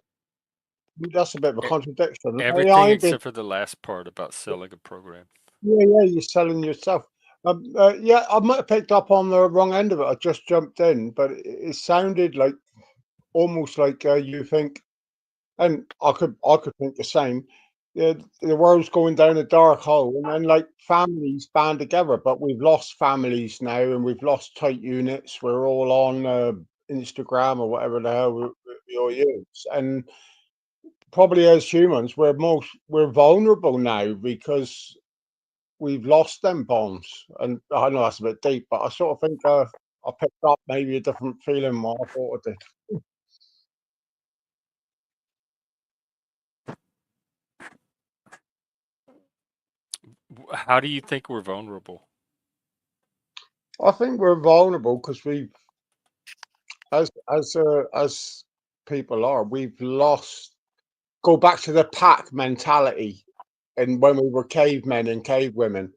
that's a bit of a E- contradiction. I Everything ain't been. except for the last part about selling a program. Yeah, you're selling yourself. Yeah, I might have picked up on the wrong end of it. I just jumped in, but it sounded like almost like you think, and I could think the same. Yeah, the world's going down a dark hole, and then like families band together, but we've lost families now, and we've lost tight units. We're all on Instagram or whatever the hell we all use, and probably as humans, we're vulnerable now because we've lost them bonds. And I know that's a bit deep, but I sort of think I picked up maybe a different feeling than what I thought I did. How do you think we're vulnerable? I think we're vulnerable because we've, as people are, we've lost. Go back to the pack mentality, and when we were cavemen and cavewomen,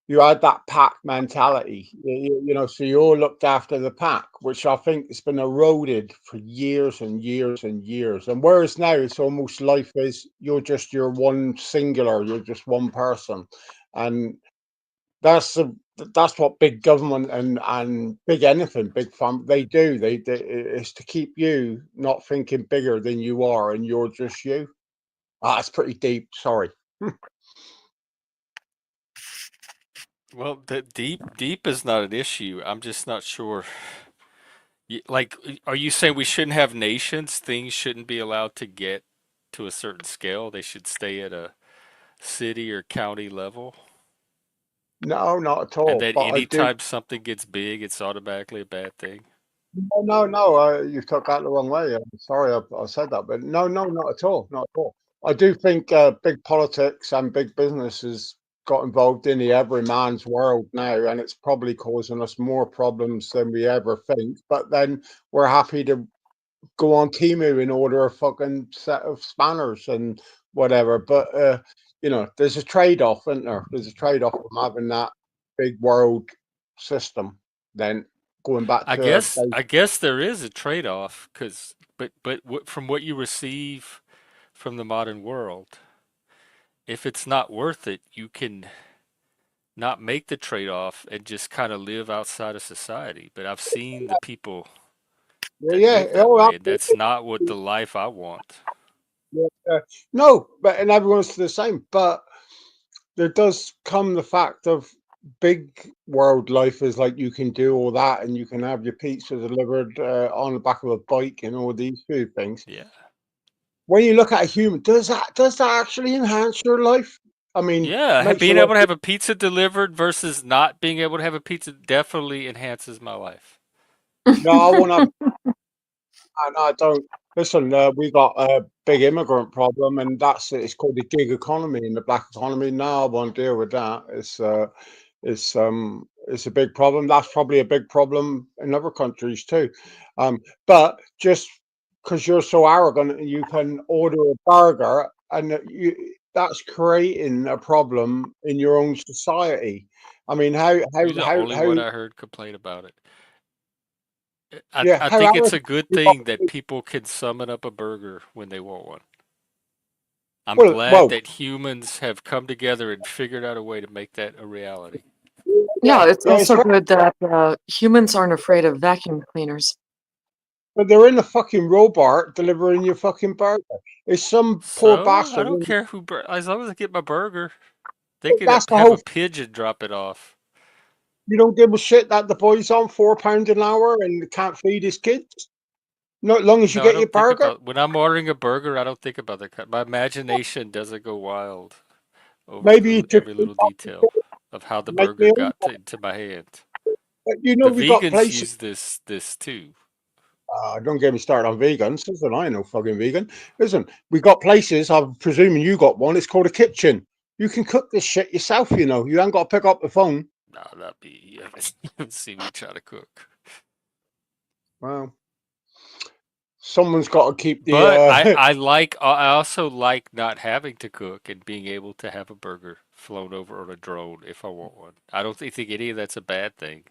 you had that pack mentality, so you all looked after the pack, which I think has been eroded for years and years and years. And whereas now it's almost life is you're one singular, you're just one person, and that's the that's what big government and big anything, big fun they do. They is to keep you not thinking bigger than you are, and you're just you. Ah, it's pretty deep. Sorry. Well, the deep is not an issue. I'm just not sure. Like, are you saying we shouldn't have nations? Things shouldn't be allowed to get to a certain scale. They should stay at a city or county level? No, not at And all. that But I do. anytime something gets big, it's automatically a bad thing? No, no, no. You took that the wrong way. I'm sorry I said that, but no, no, not at all. Not at all. I do think big politics and big businesses got involved in the everyman's world now, and it's probably causing us more problems than we ever think. But then we're happy to go on Timu and order a fucking set of spanners and whatever. But there's a trade-off, isn't there? There's a trade-off from having that big world system. Then going back I to guess I guess there is a trade-off, cause from what you receive from the modern world, if it's not worth it, you can not make the trade-off and just kind of live outside of society. But I've seen the people yeah, that live that oh, way, and that's absolutely. not what the life I want. Yeah, no, but and everyone's the same. But there does come the fact of big world life is like you can do all that and you can have your pizza delivered on the back of a bike and all these food things. Yeah. When you look at a human, does that actually enhance your life? I mean, Yeah, makes being your life. able to have a pizza delivered versus not being able to have a pizza definitely enhances my life. No, I want to. I don't. Listen, we got a big immigrant problem, and that's it. It's called the gig economy and the black economy. No, I won't deal with that. It's a big problem. That's probably a big problem in other countries too. But just because you're so arrogant and you can order a burger, and that's creating a problem in your own society. I mean, You're the only one I heard complain about it. yeah, I how think it's a arrogant good you are. thing that people can summon up a burger when they want one. I'm glad Well, that humans have come together and figured out a way to make that a reality. Yeah, it's yeah, it's also very. good that humans aren't afraid of vacuum cleaners. But they're in a fucking robot delivering your fucking burger. It's some poor So I bastard. don't care as long as I get my burger, they could That's the have a whole. pigeon drop it off. You don't give a shit that the boy's on £4 an hour and can't feed his kids. Not as long as you No, I get your don't think burger. about when I'm ordering a burger. I don't think about that. My imagination doesn't go wild over Maybe you the should every little detail of how the make burger me. got into my hand. But The we got vegans places. use this too. Don't get me started on vegans. Listen, I ain't no fucking vegan. Listen, we got places. I'm presuming you got one. It's called a kitchen. You can cook this shit yourself. You ain't got to pick up the phone. No, not me. You haven't seen me try to cook. Well, someone's got to keep the. But I also like not having to cook and being able to have a burger flown over on a drone if I want one. I don't think any of that's a bad thing.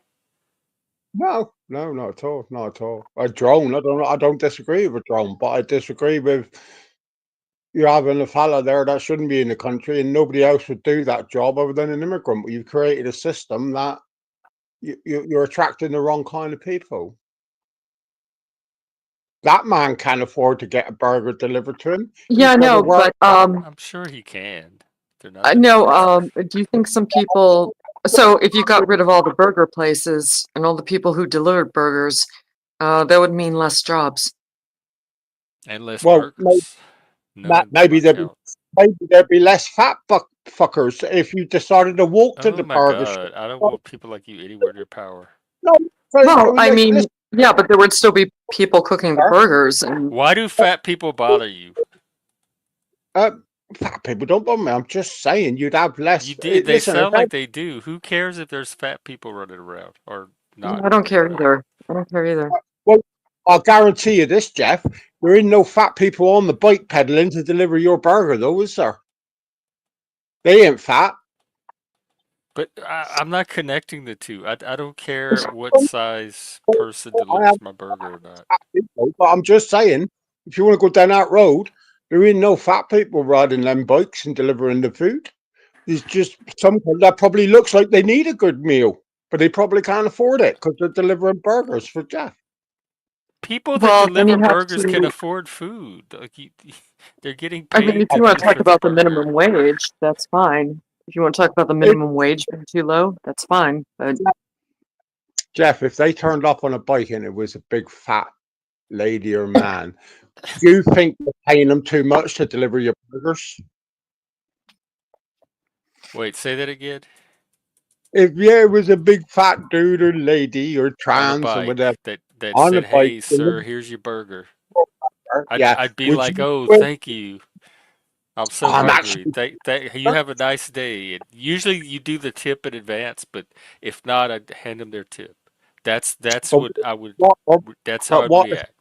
No, not at all. Not at all. A drone. I don't disagree with a drone, but I disagree with you having a fella there that shouldn't be in the country, and nobody else would do that job other than an immigrant. You've created a system that you're attracting the wrong kind of people. That man can't afford to get a burger delivered to him. Yeah, He's got to no, work. but I'm sure he can. They're not that no, expensive. do you think some people, so if you got rid of all the burger places and all the people who delivered burgers, that would mean less jobs. And less Well, burgers. None by maybe my count. there'd be less fat fuckers if you decided to walk to Oh the my burger shop. God. I don't want people like you anywhere near power. No, Well, I mean, listen, yeah, but there would still be people cooking the burgers, and Why do fat people bother you? fat people don't bother me. I'm just saying you'd have less. You did. They Listen, sound like they do. Who cares if there's fat people running around or not I don't running care around? either. I don't care either. well, I'll guarantee you this, Jeff. There ain't no fat people on the bike pedaling to deliver your burger, though, is there? They ain't fat. But I'm not connecting the two. I don't care what size person I am delivers my burger or not. fat people, but I'm just saying, if you want to go down that road, there ain't no fat people riding them bikes and delivering the food. There's just some that probably looks like they need a good meal, but they probably can't afford it because they're delivering burgers for Jeff. People that Well, then deliver you have burgers can to. afford food. Like they're getting I mean, if paid to you want to talk deliver the about the burger. minimum wage, that's fine. If you want to talk about the minimum wage being too low, that's fine. But Jeff, if they turned up on a bike and it was a big fat lady or man, do you think they're paying them too much to deliver your burgers? Wait, say that again. If it was a big fat dude or lady or On a trans or whatever bike that on a said, bike, "Hey, sir, here's your burger." yeah, I'd be would like, you? "Oh, thank you. I'm so I'm hungry. actually. You have a nice day." And usually you do the tip in advance, but if not, I'd hand them their tip. That's But what I would. what? That's how But I'd react.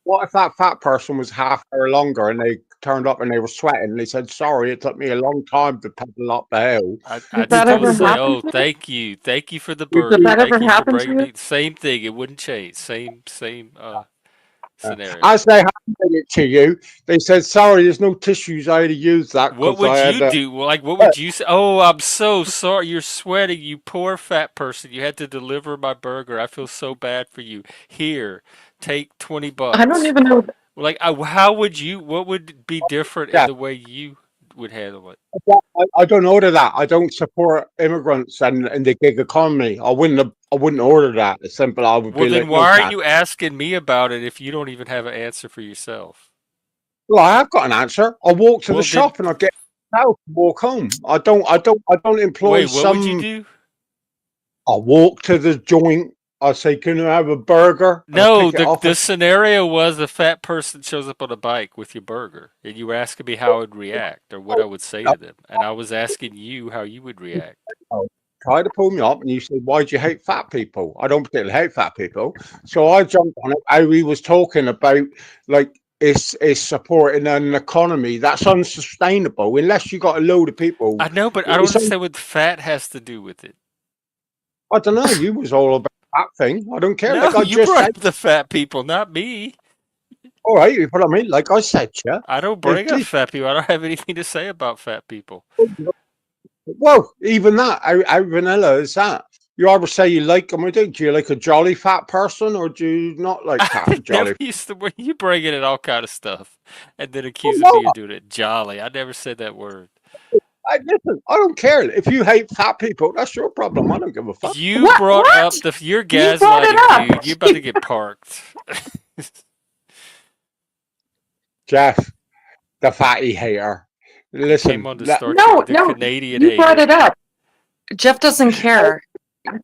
what if that fat person was half hour longer and they turned up and they were sweating and they said, "Sorry, it took me a long time to pedal up the hill." did I'd that still ever say, happen "Oh, to you? thank you for the Would Did burger. you? that ever Thank you for happen to bringing you? me." Same thing. It wouldn't change. Same scenario. As they handed it to you, they said, "Sorry, there's no tissues. I had to use that What because I would had you to." do? Like, what would you say? Oh, I'm so sorry. You're sweating, you poor fat person. You had to deliver my burger. I feel so bad for you. Here, take 20 I don't bucks. even know. Like, how would you, what would be different in Yeah, the way you would handle it? I don't order that. I don't support immigrants and the gig economy. I wouldn't order that. It's simple. I would Well, be then like, no, why are cat. you asking me about it if you don't even have an answer for yourself? Well, I have got an answer. I walk to the Well, then, shop and I get out, walk home. I don't employ wait, what would you some. do? I walk to the joint. I say, "Can I have a burger?" And I No, pick it the off. the scenario was a fat person shows up on a bike with your burger, and you were asking me how I'd react or what I would say to them, and I was asking you how you would react. Try to pull me up, and you say, "Why do you hate fat people?" I don't particularly hate fat people, so I jumped on it. How he was talking about like it's supporting an economy that's unsustainable unless you got a load of people. I know, but I don't It's understand what fat has to do with it. I don't know. You was all about that thing. I don't care. No, Like I you just brought said, up the fat people, not me. all right. You know what I mean? Like I said, yeah. I don't If bring up fat people. I don't have anything to say about fat people. well, even that, how vanilla is that? You either say you like them or don't. Do you like a jolly fat person or do you not like I never jolly? used the word. You bring in all kind of stuff, and then Oh, accusing me no, of doing it. Jolly. I never said that word. listen, I don't care. If you hate fat people, that's your problem. I don't give a fuck. You What? brought What? up the. You're You brought it gaslighting, up. dude. You're about to get parked. Jeff, the fatty hater. He came Listen, on the that, Star No, Trek, the no, Canadian you brought hater. it up. Jeff doesn't care.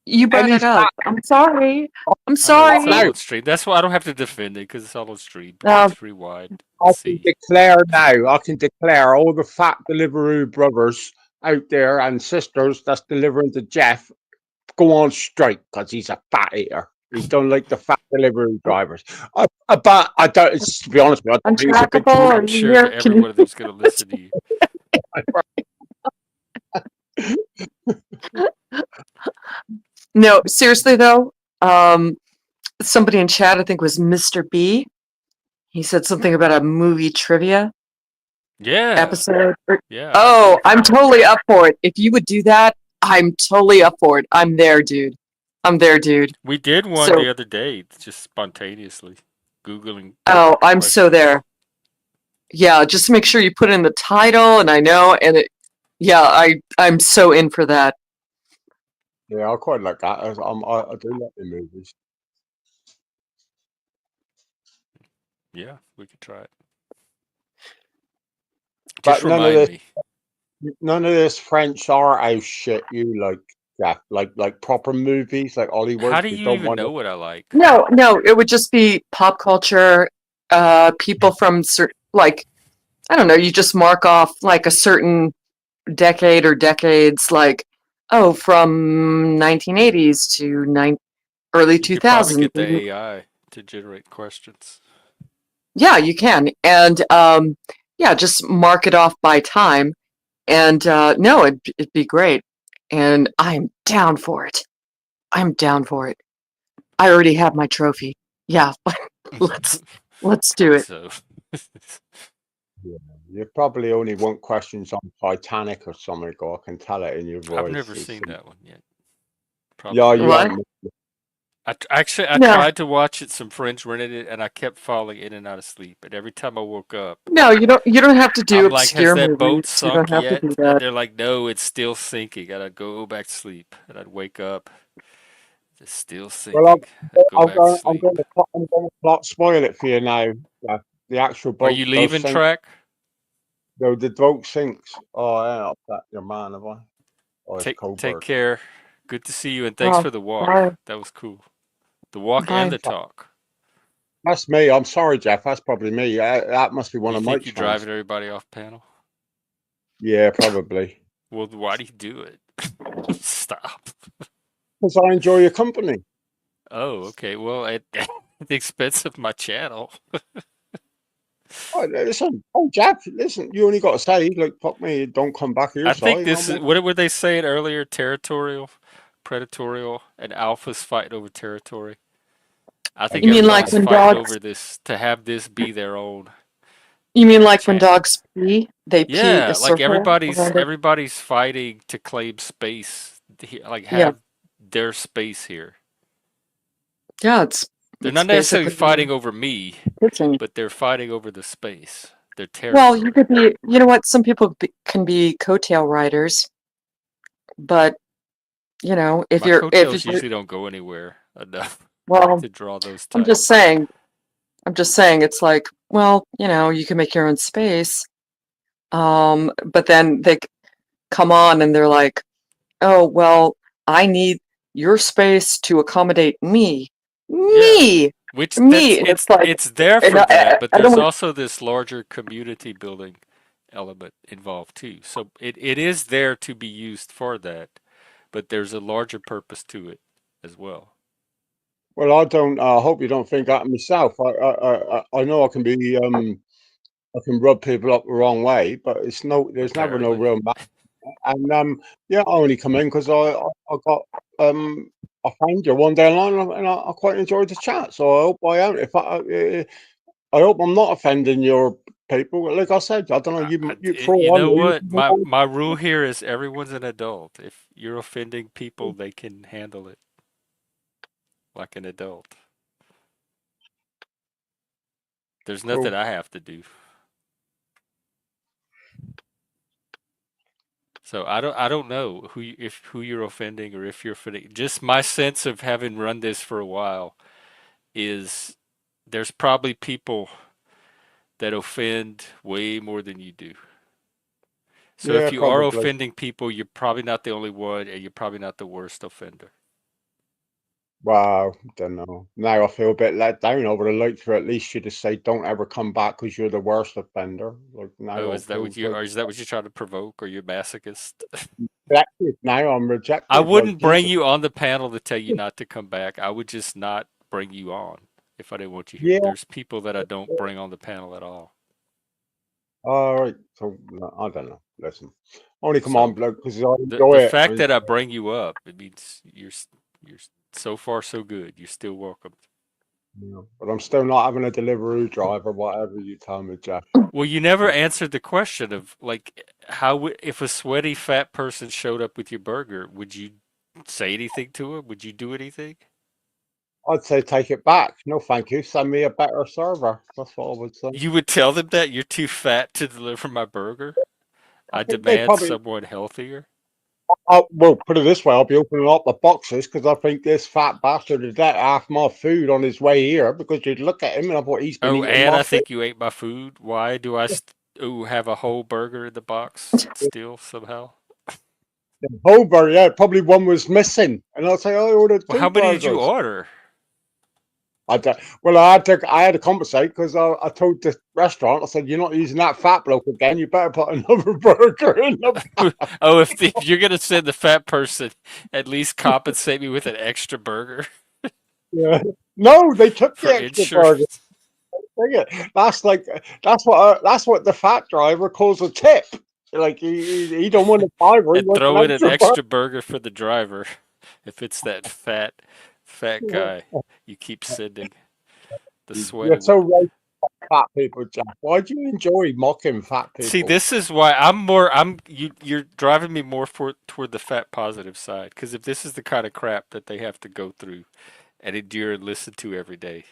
You brought any it up. fact, I'm sorry. I'm I know it's all sorry. now on stream. That's why I don't have to defend it because it's all on stream. Uh, Please rewind I and can see. declare now, I can declare all the fat delivery brothers out there and sisters that's delivering to Jeff go on strike because he's a fat eater. He don't like the fat delivery drivers. But I don't. To be honest with you, I don't think it's a bit untrackable. too Are I'm you sure here? that Can every one of them's going to listen to you. you? No, seriously though. Somebody in chat, I think was Mr. B. He said something about a movie trivia Yeah, episode. yeah, I'd Oh, be for I'm that. totally up for it. If you would do that, I'm totally up for it. I'm there, dude. I'm there, dude. We did one So, the other day, just spontaneously, Googling oh, I'm so questions. there. Yeah, just make sure you put in the title, and I know, and it, yeah, I'm so in for that. Yeah, I quite like that. I do like the movies. Yeah, we could try it. Just But remind me. none of this French art house shit you like, Jack. Like proper movies, like How Hollywood. do You you don't even want to. know what I like? No, no, it would just be pop culture, people from like, I don't know, you just mark off like a certain decade or decades, like, oh, from 1980s to early You could probably 2000s. get the AI to generate questions. Yeah, you can. And yeah, just mark it off by time. And no, it'd be great. And I'm down for it. I'm down for it. I already have my trophy. Yeah, let's let's do it. So, Yeah, you probably only want questions on Titanic or something. Or I can tell it in your I've voice. never seen that one yet. Yeah, Probably you not. What? haven't. Actually, I No, tried to watch it. Some friends rented it, and I kept falling in and out of sleep. And every time I woke up, no, you don't. You don't have to do I'm like, "Has obscure that movies. boat You don't sunk have to do yet?" And that. they're like, "No, it's still sinking." And I'd go back to sleep, and I'd wake up, it's still Well, sinking. I'd go back to I'm sleep. going to plot spoil it for you now. Yeah, the actual Are boat you does leaving sink. track? Though the boat sinks. Oh, yeah, that your man, have I? Oh, it's Take Coburg. care. Good to see you, and thanks Oh, for the walk. bye, That was cool. The walk and bye. the talk. That's me. I'm sorry, Jeff. That's probably me. That must be one You of think Mike's you're friends. driving everybody off panel? Yeah, probably. Well, why do you do it? Stop. Because I enjoy your company. Oh, okay. Well, at the expense of my channel. Oh, listen, oh, Jeff, listen. You only got to say, like, fuck me, don't come back here, I think sorry. this is what were they saying earlier? Territorial, predatorial, and alphas fighting over territory. I think You mean like everybody's when fighting dogs? over this to have this be their own You mean like when channel. dogs pee? They pee a Yeah, like circle around it. everybody's fighting to claim space, like Yeah, have their space here. yeah. They're It's not necessarily basically fighting over me, pitching. but they're fighting over the space, their Well, you territory. could be. You know what? Some people can be coattail riders, but you know, My if coattails you're usually don't go anywhere enough well, to draw those I'm type. just saying. I'm just saying. It's like, well, you know, you can make your own space. But then they come on and they're like, oh, well, I need your space to accommodate me. Yeah. Me, Which me. And it's like, it's there and for that, but I there's don't, also this larger community building element involved too. So it is there to be used for that, but there's a larger purpose to it as well. Well, I don't. I hope you don't think that of myself. I know I can be. I can rub people up the wrong way, but it's no. There's never no Apparently. real. And yeah, I only come in because I got I found you one day online and I quite enjoyed the chat. So I hope I am. If I hope I'm not offending your people. Like I said, I don't know. You for You all I know know, what? My rule here is everyone's an adult. If you're offending people, they can handle it like an adult. There's nothing cool. I have to do. So I don't know who you're offending or if you're offending. Just my sense of having run this for a while is there's probably people that offend way more than you do. So Yeah, if you are probably. offending people, you're probably not the only one, and you're probably not the worst offender. Wow, don't know. Now I feel a bit let down. I would have liked for at least you to say, "Don't ever come back because you're the worst offender." Like Oh, now, I is that feel what you, or is that what you're trying to provoke? Or you're masochist? rejected. Now I'm I rejected. Like wouldn't bring Jesus. you on the panel to tell you not to come back. I would just not bring you on if I didn't want you here. Yeah. There's people that I don't bring on the panel at all. All right. So no, I don't know. Listen, only come on, So bloke, because I the enjoy it. fact that I bring you up, it means you're so far so good. You're still welcome. But I'm still not having a delivery driver, whatever you tell me, Jeff. Well, you never answered the question of like how if a sweaty fat person showed up with your burger, would you say anything to him? Would you do anything? I'd say take it back. No, thank you. Send me a better server. That's what I would say. You would tell them that you're too fat to deliver my burger? I I think they demand probably. someone healthier. Well, put it this way: I'll be opening up the boxes because I think this fat bastard has ate half my food on his way here. Because you'd look at him and I thought he's been Oh, eating and my I food. think you ate my food. Why do I have a whole burger in the box still somehow? Over, yeah, probably one was missing, and I'll say I ordered Well, two how many did you burgers. order? Well, I had to compensate because I told the restaurant, I said, "You're not using that fat bloke again. You better put another burger in the." Oh, if you're gonna send the fat person, at least compensate me with an extra burger Yeah. No, they took for the extra burger. insurance That's like that's what the fat driver calls a tip. Like he don't want a fiver, he and wants an throw in an extra burger. extra burger for the driver if it's that fat guy you keep sending, the sweaty You're so one. right, fat people, Jack. Why do you enjoy mocking fat See, people? this is why you're driving me more toward the fat positive side. Because if this is the kind of crap that they have to go through and endure and listen to every day.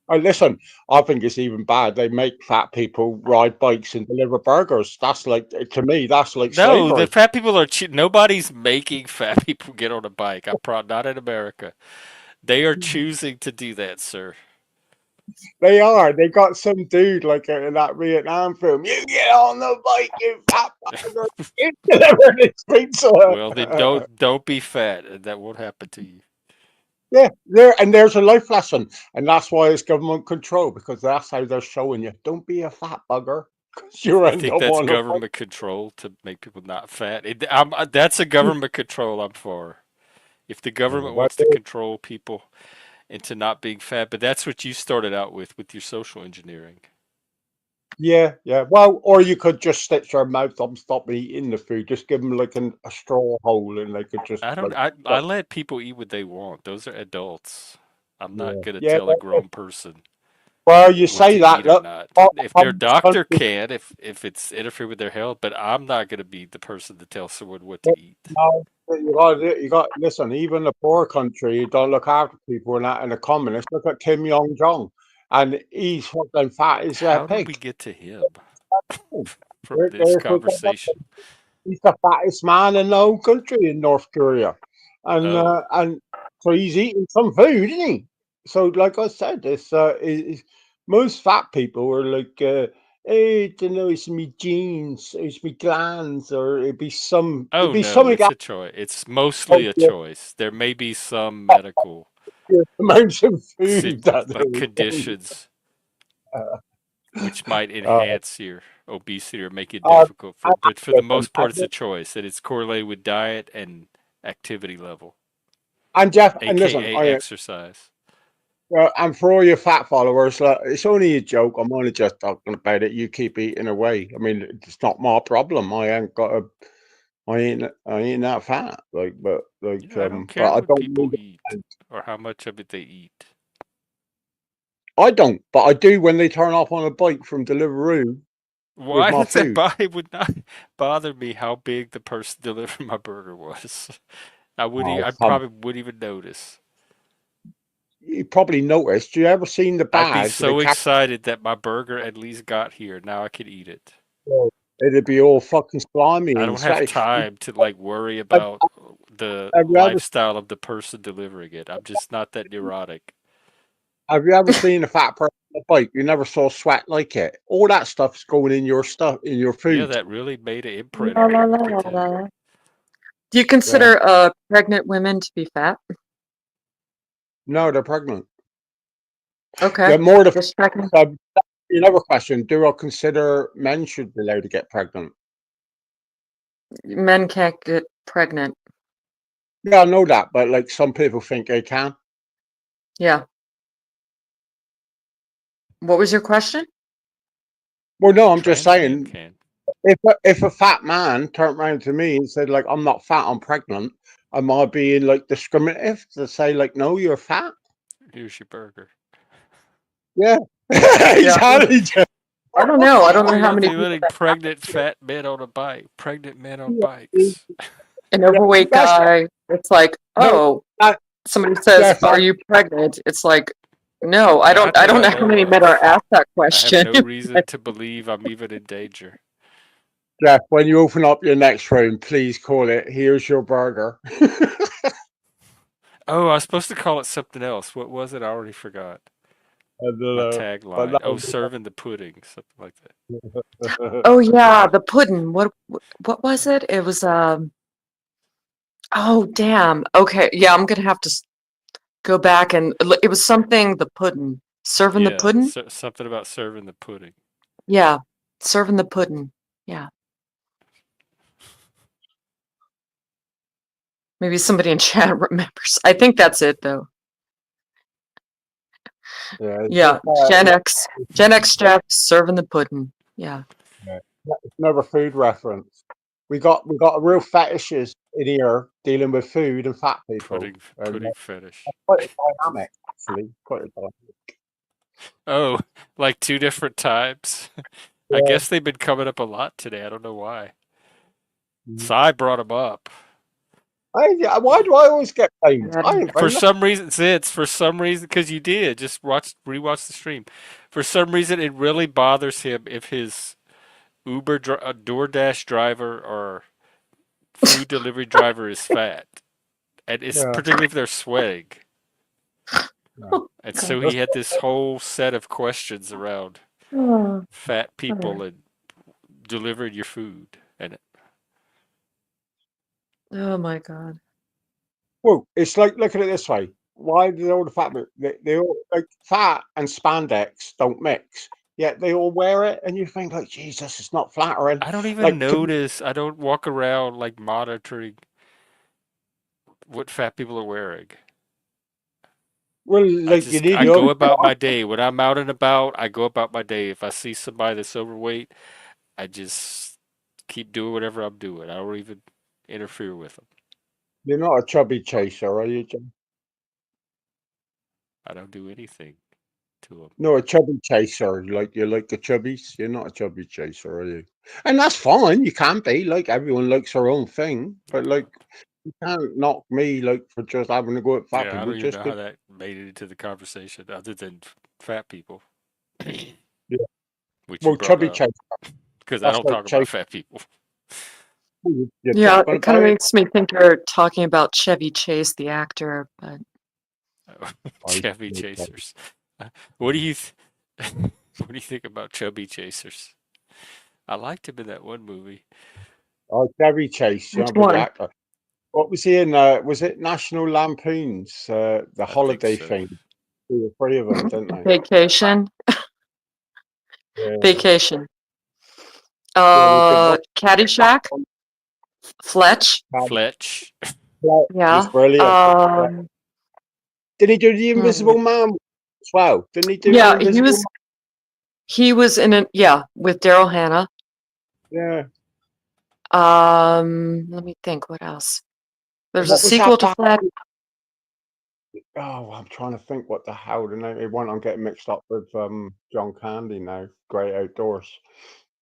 Oh, listen, I think it's even bad. They make fat people ride bikes and deliver burgers. That's like, to me, that's like No, the slavery. fat people are nobody's making fat people get on a bike. Not in America. They are choosing to do that, sir. They are. They got some dude like in that Vietnam film. You get on the bike, you fat bugger. You deliver this Well, then pizza. don't be fat, and that won't happen to you. Yeah, and there's a life lesson, and that's why it's government control because that's how they're showing you. Don't be a fat bugger because you You end think up that's on a bike. government control to make people not fat? That's a government control I'm for. If the government But wants to control people into not being fat, but that's what you started out with your social engineering. yeah, yeah. Well, or you could just stitch their mouth up and stop eating the food. Just give them like a straw hole, and they could just I don't. like. I let people eat what they want. Those are adults. I'm not Yeah, gonna yeah. tell a grown person Well, you what say to that. eat or Look, not. all If their communist doctor countries, can, if it's interfere with their health, but I'm not gonna be the person to tell someone what to eat. no, you got. Listen, even a poor country, you don't look after people, and a communist. Look at Kim Jong Jong, and he's fucking fat as a How did we pig. get to him from They're, this they're, conversation? he's the fattest man in the whole country in North Korea, Oh, and so he's eating some food, isn't he? So, like I said, most fat people are like, hey, I don't know, it's me genes, it's me glands, or it'd oh be no, something it's else. a choice. It's mostly a choice. There may be some medical Amounts of food that like they conditions uh, which might uh, enhance your obesity or make it uh, difficult for, but for the most part it's a choice and it's correlated with diet and activity level, and Jeff, and listen, aka exercise. and for all your fat followers, it's only a joke. I'm only just talking about it. You keep eating away. I mean, it's not my problem. I ain't that fat. Yeah, I don't But care I what don't people need eat it. or how much of it they eat. I don't, but I do when they turn off on a bike from Deliveroo with Why my does that food. bother? It would not bother me how big the person delivering my burger was. Oh, I come. probably wouldn't even notice. You probably noticed. You ever seen the I'd be bag? They so catch. excited that my burger at least got here. Now I could eat it. It'd be all fucking slimy I and don't have sweaty. time to like worry Have, about the have you ever lifestyle of the person delivering it. I'm just not that neurotic. have you ever seen a fat person the bike, you never saw sweat like it. All that stuff's going in your stuff, in your Yeah, food. that really made an imprint La, on la, you. la, I can la, tell. la. Do you consider pregnant women to be fat? No, they're pregnant. Okay. Yeah, more the Just checking. another question: do I consider men should be allowed to get pregnant? Men can't get pregnant. Yeah, I know that, but like some people think they can. Yeah. What was your question? Well, no, I'm just Trans men saying, can. if a fat man turned around to me and said, like, I'm not fat, I'm pregnant, am I being like discriminative to say, like, no, you're fat? Here's your burger. Yeah, Yeah. exactly. Jeff. I don't know. I don't know You're how not many the people only that pregnant fat men on a bike. Pregnant men on bikes. an overweight That's guy. It's like, no, oh, that, somebody says, Jeff. "Are you pregnant?" It's like, no, I Not don't. I that don't I know how know many men are of. asked that I have question. no reason to believe I'm even in danger. Jeff, when you open up your next room, please call it "Here's your burger." Oh, I was supposed to call it something else. What was it? I already forgot. I don't My know, but tagline. Oh, serving the pudding. Something like that. Oh yeah, the pudding. What was it? It was oh damn. Okay, yeah, I'm gonna have to go back and it was something the pudding. Serving the Yeah, pudding? something about serving the pudding. Yeah, serving the pudding. Yeah. Maybe somebody in chat remembers. I think that's it though. yeah, Yeah, Gen X Jeff serving the pudding. Yeah. it's another food reference. We got a real fetishes in here dealing with food and fat people. And Pudding fetish. quite a dynamic, actually. Quite a dynamic. Oh, like two different types. I Yeah. guess they've been coming up a lot today. I don't know why. Mhm. Sai brought them up. Why do I always get blamed? I ain't For blamed. some reason, for some reason, because you did, just rewatch the stream. For some reason, it really bothers him if his DoorDash driver or food delivery driver is fat, and it's Yeah. particularly if they're sweating. And so he had this whole set of questions around Oh, fat people and delivering your food. And oh my God. Well, it's like, look at it this way. Why do all the fat people, they all like fat and spandex don't mix, yet they all wear it, and you think like, Jesus, it's not flattering. I don't even Like, notice. I don't walk around like monitoring what fat people are wearing. well, like you need I to know. go about my day. When I'm out and about, I go about my day. If I see somebody that's overweight, I just keep doing whatever I'm doing. I don't even interfere with them. You're not a chubby chaser, are you, Jim? I don't do anything to them. No, a chubby chaser. Like you like the chubbies. You're not a chubby chaser, are you? And that's fine. You can be. Like everyone likes their own thing, but like you can't knock me like for just having to go at fat Yeah, I people don't even just know how 'cause- that made it into the conversation other than fat people, yeah. which you Well, brought chubby up. chaser. Because I That's don't like talk about chaser. fat people. You're Yeah, talking it kind of about it. makes me think you're talking about Chevy Chase, the actor, but I Chevy chasers. What do you what do you think about chubby chasers? I liked him in that one movie. Oh, Chevy Chase, which you're a good one? actor. What was he in? Was it National Lampoon's the I think holiday so. thing? Two or three of them, didn't they? Vacation. Yeah, Vacation. yeah, we did one. Caddyshack. Fletch. Fletch. That was Yeah. brilliant. Yeah. Did he do the Hmm. Invisible Man as well? Didn't he do the Yeah, Invisible Man? he was in it. Yeah, with Daryl Hannah. Yeah. Let me think. What else? There's a What was sequel that to back? Fletch. Oh, I'm trying to think what the hell the name. One I'm getting mixed up with John Candy now. Great Outdoors.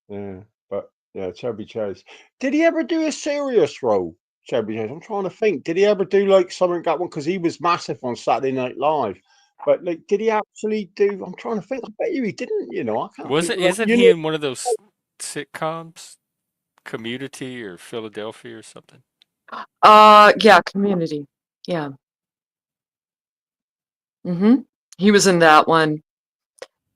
Yeah, but yeah, Chevy Chase. Did he ever do a serious role? Chevy Chase. I'm trying to think. Did he ever do like something that one? Because he was massive on Saturday Night Live. But like, did he actually do? I'm trying to think. I bet you he didn't. You know, I can't Was think. it Like, isn't you he know, in one of those sitcoms? Community or Philadelphia or something? Yeah, Community. Yeah. Mm-hmm. He was in that one.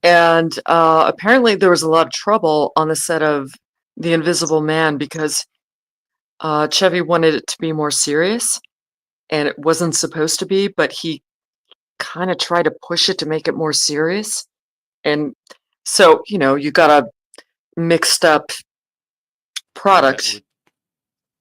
And apparently there was a lot of trouble on the set of The Invisible Man because Chevy wanted it to be more serious, and it wasn't supposed to be, but he kind of tried to push it to make it more serious. And so, you got a mixed up Yeah, product.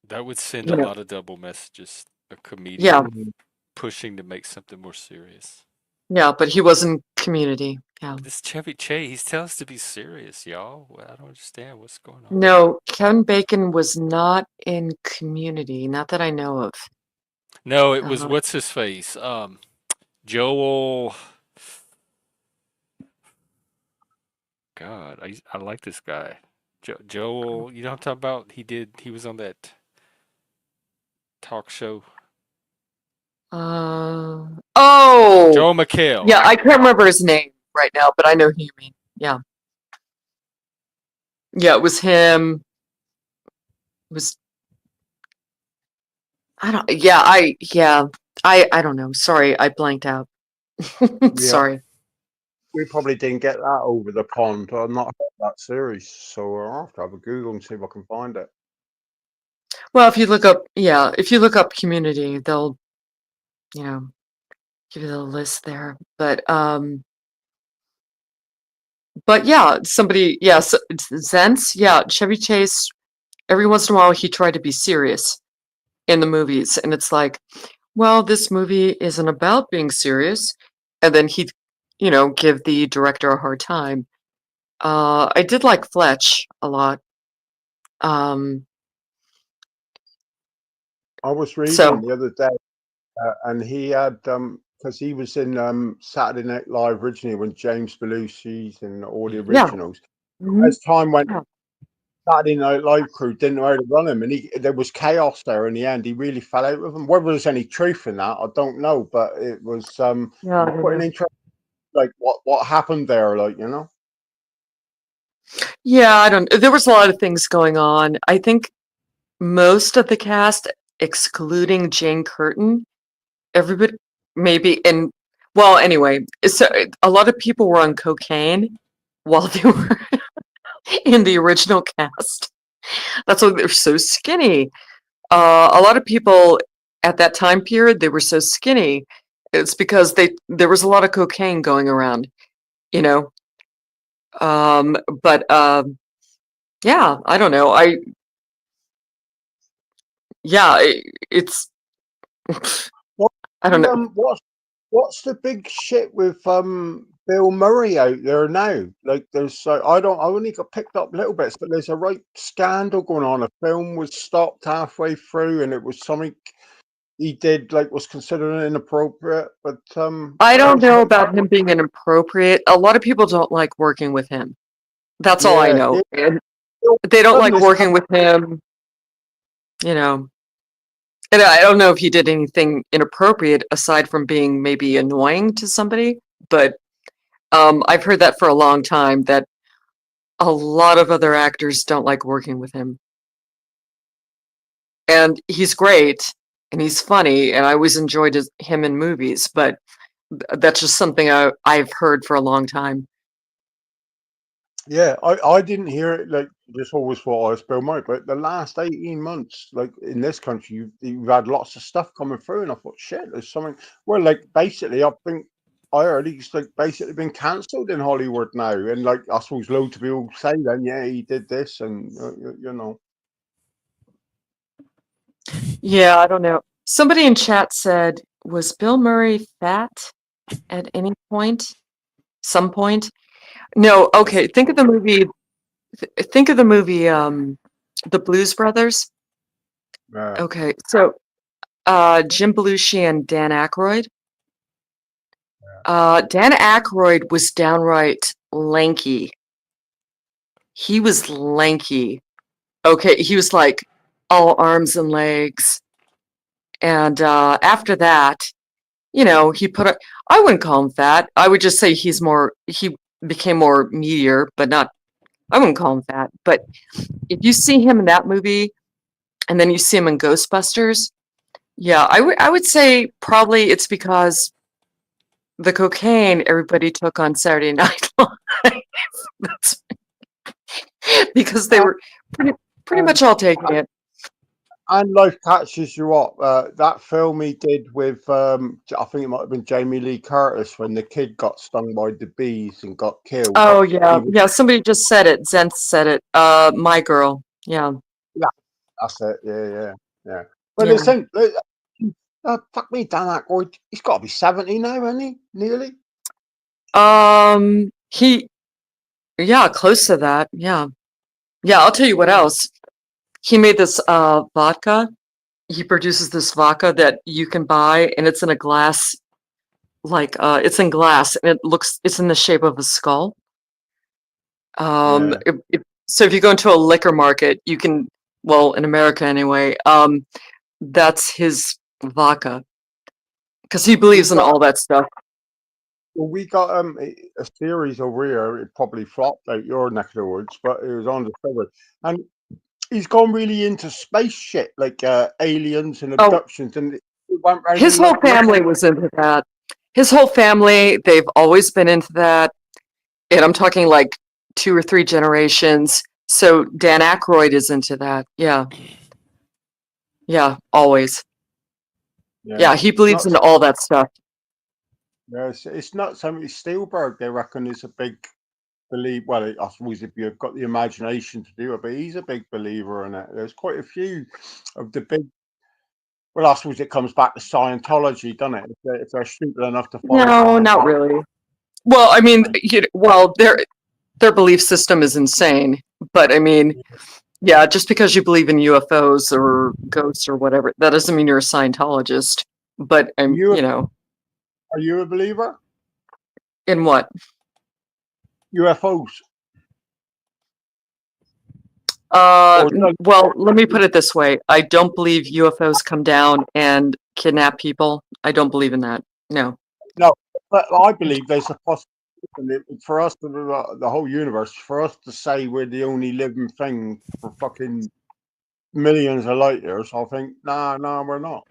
that would send You a know, lot of double messages. A yeah, comedian pushing to make something more serious. yeah, but he wasn't Community. Yeah. But this Chevy Chase, he tells us to be serious, y'all. Well, I don't understand what's going on. No, Kevin Bacon was not in Community, not that I know of. No, it was Uh, what's his face? Joel. God, I like this guy. Joel, you know what I'm talking about? He was on that talk show. oh, Joel McHale. yeah, I can't remember his name right now, but I know who you mean. Yeah. Yeah, it was him. It was I don't I don't know. Sorry, I blanked out. Yeah, Sorry. we probably didn't get that over the pond. I've not heard that series, so I'll have to have a Google and see if I can find it. Well, if you look up Community, they'll, you know, give you the list there. But yeah, Zentz, yeah, Chevy Chase, every once in a while he tried to be serious in the movies, and it's like, well, this movie isn't about being serious, and then he'd, give the director a hard time. I did like Fletch a lot. Um, I was reading so the other day, and he had because he was in Saturday Night Live originally when James Belushi's and all the yeah, originals. mhm, As time went, yeah, Saturday Night Live crew didn't know how to run him, and there was chaos there in the end. He really fell out with them. Whether there's any truth in that, I don't know, but it was yeah, I don't quite an know. interesting, like what happened there, like Yeah, I don't. There was a lot of things going on. I think most of the cast, excluding Jane Curtin, everybody maybe and well, anyway, so a lot of people were on cocaine while they were in the original cast. That's why they're so skinny. A lot of people at that time period, they were so skinny. It's because there was a lot of cocaine going around, you know. But yeah, I don't know. Yeah, it's What I don't know. what's the big shit with Bill Murray out there now? Like there's I only got picked up little bits, but there's a right scandal going on. A film was stopped halfway through, and it was something he did like was considered inappropriate. But I what don't else? know about him being inappropriate. A lot of people don't like working with him. That's all I Yeah, know. And Bill they don't done like this kind working with him, you know. And I don't know if he did anything inappropriate aside from being maybe annoying to somebody, but I've heard that for a long time that a lot of other actors don't like working with him. And he's great and he's funny, and I always enjoyed him in movies, but that's just something I've heard for a long time. Yeah, I didn't hear it like just always thought I was Bill Murray, but the last 18 months, like in this country, you've had lots of stuff coming through, and I thought, shit, there's something. Well, like basically, I think I heard he's like basically been cancelled in Hollywood now, and like I suppose loads of people say then, yeah, he did this, and you know, Yeah, I don't know. Somebody in chat said, was Bill Murray fat at any point? Some point? No, okay. Think of the movie The Blues Brothers. uh, Okay. So Jim Belushi and Dan Aykroyd. Dan Aykroyd was downright lanky. He was lanky. Okay, he was like all arms and legs. And after that, he I wouldn't call him fat. I would just say he became more meatier, but not, I wouldn't call him fat. But if you see him in that movie and then you see him in Ghostbusters, yeah, I would say probably it's because the cocaine everybody took on Saturday Night Live. That's because they were pretty much all taking it. And Life Catches You Up. That film he did with, I think it might have been Jamie Lee Curtis when the kid got stung by the bees and got killed. Oh yeah, yeah. Somebody just said it. Zenth said it. My Girl. Yeah. That's it. Yeah. But Yeah. listen, fuck me, Dan Aykroyd. He's got to be 70 now, isn't he? Nearly. Yeah, close to that. Yeah. I'll tell you what else. He made this vodka. He produces this vodka that you can buy, and it's in a glass, like it's in glass, and it's in the shape of a skull. Yeah. So if you go into a liquor market, you can, well, in America anyway, that's his vodka because he believes in all that stuff. Well, we got a series over here. It probably flopped out your neck of the woods, but it was on Discovery, and he's gone really into space shit, like aliens and abductions, and it went round His and whole family was into that. His whole family, they've always been into that, and I'm talking like 2 or 3 generations. So Dan Aykroyd is into that. Yeah, always. Yeah, he believes in all that stuff. Yeah, it's not something. Spielberg, they reckon, is a big believer. Well, I suppose if you've got the imagination to do it, but he's a big believer in it. There's quite a few of the big. Well, I suppose it comes back to Scientology, doesn't it? If they're stupid enough to follow. No, not really. Well, I mean, their belief system is insane, but I mean, yeah, just because you believe in UFOs or ghosts or whatever, that doesn't mean you're a Scientologist. But Are you a believer? In what? UFOs. Well, let me put it this way. I don't believe UFOs come down and kidnap people. I don't believe in that. No. No, but I believe there's a possibility for us, the whole universe, for us to say we're the only living thing for fucking millions of light years. I think, no, we're not.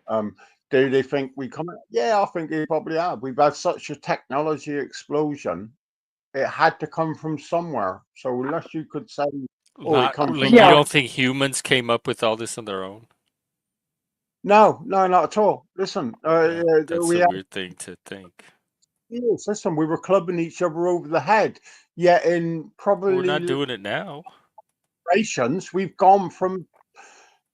Do they think we come? Yeah, I think they probably have. We've had such a technology explosion. It had to come from somewhere. So unless you could say, it comes from. You don't think humans came up with all this on their own? No, not at all. Listen, that's a weird thing to think. Yes, listen, we were clubbing each other over the head. Yet in probably we're not doing it now. We've gone from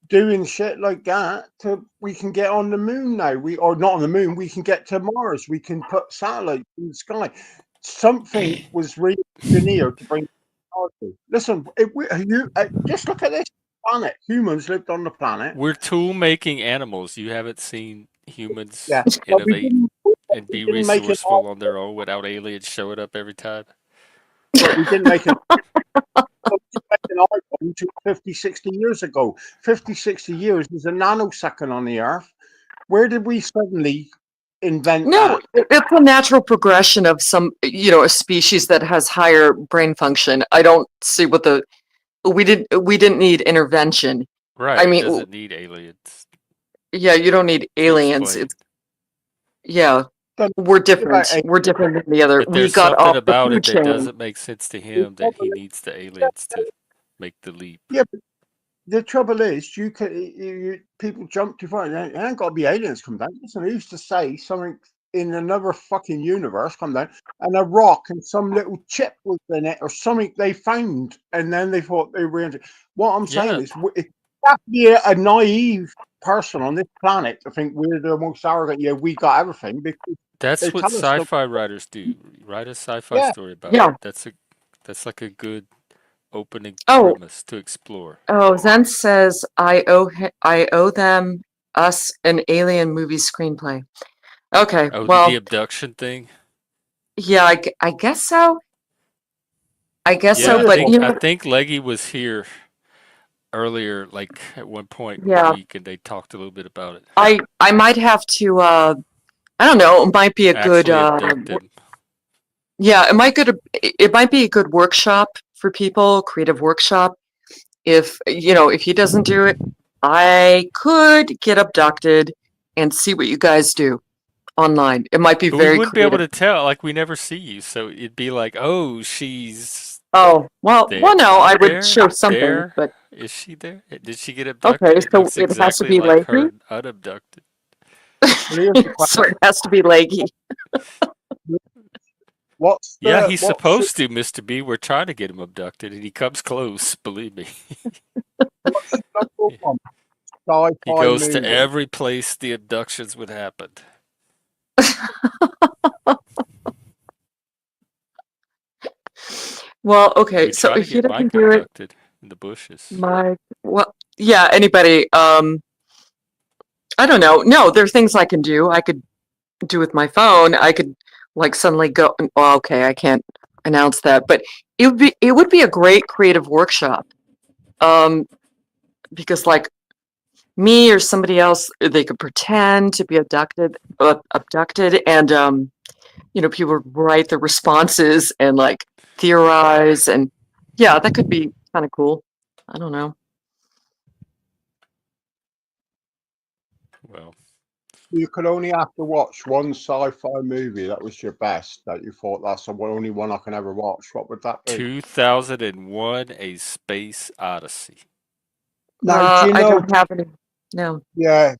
doing shit like that to we can get on the moon now. Or not on the moon. We can get to Mars. We can put satellites in the sky. Something was really engineered to bring technology. Listen, just look at this planet. Humans lived on the planet. We're tool-making animals. You haven't seen humans innovate and be resourceful on their own without aliens showing up every time. But we didn't make an iPhone 50, 60 years ago. 50, 60 years is a nanosecond on the Earth. Where did we suddenly invent that? It's a natural progression of some, a species that has higher brain function. I don't see what we didn't need intervention. Right. I mean, it doesn't need aliens. Yeah, you don't need aliens. We're different. We're different than the other. But there's something about it that doesn't make sense to him that he needs the aliens to make the leap. Yeah, but the trouble is, people jump too far. It ain't got to be aliens come down. Listen, I used to say something in another fucking universe come down, and a rock and some little chip was in it or something they found, and then they thought they were into. What I'm saying is, it have to be a naive person on this planet to think we're the most arrogant. Yeah, we got everything because that's what sci-fi writers do. Write a sci-fi story about it. That's like a good opening premise to explore. Zen says I owe them us an alien movie screenplay. Okay. The abduction thing. Yeah, I guess so. But I think Leggy was here earlier, like at one point in the week, and they talked a little bit about it. I might have to. I don't know. It might be a good. Yeah, it might be a good workshop for people. Creative workshop. If he doesn't do it, I could get abducted and see what you guys do. online. It might be But we very wouldn't be able creative. to tell. Like we never see you, so it'd be like, oh, she's Oh, well, there, no, I not would there, show something, there. but Is she there? Did she get okay, abducted? It so looks it has to exactly be like leggy. her unabducted. Well, here's the So question. it has to be leggy. Yeah, he's What's supposed to, Mr. B. We're trying to get him abducted, and he comes close. Believe me, what's the number he one he sci-fi goes to movie? every place the abductions would happen. Well, okay, We so try to if he get doesn't Mike do it, abducted in the bushes. well, yeah, anybody. I don't know. No, there are things I can do. I could do with my phone. I could like suddenly go. Well, okay, I can't announce that, but it would be a great creative workshop. Um, because like me or somebody else, they could pretend to be abducted, and people would write the responses and like theorize, and yeah, that could be kind of cool. I don't know. Well, You could only have to watch one sci-fi movie that was your best, that you thought that's the only one I can ever watch. What would that be? 2001: A Space Odyssey. Now, do you I know? don't have any. No. Yeah,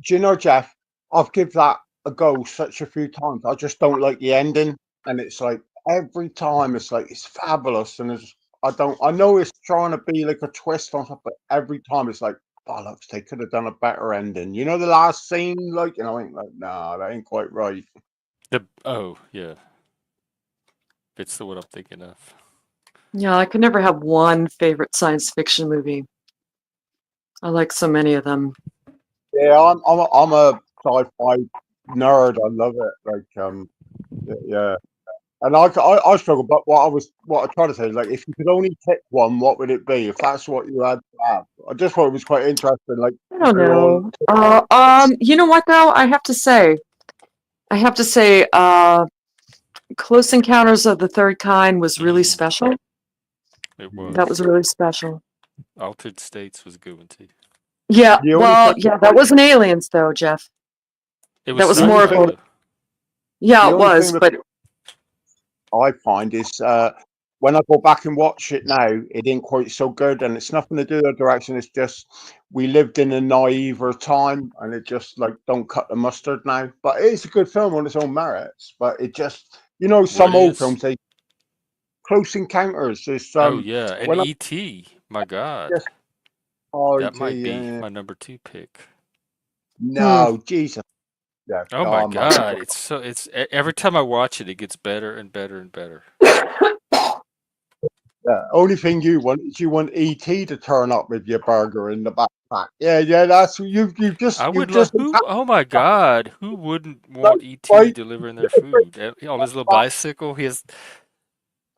do you know, Jeff? I've give that a go such a few times. I just don't like the ending, and it's like every time it's like it's fabulous, and it's I don't. I know it's trying to be like a twist on something, but every time it's like bollocks. They could have done a better ending. You know, the last scene, like I think like, nah, that ain't quite right. Yeah, it's the one I'm thinking of. Yeah, I could never have one favorite science fiction movie. I like so many of them. Yeah, I'm a sci-fi nerd. I love it. Like, yeah. And I struggle, but what I try to say is like, if you could only pick one, what would it be? If that's what you had to have, I just thought it was quite interesting. Like, I don't they all, know. You know what though? I have to say, Close Encounters of the Third Kind was really Mm, special. it That was. was really special. Altered States was a good one too. Yeah, the only well, thing, yeah, that wasn't aliens though, Jeff. It was That was the more only of sci-fi thing, a, though. yeah, the it only was, thing that but I find is when I go back and watch it now, it ain't quite so good, and it's nothing to do with the direction. It's just we lived in a naiver time, and it just like don't cut the mustard now. But it's a good film on its own merits. But it just, What some old is? films, they Close Encounters. Is Oh yeah, and when I E.T. My God, just oh, that might be yeah. my number two pick. hmm. No, Jesus, yeah. Oh my Oh my God, God. every time I watch it, it gets better and better and better. Yeah. Only thing you want is you want ET to turn up with your burger in the backpack. Yeah, yeah. That's I you've would love just who? Oh my God, who wouldn't want E.T. right. delivering their food on his little bicycle?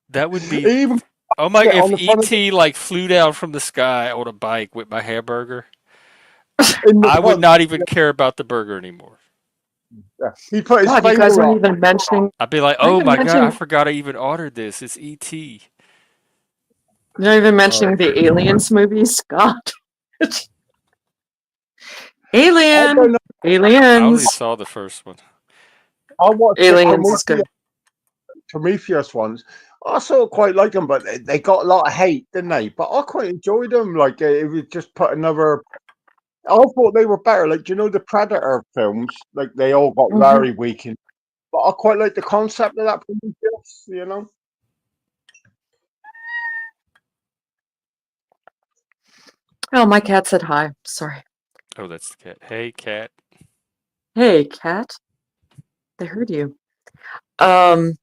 That would be. Even Oh my! shit on If the front of E.T. like flew down from the sky on a bike with my hamburger, in the I would front. not even care about the burger anymore. Yeah. He put his God, you guys finger aren't up. even mentioning, I'd be like, not oh even my God, I mentioning, forgot I even ordered this. It's E.T. not even Oh, mentioning the Aliens movies. God, I don't Alien, know. I only Aliens, saw the first one. I watched the Aliens is good. Prometheus ones. I sort of quite like them, but they got a lot of hate, didn't they? But I quite enjoyed them. Like it was just put another. I thought they were better. Like, do you know the Predator films? Like they all got Hmm. very weak, but I quite like the concept of that Prometheus. Oh, my cat said hi. Sorry. Oh, that's the cat. Hey, cat. Hey, cat. They heard you. Um,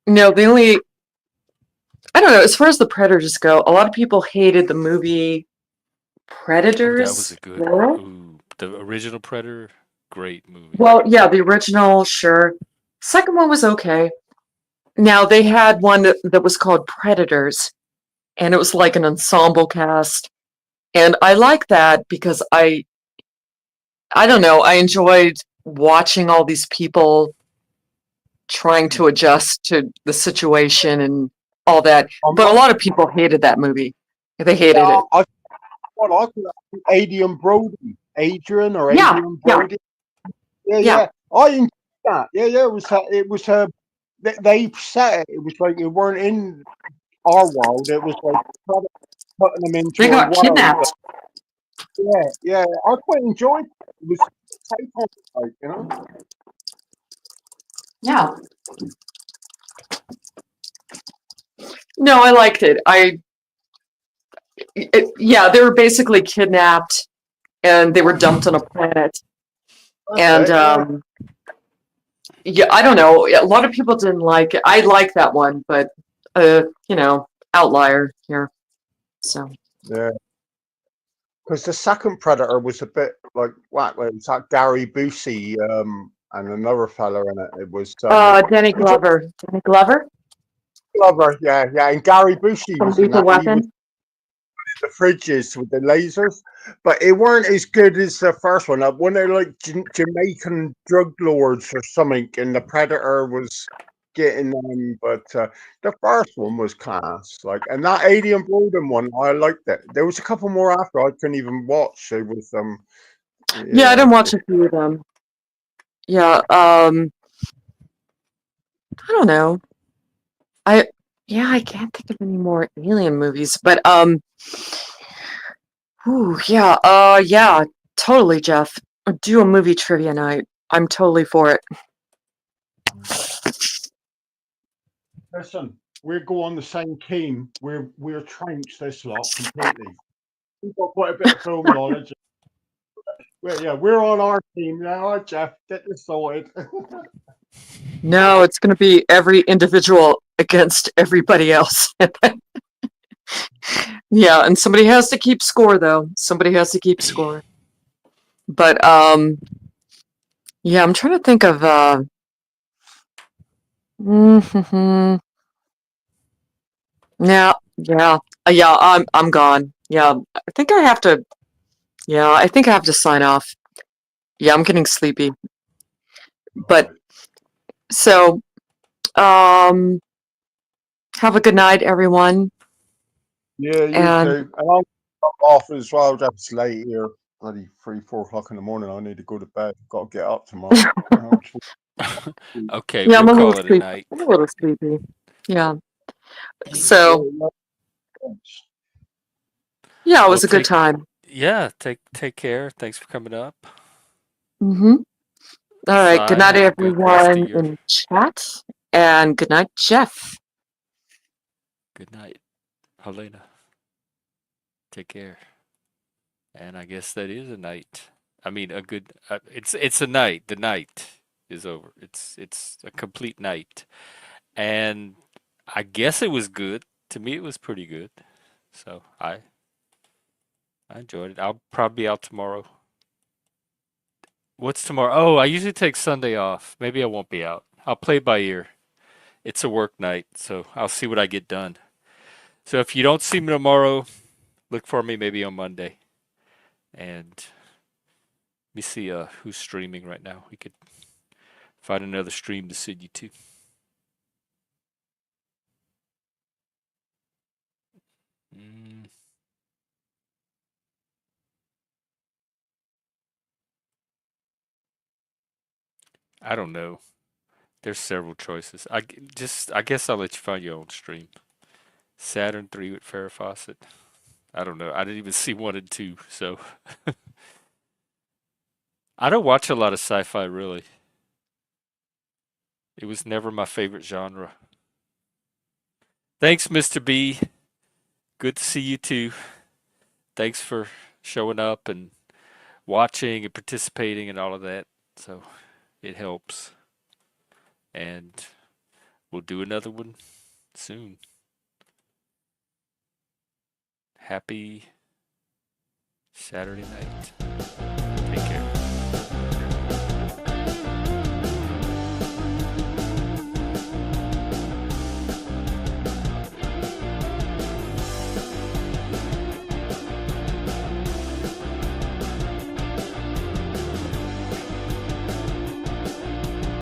no, I don't know. As far as the Predators go, a lot of people hated the movie Oh, that was Predators. a good. Plural. Ooh, the original Predator. Great movie. Well, yeah, the original, sure. Second one was okay. Now they had one that was called Predators, and it was like an ensemble cast. And I like that because I don't know, I enjoyed watching all these people trying to adjust to the situation and all that. I'm But a not. lot of people hated that movie. They hated Yeah, it. I call Adrian Brody, Adrian or Yeah, Adrian yeah, Brody. Yeah, yeah. yeah. I enjoyed that. Yeah, yeah. It was they set it. It was like it weren't in our world. It was like putting them into They a got world. kidnapped. Yeah, yeah. I quite enjoyed it. It was take on it, like, you know. Yeah. No, I liked it. Yeah, they were basically kidnapped and they were dumped on a planet. And Yeah. yeah, I don't know. A lot of people didn't like it. I like that one, but you know, outlier here. So Yeah. Because the second Predator was a bit like whack. It was like Gary Busey and another fella in it. It was Danny Glover. Danny Glover Glover. Yeah, yeah. And Gary Busey from was in Lethal that. And he was Weapon. the fridges with the lasers, but it weren't as good as the first one. When they're like Jamaican drug lords or something, and the Predator was getting them, but the first one was class. Like, and that Alien Broden one, I liked it. There was a couple more after I couldn't even watch. It was Yeah, I yeah, didn't watch a few of them. Yeah, I don't know. I I can't think of any more alien movies, but yeah, yeah, totally, Jeff. Do a movie trivia night. I'm totally for it. listen, we're go on the same team. We're trench this lot completely. We've got quite a bit of film knowledge. Yeah, we're on our team now, Jeff. Get this sorted. No, it's going to be every individual against everybody else. Yeah, and somebody has to keep score, though. Somebody has to keep score. But yeah, I'm trying to think of yeah, yeah, yeah. I'm gone. Yeah, I think I have to. Yeah, I think I have to sign off. Yeah, I'm getting sleepy. But so, um, have a good night, everyone. Yeah, you And too. And I'm off as well. That's late here. Bloody 3, 4 o'clock in the morning. I need to go to bed. Got to get up tomorrow. Okay, yeah, we'll I'm a little call it a sleepy. night. I'm a little sleepy. Yeah. So yeah, it Well, was a good time. take care. Thanks for coming up. Mm-hmm. All right. Good Sai, night, have a good rest of everyone your in chat, and good night, Jeff. good night, Helena. Take care. And I guess that is a night. I mean, a good. It's a night. The night is over. It's a complete night. And I guess it was good. To me, it was pretty good. So I enjoyed it. I'll probably be out tomorrow. What's tomorrow? Oh, I usually take Sunday off. Maybe I won't be out. I'll play by ear. It's a work night, so I'll see what I get done. So if you don't see me tomorrow, look for me maybe on Monday. And let me see who's streaming right now. We could find another stream to send you to. Mm, I don't know. There's several choices. I guess I'll let you find your own stream. Saturn 3 with Farrah Fawcett. I don't know. I didn't even see 1 and 2, so I don't watch a lot of sci-fi really. It was never my favorite genre. Thanks, Mr. B. Good to see you too. Thanks for showing up and watching and participating and all of that. So it helps. And we'll do another one soon. Happy Saturday night.